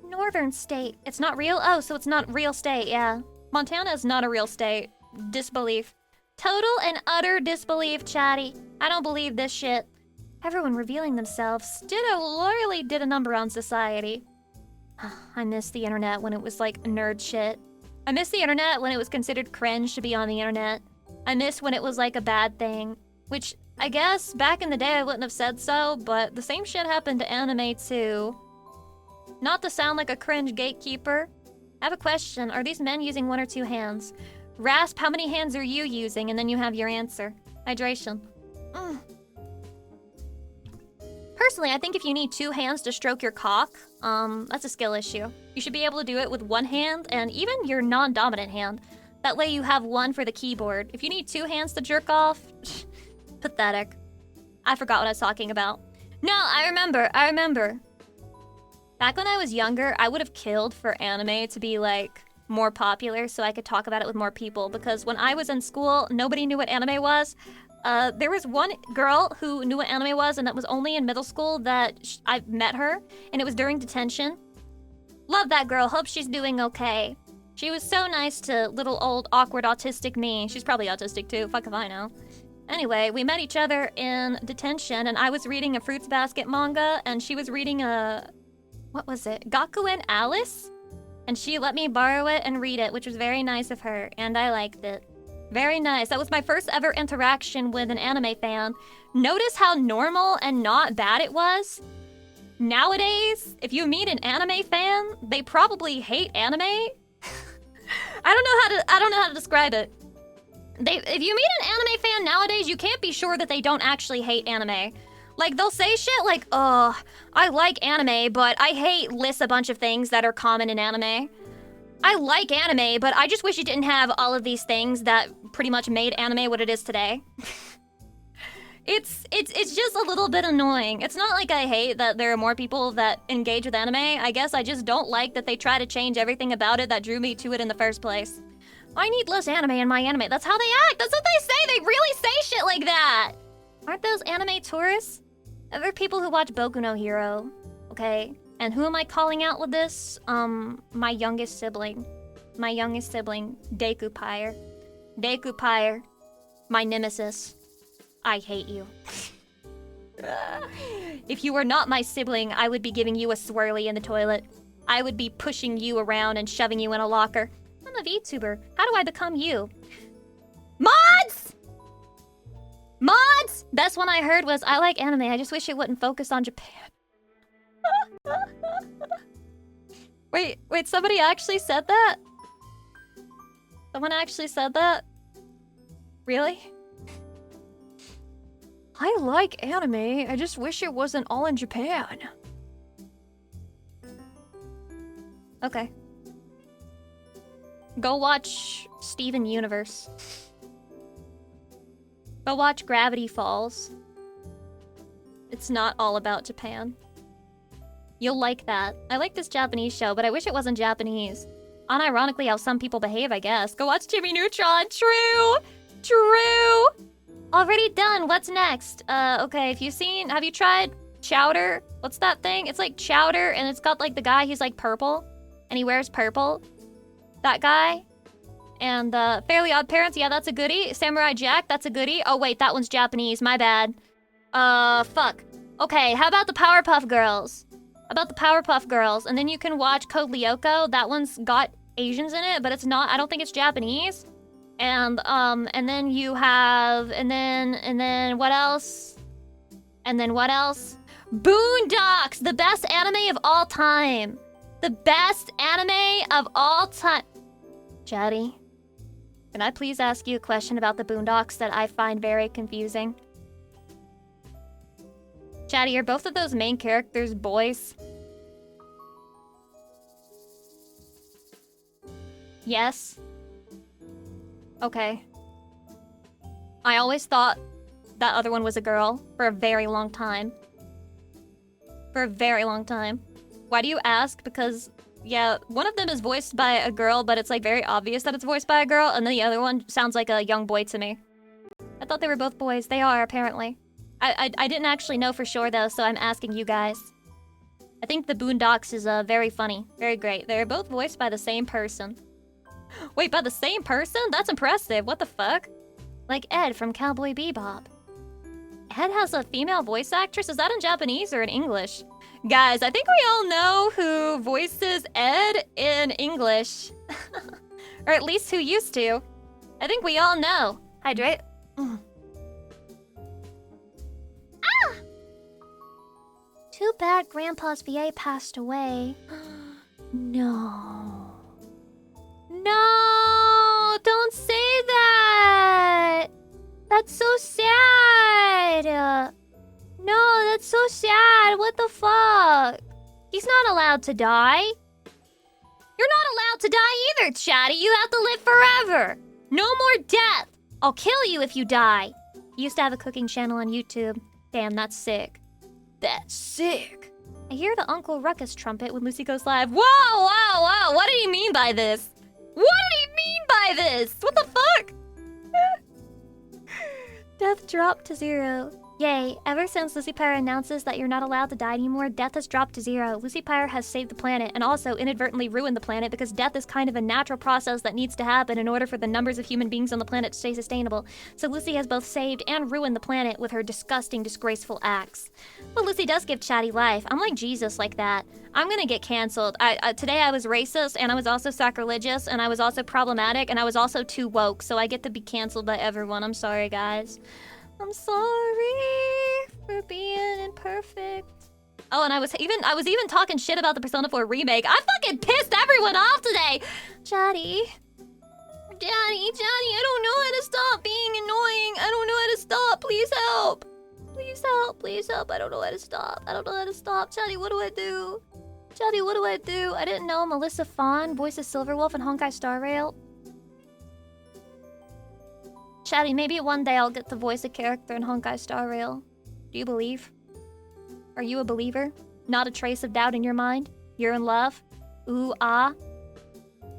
Northern state. It's not real? Oh, so it's not real state, yeah. Montana is not a real state. Disbelief. Total and utter disbelief, chatty. I don't believe this shit. Everyone revealing themselves. Literally did a number on society. I miss the internet when it was like nerd shit. I miss the internet when it was considered cringe to be on the internet. I miss when it was like a bad thing. Which, I guess, back in the day I wouldn't have said so, but the same shit happened to anime too. Not to sound like a cringe gatekeeper, I have a question. Are these men using 1 or 2 hands? Rasp, how many hands are you using? And then you have your answer. Hydration. Personally, I think if you need 2 hands to stroke your cock, that's a skill issue. You should be able to do it with 1 hand, and even your non-dominant hand. That way you have 1 for the keyboard. If you need 2 hands to jerk off... Pathetic. I forgot what I was talking about. No, I remember. Back when I was younger, I would have killed for anime to be, like, more popular so I could talk about it with more people. Because when I was in school, nobody knew what anime was. There was one girl who knew what anime was, and that was only in middle school that I met her. And it was during detention. Love that girl. Hope she's doing okay. She was so nice to little old awkward autistic me. She's probably autistic too. Fuck if I know. Anyway, we met each other in detention, and I was reading a Fruits Basket manga, and she was reading what was it? Gakuen Alice? And she let me borrow it and read it, which was very nice of her, and I liked it. Very nice. That was my first ever interaction with an anime fan. Notice how normal and not bad it was? Nowadays, if you meet an anime fan, they probably hate anime. I don't know how to describe it. If you meet an anime fan nowadays, you can't be sure that they don't actually hate anime. Like, they'll say shit like, I like anime, but I hate lists a bunch of things that are common in anime. I like anime, but I just wish it didn't have all of these things that pretty much made anime what it is today. It's just a little bit annoying. It's not like I hate that there are more people that engage with anime. I guess I just don't like that they try to change everything about it that drew me to it in the first place. I need less anime in my anime. That's how they act. That's what they say. They really say shit like that. Aren't those anime tourists? There are people who watch Boku no Hero. Okay. And who am I calling out with this? My youngest sibling. My youngest sibling, Deku Pyre. Deku Pyre. My nemesis. I hate you. If you were not my sibling, I would be giving you a swirly in the toilet. I would be pushing you around and shoving you in a locker. I'm a VTuber. How do I become you? Mods! Mods! Best one I heard was, I like anime. I just wish it wouldn't focus on Japan. Wait, somebody actually said that? Someone actually said that? Really? I like anime. I just wish it wasn't all in Japan. Okay. Go watch Steven Universe. Go watch Gravity Falls. It's not all about Japan. You'll like that. I like this Japanese show, but I wish it wasn't Japanese. Unironically how some people behave, I guess. Go watch Jimmy Neutron. True! True! Already done. What's next? Okay, have you tried Chowder? What's that thing? It's like Chowder, and it's got like the guy, he's like purple. and he wears purple. That guy. And Fairly Odd Parents, yeah, that's a goodie. Samurai Jack, that's a goodie. Oh wait, that one's Japanese, my bad. Fuck. Okay, how about the Powerpuff Girls? How about the Powerpuff Girls? And then you can watch Code Lyoko. That one's got Asians in it, but it's not, I don't think it's Japanese. And then you have, and then what else? And then what else? Boondocks, the best anime of all time. The best anime of all time. Chatty, can I please ask you a question about the Boondocks that I find very confusing? Chatty, are both of those main characters boys? Yes. Okay. I always thought that other one was a girl for a very long time. For a very long time. Why do you ask? Because, yeah, one of them is voiced by a girl, but it's like very obvious that it's voiced by a girl, and then the other one sounds like a young boy to me. I thought they were both boys. They are, apparently. I didn't actually know for sure, though, so I'm asking you guys. I think the Boondocks is very funny. Very great. They're both voiced by the same person. Wait, by the same person? That's impressive. What the fuck? Like Ed from Cowboy Bebop. Ed has a female voice actress? Is that in Japanese or in English? Guys, I think we all know who voices Ed in English. Or at least who used to. I think we all know. Hydrate. Ah! Too bad Grandpa's VA passed away. No. No! Don't say that! That's so sad! No, that's so sad. What the fuck? He's not allowed to die. You're not allowed to die either, Chatty. You have to live forever. No more death. I'll kill you if you die. He used to have a cooking channel on YouTube. Damn, that's sick. That's sick. I hear the Uncle Ruckus trumpet when Lucy goes live. Whoa, whoa, whoa. What did he mean by this? What did he mean by this? What the fuck? Death dropped to 0. Yay, ever since Lucy Pyre announces that you're not allowed to die anymore, death has dropped to 0. Lucy Pyre has saved the planet and also inadvertently ruined the planet because death is kind of a natural process that needs to happen in order for the numbers of human beings on the planet to stay sustainable. So Lucy has both saved and ruined the planet with her disgusting, disgraceful acts. But Lucy does give Chatty life. I'm like Jesus like that. I'm gonna get canceled. Today I was racist and I was also sacrilegious and I was also problematic and I was also too woke, so I get to be canceled by everyone. I'm sorry, guys. I'm sorry for being imperfect. Oh, and I was even talking shit about the Persona 4 remake. I fucking pissed everyone off today. Chatty, I don't know how to stop being annoying. I don't know how to stop. Please help. Please help. Please help. I don't know how to stop. I don't know how to stop. Chatty, what do I do? Chatty, what do I do? I didn't know Melissa Fawn voices Silverwolf in Honkai Star Rail. Chatty, maybe one day I'll get to voice a character in Honkai Star Rail. Do you believe? Are you a believer? Not a trace of doubt in your mind? You're in love? Ooh, ah.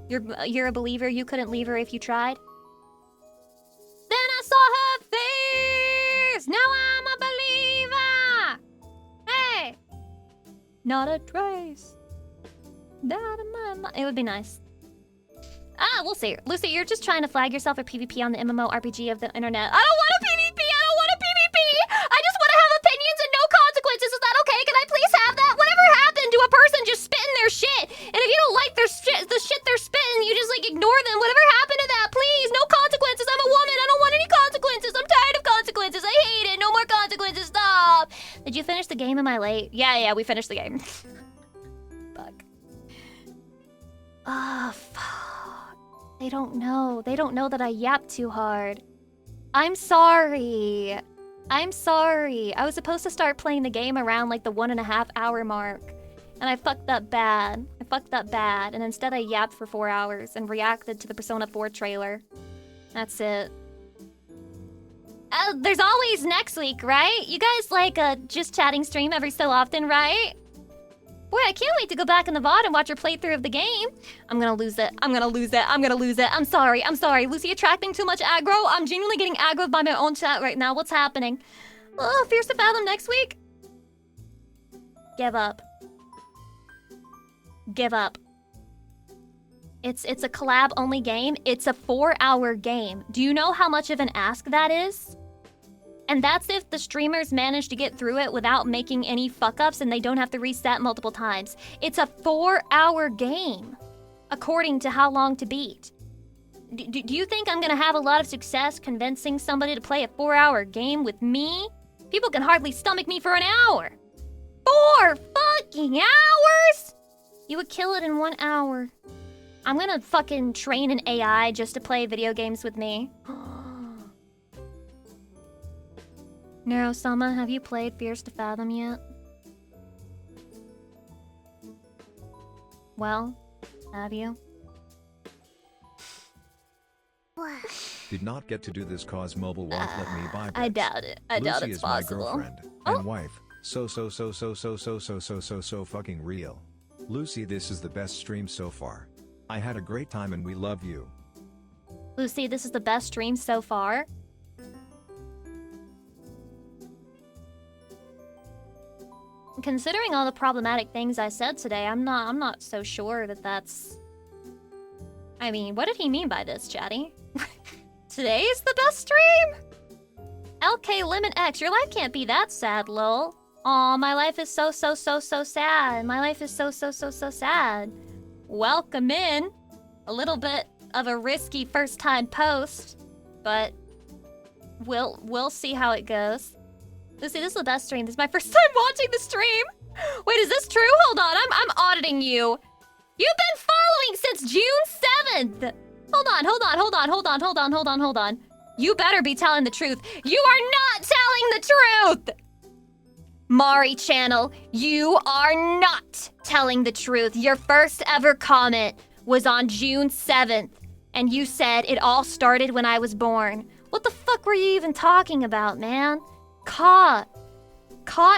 You're a believer, you couldn't leave her if you tried? Then I saw her face! Now I'm a believer! Hey! Not a trace. Doubt in my mind. It would be nice. Ah, we'll see. Lucy, you're just trying to flag yourself a PvP on the MMORPG of the internet. I don't want a PvP! I don't want a PvP! I just want to have opinions and no consequences. Is that okay? Can I please have that? Whatever happened to a person just spitting their shit? And if you don't like their the shit they're spitting, you just like ignore them. Whatever happened to that? Please, no consequences. I'm a woman. I don't want any consequences. I'm tired of consequences. I hate it. No more consequences. Stop. Did you finish the game? Am I late? Yeah, we finished the game. Fuck. Ah, fuck. They don't know. They don't know that I yapped too hard. I'm sorry. I'm sorry. I was supposed to start playing the game around like the 1.5 hour mark. And I fucked up bad. And instead I yapped for 4 hours and reacted to the Persona 4 trailer. That's it. There's always next week, right? You guys like a just chatting stream every so often, right? Boy, I can't wait to go back in the VOD and watch your playthrough of the game. I'm gonna lose it. I'm sorry. Lucy attracting too much aggro? I'm genuinely getting aggroed by my own chat right now. What's happening? Oh, Fierce to Fathom next week? Give up. It's a collab-only game. It's a 4-hour game. Do you know how much of an ask that is? And that's if the streamers manage to get through it without making any fuck-ups and they don't have to reset multiple times. It's a 4-hour game, according to How Long to Beat. Do you think I'm gonna have a lot of success convincing somebody to play a 4-hour game with me? People can hardly stomach me for an hour. 4 fucking hours? You would kill it in 1 hour. I'm gonna fucking train an AI just to play video games with me. Narosama, have you played Fierce to Fathom yet? Well, have you? Did not get to do this cause mobile won't let me buy bets. I doubt it. I doubt Lucy it's is possible. my girlfriend and wife. So fucking real. Lucy, this is the best stream so far. I had a great time and we love you. Lucy, this is the best stream so far. Considering all the problematic things I said today, I'm not so sure that that's... I mean, what did he mean by this, Chatty? Today's the best stream? LK Lemon X, your life can't be that sad, lol. Aw, my life is so sad. My life is so sad. Welcome in. A little bit of a risky first-time post, but we'll see how it goes. Lucy, this is the best stream. This is my first time watching the stream. Wait, is this true? Hold on, I'm auditing you. You've been following since June 7th. Hold on. You better be telling the truth. You are not telling the truth. Mari channel, you are not telling the truth. Your first ever comment was on June 7th, and you said it all started when I was born. What the fuck were you even talking about, man? Caught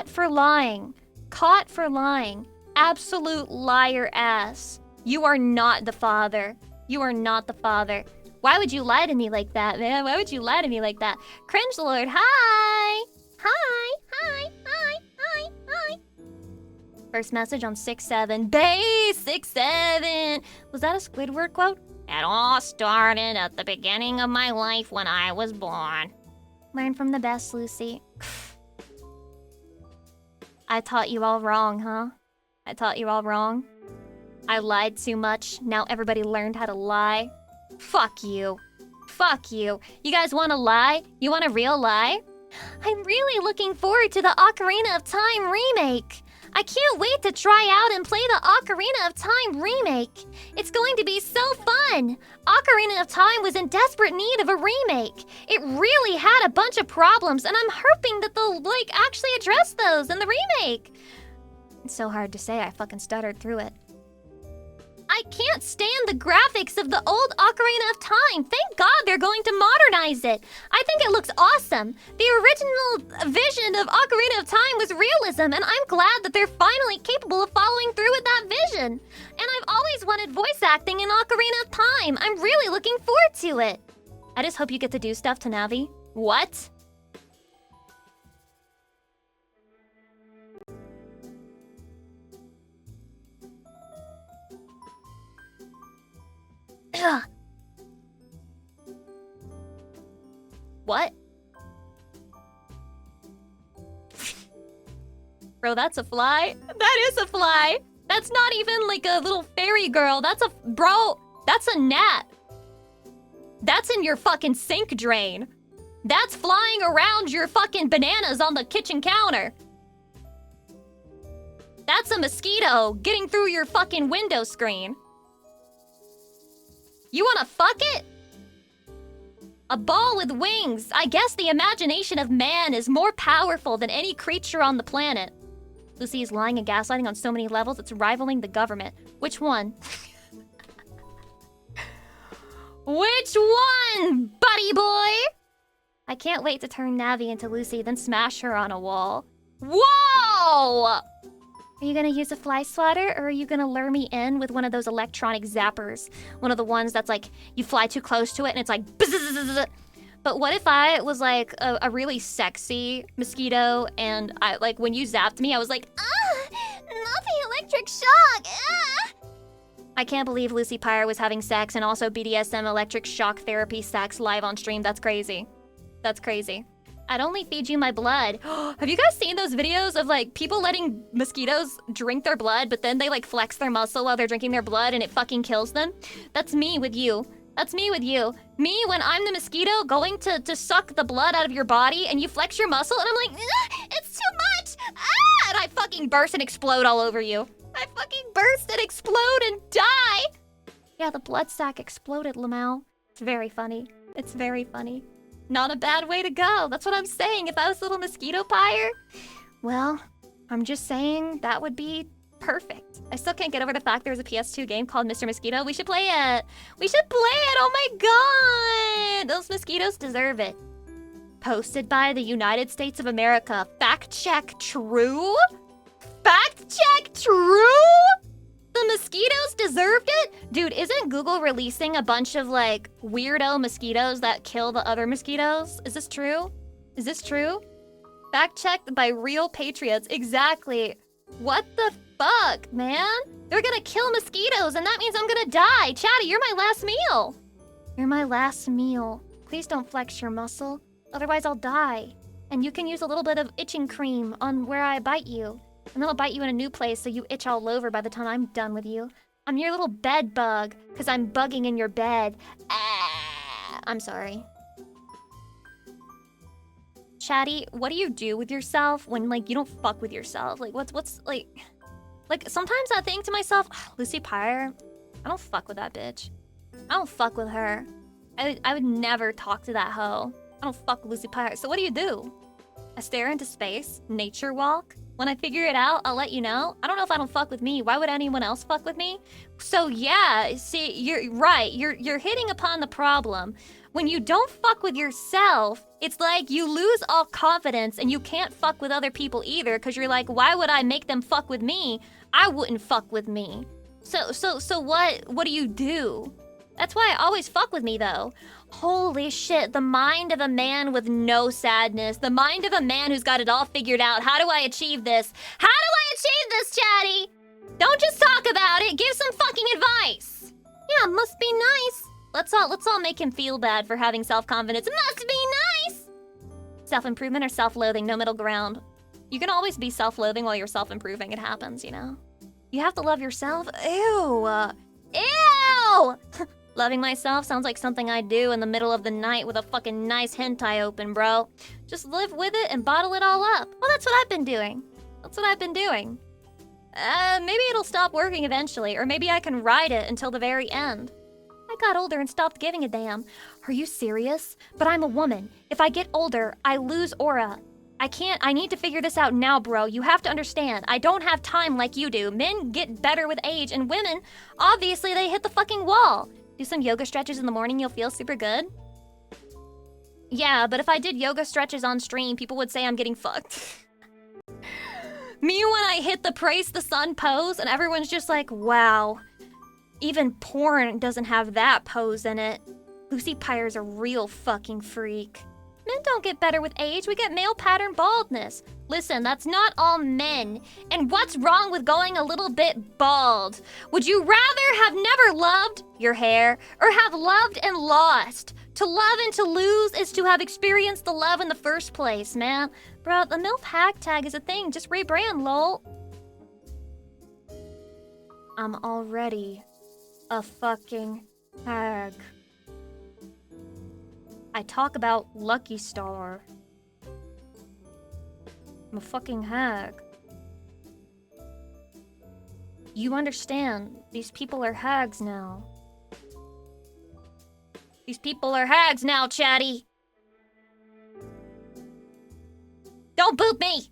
for lying. Absolute liar ass. You are not the father. Why would you lie to me like that, man? Why would you lie to me like that? Cringe Lord, hi. First message on 6-7. Base 6-7. Was that a Squidward quote? It all started at the beginning of my life when I was born. Learn from the best, Lucy. I taught you all wrong, huh? I lied too much. Now everybody learned how to lie. Fuck you. You guys want a lie? You want a real lie? I'm really looking forward to the Ocarina of Time remake. I can't wait to try out and play the Ocarina of Time remake. It's going to be so fun. Ocarina of Time was in desperate need of a remake. It really had a bunch of problems, and I'm hoping that they'll, actually address those in the remake. It's so hard to say, I fucking stuttered through it. I can't stand the graphics of the old Ocarina of Time. Thank God they're going to modernize it. I think it looks awesome. The original vision of Ocarina of Time was realism, and I'm glad that they're finally capable of following through with that vision. And I've always wanted voice acting in Ocarina of Time. I'm really looking forward to it. I just hope you get to do stuff to Navi. What? What? Bro, that's a fly? That is a fly! That's not even like a little fairy girl. That's a gnat. That's in your fucking sink drain. That's flying around your fucking bananas on the kitchen counter. That's a mosquito getting through your fucking window screen. You wanna fuck it? A ball with wings. I guess the imagination of man is more powerful than any creature on the planet. Lucy is lying and gaslighting on so many levels, it's rivaling the government. Which one? Which one, buddy boy? I can't wait to turn Navi into Lucy, then smash her on a wall. Whoa! Are you gonna use a fly swatter, or are you gonna lure me in with one of those electronic zappers? One of the ones that's like, you fly too close to it and it's like, bzzz. But what if I was like a really sexy mosquito and I when you zapped me, I was like, ah, not the electric shock, ah. I can't believe Lucy Pyre was having sex and also BDSM electric shock therapy sex live on stream. That's crazy. That's crazy. I'd only feed you my blood. Have you guys seen those videos of like people letting mosquitoes drink their blood, but then they like flex their muscle while they're drinking their blood and it fucking kills them? That's me with you. That's me with you. Me when I'm the mosquito going to suck the blood out of your body and you flex your muscle and I'm like, it's too much! Ah! And I fucking burst and explode all over you. I fucking burst and explode and die! Yeah, the blood sac exploded, Lamau. It's very funny. It's very funny. Not a bad way to go. That's what I'm saying. If I was a little mosquito pyre, well, I'm just saying that would be perfect. I still can't get over the fact there's a PS2 game called Mr. Mosquito. We should play it. We should play it. Oh my god. Those mosquitoes deserve it. Posted by the United States of America. Fact check true? Fact check true? The mosquitoes deserved it? Dude, isn't Google releasing a bunch of like weirdo mosquitoes that kill the other mosquitoes? Is this true? Is this true? Fact checked by real patriots. Exactly. What the fuck, man? They're gonna kill mosquitoes and that means I'm gonna die. Chatty, you're my last meal. You're my last meal. Please don't flex your muscle. Otherwise I'll die. And you can use a little bit of itching cream on where I bite you. And then I'll bite you in a new place so you itch all over by the time I'm done with you. I'm your little bed bug, because I'm bugging in your bed. Ah, I'm sorry. Chatty, what do you do with yourself when, like, you don't fuck with yourself? Like, what's like, sometimes I think to myself, Lucy Pyre, I don't fuck with that bitch. I don't fuck with her. I would never talk to that hoe. I don't fuck with Lucy Pyre. So what do? I stare into space, nature walk. When I figure it out, I'll let you know. I don't know if I don't fuck with me. Why would anyone else fuck with me? So yeah, see, you're right. You're hitting upon the problem. When you don't fuck with yourself, it's like you lose all confidence and you can't fuck with other people either because you're like, why would I make them fuck with me? I wouldn't fuck with me. So what do you do? That's why I always fuck with me though. Holy shit, the mind of a man with no sadness. The mind of a man who's got it all figured out. How do I achieve this? How do I achieve this, Chatty? Don't just talk about it, give some fucking advice. Yeah, must be nice. Let's all make him feel bad for having self-confidence. Must be nice. Self-improvement or self-loathing, no middle ground. You can always be self-loathing while you're self-improving. It happens, you know? You have to love yourself. Ew. Ew! Loving myself sounds like something I do in the middle of the night with a fucking nice hentai open, bro. Just live with it and bottle it all up. Well, that's what I've been doing. That's what I've been doing. Maybe it'll stop working eventually, or maybe I can ride it until the very end. I got older and stopped giving a damn. Are you serious? But I'm a woman. If I get older, I lose aura. I need to figure this out now, bro. You have to understand. I don't have time like you do. Men get better with age, and women, obviously, they hit the fucking wall. Do some yoga stretches in the morning, you'll feel super good. Yeah, but if I did yoga stretches on stream, people would say I'm getting fucked. Me when I hit the praise the sun pose, and everyone's just like, wow. Even porn doesn't have that pose in it. Lucy Pyre's a real fucking freak. Men don't get better with age, we get male pattern baldness. Listen, that's not all men. And what's wrong with going a little bit bald? Would you rather have never loved your hair or have loved and lost? To love and to lose is to have experienced the love in the first place, man. Bro, the MILF hag tag is a thing, just rebrand, lol. I'm already a fucking hag. I talk about Lucky Star. I'm a fucking hag. You understand, these people are hags now. These people are hags now, Chatty. Don't boop me!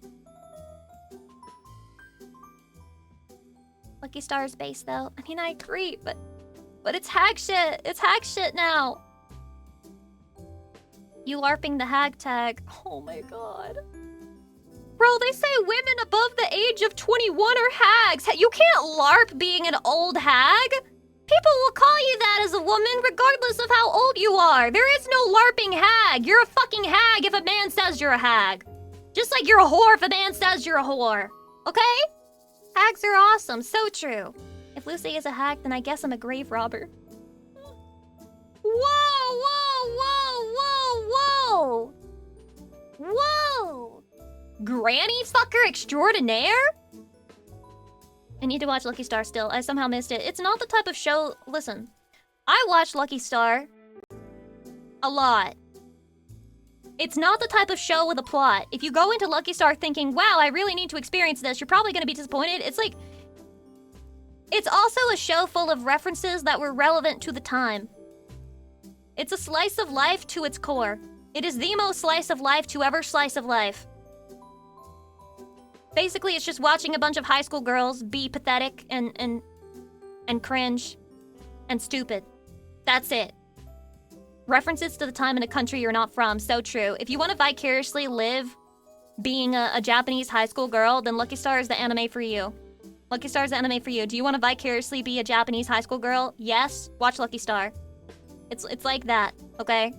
Lucky Star's base, though. I mean, I agree, but it's hag shit. It's hag shit now. You LARPing the hag tag. Oh my god. Bro, they say women above the age of 21 are hags. You can't LARP being an old hag. People will call you that as a woman regardless of how old you are. There is no LARPing hag. You're a fucking hag if a man says you're a hag. Just like you're a whore if a man says you're a whore. Okay? Hags are awesome. So true. If Lucy is a hack, then I guess I'm a grave robber. Whoa, whoa, whoa, whoa, whoa! Whoa! Granny fucker extraordinaire? I need to watch Lucky Star still. I somehow missed it. It's not the type of show... Listen, I watch Lucky Star a lot. It's not the type of show with a plot. If you go into Lucky Star thinking, wow, I really need to experience this, you're probably going to be disappointed. It's like... It's also a show full of references that were relevant to the time. It's a slice of life to its core. It is the most slice of life to ever slice of life. Basically, it's just watching a bunch of high school girls be pathetic and cringe and stupid. That's it. References to the time in a country you're not from. So true. If you want to vicariously live being a Japanese high school girl, then Lucky Star is the anime for you. Lucky Star is the anime for you. Do you want to vicariously be a Japanese high school girl? Yes. Watch Lucky Star. It's like that, okay?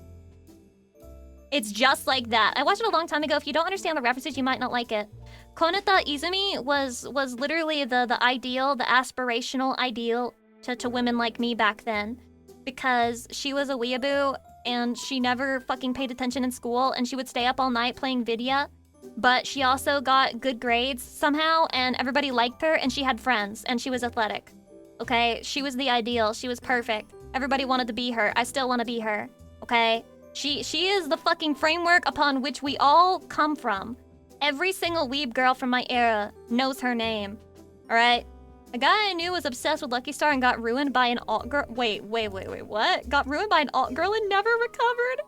It's just like that. I watched it a long time ago. If you don't understand the references, you might not like it. Konata Izumi was literally the ideal, the aspirational ideal to women like me back then. Because she was a weeaboo, and she never fucking paid attention in school, and she would stay up all night playing Vidya. But she also got good grades somehow, and everybody liked her, and she had friends, and she was athletic. Okay? She was the ideal. She was perfect. Everybody wanted to be her. I still want to be her. Okay? She is the fucking framework upon which we all come from. Every single weeb girl from my era knows her name. Alright? A guy I knew was obsessed with Lucky Star and got ruined by an alt girl. Wait, what? Got ruined by an alt girl and never recovered?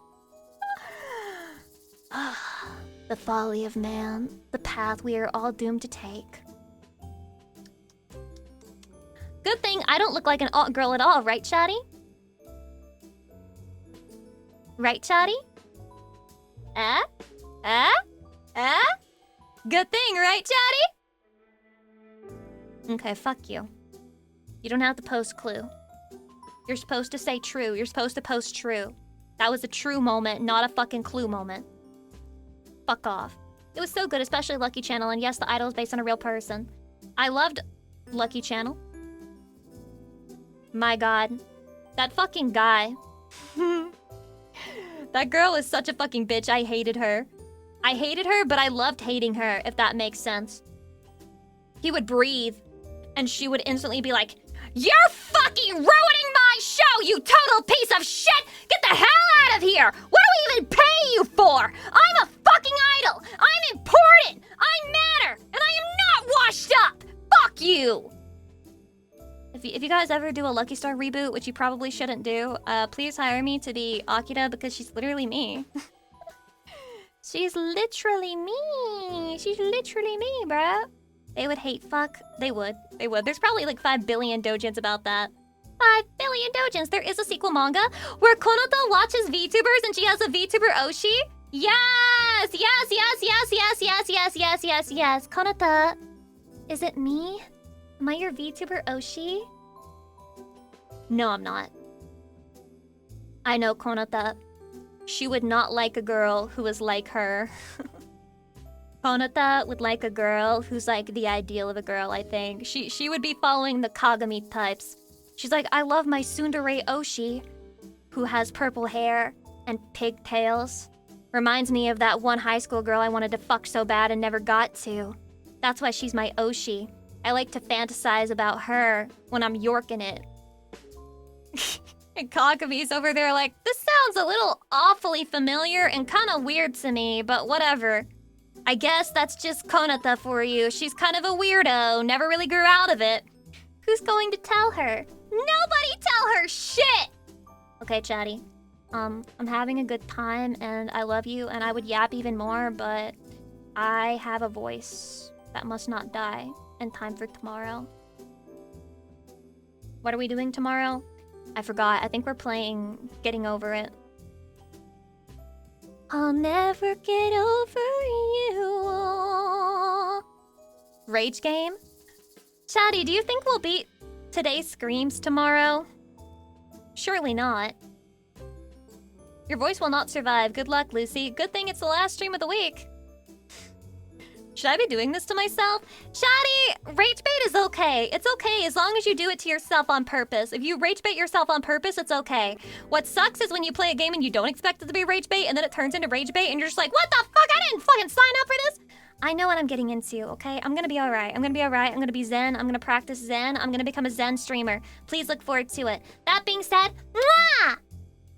The folly of man. The path we are all doomed to take. Good thing I don't look like an alt girl at all, right, Chatty? Right, Chatty? Good thing, right, Chatty? Okay, fuck you. You don't have to post clue. You're supposed to say true. You're supposed to post true. That was a true moment, not a fucking clue moment. Fuck off. It was so good, especially Lucky Channel, and yes, the idol is based on a real person. I loved Lucky Channel. My god. That fucking guy. That girl is such a fucking bitch. I hated her. I hated her, but I loved hating her, if that makes sense. He would breathe, and she would instantly be like, "You're fucking ruining my show, you total piece of shit! Get the hell out of here! What do we even pay you for? I'm a fucking idol! I'm important! I matter! And I am not washed up! Fuck you!" If you guys ever do a Lucky Star reboot, which you probably shouldn't do, please hire me to be Akira because she's literally me. She's literally me. She's literally me, bruh. They would hate fuck. They would. They would. There's probably like 5 billion dojins about that. 5 billion dojins. There is a sequel manga where Konata watches VTubers and she has a VTuber Oshi. Yes! Yes, yes, yes, yes, yes, yes, yes, yes, yes. Konata, is it me? Am I your VTuber Oshi? No, I'm not. I know Konata. She would not like a girl who is like her. Konata would like a girl who's like the ideal of a girl, I think. She would be following the Kagami types. She's like, I love my tsundere Oshi, who has purple hair and pigtails. Reminds me of that one high school girl I wanted to fuck so bad and never got to. That's why she's my Oshi. I like to fantasize about her when I'm yorking it. And Kagami's over there like, this sounds a little awfully familiar and kind of weird to me, but whatever. I guess that's just Konata for you. She's kind of a weirdo, never really grew out of it. Who's going to tell her? Nobody tell her shit! Okay, Chatty. I'm having a good time and I love you and I would yap even more, but I have a voice that must not die in time for tomorrow. What are we doing tomorrow? I forgot. I think we're playing Getting Over It. I'll never get over you. Rage game? Chatty, do you think we'll beat today's screams tomorrow? Surely not. Your voice will not survive. Good luck, Lucy. Good thing it's the last stream of the week. Should I be doing this to myself? Shadi, rage bait is okay. It's okay as long as you do it to yourself on purpose. If you rage bait yourself on purpose, it's okay. What sucks is when you play a game and you don't expect it to be rage bait and then it turns into rage bait and you're just like, what the fuck? I didn't fucking sign up for this. I know what I'm getting into, okay? I'm gonna be alright. I'm gonna be alright. I'm gonna be zen. I'm gonna practice zen. I'm gonna become a zen streamer. Please look forward to it. That being said, mwah!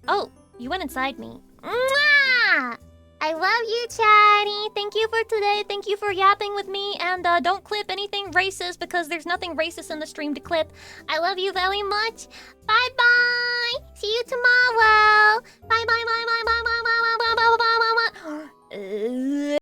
Oh, you went inside me. Mwah! I love you, Chatty. Thank you for today. Thank you for yapping with me. And don't clip anything racist because there's nothing racist in the stream to clip. I love you very much. Bye-bye. See you tomorrow. Bye-bye, bye-bye, bye-bye, bye-bye, bye-bye, bye-bye, bye-bye.